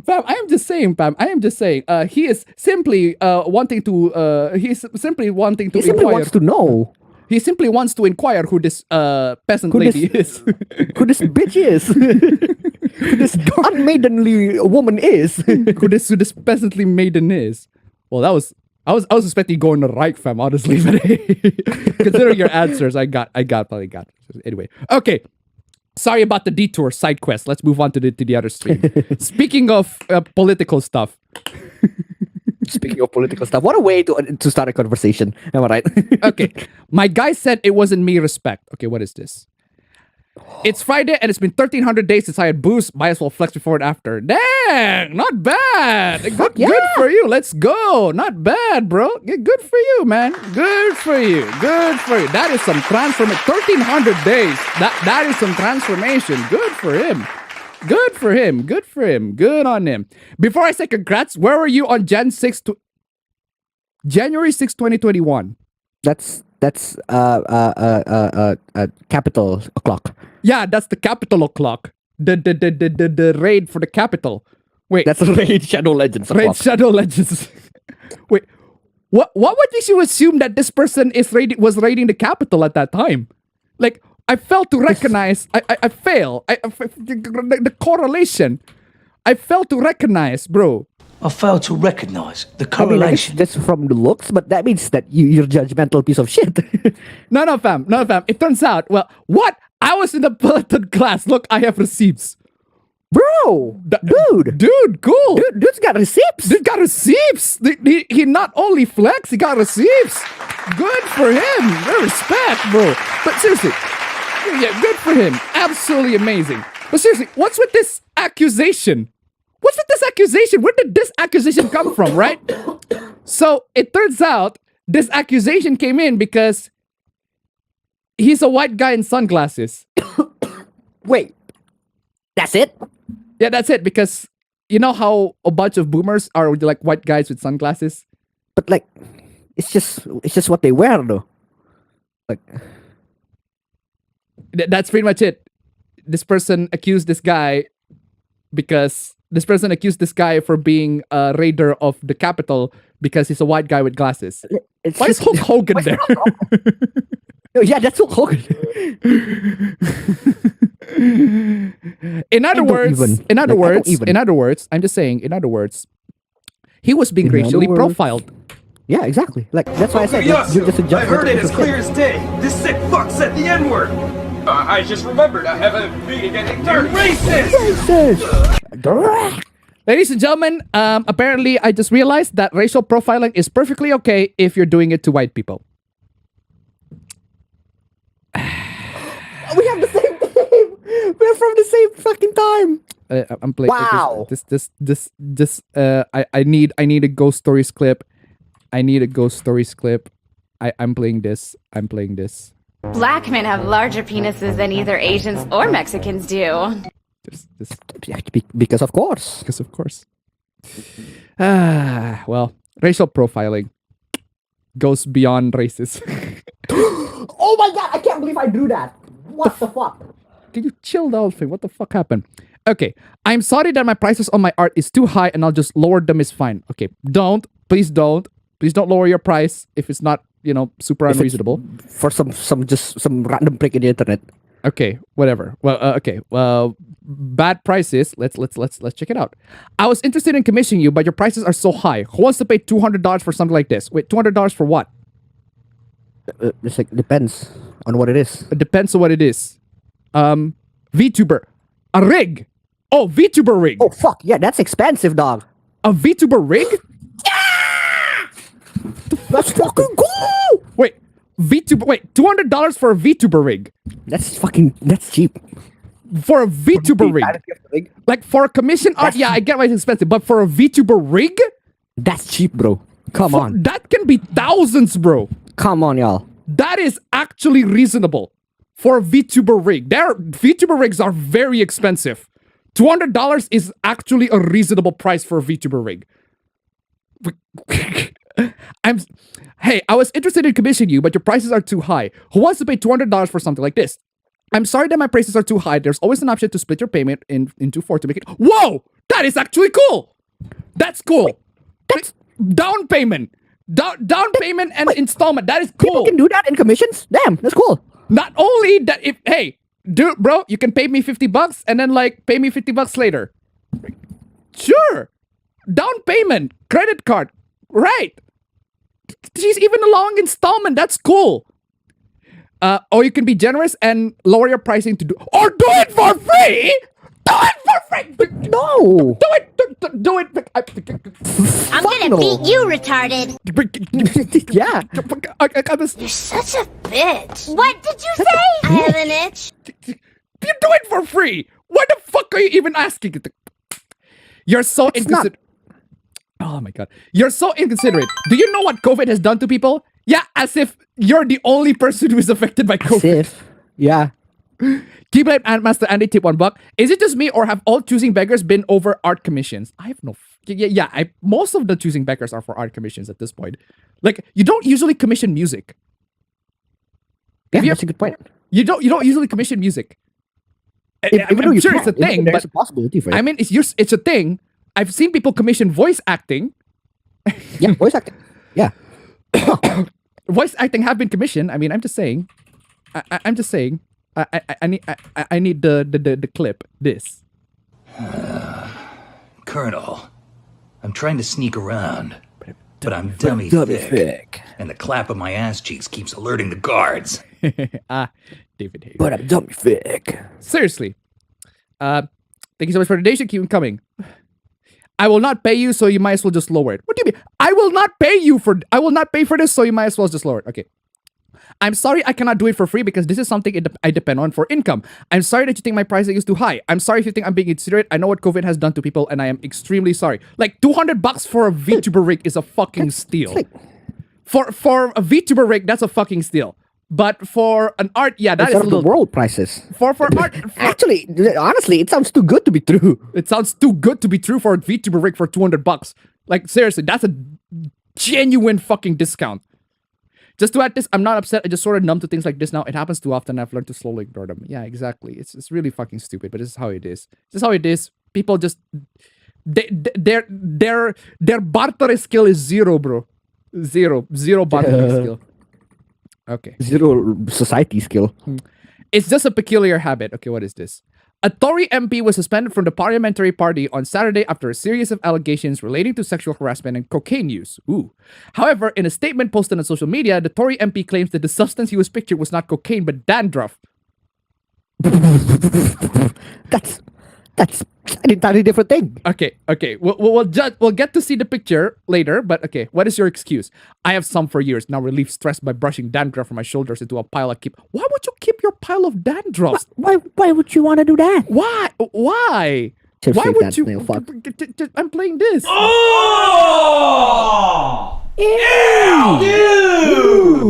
Fam, I am just saying, fam. I am just saying. He is simply wanting to. He's simply wanting to. He simply inquire. wants to know He simply wants to inquire who this peasant lady is. who this bitch is. Who this unmaidenly woman is. who this peasantly maiden is. Well, that was. I was expecting going to right, fam. Honestly, but considering your answers, I probably got. Anyway, okay. Sorry about the detour side quest. Let's move on to the other stream. Speaking of political stuff. Speaking of political stuff, what a way to start a conversation. Am I right? Okay. My guy said it wasn't me respect. Okay, what is this? It's Friday and it's been 1,300 days since I had boost. Might as well flex before and after. Dang, not bad. Good for you. Let's go. Not bad, bro. Good for you, man. Good for you. Good for you. That is some transformation. 1,300 days. That is some transformation. Good for him. Good for him. Good for him. Good on him. Before I say congrats, where were you on January 6, 2021? That's capital o'clock. Yeah, that's the capital o'clock. The raid for the capital. Wait, That's Raid Shadow Legends Raid o'clock. Shadow Legends. Wait, what would you assume that this person was raiding the capital at that time? Like, I failed to recognize. I fail. The correlation. I failed to recognize, bro. I fail to recognize the I mean, I guess correlation. that's from the looks, but that means that you're a judgmental piece of shit. No, fam. It turns out, well, what? I was in the bulletin class. Look, I have receipts. Bro, Dude, cool. dude's got receipts. Dude got receipts. He not only flex, he got receipts. Good for him. Very respect, bro. But seriously, yeah, good for him. Absolutely amazing. But seriously, what's with this accusation? What's with this accusation? Where did this accusation come from, right? So it turns out this accusation came in because he's a white guy in sunglasses. Wait, that's it? Yeah, that's it. Because you know how a bunch of boomers are like white guys with sunglasses? But like, it's just what they wear though. Like, that's pretty much it. This person accused this guy because this person accused this guy for being a raider of the Capitol because he's a white guy with glasses. it's Why is Hulk Hogan there? Oh, yeah, that's Hulk Hogan. In other words, I'm just saying, in other words, he was being racially profiled. Yeah, exactly. Like, that's why I said Yes, you're just a I heard it judgmental as piece of clear shit. as day. This sick fuck said the N-word. I just remembered I have a meeting getting dirty. Racist! Ladies and gentlemen, apparently I just realized that racial profiling is perfectly okay if you're doing it to white people. We have the same team. We're from the same fucking time. I'm playing. Wow. I need a ghost stories clip. I'm playing this. Black men have larger penises than either Asians or Mexicans do. Because of course. Well, racial profiling goes beyond races. Oh my god, I can't believe I drew that. What the fuck? Can you chill, Dolphin? What the fuck happened? Okay, I'm sorry that my prices on my art is too high and I'll just lower them is fine. Okay, please don't lower your price if it's not, super unreasonable. For some random prick in the internet. Okay, whatever. Well, okay. Well, bad prices. Let's check it out. I was interested in commissioning you, but your prices are so high. Who wants to pay $200 for something like this? Wait, $200 for what? It's like depends on what it is. It depends on what it is. VTuber, a rig. Oh, VTuber rig. Oh fuck yeah, that's expensive, dog. A VTuber rig? That's fucking cool. Wait, VTuber. Wait, $200 for a VTuber rig. That's cheap. For a VTuber rig. Like for a commission art, yeah, I get why it's expensive, but for a VTuber rig? That's cheap, bro. Come on. That can be thousands, bro. Come on, y'all. That is actually reasonable for a VTuber rig. VTuber rigs are very expensive. $200 is actually a reasonable price for a VTuber rig. Hey, I was interested in commissioning you, but your prices are too high. Who wants to pay $200 for something like this? I'm sorry that my prices are too high. There's always an option to split your payment into 4 to make it. Whoa! That is actually cool! That's cool. That's down payment. Down payment and installment. That is cool. People can do that in commissions? Damn, that's cool. Not only that, hey, dude, bro, you can pay me $50 and then like pay me $50 later. Sure. Down payment, credit card. Right. She's even allowing installment. That's cool. Or you can be generous and lower your pricing to do it for free. Do it for free. No. Do it. I'm gonna beat you, retarded. Yeah. You're such a bitch. What did you say? I have an itch. You do it for free. Why the fuck are you even asking it? You're so inconsiderate. Oh my god. You're so inconsiderate. Do you know what COVID has done to people? Yeah, as if you're the only person who is affected by COVID. As if. Yeah. Keyblade and Master Andy tip $1. Is it just me or have all choosing beggars been over art commissions? I have no... most of the choosing beggars are for art commissions at this point. Like, you don't usually commission music. Yeah, that's a good point. You don't usually commission music. I'm sure it's a thing, but... There's a possibility for it. I mean, it's a thing. I've seen people commission voice acting. Yeah, voice acting. Yeah. Voice acting have been commissioned. I mean, I'm just saying. I'm just saying. I need the clip. This. Colonel, I'm trying to sneak around, but I'm dummy thick, and the clap of my ass cheeks keeps alerting the guards. David Hayes. But I'm dummy thick. Seriously. Thank you so much for the donation. Keep them coming. I will not pay you, so you might as well just lower it. What do you mean? I will not pay for this, so you might as well just lower it. Okay. I'm sorry I cannot do it for free because this is something I depend on for income. I'm sorry that you think my pricing is too high. I'm sorry if you think I'm being inconsiderate. I know what COVID has done to people, and I am extremely sorry. Like, $200 for a VTuber rig is a fucking steal. For a VTuber rig, that's a fucking steal. But for an art, yeah, that is a little... the world prices. For art... Actually, honestly, it sounds too good to be true. It sounds too good to be true for a VTuber rig for $200. Like, seriously, that's a genuine fucking discount. Just to add this, I'm not upset. I just sort of numb to things like this now. It happens too often. I've learned to slowly ignore them. Yeah, exactly. It's really fucking stupid, but this is how it is. This is how it is. People just... Their barter skill is zero, bro. Zero bartering skill. Okay. Zero society skill. It's just a peculiar habit. Okay, what is this? A Tory MP was suspended from the parliamentary party on Saturday after a series of allegations relating to sexual harassment and cocaine use. Ooh. However, in a statement posted on social media, the Tory MP claims that the substance he was pictured was not cocaine but dandruff. That's an entirely different thing. Okay. We'll get to see the picture later, but okay. What is your excuse? I have some for years. Now relieve stress by brushing dandruff from my shoulders into a pile I keep. Why would you keep your pile of dandruff? Why would you want to do that? Why? Why would you? I'm playing this. Oh! Ew!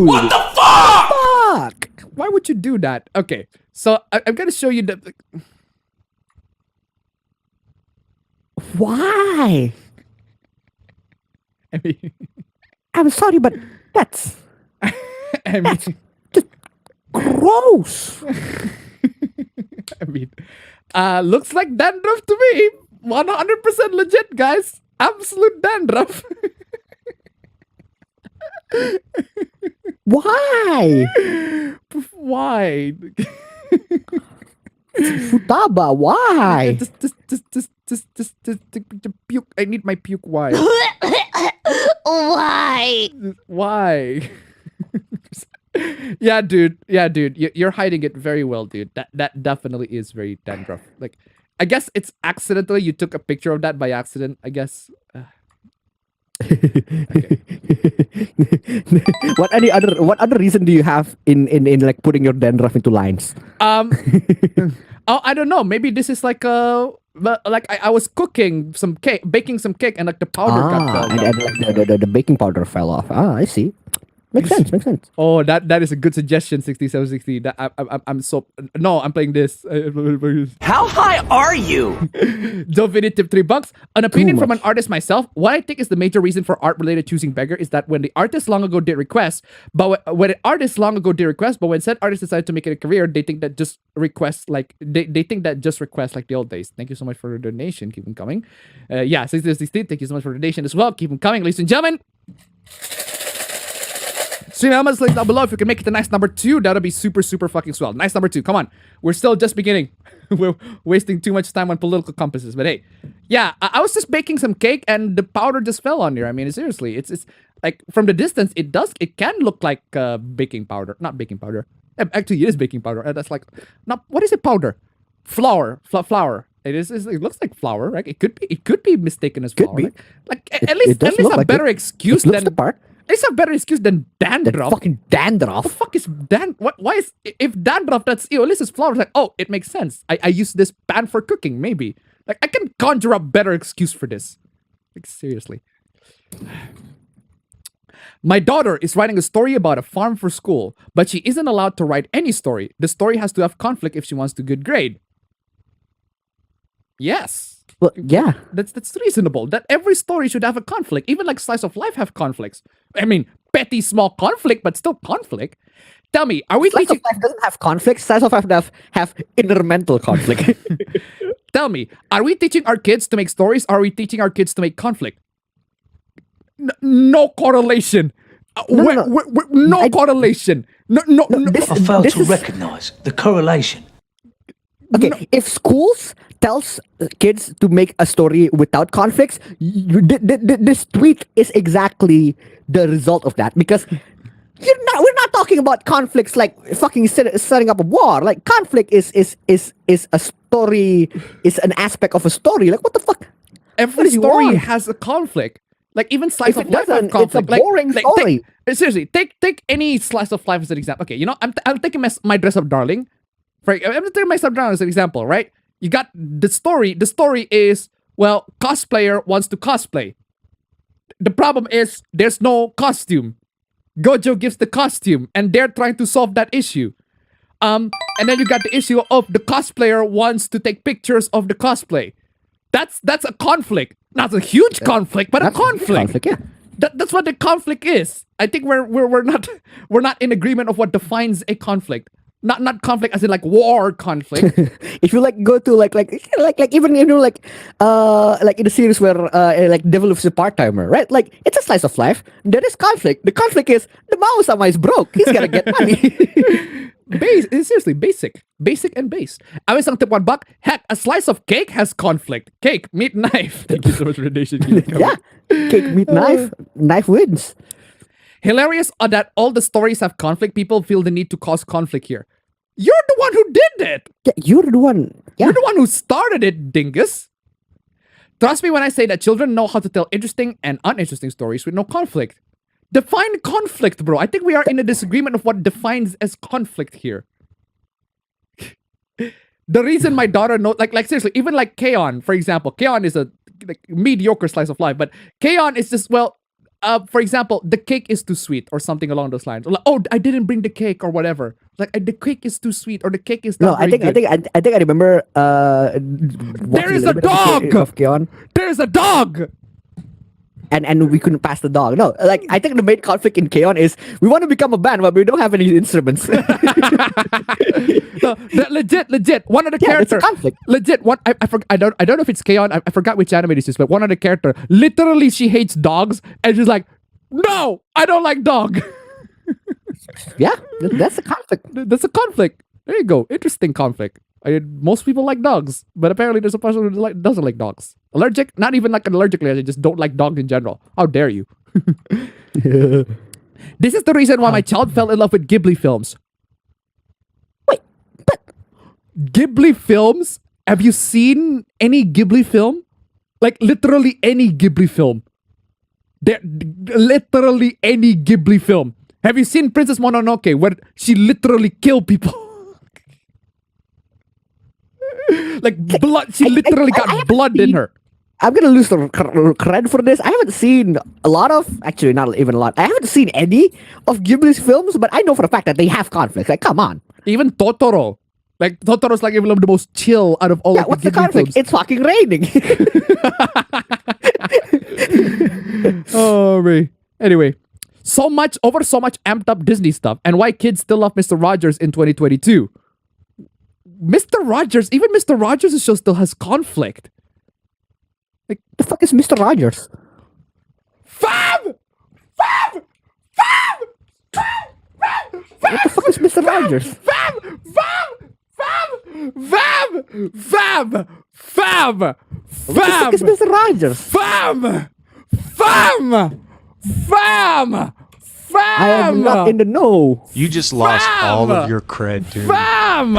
What the fuck? Why would you do that? Okay, so I'm gonna show you the. Why? I mean, I'm sorry, but that's just gross. I mean, looks like dandruff to me. 100% legit, guys. Absolute dandruff. Why? Why? Futaba, why? Just puke. I need my puke. Why? Why? Yeah, dude. You're hiding it very well, dude. That definitely is very dandruff. Like, I guess it's accidentally. You took a picture of that by accident, I guess. What other reason do you have in like putting your dandruff into lines? Oh, I don't know. Maybe this is like I was cooking some cake, baking some cake, and like the powder got fell and like the baking powder fell off. I see. Makes sense. Oh, that is a good suggestion. 6760. That I'm playing this. How high are you? Dovini tip $3. An opinion from an artist myself. What I think is the major reason for art related choosing beggar is that when the artist long ago did request, but when said artist decided to make it a career, they think that just requests like they think that just requests like the old days. Thank you so much for the donation. Keep them coming. 6060. Thank you so much for the donation as well. Keep them coming, ladies and gentlemen. Stream elements link down below. If you can make it to nice number 2, that'll be super fucking swell. Nice number 2. Come on. We're still just beginning. We're wasting too much time on political compasses. But hey, yeah, I was just baking some cake and the powder just fell on here. I mean, seriously, it's like from the distance, it can look like baking powder. Not baking powder. Actually, it is baking powder. That's like, not, what is it? Powder. Flour. It looks like flour, right? It could be mistaken as flour. Right? Like at least a better excuse than the part. It's a better excuse than dandruff. Fucking dandruff. What the fuck is why is if dandruff that's at least it's flour? It's like, oh, it makes sense. I use this pan for cooking, maybe. Like I can conjure up better excuse for this. Like seriously. My daughter is writing a story about a farm for school, but she isn't allowed to write any story. The story has to have conflict if she wants to good grade. Yes. Well, yeah. That's reasonable. That every story should have a conflict. Even like slice of life have conflicts. I mean, petty small conflict, but still conflict. Tell me, are we Slice of life doesn't have conflict. Slice of life have inner mental conflict. Tell me, are we teaching our kids to make stories? Or are we teaching our kids to make conflict? No correlation. No correlation. No. I fail to recognize the correlation. Okay, if schools tells kids to make a story without conflicts, this tweet is exactly the result of that. Because we're not talking about conflicts like fucking setting up a war. Like conflict is a story, is an aspect of a story. Like what the fuck? Every story has a conflict. Like even slice of life have conflict. It's a boring story. Seriously, take any slice of life as an example. Okay, you know, I'm taking my dress up darling. I'm taking myself down as an example, right? You got the story. The story is, well, cosplayer wants to cosplay. The problem is there's no costume. Gojo gives the costume, and they're trying to solve that issue. And then you got the issue of the cosplayer wants to take pictures of the cosplay. That's a conflict. Not a huge conflict, but a conflict. Yeah. That's what the conflict is. I think we're not in agreement of what defines a conflict. Not conflict as in like war conflict. If you like go to like even in the series where like Devil is a part-timer, right? Like it's a slice of life. There is conflict. The conflict is the Mao-sama is broke. He's gotta get money. Seriously, basic and base. I was on tip $1. Heck, a slice of cake has conflict. Cake, meat, knife. Thank you so much for the donation. Yeah, cake, meat, knife wins. Hilarious that all the stories have conflict. People feel the need to cause conflict here. You're the one who did it. Yeah, you're the one. Yeah. You're the one who started it, dingus. Trust me when I say that children know how to tell interesting and uninteresting stories with no conflict. Define conflict, bro. I think we are in a disagreement of what defines as conflict here. The reason my daughter knows, like seriously, even like Kaon, for example. Kaon is a mediocre slice of life, but Kaon is just, well, for example, the cake is too sweet or something along those lines. Like, oh, I didn't bring the cake or whatever. Like the cake is too sweet or the cake is not I think I remember. There is a dog. Of Keon. There's a dog. And we couldn't pass the dog. No, like I think the main conflict in Keon is we want to become a band, but we don't have any instruments. No, legit. One of the characters. Conflict. Legit. One. I don't know if it's Keon. I forgot which anime this is, but one of the character literally she hates dogs and she's like, no, I don't like dog. Yeah, that's a conflict. That's a conflict. There you go. Interesting conflict. Most people like dogs, but apparently there's a person who doesn't like dogs. Allergic? Not even like an allergic reaction, just don't like dogs in general. How dare you? This is the reason why my child fell in love with Ghibli films. Wait, but Ghibli films? Have you seen any Ghibli film? Like literally any Ghibli film. Literally any Ghibli film. Have you seen Princess Mononoke where she literally killed people? Like blood. She literally got blood in her. I'm gonna lose the cred for this. I haven't seen a lot of, actually not even a lot. I haven't seen any of Ghibli's films, but I know for a fact that they have conflicts. Like, come on. Even Totoro. Like, Totoro's like even the most chill out of all of the what's the Ghibli conflict? films. It's fucking raining. Oh, man. Anyway, so much amped up Disney stuff and why kids still love Mr. Rogers in 2022. Mr. Rogers, even Mr. Rogers' show still has conflict. Like, the fuck is Mr. Rogers? Fam! What the fuck is Mr. Rogers? Fam! What the fuck is Mr. Rogers? Fam! I am not in the know. You just lost all of your cred, dude. Fam!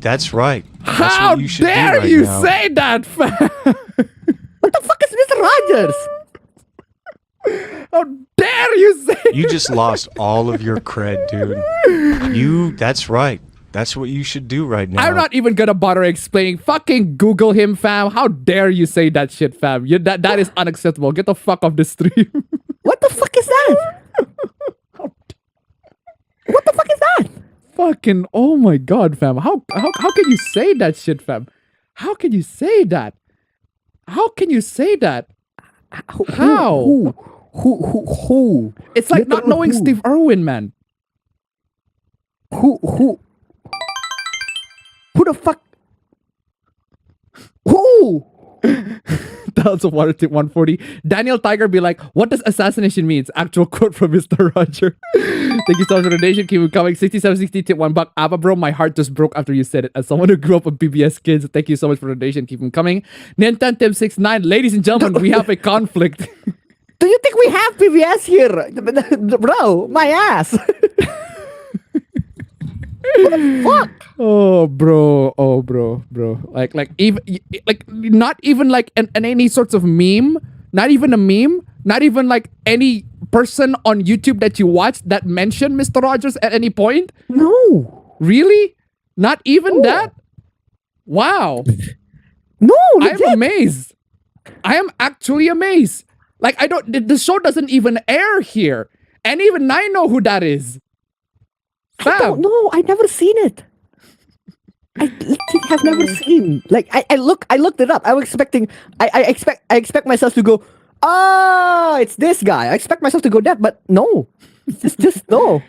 That's right. That's How what you should dare do right you now. say that, fam? What the fuck is Mr. Rogers? How dare you say You just lost all of your cred, dude. That's right. That's what you should do right now. I'm not even gonna bother explaining. Fucking Google him, fam. How dare you say that shit, fam? That is unacceptable. Get the fuck off the stream. What the fuck is that? What the fuck is that? Fucking, oh my god, fam. How can you say that shit, fam? How can you say that? How can you say that? How? Who? It's like not knowing Steve Irwin, man. Who the fuck? Who? That's a water tip 140. Daniel Tiger be like, what does assassination means? Actual quote from Mr. Roger. Thank you so much for the donation. Keep coming. 6760 tip $1. Abba bro, my heart just broke after you said it. As someone who grew up with PBS kids, thank you so much for the donation. Keep them coming. Ninten Tim 69. Ladies and gentlemen, we have a conflict. Do you think we have PBS here? Bro, my ass. What the fuck? Oh bro. Like even not even like an any sorts of meme, not even a meme, not even like any person on YouTube that you watch that mentioned Mr. Rogers at any point. No. Really? Not even that? Wow. No, I'm amazed. I am actually amazed. Like the show doesn't even air here. And even I know who that is. I don't know. I've never seen it. I literally have never seen. Like I looked it up. I was expecting. I expect myself to go. Oh, it's this guy. I expect myself to go that, but no. It's just no.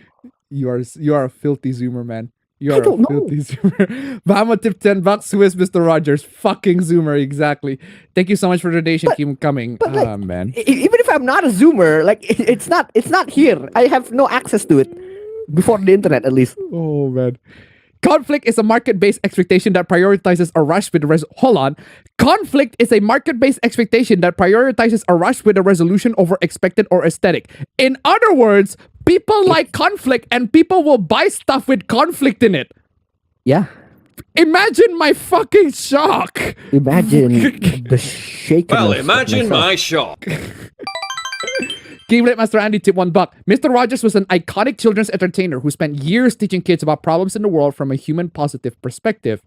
You are a filthy zoomer, man. You are I don't a filthy zoomer. Bahama tip $10. Who is Mr. Rogers? Fucking zoomer, exactly. Thank you so much for the donation. Keep them coming. But like, man. Even if I'm not a zoomer, like it's not here. I have no access to it. Before the internet, at least. Oh, man. Conflict is a market-based expectation that prioritizes a rush with Conflict is a market-based expectation that prioritizes a rush with a resolution over expected or aesthetic. In other words, people like conflict and people will buy stuff with conflict in it. Yeah. Imagine my fucking shock. Imagine the shaking. Well, imagine my shock. Gamelet Master Andy tip $1. Mr. Rogers was an iconic children's entertainer who spent years teaching kids about problems in the world from a human positive perspective.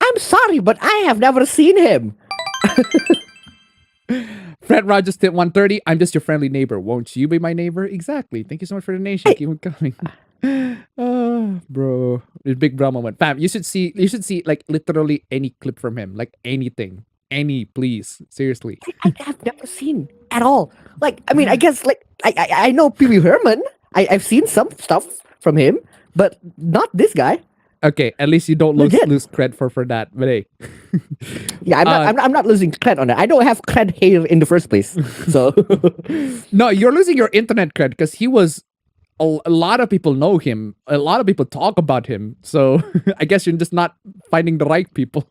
I'm sorry, but I have never seen him. Fred Rogers tip 130. I'm just your friendly neighbor. Won't you be my neighbor? Exactly. Thank you so much for the donation. Hey. Keep on coming. Bro. This big bro moment. Fam, you should see like literally any clip from him. Like anything. Any, please. Seriously. I have never seen at all. Like, I mean, I guess like I know Pee Wee Herman. I've seen some stuff from him, but not this guy. Okay, at least you don't lose cred for that. But hey. Yeah, I'm not losing cred on that. I don't have cred here in the first place. So no, you're losing your internet cred because he was a lot of people know him. A lot of people talk about him. So I guess you're just not finding the right people.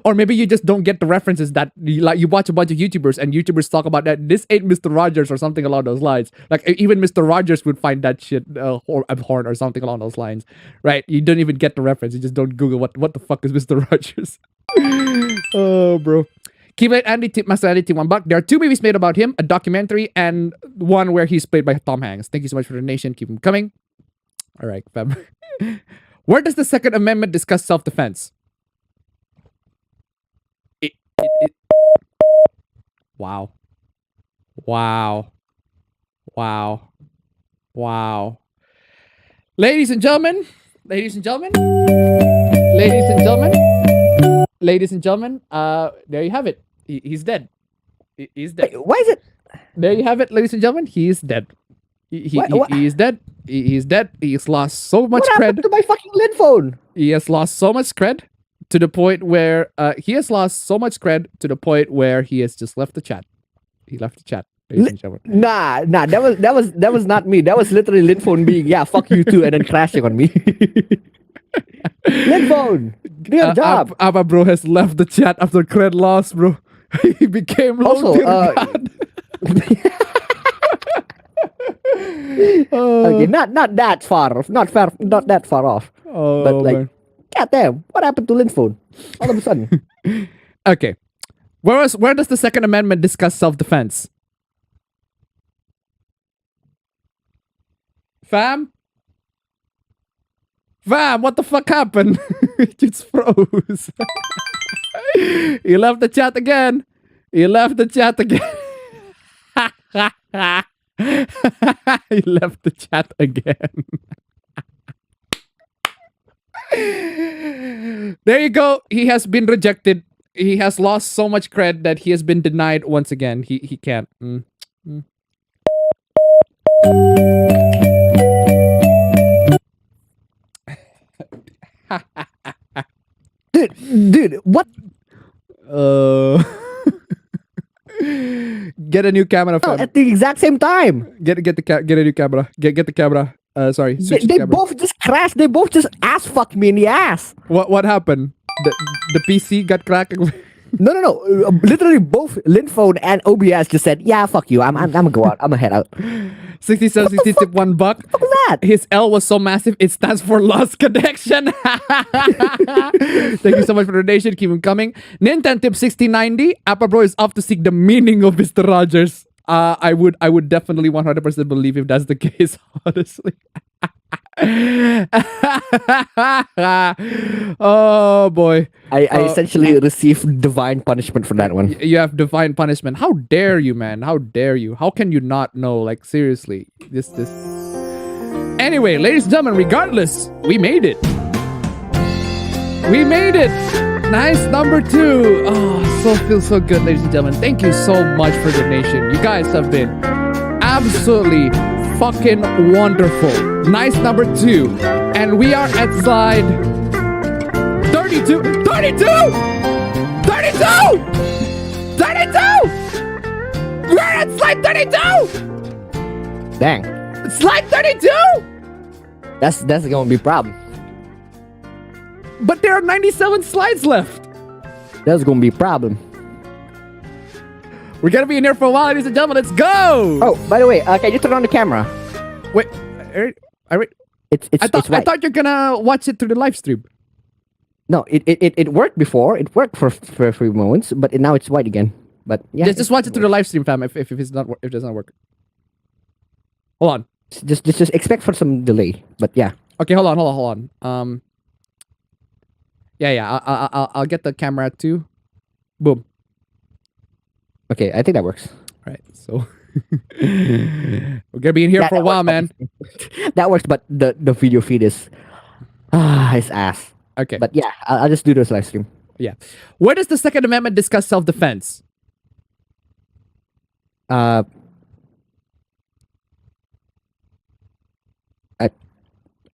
Or maybe you just don't get the references that you watch a bunch of YouTubers and YouTubers talk about that. This ain't Mr. Rogers or something along those lines. Like even Mr. Rogers would find that shit abhorrent or something along those lines. Right? You don't even get the reference. You just don't Google what the fuck is Mr. Rogers. Oh, bro. Keep it Andy tip Massalinity $1. There are 2 movies made about him, a documentary and one where he's played by Tom Hanks. Thank you so much for the donation. Keep them coming. All right, fam. Where does the Second Amendment discuss self-defense? Wow. Wow. Wow. Wow. Ladies and gentlemen, there you have it. He's dead. He's dead. Wait, why is it? There you have it, ladies and gentlemen. He is dead. He is dead. He's dead. He's lost so much what cred. happened to my fucking lid phone? He has lost so much cred to the point where he has just left the chat. He left the chat. Nah, that was not me. That was literally lid phone being, yeah, fuck you too, and then crashing on me. Lid phone, do your job. Abba bro has left the chat after cred loss, bro. He became also, okay, not that far off, not that far off. Oh, but like, man. goddamn, what happened to lid phone? All of a sudden. Okay, where does the Second Amendment discuss self-defense? Fam, what the fuck happened? It just froze. He left the chat again. He left the chat again. There you go. He has been rejected. He has lost so much cred that he has been denied once again. He can't. Dude, what? Get a new camera, fam. At the exact same time. Get a new camera. Get the camera. Sorry. Switch the They camera. both just crashed. They both just ass fucked me in the ass. What happened? The PC got cracked. No. Literally both Linphone and OBS just said, yeah, fuck you. I'm gonna go out. I'm gonna head out. 67 60 tip $1. What was that? His L was so massive it stands for lost connection. Thank you so much for the donation. Keep them coming. Nintendo tip 6090. Appa Bro is off to seek the meaning of Mr. Rogers. I would definitely 100% believe if that's the case, honestly. Oh boy. I essentially received divine punishment for that one. You have divine punishment. How dare you, man? How dare you? How can you not know? Like, seriously. This Anyway, ladies and gentlemen, regardless, we made it. We made it. Nice number 2. Oh, feels so good, ladies and gentlemen. Thank you so much for the donation. You guys have been absolutely fucking wonderful. Nice number 2. And we are at slide 32. 32! 32! 32! We're at slide 32! Dang. Slide 32! That's gonna be a problem. But there are 97 slides left. That's gonna be a problem. We're gonna be in here for a while, ladies and gentlemen. Let's go! Oh, by the way, can you turn on the camera? Wait, I thought you're gonna watch it through the live stream. No, it worked before. It worked for a few moments, but now it's white again. But yeah, just watch it through the live stream, fam. If it does not work. Hold on. Just expect for some delay. But yeah. Okay, hold on. Yeah. I'll get the camera too. Boom. Okay, I think that works. All right, so we're gonna be in here for a while, man. That works, but the video feed is his ass. Okay, but yeah, I'll just do this live stream. Yeah. Where does the Second Amendment discuss self-defense?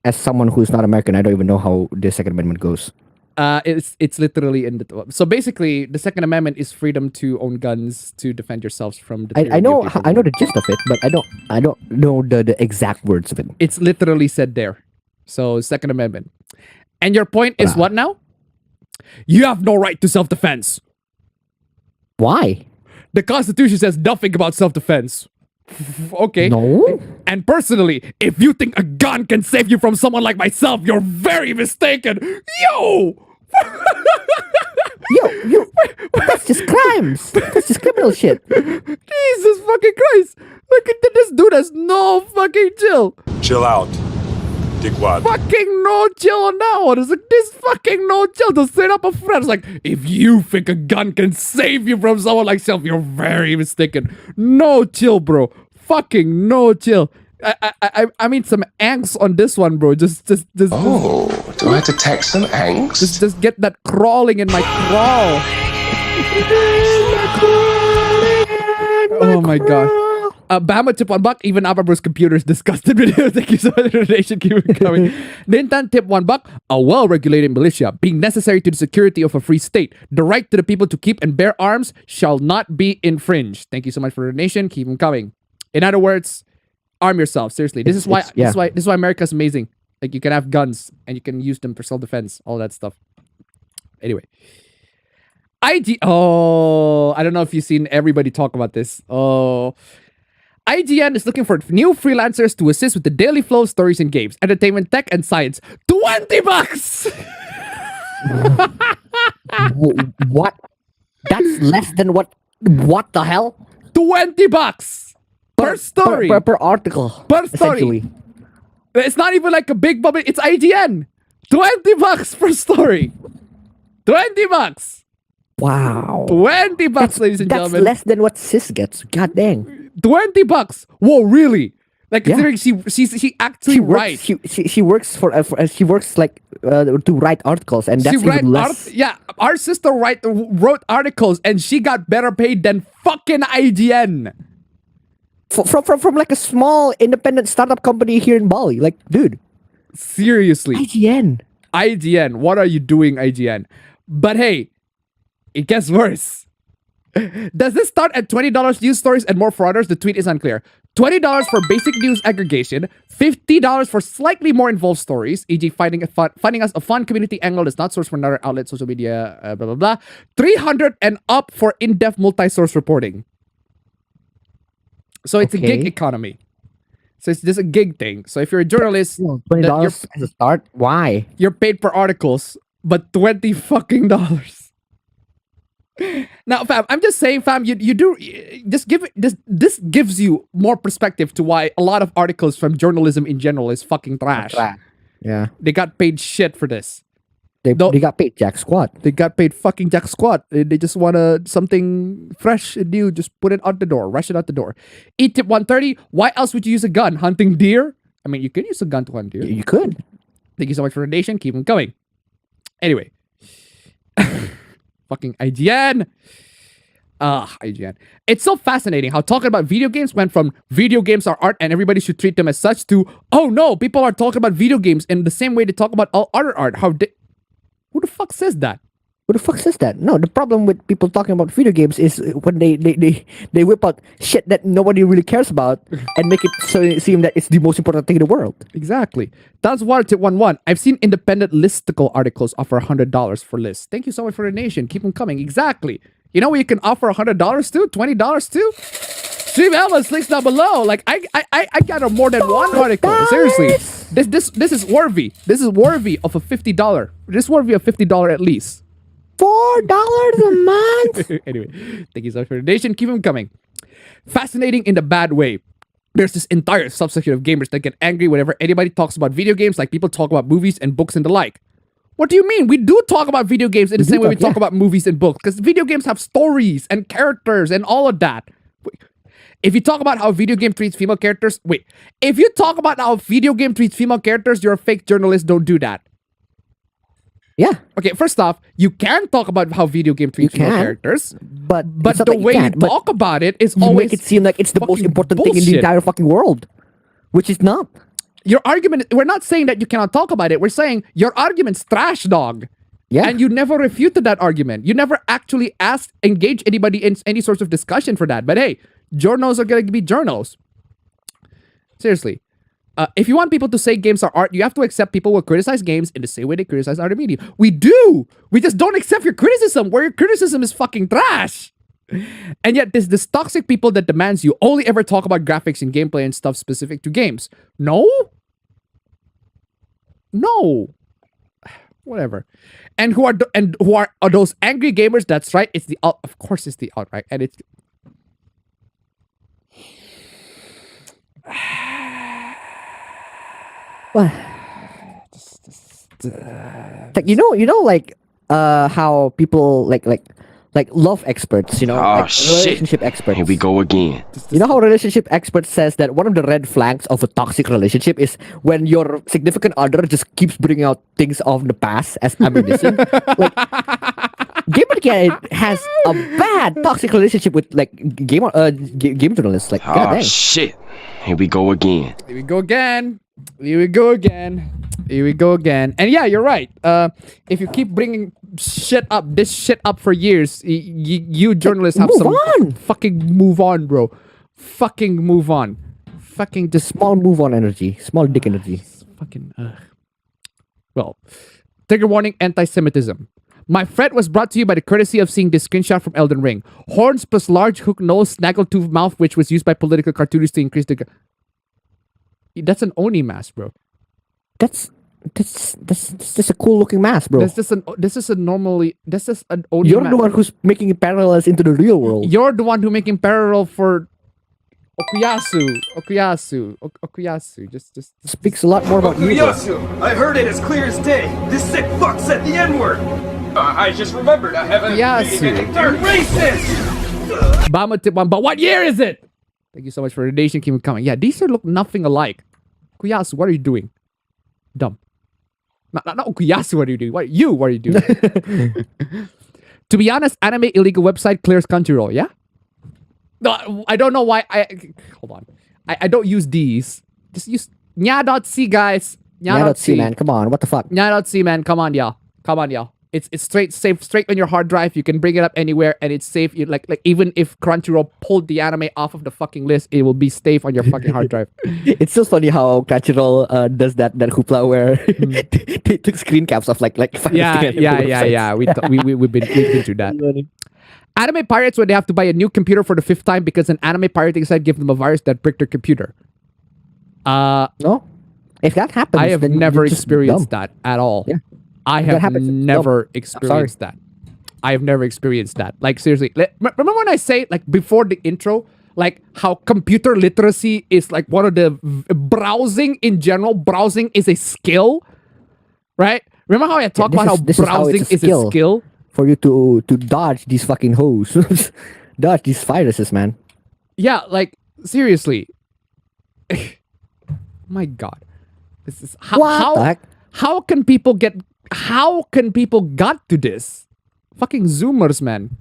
As someone who's not American, I don't even know how the Second Amendment goes. It's literally in the so basically the Second Amendment is freedom to own guns to defend yourselves from the I know the gist of it, but I don't know the exact words of it. It's literally said there. So Second Amendment. And your point is what now? You have no right to self-defense. Why? The Constitution says nothing about self-defense. Okay. No. And personally, if you think a gun can save you from someone like myself, you're very mistaken. Yo! Yo, that's just crimes. That's just criminal shit. Jesus fucking Christ. Look at this dude has no fucking chill. Chill out. Dickwad. Fucking no chill on that one. It's like, this fucking no chill to set up a friend. It's like, if you think a gun can save you from someone like self, you're very mistaken. No chill, bro. Fucking no chill. I mean some angst on this one, bro. Just Oh, do I have to text some angst? Just get that crawling in my crawl. Oh my god. Bama tip $1. Even Ava's computer is disgusted video. Thank you so much for the donation. Keep it coming. Nintan tip $1. A well-regulated militia, being necessary to the security of a free state. The right to the people to keep and bear arms shall not be infringed. Thank you so much for the donation. Keep them coming. In other words, arm yourself. Seriously, this is why America's amazing. Like, you can have guns and you can use them for self-defense. All that stuff. Anyway. Oh, I don't know if you've seen everybody talk about this. Oh. IGN is looking for new freelancers to assist with the daily flow of stories in games, entertainment, tech, and science. $20! What? That's less than what? What the hell? $20 per story. Per article. Per story. It's not even like a big bubble. It's IGN. $20 per story. $20. Wow. $20, ladies and gentlemen. That's less than what Sis gets. God dang. $20. Whoa, really? Like, considering she actually writes. She works she works like to write articles, and that's even less. Our sister wrote articles, and she got better paid than fucking IGN. From like a small independent startup company here in Bali. Like, dude. Seriously. IGN. What are you doing, IGN? But hey, it gets worse. Does this start at $20 news stories and more for others? The tweet is unclear. $20 for basic news aggregation, $50 for slightly more involved stories, e.g. finding us a fun community angle that's not sourced from another outlet, social media, blah, blah, blah. $300 and up for in-depth multi-source reporting. So it's a gig economy. So it's just a gig thing. So if you're a journalist, $20 as a start. Why? You're paid per articles, but $20 fucking dollars. Now, fam, I'm just saying, fam, this gives you more perspective to why a lot of articles from journalism in general is fucking trash. Yeah. They got paid shit for this. They got paid jack squat. They got paid fucking jack squat. They just want something fresh and new. Just put it out the door. Rush it out the door. E-tip 130. Why else would you use a gun? Hunting deer? I mean, you could use a gun to hunt deer. You could. Thank you so much for the donation. Keep them coming. Anyway. Fucking IGN. IGN. It's so fascinating how talking about video games went from video games are art and everybody should treat them as such to, oh no, people are talking about video games in the same way they talk about all other art. Who the fuck says that? Who the fuck says that? No, the problem with people talking about video games is when they whip out shit that nobody really cares about and make it seem that it's the most important thing in the world. Exactly. That's why tip 1-1. I've seen independent listicle articles offer $100 for lists. Thank you so much for the donation. Keep them coming. Exactly. You know what you can offer $100 to? $20 to? Stream Elvis, links down below. Like, I got a more than one article. Seriously. This is worthy. This is worthy of a $50. This is worthy of $50 at least. $4 a month. Anyway, thank you so much for the donation. Keep them coming. Fascinating in the bad way. There's this entire subsection of gamers that get angry whenever anybody talks about video games, like people talk about movies and books and the like. What do you mean? We do talk about video games in the same way we talk about movies and books, because video games have stories and characters and all of that. If you talk about how video game treats female characters, if you talk about how video game treats female characters, you're a fake journalist. Don't do that. Yeah. Okay, first off, you can talk about how video game treats female characters, but the way you talk about it is always make it seem like it's the most important thing in the entire fucking world, which is not. Your argument, we're not saying that you cannot talk about it. We're saying your argument's trash, dog. Yeah. And you never refuted that argument. You never actually engage anybody in any sort of discussion for that. But hey, Journos are going to be journos. Seriously. If you want people to say games are art, you have to accept people will criticize games in the same way they criticize other media. We do. We just don't accept your criticism, where your criticism is fucking trash. And yet there's this toxic people that demands you only ever talk about graphics and gameplay and stuff specific to games. No. whatever. And who are those angry gamers? That's right. It's the alt. Of course, it's the alt, right? And it's Well, like like how people like love experts, like relationship experts. Here we go again. You know how relationship experts says that one of the red flags of a toxic relationship is when your significant other just keeps bringing out things of the past as ammunition. Like Gimmick has a bad toxic relationship with like game journalists. Like Oh shit! Here we go again. Here we go again. Here we go again. Here we go again. And yeah, you're right. If you keep bringing this shit up for years, you journalists have fucking move on, bro. Fucking move on. Fucking just small move on energy, small dick energy. Fucking. Well, trigger warning: anti-Semitism. My threat was brought to you by the courtesy of seeing this screenshot from Elden Ring. Horns plus large hook nose, snaggletooth mouth, which was used by political cartoonists to increase the. That's an Oni mask, bro. That's just a cool looking mask, bro. This is an Oni. You're the one who's making parallels into the real world. You're the one who making parallel for Okuyasu. Just speaks a lot more about you. Okuyasu! I heard it as clear as day. This sick fuck said the N-word. I just remembered. I haven't been racist. Bama tip one, but what year is it? Thank you so much for the donation. Keep coming. Yeah, these look nothing alike. Okuyasu, what are you doing? Dumb. Not Okuyasu, what are you doing? What are you doing? To be honest, anime illegal website clears Crunchyroll, yeah? No, I don't know why hold on. I don't use these. Just use nya.c, guys. Nya.c, man. Come on. What the fuck? Nya.c, man. Come on, y'all. It's safe straight on your hard drive. You can bring it up anywhere and it's safe. You like even if Crunchyroll pulled the anime off of the fucking list, it will be safe on your fucking hard drive. It's so funny how Crunchyroll does that hoopla where they took screen caps of like 5 yeah. We've been through that. Anime pirates when they have to buy a new computer for the 5th time because an anime pirating site gives them a virus that bricked their computer. No, if that happens, I have never experienced that at all. Yeah. I have never experienced that. I have never experienced that. Like, seriously. Remember when I say, like, before the intro, like, how computer literacy is, like, one of the... Browsing in general, browsing is a skill, right? Remember how I talked about how browsing is a skill? For you to dodge these fucking hoes. Dodge these viruses, man. Yeah, like, seriously. My God. This is... What the heck? How can people got to this? Fucking Zoomers, man.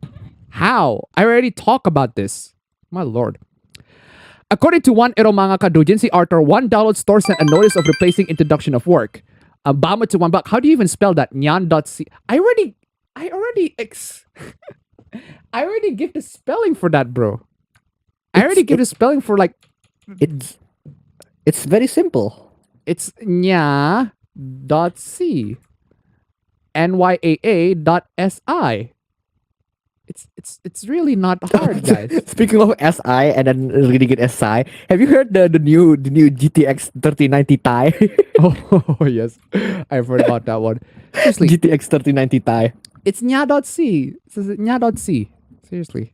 How? I already talked about this. My lord. According to one Eromangaka doujinshi author, one download store sent a notice of replacing introduction of work. Bama to $1. How do you even spell that? Nyan.c. I already give the spelling for that, bro. I already give the spelling for like... It's very simple. It's nya.c. nyaa.si. It's really not hard, guys. Speaking of SI and then reading it SI, have you heard the new GTX 3090 Ti? Oh yes, I've heard about that one. Seriously, GTX 3090 Ti. It's nya.c. It says nya.c. Seriously.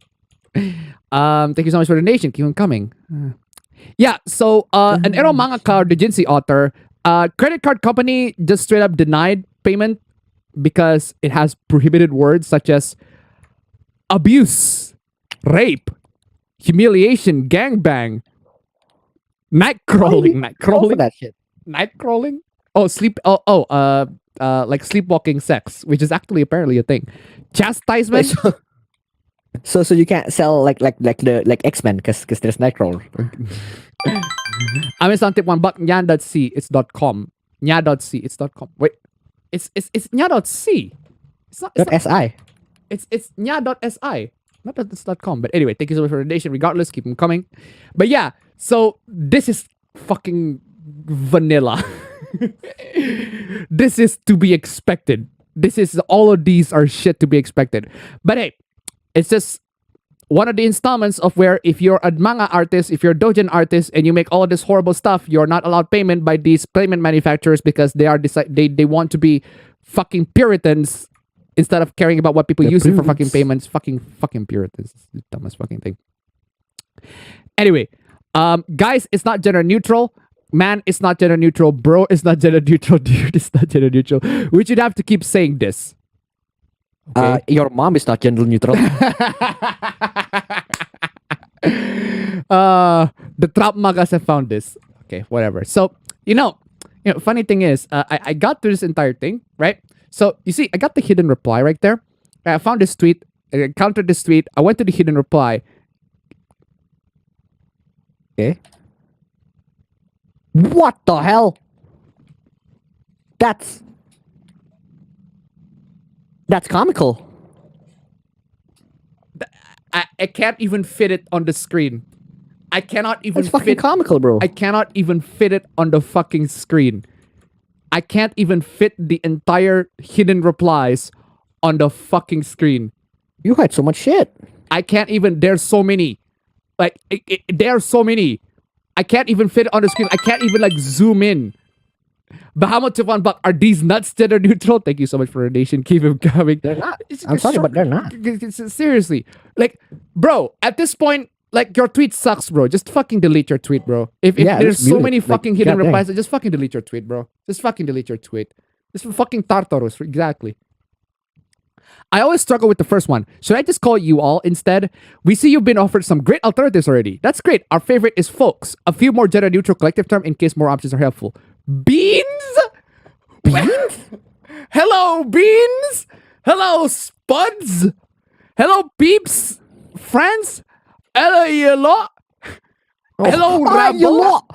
Thank you so much for the donation. Keep on coming. Yeah, so an Ero mangaka doujinshi author, credit card company just straight up denied payment because it has prohibited words such as abuse, rape, humiliation, gangbang, night crawling. That shit. Night crawling? Oh, like sleepwalking sex, which is actually apparently a thing. Chastisement. So you can't sell like X-Men because there's Nightcrawler. I mean something $1. Nyan.c. It's .com. Nya.c. It's .com. Wait. It's nya.c. It's not .si. It's nya.si. Not that it's .com. But anyway, thank you so much for the donation. Regardless, keep them coming. But yeah, so this is fucking vanilla. This is to be expected. All of these are shit to be expected. But hey, it's just one of the installments of where if you're a manga artist, if you're a doujin artist, and you make all of this horrible stuff, you're not allowed payment by these payment manufacturers because they are they want to be fucking Puritans instead of caring about what people use it for fucking payments. Fucking Puritans. It's the dumbest fucking thing. Anyway, guys, it's not gender neutral. Man, it's not gender neutral. Bro, it's not gender neutral. Dude, it's not gender neutral. We should have to keep saying this. Okay? Your mom is not gender neutral. The trap magas have found this. Okay, whatever. So, funny thing is, I got through this entire thing, right? So, you see, I got the hidden reply right there. I found this tweet. I encountered this tweet. I went to the hidden reply. Okay. What the hell? That's comical. I can't even fit it on the screen. I cannot even That's fucking comical, bro. I cannot even fit it on the fucking screen. I can't even fit the entire hidden replies on the fucking screen. You had so much shit. I can't even. There's so many. Like, there are so many. I can't even fit it on the screen. I can't even, like, zoom in. Bahamut to $1. Are these nuts gender neutral? Thank you so much for the donation. Keep them coming. They're not. I'm sorry, but they're not. Seriously. Like, bro, at this point, like, your tweet sucks, bro. Just fucking delete your tweet, bro. If there's so many fucking hidden replies, just fucking delete your tweet, bro. Just fucking delete your tweet. Just fucking Tartarus. Exactly. I always struggle with the first one. Should I just call you all instead? We see you've been offered some great alternatives already. That's great. Our favorite is folks. A few more gender neutral collective term in case more options are helpful. Beans? Beans? Hello, beans? Hello, spuds? Hello, peeps? Friends? Hello, you lot? Hello, rabble? You lot?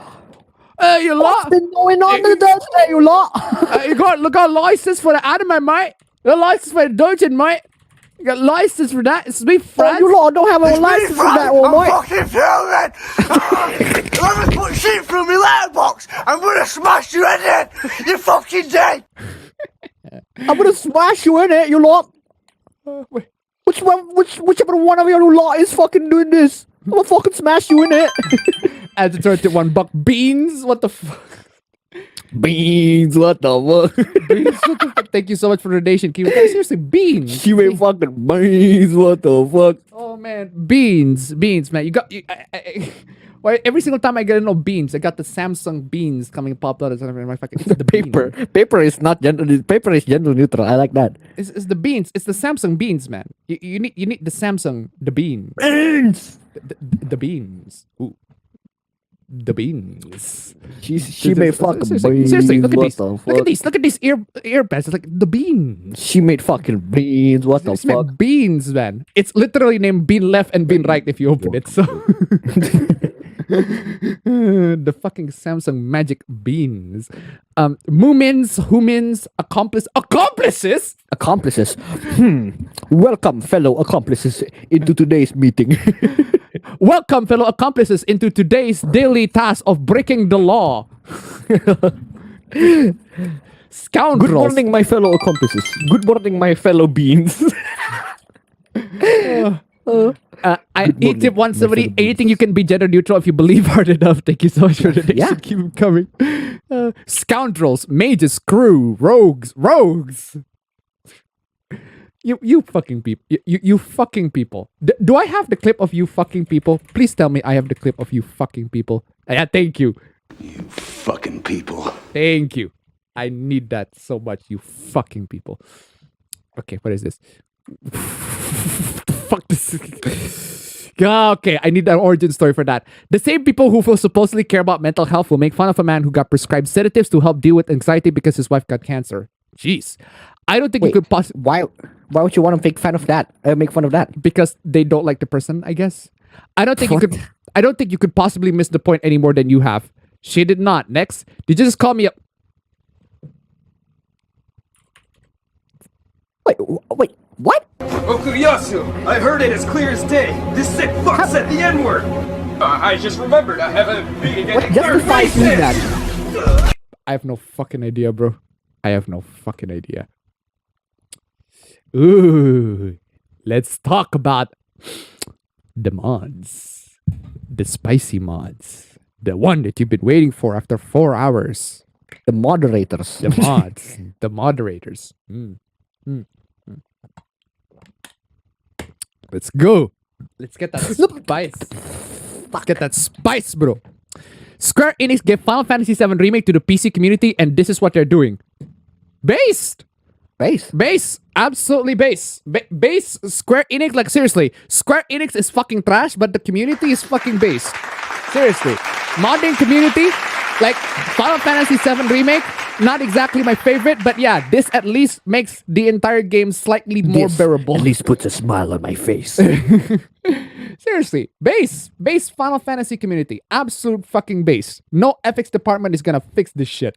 You lot? What's been going on today, you lot? You got license for the anime, mate? You got license for the dungeon, mate? You got license for that? It's me, friends. You lot don't have a license for that one, mate. I'm fucking fuming. Let me put shit through my letterbox. I'm gonna smash you in it. You're fucking dead. I'm gonna smash you in it, you lot. Whichever one of you lot is fucking doing this, I'm gonna fucking smash you in it. As it turns to $1. Beans? What the fuck? Beans, what the fuck? Beans, what the fuck? Thank you so much for the donation. Seriously, beans. She made fucking beans, what the fuck? Oh man, beans, man. You got. Why every single time I get beans, I got the Samsung beans coming popped out. It's my fucking. It's the paper. Bean. Paper is not gender. Paper is gender neutral. I like that. It's the beans. It's the Samsung beans, man. You need the Samsung bean. Beans. The beans. Ooh. The beans. She made fucking beans. Seriously, look at these. Look Look at these earbuds. It's like the beans. She made fucking beans. What the fuck? Beans, man. It's literally named Bean Left and Bean Right if you open it. So the fucking Samsung magic beans. Moomins, humans, accomplices. Welcome, fellow accomplices, into today's meeting. Welcome, fellow accomplices, into today's daily task of breaking the law. Scoundrels. Good morning, my fellow accomplices. Good morning, my fellow beans. I eat tip 170. Anything you can be gender neutral if you believe hard enough. Thank you so much for the donation. Yeah. Keep them coming. Scoundrels, mages, crew, rogues. You fucking people. You fucking people. Do I have the clip of you fucking people? Please tell me I have the clip of you fucking people. Yeah, thank you. You fucking people. Thank you. I need that so much, you fucking people. Okay, what is this? Fuck this. Okay, I need an origin story for that. The same people who supposedly care about mental health will make fun of a man who got prescribed sedatives to help deal with anxiety because his wife got cancer. Jeez. I don't think you could possibly... Why would you want to make fun of that? Make fun of that? Because they don't like the person, I guess. I don't think you could possibly miss the point any more than you have. She did not. Next. Did you just call me up? Wait, what? Okuyasu, I heard it as clear as day. This sick fuck said the N-word. I just remembered I haven't been What justifies you that? I have no fucking idea, bro. I have no fucking idea. Ooh, let's talk about the mods. The spicy mods. The one that you've been waiting for after 4 hours. The moderators. The mods. The moderators. Let's go. Let's get that spice. Let's get that spice, bro. Square Enix gave Final Fantasy VII Remake to the PC community, and this is what they're doing. Based. Absolutely base. Base Square Enix, like seriously. Square Enix is fucking trash, but the community is fucking based. Seriously. Modding community, like Final Fantasy VII Remake, not exactly my favorite, but yeah, this at least makes the entire game slightly more bearable. At least puts a smile on my face. Seriously, base Final Fantasy community, absolute fucking base. No ethics department is gonna fix this shit.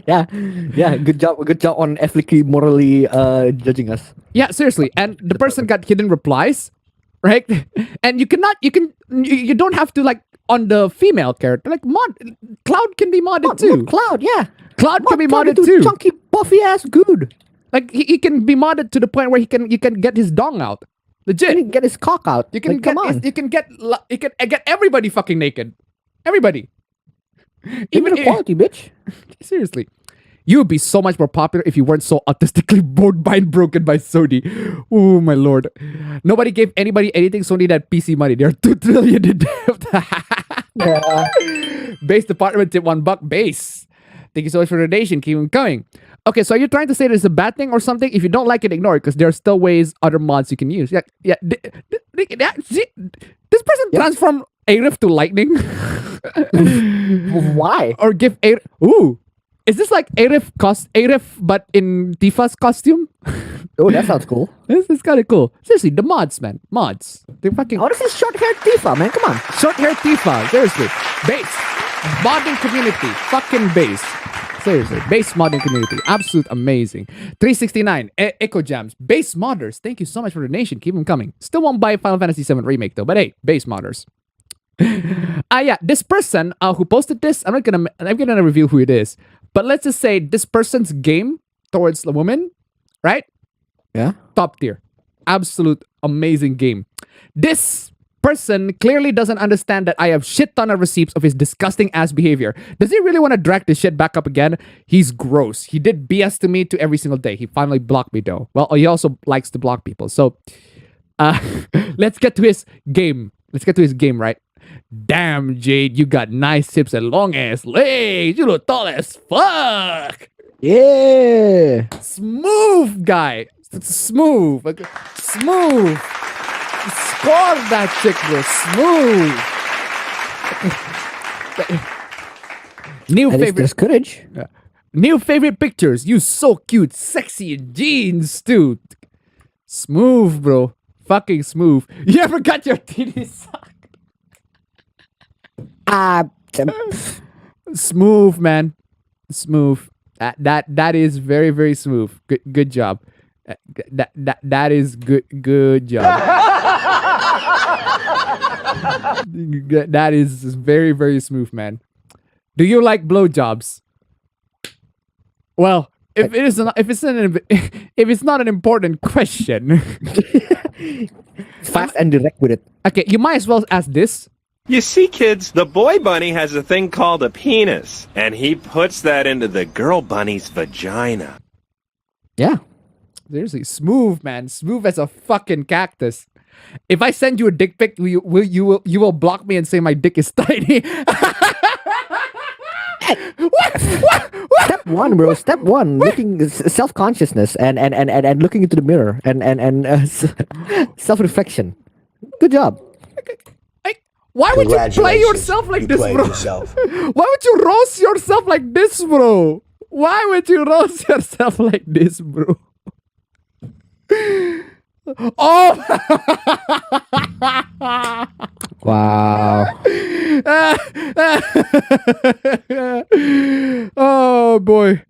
yeah. Good job on ethically, morally judging us. Yeah, seriously, and the person got hidden replies, right? And you don't have to like on the female character, like Cloud can be modded too. Cloud, yeah. Cloud can be modded too. Chunky, buffy ass good. Like he can be modded to the point where you can get his dong out. Legit. He can get his cock out. You can get everybody fucking naked. Everybody. Even equality, bitch. Seriously. You would be so much more popular if you weren't so autistically broken by Sony. Oh my lord. Nobody gave anybody anything, Sony that PC money. They're 2 trillion in debt. Base department tip $1 base. Thank you so much for the donation. Keep them coming. Okay, so are you trying to say there's a bad thing or something? If you don't like it, ignore it, because there are still other mods you can use. Yeah. See, this person transformed Arif to lightning. Why? Or give Arif... Ooh. Is this like Arif but in Tifa's costume? Oh, that sounds cool. This is kind of cool. Seriously, the mods, man. Mods. They're fucking... What is this short-haired Tifa, man? Come on. Short-haired Tifa. Seriously. Base. Modding community. Fucking base. Seriously. Base modding community. Absolute amazing. 369. Echo Jams. Base modders. Thank you so much for the donation. Keep them coming. Still won't buy Final Fantasy VII Remake though. But hey, base modders. Yeah. This person who posted this, I'm gonna reveal who it is. But let's just say this person's game towards the woman, right? Yeah. Top tier. Absolute amazing game. This person clearly doesn't understand that I have shit ton of receipts of his disgusting ass behavior. Does he really want to drag this shit back up again? He's gross. He did BS to me every single day. He finally blocked me though. Well, he also likes to block people. So, let's get to his game. Right? Damn, Jade, you got nice hips and long ass legs. You look tall as fuck. Yeah. Smooth guy. Smooth. Smooth. Score that chick, bro. Smooth. New favorite. There's courage. New favorite pictures. You so cute, sexy in jeans, dude. Smooth, bro. Fucking smooth. You ever got your titties sucked? Smooth, man. Smooth. That is very, very smooth. Good job. That is good job. That is very, very smooth, man. Do you like blowjobs? Well, if it's not an important question, fast and direct with it. Okay, you might as well ask this. You see, kids, the boy bunny has a thing called a penis, and he puts that into the girl bunny's vagina. Yeah. Seriously, smooth, man. Smooth as a fucking cactus. If I send you a dick pic, you will block me and say my dick is tiny. What? Step one, bro. Step one. Looking self-consciousness and looking into the mirror and self-reflection. Good job. Why would you play yourself like this, bro? Why would you roast yourself like this, bro? Why would you roast yourself like this, bro? Oh! Wow. Oh boy.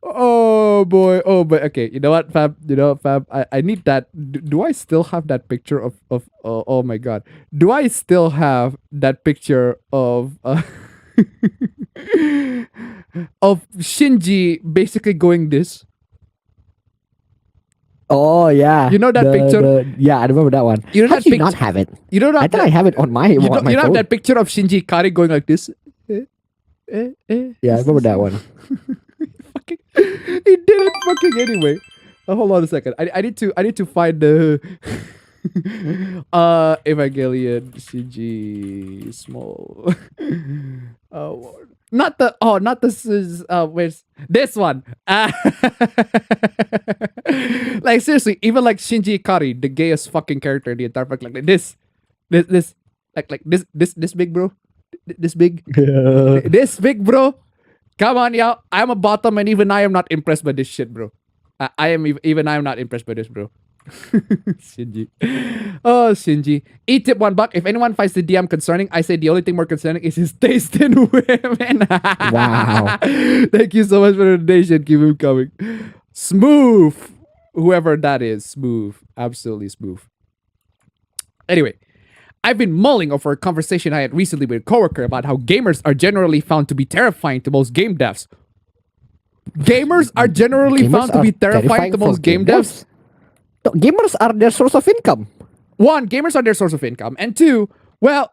Oh boy. Oh but okay, you know what, Fab? I need that. Do I still have that picture of oh my god. Do I still have that picture of of Shinji basically going this? Oh yeah, you know that picture? Yeah, I remember that one. You know How that do you not have it? You know that? I thought I have it on my. You phone. have that picture of Shinji Ikari going like this? Yeah, I remember that one. He did it fucking anyway. Hold on a second. I need to find the Evangelion Shinji small. Not where's this one? Like seriously, even like Shinji Ikari, the gayest fucking character in the entire fuck, like this big bro, this big, this big bro. Come on, y'all. I'm a bottom, and even I am not impressed by this shit, bro. I am not impressed by this, bro. Shinji. Oh, Shinji. E-tip $1. If anyone finds the DM concerning, I say the only thing more concerning is his taste in women. Wow. Thank you so much for the donation. Keep him coming. Smooth. Whoever that is. Smooth. Absolutely smooth. Anyway. I've been mulling over a conversation I had recently with a coworker about how gamers are generally found to be terrifying to most game devs. Gamers are generally found to be terrifying to most game devs? No, gamers are their source of income. One, gamers are their source of income. And two, well,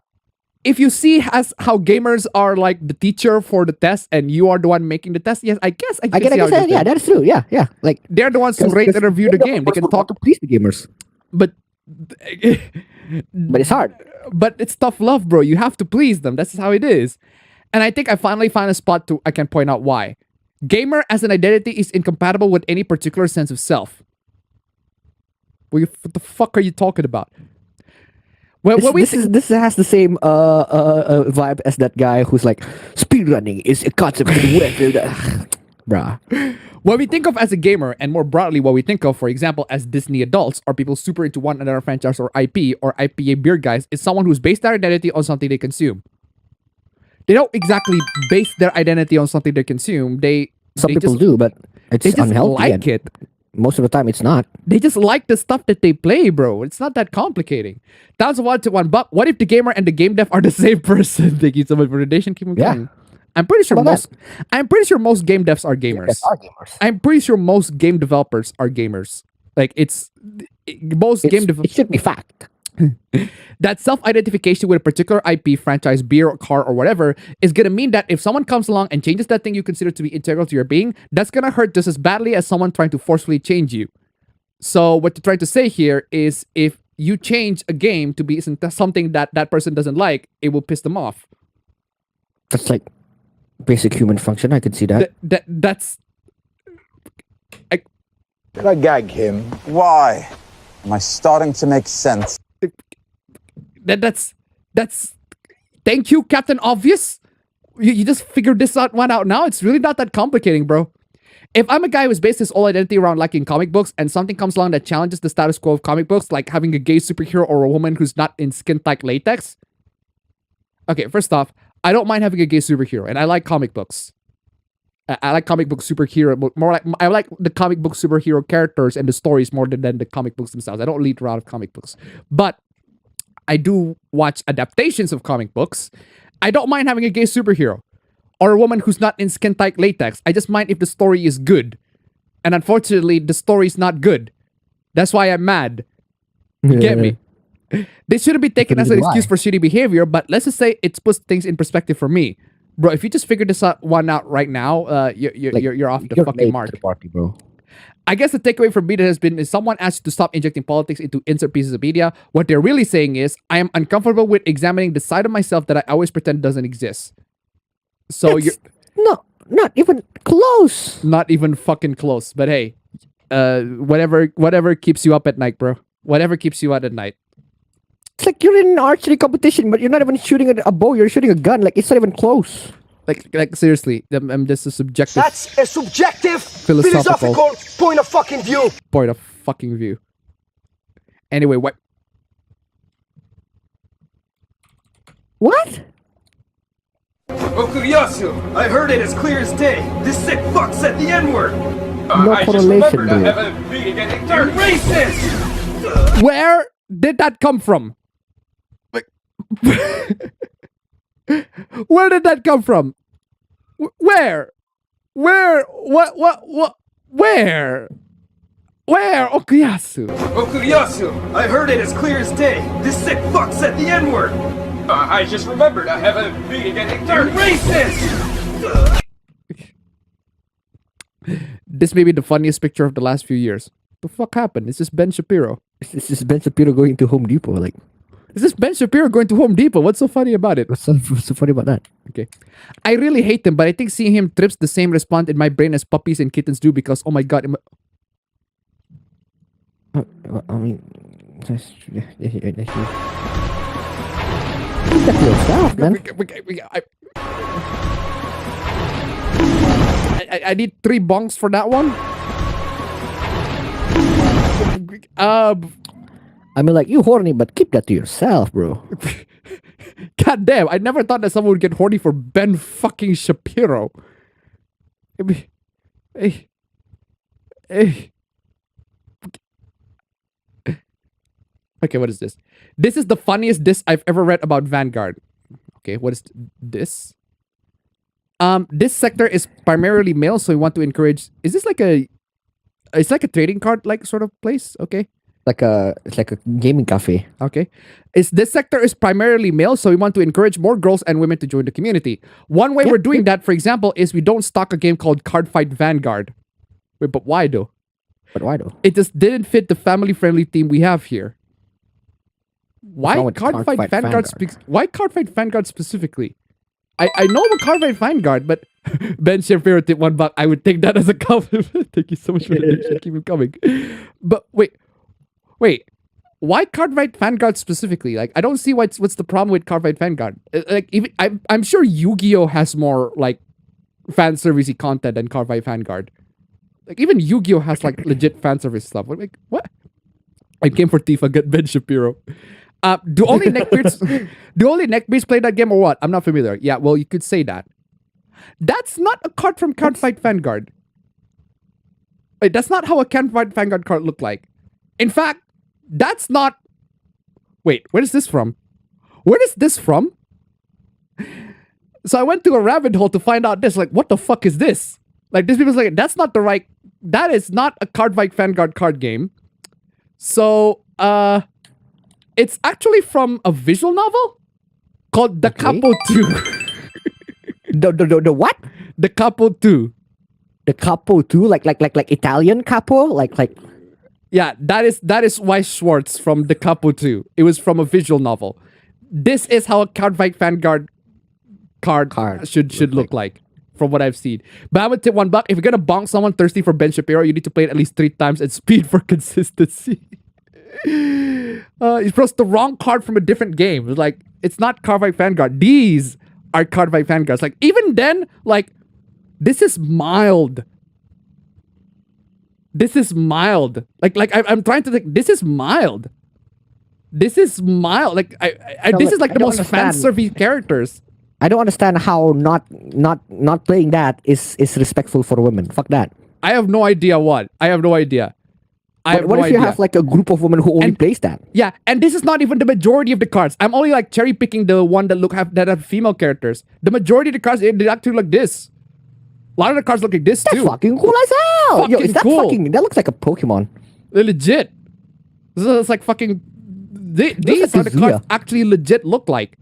if you see as how gamers are like the teacher for the test and you are the one making the test, yes, I guess yeah, that's true. Yeah. Like they're the ones who rate and review the game. They can talk to please the gamers. But it's hard. But it's tough love, bro. You have to please them. That's how it is. And I think I finally found a spot I can point out why. Gamer as an identity is incompatible with any particular sense of self. What the fuck are you talking about? This has the same vibe as that guy who's like, speedrunning is a concept. Bruh. What we think of as a gamer, and more broadly what we think of, for example, as Disney adults, or people super into one another franchise or IP, or IPA beer guys, is someone who's based their identity on something they consume. They don't exactly base their identity on something they consume. Some people do, but it's they just unhealthy. Like it. Most of the time, it's not. They just like the stuff that they play, bro. It's not that complicating. That's $1. What if the gamer and the game dev are the same person? Thank you so much for the donation. Keep on going. I'm pretty sure most game devs are gamers. I'm pretty sure most game developers are gamers. Like game developers. It should be fact. That self-identification with a particular IP, franchise, beer, or car, or whatever is gonna mean that if someone comes along and changes that thing you consider to be integral to your being, that's gonna hurt just as badly as someone trying to forcefully change you. So what you're trying to say here is if you change a game to be something that person doesn't like, it will piss them off. That's like basic human function. I can see that. That's. Did I gag him? Why? Am I starting to make sense? That's. Thank you, Captain Obvious. You just figured this one out now. It's really not that complicating, bro. If I'm a guy who's based his whole identity around liking comic books, and something comes along that challenges the status quo of comic books, like having a gay superhero or a woman who's not in skin-tight latex. Okay, first off, I don't mind having a gay superhero, and I like comic books. I like comic book superhero more like I like the comic book superhero characters and the stories more than the comic books themselves. I don't read a lot of comic books, but I do watch adaptations of comic books. I don't mind having a gay superhero or a woman who's not in skin-tight latex. I just mind if the story is good, and unfortunately, the story is not good. That's why I'm mad. You get me? This shouldn't be taken as an excuse for shitty behavior, but let's just say it puts things in perspective for me. Bro, if you just figured this one out right now, you're off the fucking mark. Party, bro. I guess the takeaway from me that has been is someone asked you to stop injecting politics into insert pieces of media. What they're really saying is, I am uncomfortable with examining the side of myself that I always pretend doesn't exist. So not even close. Not even fucking close. But hey, whatever keeps you up at night, bro. Whatever keeps you out at night. It's like you're in an archery competition, but you're not even shooting a bow. You're shooting a gun. Like it's not even close. Like seriously, I'm just a subjective. That's a subjective, philosophical point of fucking view. Point of fucking view. Anyway, what? What? Okuyasu, I heard it as clear as day. This sick fuck said the N-word. No I just correlation, remembered I haven't been getting turned racist. Where did that come from? Where did that come from? Where? What? Where? Okuyasu. Okuyasu, I heard it as clear as day. This sick fuck said the N-word. I just remembered I haven't been getting turned racist. This may be the funniest picture of the last few years. The fuck happened? Is this Ben Shapiro? It's just Ben Shapiro going to Home Depot. Like, is this Ben Shapiro going to Home Depot? What's so funny about it? What's so funny about that? Okay. I really hate him, but I think seeing him trips the same response in my brain as puppies and kittens do because, oh my god. I mean, that's yourself, man. I need 3 bonks for that one. I mean, like, you horny, but keep that to yourself, bro. God damn, I never thought that someone would get horny for Ben fucking Shapiro. Hey. Okay, what is this? This is the funniest diss I've ever read about Vanguard. Okay, what is this? This sector is primarily male, so we want to encourage. Is this like a? It's like a trading card like sort of place. Okay. It's like a gaming cafe. Okay. This sector is primarily male, so we want to encourage more girls and women to join the community. One way we're doing that, for example, is we don't stock a game called Cardfight Vanguard. Wait, but why though? It just didn't fit the family-friendly theme we have here. Why Cardfight Vanguard? Why Cardfight Vanguard specifically? I know about Cardfight Vanguard, but Ben Shapiro tip $1. I would take that as a compliment. Thank you so much for the donation. Keep it coming. But wait. Why Cardfight Vanguard specifically? Like, I don't see what's the problem with Cardfight Vanguard. Like, even I'm sure Yu-Gi-Oh has more like fan servicey content than Cardfight Vanguard. Like, even Yu-Gi-Oh has like legit fan service stuff. Like, what? I came for Tifa, got Ben Shapiro. Do only neckbeards play that game or what? I'm not familiar. Yeah, well, you could say that. That's not a card from Cardfight Vanguard. Wait, that's not how a Cardfight Vanguard card looked like. In fact, that's not... Wait, where is this from? Where is this from? So I went to a rabbit hole to find out this. Like, what the fuck is this? Like, this people's like, that's not the right... That is not a Cardfight Vanguard card game. So, it's actually from a visual novel called The Capo 2. The what? The Capo 2. The Capo 2? Like Italian capo? Like... Yeah, that is Weiss Schwartz from The Capo 2. It was from a visual novel. This is how a Cardfight Vanguard card should look like, from what I've seen. But I would tip $1. If you're gonna bonk someone thirsty for Ben Shapiro, you need to play it at least 3 times at speed for consistency. It's just the wrong card from a different game. It's like, it's not Cardfight Vanguard. These are Cardfight Vanguards. Like, even then, like, this is mild. This is mild. Like I'm trying to think. This is mild. This is mild. Like this is like the most fan service characters. I don't understand how not playing that is respectful for women. Fuck that. I have no idea what. I have no idea. What if you have like a group of women who only plays that? Yeah, and this is not even the majority of the cards. I'm only like cherry picking the one that have female characters. The majority of the cards they actually look like this. A lot of the cards look like this too. That's fucking cool as hell. Yo, is that cool. That looks like a Pokemon. They're legit. It's like fucking. These are the cards actually legit look like.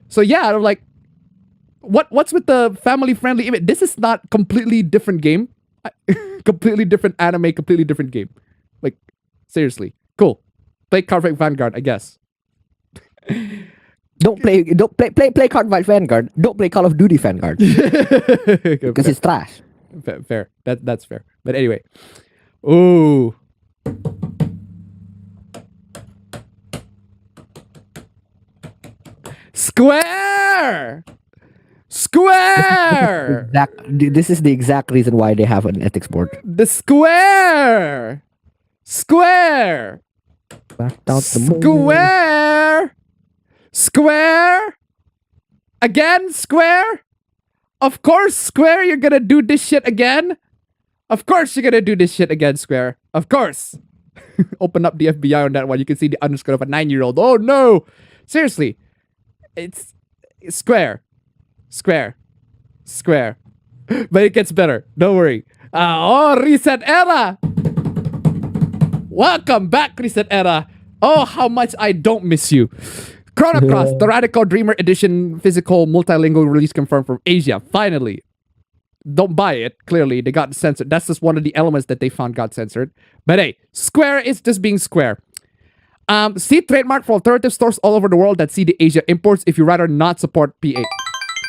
So yeah, I'm like, what's with the family friendly image? This is not completely different game. Completely different anime. Completely different game. Like, seriously, cool. Play Cardfight Vanguard, I guess. Don't play Cardfight Vanguard. Don't play Call of Duty Vanguard. Because it's trash. Fair. That's fair. But anyway. Ooh. Square! This is the exact reason why they have an ethics board. The Square! Back out the Square! Square? Again, Square? Of course, Square, you're gonna do this shit again? Of course you're gonna do this shit again, Square. Of course. Open up the FBI on that one. You can see the underscore of a 9-year-old. Oh no! Seriously. It's Square. But it gets better. Don't worry. Reset Era! Welcome back, Reset Era. Oh, how much I don't miss you. Chrono Cross, the Radical Dreamer Edition physical multilingual release confirmed from Asia. Finally. Don't buy it. Clearly, they got censored. That's just one of the elements that they found got censored. But hey, Square is just being Square. See trademark for alternative stores all over the world that see the Asia imports if you rather not support PA.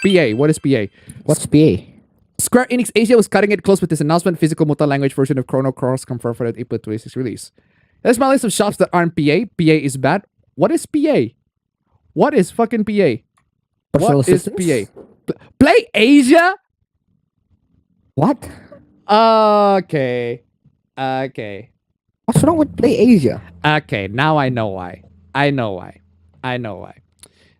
PA, what is PA? What's PA? Square Enix Asia was cutting it close with this announcement. Physical multi-language version of Chrono Cross confirmed for the April 26th release. There's my list of shops that aren't PA. PA is bad. What is PA? What is fucking PA? What is PA? Play Asia? What? Okay. Okay. What's wrong with Play Asia? Okay, now I know why. I know why.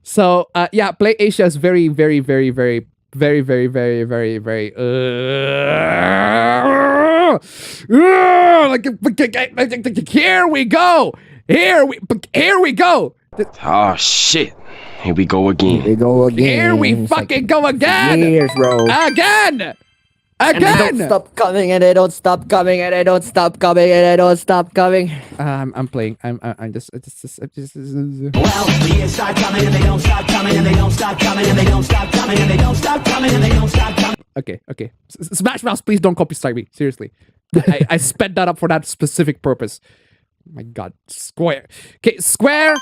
So, yeah, Play Asia is very, very, very, very, very, very, very, very, very, here we go. Here we go. Oh, shit. Here we go again. Here we go again. Here we fucking go again. Years, bro. Again. And they don't stop coming, and they don't stop coming, and they don't stop coming, and they don't stop coming. I'm playing. I'm just. Well, the start coming, and they don't stop coming, and they don't stop coming, and they don't stop coming, and they don't stop coming, and they don't stop coming. Okay. Smash Mouth, please don't copy strike me. Seriously, I sped that up for that specific purpose. Oh my God, Square. Okay, Square.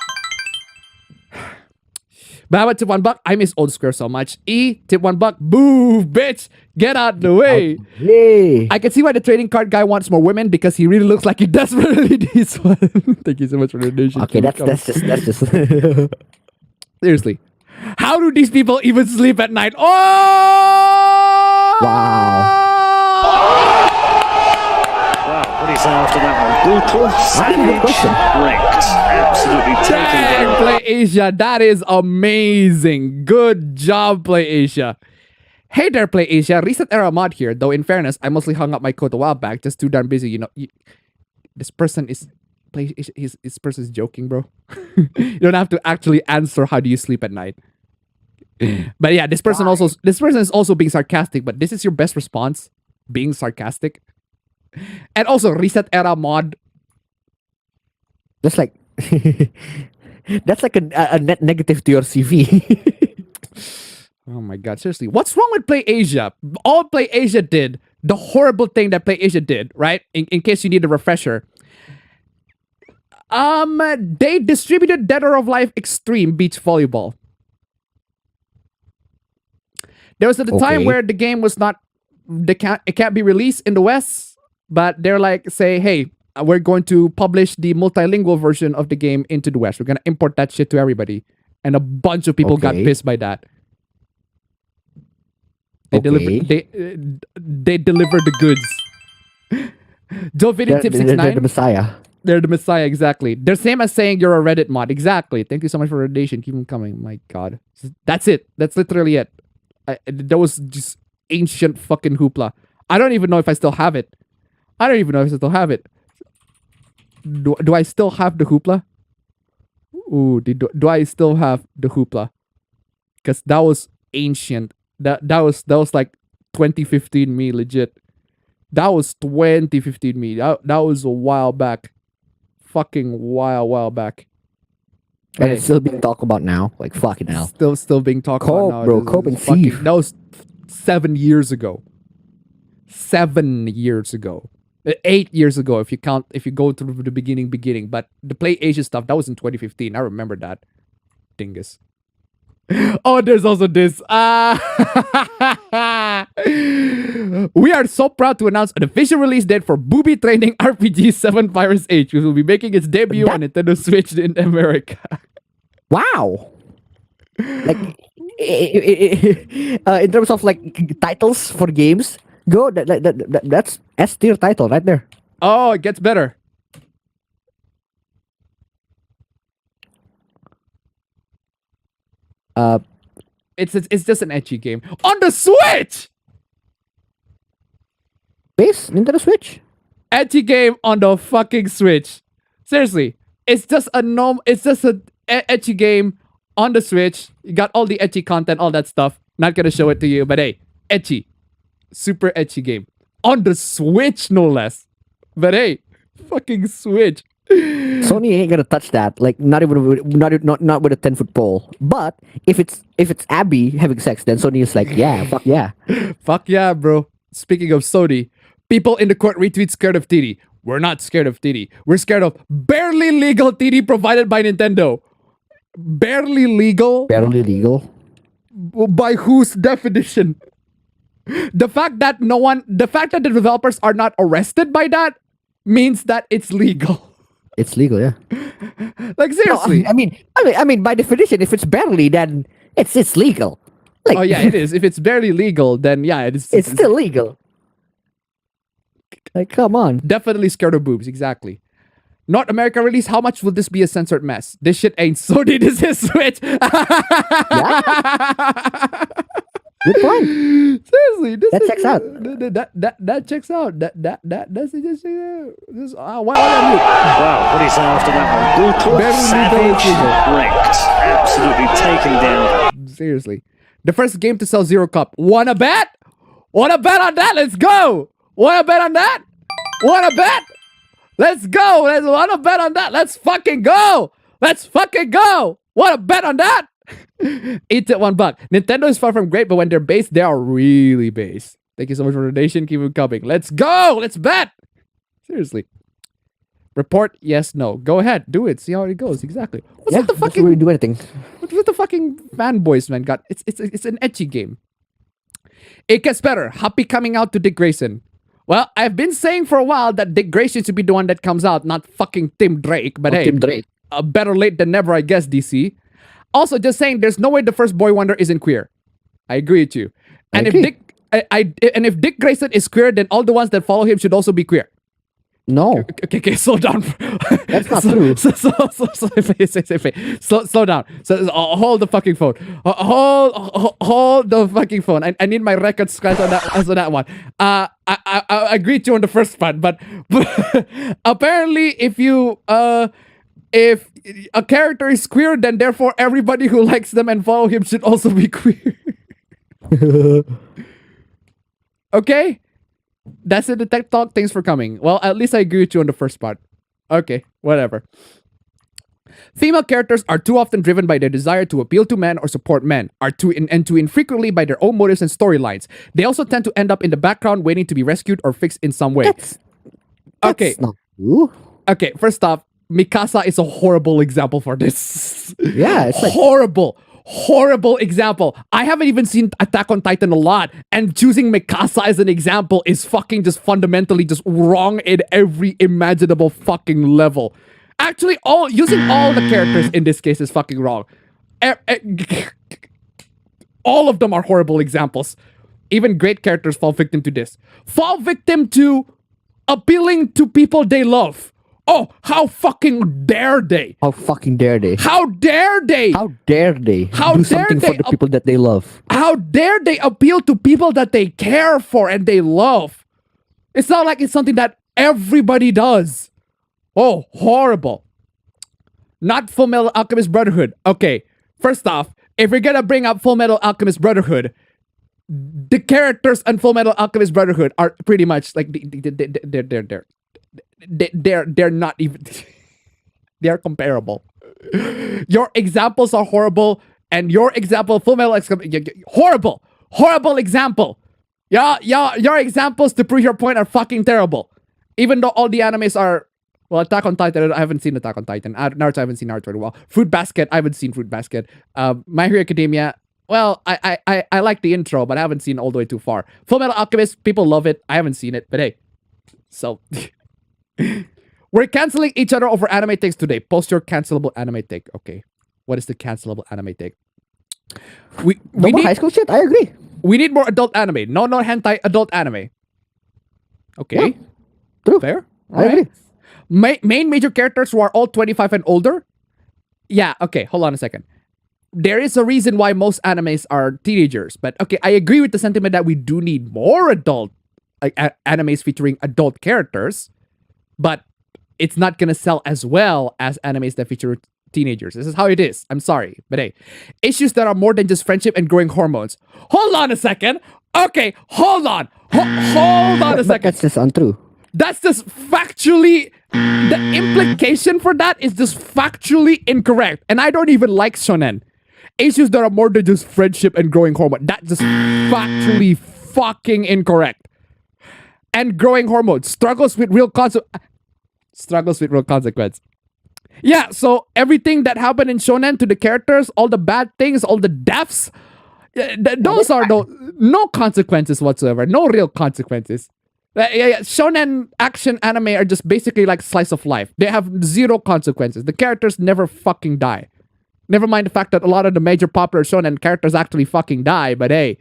Baba tip $1. I miss old Square so much. E tip $1. Move, bitch. Get out the way. Hey. I can see why the trading card guy wants more women because he really looks like he desperately needs one. Thank you so much for the donation. Okay, that's just. Seriously, how do these people even sleep at night? Oh! Wow. What do you say after that one? Brutal, savage, wrecked. Absolutely taken. Play Asia, that is amazing. Good job, Play Asia. Hey there, Play Asia. Recent era mod here. Though in fairness, I mostly hung up my code a while back. Just too darn busy, you know. This person is Play Asia. This person is joking, bro. You don't have to actually answer. How do you sleep at night? But yeah, this person is also being sarcastic. But this is your best response, being sarcastic. And also, reset era mod. That's like that's like a net negative to your CV. Oh my God, seriously. What's wrong with Play Asia? All Play Asia did, the horrible thing that Play Asia did, right? In case you need a refresher. They distributed Dead or Alive Extreme Beach Volleyball. There was a time where the game was not, it can't be released in the West. But they're like, say, hey, we're going to publish the multilingual version of the game into the West. We're going to import that shit to everybody. And a bunch of people got pissed by that. They delivered the goods. Joe Video Tip 69. They're the Messiah. They're the Messiah, exactly. They're same as saying you're a Reddit mod. Exactly. Thank you so much for the donation. Keep them coming. My God. That's it. That's literally it. That was just ancient fucking hoopla. I don't even know if I still have it. Do I still have the hoopla? Ooh, do I still have the hoopla? Because that was ancient. That was like 2015 me, legit. That was 2015 me. That was a while back. Fucking while back. And it's still being talked about now. Like fucking hell. Still being talked about now. Bro, Cope and Thief. That was 7 years ago. 7 years ago. 8 years ago, if you go through the beginning. But the Play Asia stuff, that was in 2015. I remember that. Dingus. Oh, there's also this. We are so proud to announce an official release date for Booby Training RPG 7 Virus Age, which will be making its debut on Nintendo Switch in America. Wow. Like, in terms of like titles for games, that's S tier title right there. Oh, it gets better. It's just an ecchi game on the Switch. Base Nintendo Switch. Ecchi game on the fucking Switch. Seriously, it's just a ecchi game on the Switch. You got all the ecchi content, all that stuff. Not gonna show it to you, but hey, ecchi. Super ecchi game on the Switch, no less. But hey, fucking Switch. Sony ain't gonna touch that. Like not even not with a 10-foot pole. But if it's Abby having sex, then Sony is like, yeah, fuck yeah. Fuck yeah, bro. Speaking of Sony, people in the court retweet scared of TD. We're not scared of TD. We're scared of barely legal TD provided by Nintendo. Barely legal? Barely legal? By whose definition? The fact that the developers are not arrested by that means that it's legal. It's legal, yeah. Like seriously. No, I mean, by definition, if it's barely, then it's legal. Like, oh yeah, it is. If it's barely legal, then yeah, it's still legal. Like, come on. Definitely scared of boobs, exactly. North America release, how much will this be a censored mess? This shit ain't Sony, this is Switch. Good point. Seriously, that checks out. That checks out. That's just why Wow, what is after that one? Brutal, savage, wrecked, absolutely taken down. Seriously, the first game to sell 0 cup. Wanna bet? Wanna bet on that? Let's go. Wanna bet on that? Wanna bet? Let's go. Wanna bet on that? Let's fucking go. Let's fucking go. Wanna bet on that? Eat it $1. Nintendo is far from great, but when they're base, they are really base. Thank you so much for the donation. Keep it coming. Let's go. Let's bet. Seriously. Report yes, no. Go ahead. Do it. See how it goes. Exactly. What's with the fucking really do anything? What's with the fucking fanboys, man? God, it's an ecchi game. It gets better. Happy coming out to Dick Grayson. Well, I've been saying for a while that Dick Grayson should be the one that comes out, not fucking Tim Drake. But hey, Tim Drake. Better late than never, I guess, DC. Also, just saying, there's no way the first Boy Wonder isn't queer. I agree with you. And if Dick Grayson is queer, then all the ones that follow him should also be queer. No. Okay, slow down. That's not true. Slow down. Hold the fucking phone. Hold the fucking phone. I need my record scratch on that one. I agree with you on the first part, but apparently if a character is queer, then therefore everybody who likes them and follow him should also be queer. Okay? That's it, the tech talk. Thanks for coming. Well, at least I agree with you on the first part. Okay, whatever. Female characters are too often driven by their desire to appeal to men or support men, and too infrequently by their own motives and storylines. They also tend to end up in the background waiting to be rescued or fixed in some way. That's not true. Okay, first off, Mikasa is a horrible example for this. Yeah, it's like horrible example. I haven't even seen Attack on Titan a lot, and choosing Mikasa as an example is fucking just fundamentally just wrong in every imaginable fucking level. Actually, using all the characters in this case is fucking wrong. All of them are horrible examples. Even great characters fall victim to this. Fall victim to appealing to people they love. Oh, how fucking dare they? How fucking dare they? How dare they? How dare they? How do dare something they for the people that they love? How dare they appeal to people that they care for and they love? It's not like it's something that everybody does. Oh, horrible. Not Full Metal Alchemist Brotherhood. Okay, first off, if you're gonna bring up Full Metal Alchemist Brotherhood, the characters in Full Metal Alchemist Brotherhood are pretty much like they're not even they're comparable. Your examples are horrible, and your example Full Metal horrible example. Yeah, your examples to prove your point are fucking terrible. Even though all the animes are, well, Attack on Titan, I haven't seen Attack on Titan. Naruto, I haven't seen Naruto in a while. Fruit Basket, I haven't seen Fruit Basket. My Hero Academia, well, I like the intro, but I haven't seen all the way too far. Full Metal Alchemist, people love it. I haven't seen it, but hey. So, we're canceling each other over anime takes today. Post your cancelable anime take. Okay. What is the cancelable anime take? We need high school shit? I agree. We need more adult anime. No hentai adult anime. Okay. Yeah, true. Fair. I agree. Main major characters who are all 25 and older? Yeah, okay. Hold on a second. There is a reason why most animes are teenagers. But okay, I agree with the sentiment that we do need more adult animes featuring adult characters. But it's not going to sell as well as animes that feature teenagers. This is how it is. I'm sorry. But hey, issues that are more than just friendship and growing hormones. Hold on a second. Okay, hold on. Hold on a second. That's just untrue. That's just factually, the implication for that is just factually incorrect. And I don't even like shonen. Issues that are more than just friendship and growing hormone. That's just factually fucking incorrect. And growing hormone struggles with real consequence. Yeah, so everything that happened in shonen to the characters, all the bad things, all the deaths, those are no consequences whatsoever. No real consequences. Shonen action anime are just basically like slice of life. They have zero consequences. The characters never fucking die. Never mind the fact that a lot of the major popular shonen characters actually fucking die. But hey,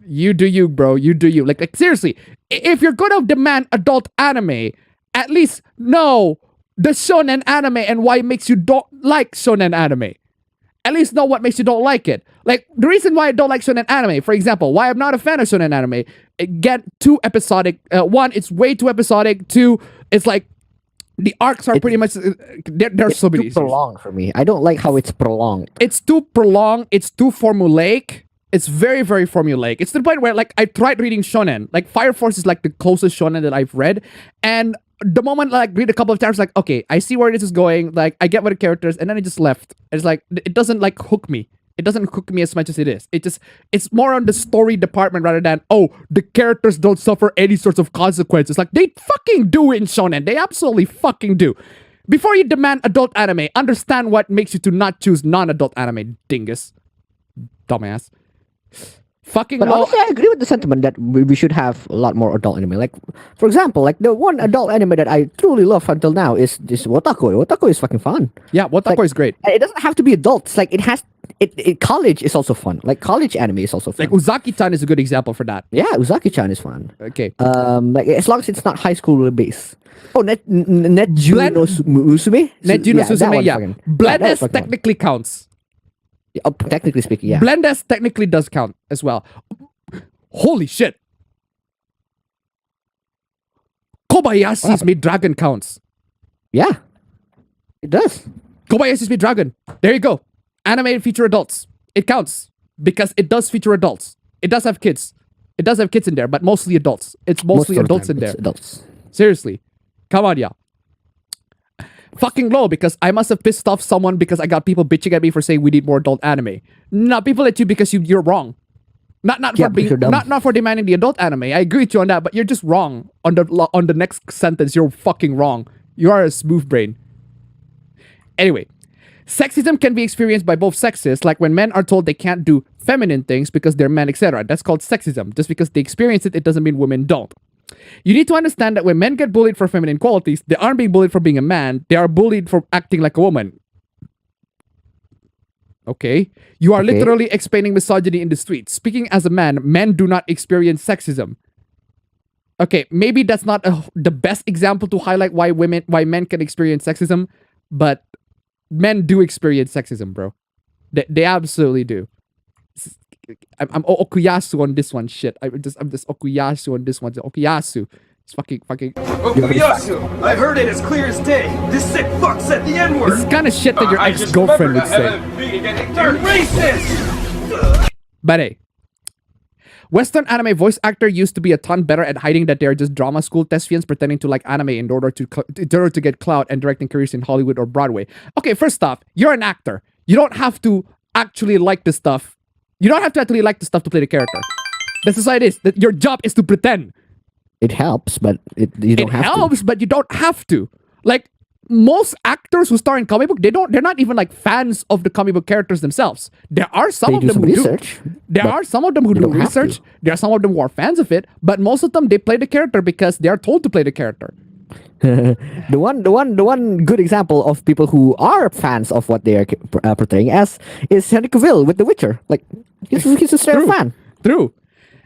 you do you, bro. You do you. Like seriously, if you're gonna demand adult anime, at least know the shonen anime and why it makes you don't like shonen anime. At least know what makes you don't like it. Like, the reason why I don't like shonen anime, for example, why I'm not a fan of shonen anime, it get too episodic. One, it's way too episodic. Two, it's like, the arcs are pretty much, there's so many issues. It's too prolonged for me. I don't like how it's prolonged. It's too prolonged. It's too formulaic. It's very, very formulaic. It's to the point where, like, I tried reading shonen. Like, Fire Force is, like, the closest shonen that I've read. And the moment like read a couple of times, like, okay, I see where this is going. Like, I get what the characters, and then I just left. It's like, it doesn't like hook me. It doesn't hook me as much as it is. It's more on the story department rather than, oh, the characters don't suffer any sorts of consequences. Like, they fucking do in shonen. They absolutely fucking do. Before you demand adult anime, understand what makes you to not choose non-adult anime, dingus. Dumbass. Fucking but honestly, I agree with the sentiment that we should have a lot more adult anime. Like, for example, like the one adult anime that I truly love until now is this Wotakoi. Wotakoi is fucking fun. Yeah, Wotakoi is great. It doesn't have to be adults. Like, college is also fun. Like, college anime is also fun. Like, Uzaki-chan is a good example for that. Yeah, Uzaki-chan is fun. Okay. Like, as long as it's not high school based. Oh, Net Junos Musume? Net Junos Musume, yeah. Blendness technically counts. Oh, technically speaking, yeah. Blendness technically does count as well. Holy shit. Kobayashi's Mid Dragon counts. Yeah. It does. Kobayashi's Mid Dragon. There you go. Animated feature adults. It counts. Because it does feature adults. It does have kids. It does have kids in there, but mostly adults. It's mostly adults in there. Adults. Seriously. Come on, yeah. Fucking low, because I must have pissed off someone because I got people bitching at me for saying we need more adult anime. Not people at you because you're wrong. Not for demanding the adult anime. I agree with you on that, but you're just wrong on the next sentence. You're fucking wrong. You are a smooth brain. Anyway, sexism can be experienced by both sexes, like when men are told they can't do feminine things because they're men, etc. That's called sexism. Just because they experience it, it doesn't mean women don't. You need to understand that when men get bullied for feminine qualities, they aren't being bullied for being a man. They are bullied for acting like a woman. Okay? You are literally explaining misogyny in the streets. Speaking as a man, men do not experience sexism. Okay, maybe that's not the best example to highlight why men can experience sexism, but men do experience sexism, bro. They absolutely do. I'm Okuyasu on this one. Shit, I'm just Okuyasu on this one. Okuyasu, it's fucking. Okuyasu, I've heard it as clear as day. This sick fuck said the N-word. This is kind of shit that your ex-girlfriend would say. Racist. But hey, Western anime voice actor used to be a ton better at hiding that they're just drama school thespians pretending to like anime in order to get clout and directing careers in Hollywood or Broadway. Okay, first off, you're an actor. You don't have to actually like this stuff. You don't have to actually like the stuff to play the character. That's just how it is. Your job is to pretend. It helps, but you don't have to. It helps, but you don't have to. Like, most actors who star in comic book, they're not even like fans of the comic book characters themselves. There are some of them who do. There are some of them who do research. There are some of them who are fans of it, but most of them, they play the character because they are told to play the character. the one good example of people who are fans of what they are portraying as is Henry Cavill with The Witcher. Like, he's a straight fan. True.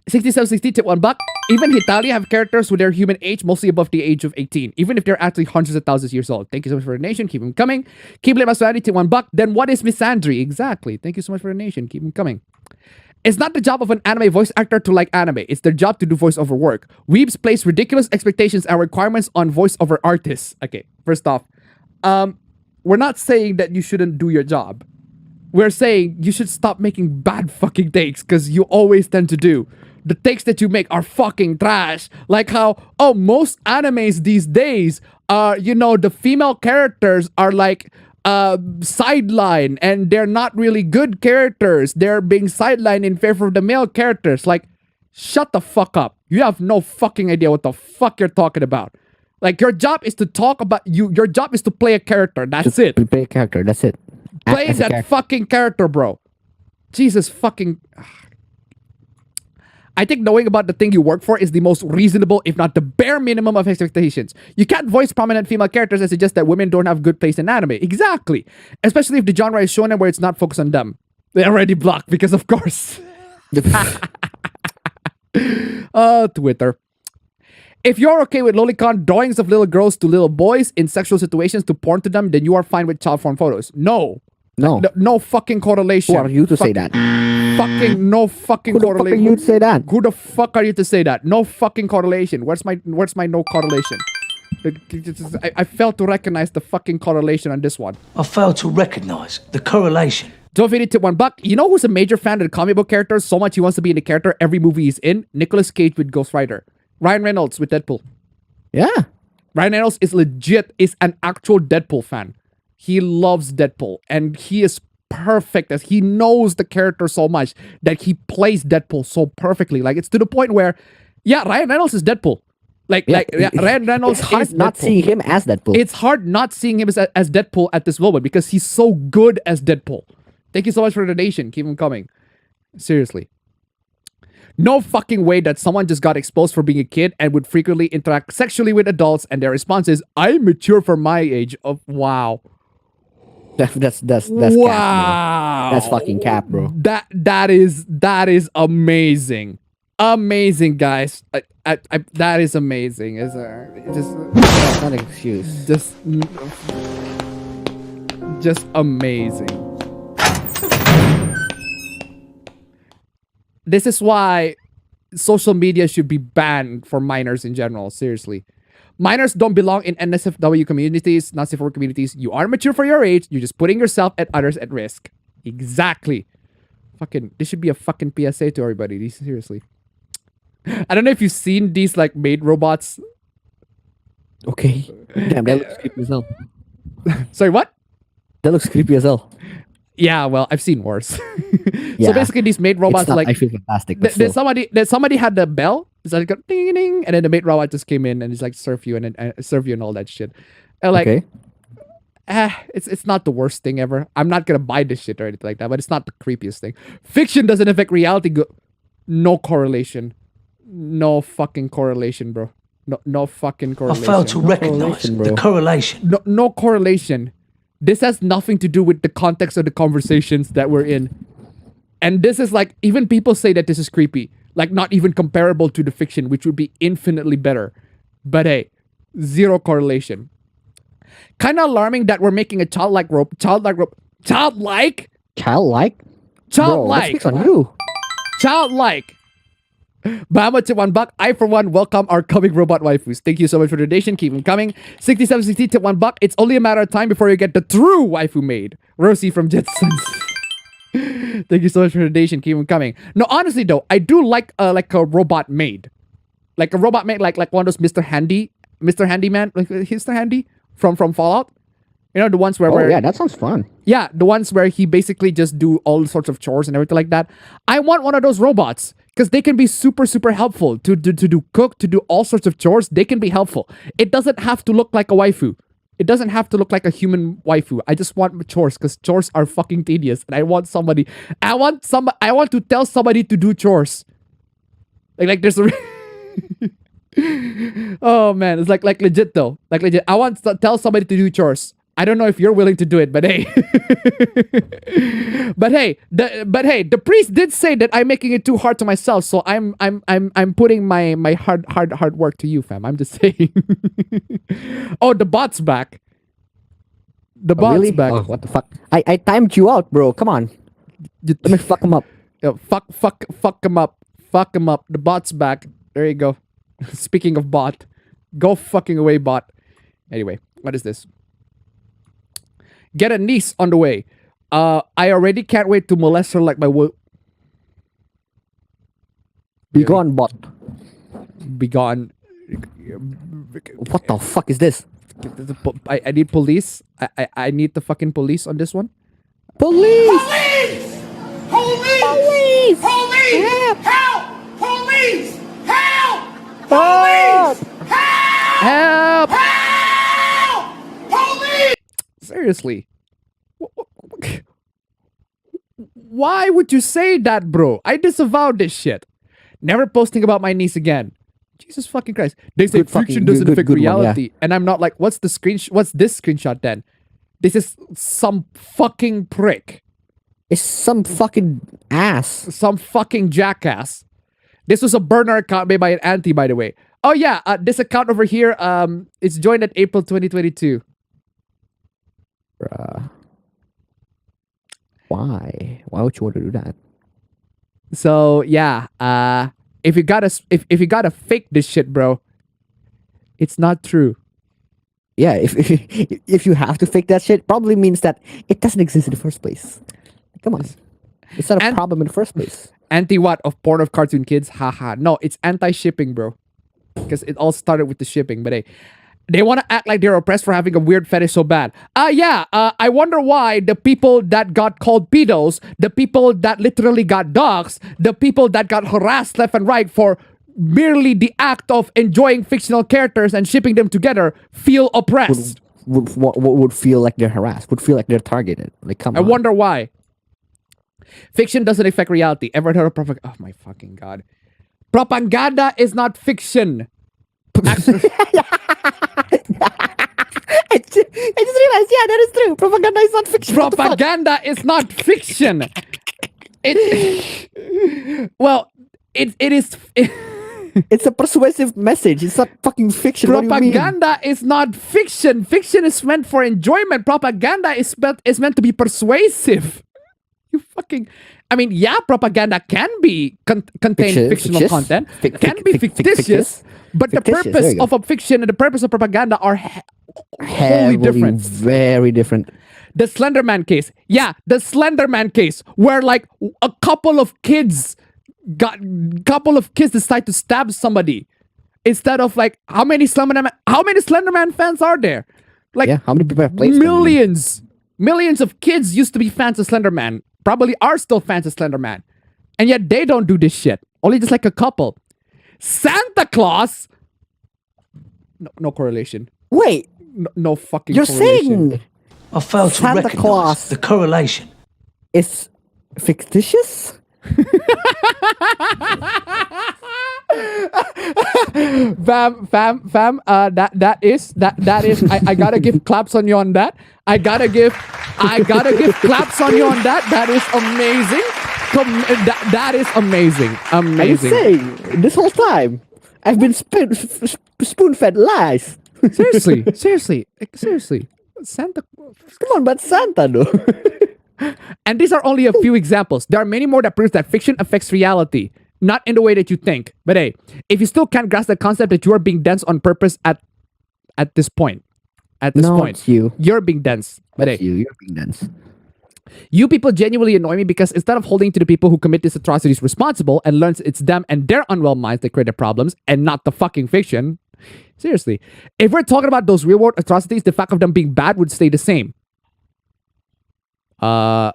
6760 tip $1. Even Hitalia have characters with their human age mostly above the age of 18, even if they're actually hundreds of thousands of years old. Thank you so much for the donation. Keep them coming. Keep letting Maswari tip $1. Then what is misandry? Exactly. Thank you so much for the donation. Keep them coming. It's not the job of an anime voice actor to like anime. It's their job to do voiceover work. Weebs place ridiculous expectations and requirements on voiceover artists. Okay, first off, we're not saying that you shouldn't do your job. We're saying you should stop making bad fucking takes because you always tend to do. the takes that you make are fucking trash. Like how, oh, most animes these days are, you know, the female characters are like sidelined and they're not really good characters. They're being sidelined in favor of the male characters. Like, shut the fuck up. You have no fucking idea what the fuck you're talking about. Like, your job is to talk about your job is to play a character. That's it. Play a character. That's it. Play that fucking character, bro. Jesus fucking... I think knowing about the thing you work for is the most reasonable, if not the bare minimum of expectations. You can't voice prominent female characters and suggest that women don't have good place in anime. Exactly. Especially if the genre is shonen where it's not focused on them. They're already blocked because of course. Twitter. If you're okay with lolicon drawings of little girls to little boys in sexual situations to porn to them, then you are fine with child porn photos. No. No fucking correlation. Who are you to say that? Fucking no fucking correlation. Who the fuck are you to say that? Who the fuck are you to say that? No fucking correlation. Where's my no correlation? I failed to recognize the fucking correlation on this one. I failed to recognize the correlation. Don't feed it to $1. You know who's a major fan of the comic book characters? So much he wants to be in the character every movie he's in? Nicolas Cage with Ghost Rider. Ryan Reynolds with Deadpool. Yeah. Ryan Reynolds is an actual Deadpool fan. He loves Deadpool and he is perfect as he knows the character so much that he plays Deadpool so perfectly. Like, it's to the point where, yeah, Ryan Reynolds is Deadpool. Ryan Reynolds it's hard is not Deadpool. seeing him as Deadpool. It's hard not seeing him as Deadpool at this moment because he's so good as Deadpool. Thank you so much for the donation. Keep him coming. Seriously. No fucking way that someone just got exposed for being a kid and would frequently interact sexually with adults and their response is, I'm mature for my age. Of wow. That's wow. cap, bro. That's fucking cap, bro. That is amazing. Amazing, guys. That is amazing. It's just that's not an excuse. Just amazing. This is why social media should be banned for minors in general. Seriously. Minors don't belong in NSFW communities, not safe for communities. You are mature for your age. You're just putting yourself and others at risk. Exactly. Fucking, this should be a fucking PSA to everybody. Seriously. I don't know if you've seen these like maid robots. Okay. Damn, that looks creepy as hell. Sorry, what? That looks creepy as hell. Yeah, well, I've seen worse. Yeah. So basically, these maid robots not, like I feel fantastic. Then somebody had the bell. It's like ding ding, and then the maid robot just came in and it's like serve you and all that shit. And like, okay. It's not the worst thing ever. I'm not gonna buy this shit or anything like that, but it's not the creepiest thing. Fiction doesn't affect reality. No correlation. No fucking correlation, bro. No fucking correlation. I failed to recognize the correlation. No correlation. This has nothing to do with the context of the conversations that we're in. And this is like, even people say that this is creepy. Like, not even comparable to the fiction, which would be infinitely better. But hey, zero correlation. Kind of alarming that we're making a childlike? Bro, that's on you. Childlike. Bama to $1. I, for one, welcome our coming robot waifus. Thank you so much for the donation. Keep them coming. 6760 to $1. It's only a matter of time before you get the true waifu made. Rosie from Jetsons. Thank you so much for the donation. Keep them coming. No, honestly though, I do like a robot maid. Like a robot maid, like one of those Mr. Handyman, like Mr. Handy from Fallout. You know, the ones where yeah, that sounds fun. Yeah, the ones where he basically just do all sorts of chores and everything like that. I want one of those robots because they can be super, super helpful to do cook, to do all sorts of chores. They can be helpful. It doesn't have to look like a waifu. It doesn't have to look like a human waifu. I just want chores because chores are fucking tedious. And I want to tell somebody to do chores. Like there's a... Oh man, it's like legit though. Like legit. I want to tell somebody to do chores. I don't know if you're willing to do it, but hey. The priest did say that I'm making it too hard to myself, so I'm putting my hard work to you, fam. I'm just saying. Oh, the bot's back. The bot's really? back. Oh, what the fuck? I timed you out, bro. Come on. Let me fuck him up. Yo, fuck him up. Fuck him up. The bot's back. There you go. Speaking of bot, go fucking away, bot. Anyway, what is this? Get a niece on the way. I already can't wait to molest her like my Be gone, bot. Be gone. What the fuck is this? I need police. I need the fucking police on this one. Police! Police! Police! Police! Help! Police! Help! Police! Help! Help! Police! Seriously. Why would you say that, bro? I disavowed this shit. Never posting about my niece again. Jesus fucking Christ. They say fiction doesn't affect reality. One, yeah. And I'm not like, what's this screenshot then? This is some fucking prick. It's some fucking ass. Some fucking jackass. This was a burner account made by an auntie, by the way. Oh yeah, this account over here, it's joined at April 2022. Bruh. Why? Why would you want to do that? So yeah, if you gotta fake this shit, bro, it's not true. Yeah, if you have to fake that shit, probably means that it doesn't exist in the first place. Come on, it's not a problem in the first place. Anti what of porn of cartoon kids? Haha. No, it's anti-shipping, bro. Because it all started with the shipping. But hey, they want to act like they're oppressed for having a weird fetish so bad. I wonder why the people that got called pedos, the people that literally got doxxed, the people that got harassed left and right for merely the act of enjoying fictional characters and shipping them together feel oppressed. Would feel like they're harassed, would feel like they're targeted. Like, come on. I wonder why. Fiction doesn't affect reality. Ever heard of propaganda? Oh my fucking God. Propaganda is not fiction. I just realized, yeah, that is true. Propaganda is not fiction. Propaganda is not fiction. It is. It's a persuasive message. It's not fucking fiction. Propaganda is not fiction. Fiction is meant for enjoyment. Propaganda is meant to be persuasive. You fucking... I mean, yeah, propaganda can be contain fictional content. Can be fictitious. But the purpose of a fiction and the purpose of propaganda are wholly different. Very different. The Slender Man case. Yeah, the Slender Man case. Where like a couple of kids decide to stab somebody. Instead of like, how many Slender Man fans are there? Like, yeah, how many people have played millions. Millions of kids used to be fans of Slender Man. Probably are still fans of Slender Man. And yet they don't do this shit. Only just like a couple. Santa Claus? No correlation. Wait. No fucking You're correlation. saying I failed to Santa recognize Claus the correlation. Is fictitious? fam, that is I gotta give claps on you on that. I gotta give claps on you on that. That is amazing. That is amazing. Amazing. I'm saying this whole time I've been spoon-fed lies. Seriously. Santa. Come on, but Santa though. And these are only a few examples. There are many more that proves that fiction affects reality. Not in the way that you think. But hey, if you still can't grasp the concept that you are being dense on purpose at this point. It's you. You're being dense. But hey, you're being dense. You people genuinely annoy me because instead of holding to the people who commit these atrocities responsible and learns it's them and their unwell minds that create the problems and not the fucking fiction. Seriously. If we're talking about those real world atrocities, the fact of them being bad would stay the same. The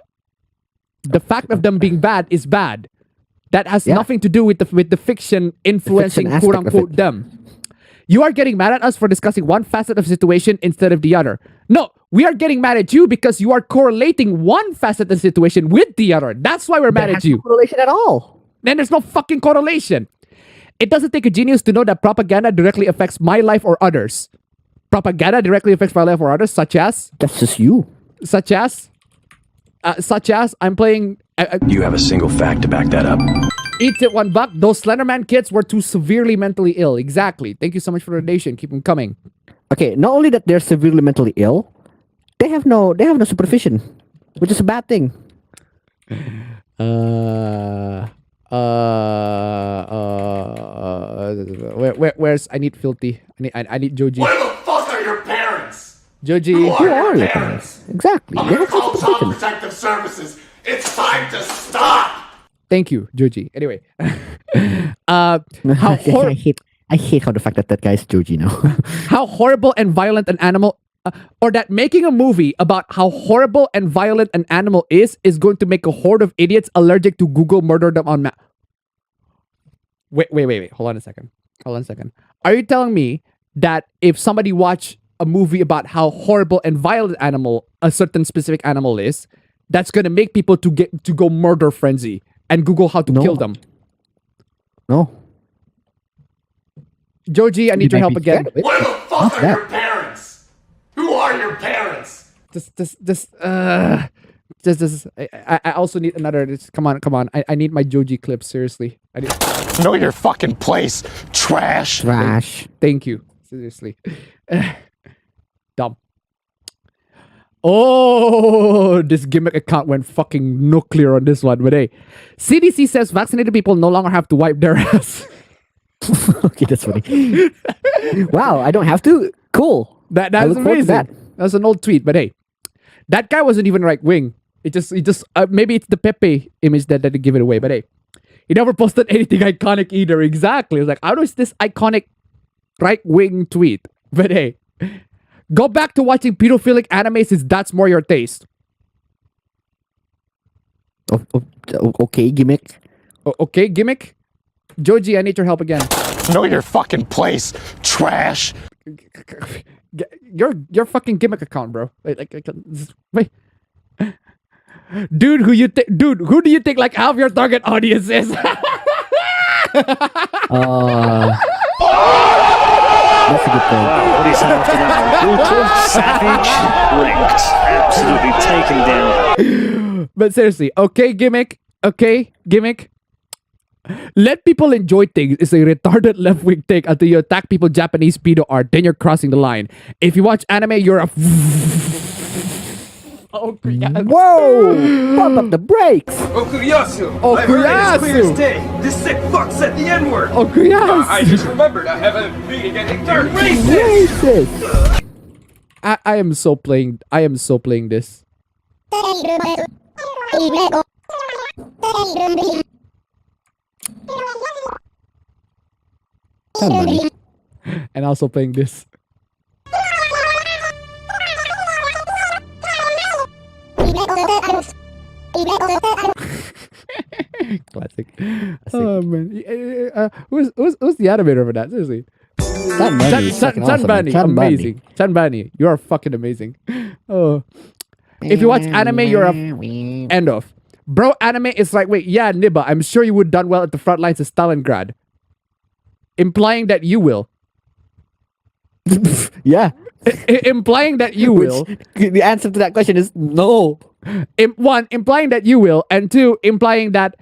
fact of them being bad is bad. That has nothing to do with the fiction influencing quote unquote them. You are getting mad at us for discussing one facet of the situation instead of the other. No, we are getting mad at you because you are correlating one facet of the situation with the other. That's why we're mad at you. No correlation at all. Then there's no fucking correlation. It doesn't take a genius to know that propaganda directly affects my life or others. Propaganda directly affects my life or others, such as... That's just you. Such as I'm playing... you have a single fact to back that up. Eat it $1. Those Slenderman kids were too severely mentally ill. Exactly. Thank you so much for the donation. Keep them coming. Okay, not only that they're severely mentally ill, they have no supervision, which is a bad thing. Where's I need filthy. I need Joji. Where the fuck are your parents? Joji. Who are your parents? Exactly. I'm gonna call Child Protective Services. It's time to stop. Thank you, Joji. Anyway, How I hate how the fact that guy is Joji now. how horrible and violent an animal, or that making a movie about how horrible and violent an animal is going to make a horde of idiots allergic to Google murder them on map. Wait. Hold on a second. Are you telling me that if somebody watch a movie about how horrible and violent animal a certain specific animal is, that's gonna make people to go murder frenzy and Google how to kill them? No. Joji, I need your help again. Where the fuck are your parents? Who are your parents? I also need another. Come on. I need my Joji clip, seriously. Know your fucking place, trash. Thank you. Seriously. Dumb. Oh, this Gimmick account went fucking nuclear on this one. But hey, CDC says vaccinated people no longer have to wipe their ass. Okay, that's funny. Wow, I don't have to? Cool. That's amazing. That's an old tweet, but hey, that guy wasn't even right wing. It just maybe it's the Pepe image that give it away. But hey, he never posted anything iconic either. Exactly. It's like, how is this iconic right wing tweet? But hey, go back to watching pedophilic anime since that's more your taste. Okay, Gimmick. Okay, Gimmick. Joji, I need your help again. Know your fucking place, trash. Your fucking Gimmick account, bro. Wait. Dude, who do you think like half your target audience is? That's a good point. Wow, what do you say after that one? Brutal, savage, wrecked, absolutely taken down. But seriously, okay, Gimmick. Let people enjoy things is a retarded left-wing take until you attack people Japanese pedo art, then you're crossing the line. If you watch anime, you're a Whoa! Pump up the brakes! Okuyasu! I heard it as clear as day! This sick fuck said the N-word! Okuyasu! I just remembered I have a meeting and third racist! I am so playing this. And also playing this. Classic. Oh man, who's the animator for that? Seriously, Chanbani, amazing. Chanbani, you are fucking amazing. Oh, if you watch anime, you're a end of. Bro, anime is like, wait, yeah, Nibba, I'm sure you would done well at the front lines of Stalingrad. Implying that you will. Yeah. Implying that you will. The answer to that question is no. One, implying that you will, and two, implying that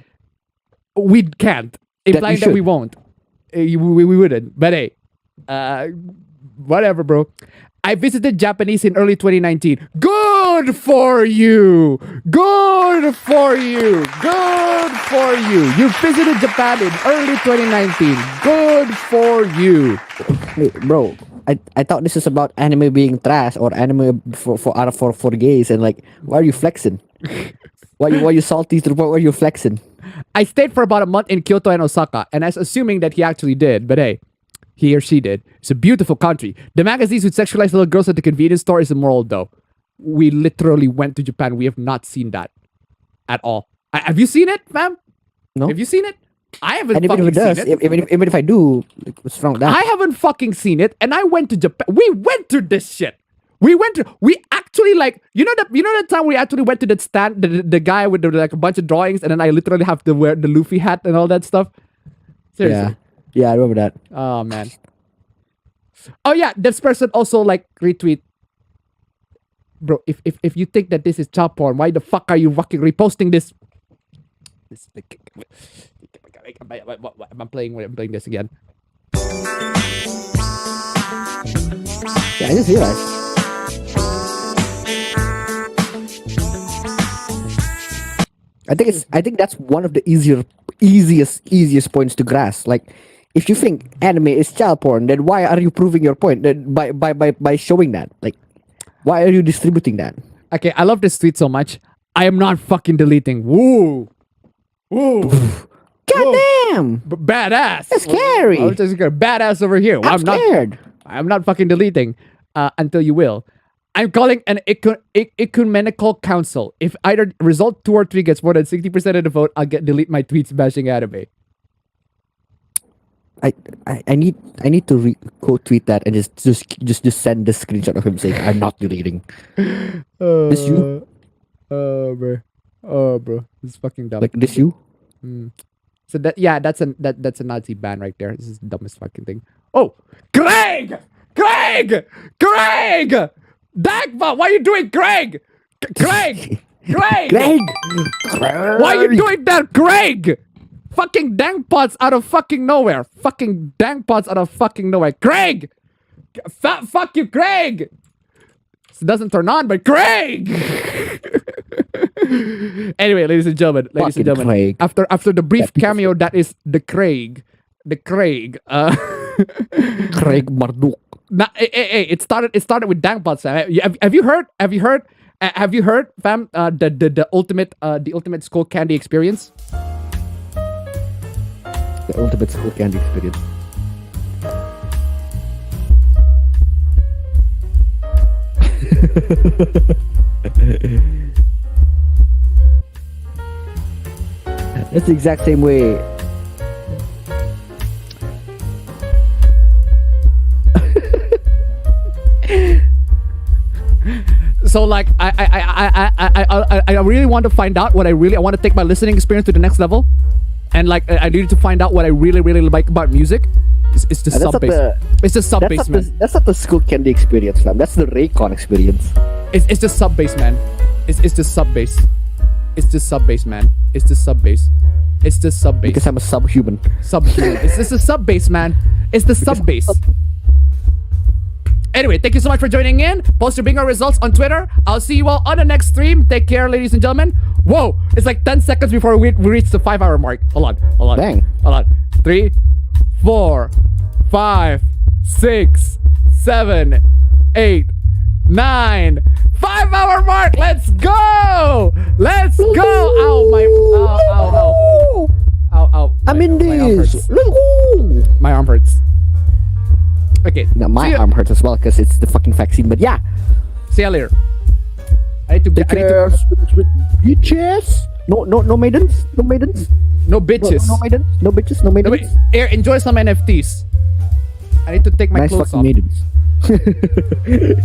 we can't. Implying that we won't. We wouldn't. But hey, whatever, bro. I visited Japanese in early 2019. Good for you. Good for you. Good for you. You visited Japan in early 2019. Good for you. Hey, bro. I thought this is about anime being trash or anime for gays, and like, why are you flexing? why you salty to the point where you're flexing? I stayed for about a month in Kyoto and Osaka, and I was assuming that he actually did, but hey, he or she did. It's a beautiful country. The magazines with sexualized little girls at the convenience store is immoral, though. We literally went to Japan. We have not seen that at all. Have you seen it, fam? No. Have you seen it? I haven't and fucking seen it. Even if I do, what's wrong with that? I haven't fucking seen it, and I went to Japan. We went to this shit. We actually like, you know that time we actually went to the stand, the guy with like a bunch of drawings, and then I literally have to wear the Luffy hat and all that stuff. Seriously. Yeah, I remember that. Oh man. Oh yeah, this person also like retweet. Bro, if you think that this is child porn, why the fuck are you fucking reposting this? I'm playing this again. Yeah, I just realized. I think that's one of the easiest points to grasp. Like, if you think anime is child porn, then why are you proving your point by showing that? Like, why are you distributing that? Okay, I love this tweet so much. I am not fucking deleting. Woo. Goddamn! Badass. That's scary. I was just going badass over here. Well, I'm scared. I'm not fucking deleting until you will. I'm calling an ecumenical council. If either result 2 or 3 gets more than 60% of the vote, I'll delete my tweets bashing anime. I need to quote tweet that and just send the screenshot of him saying I'm not deleting. This you? Bro. This is fucking dumb. Like this you? So that's a Nazi ban right there. This is the dumbest fucking thing. Oh, Greg! Dagba, what are you doing, Greg? Greg! Why are you doing that, Greg? Fucking dangpots out of fucking nowhere. Greg! Fuck you, Greg! It doesn't turn on, but Greg! Anyway, ladies and gentlemen, Craig. after the brief cameo that is the Craig. Craig Marduk. Hey, it started with dangpots. Have you heard, fam? The ultimate skull candy experience. The ultimate skull candy experience. That's the exact same way. So like I really want to find out what I want to take my listening experience to the next level, and like I needed to find out what I really like about music. It's the sub bass. It's the sub bass, man. That's not the skull candy experience, fam. That's the Raycon experience. It's the sub bass, man. It's the sub bass. It's the sub bass, man. It's the sub bass. It's the sub bass. Because I'm a subhuman. It's the sub bass, man. It's the sub bass. Anyway, thank you so much for joining in. Post your bingo results on Twitter. I'll see you all on the next stream. Take care, ladies and gentlemen. Whoa, it's like 10 seconds before we reach the 5-hour mark. Hold on. Dang. Hold on. 3, 4, 5, 6, 7, 8, 9. 5-hour mark. Let's go. Ow, my. Ow. I'm in this. Let's go. My arm hurts. Okay. No, my arm hurts as well because it's the fucking vaccine. But yeah. See you later. I need to bitches. No maidens. No maidens. No bitches. No maidens. No bitches. No maidens. Wait, here, enjoy some NFTs. I need to take my nice clothes fucking off. Maidens.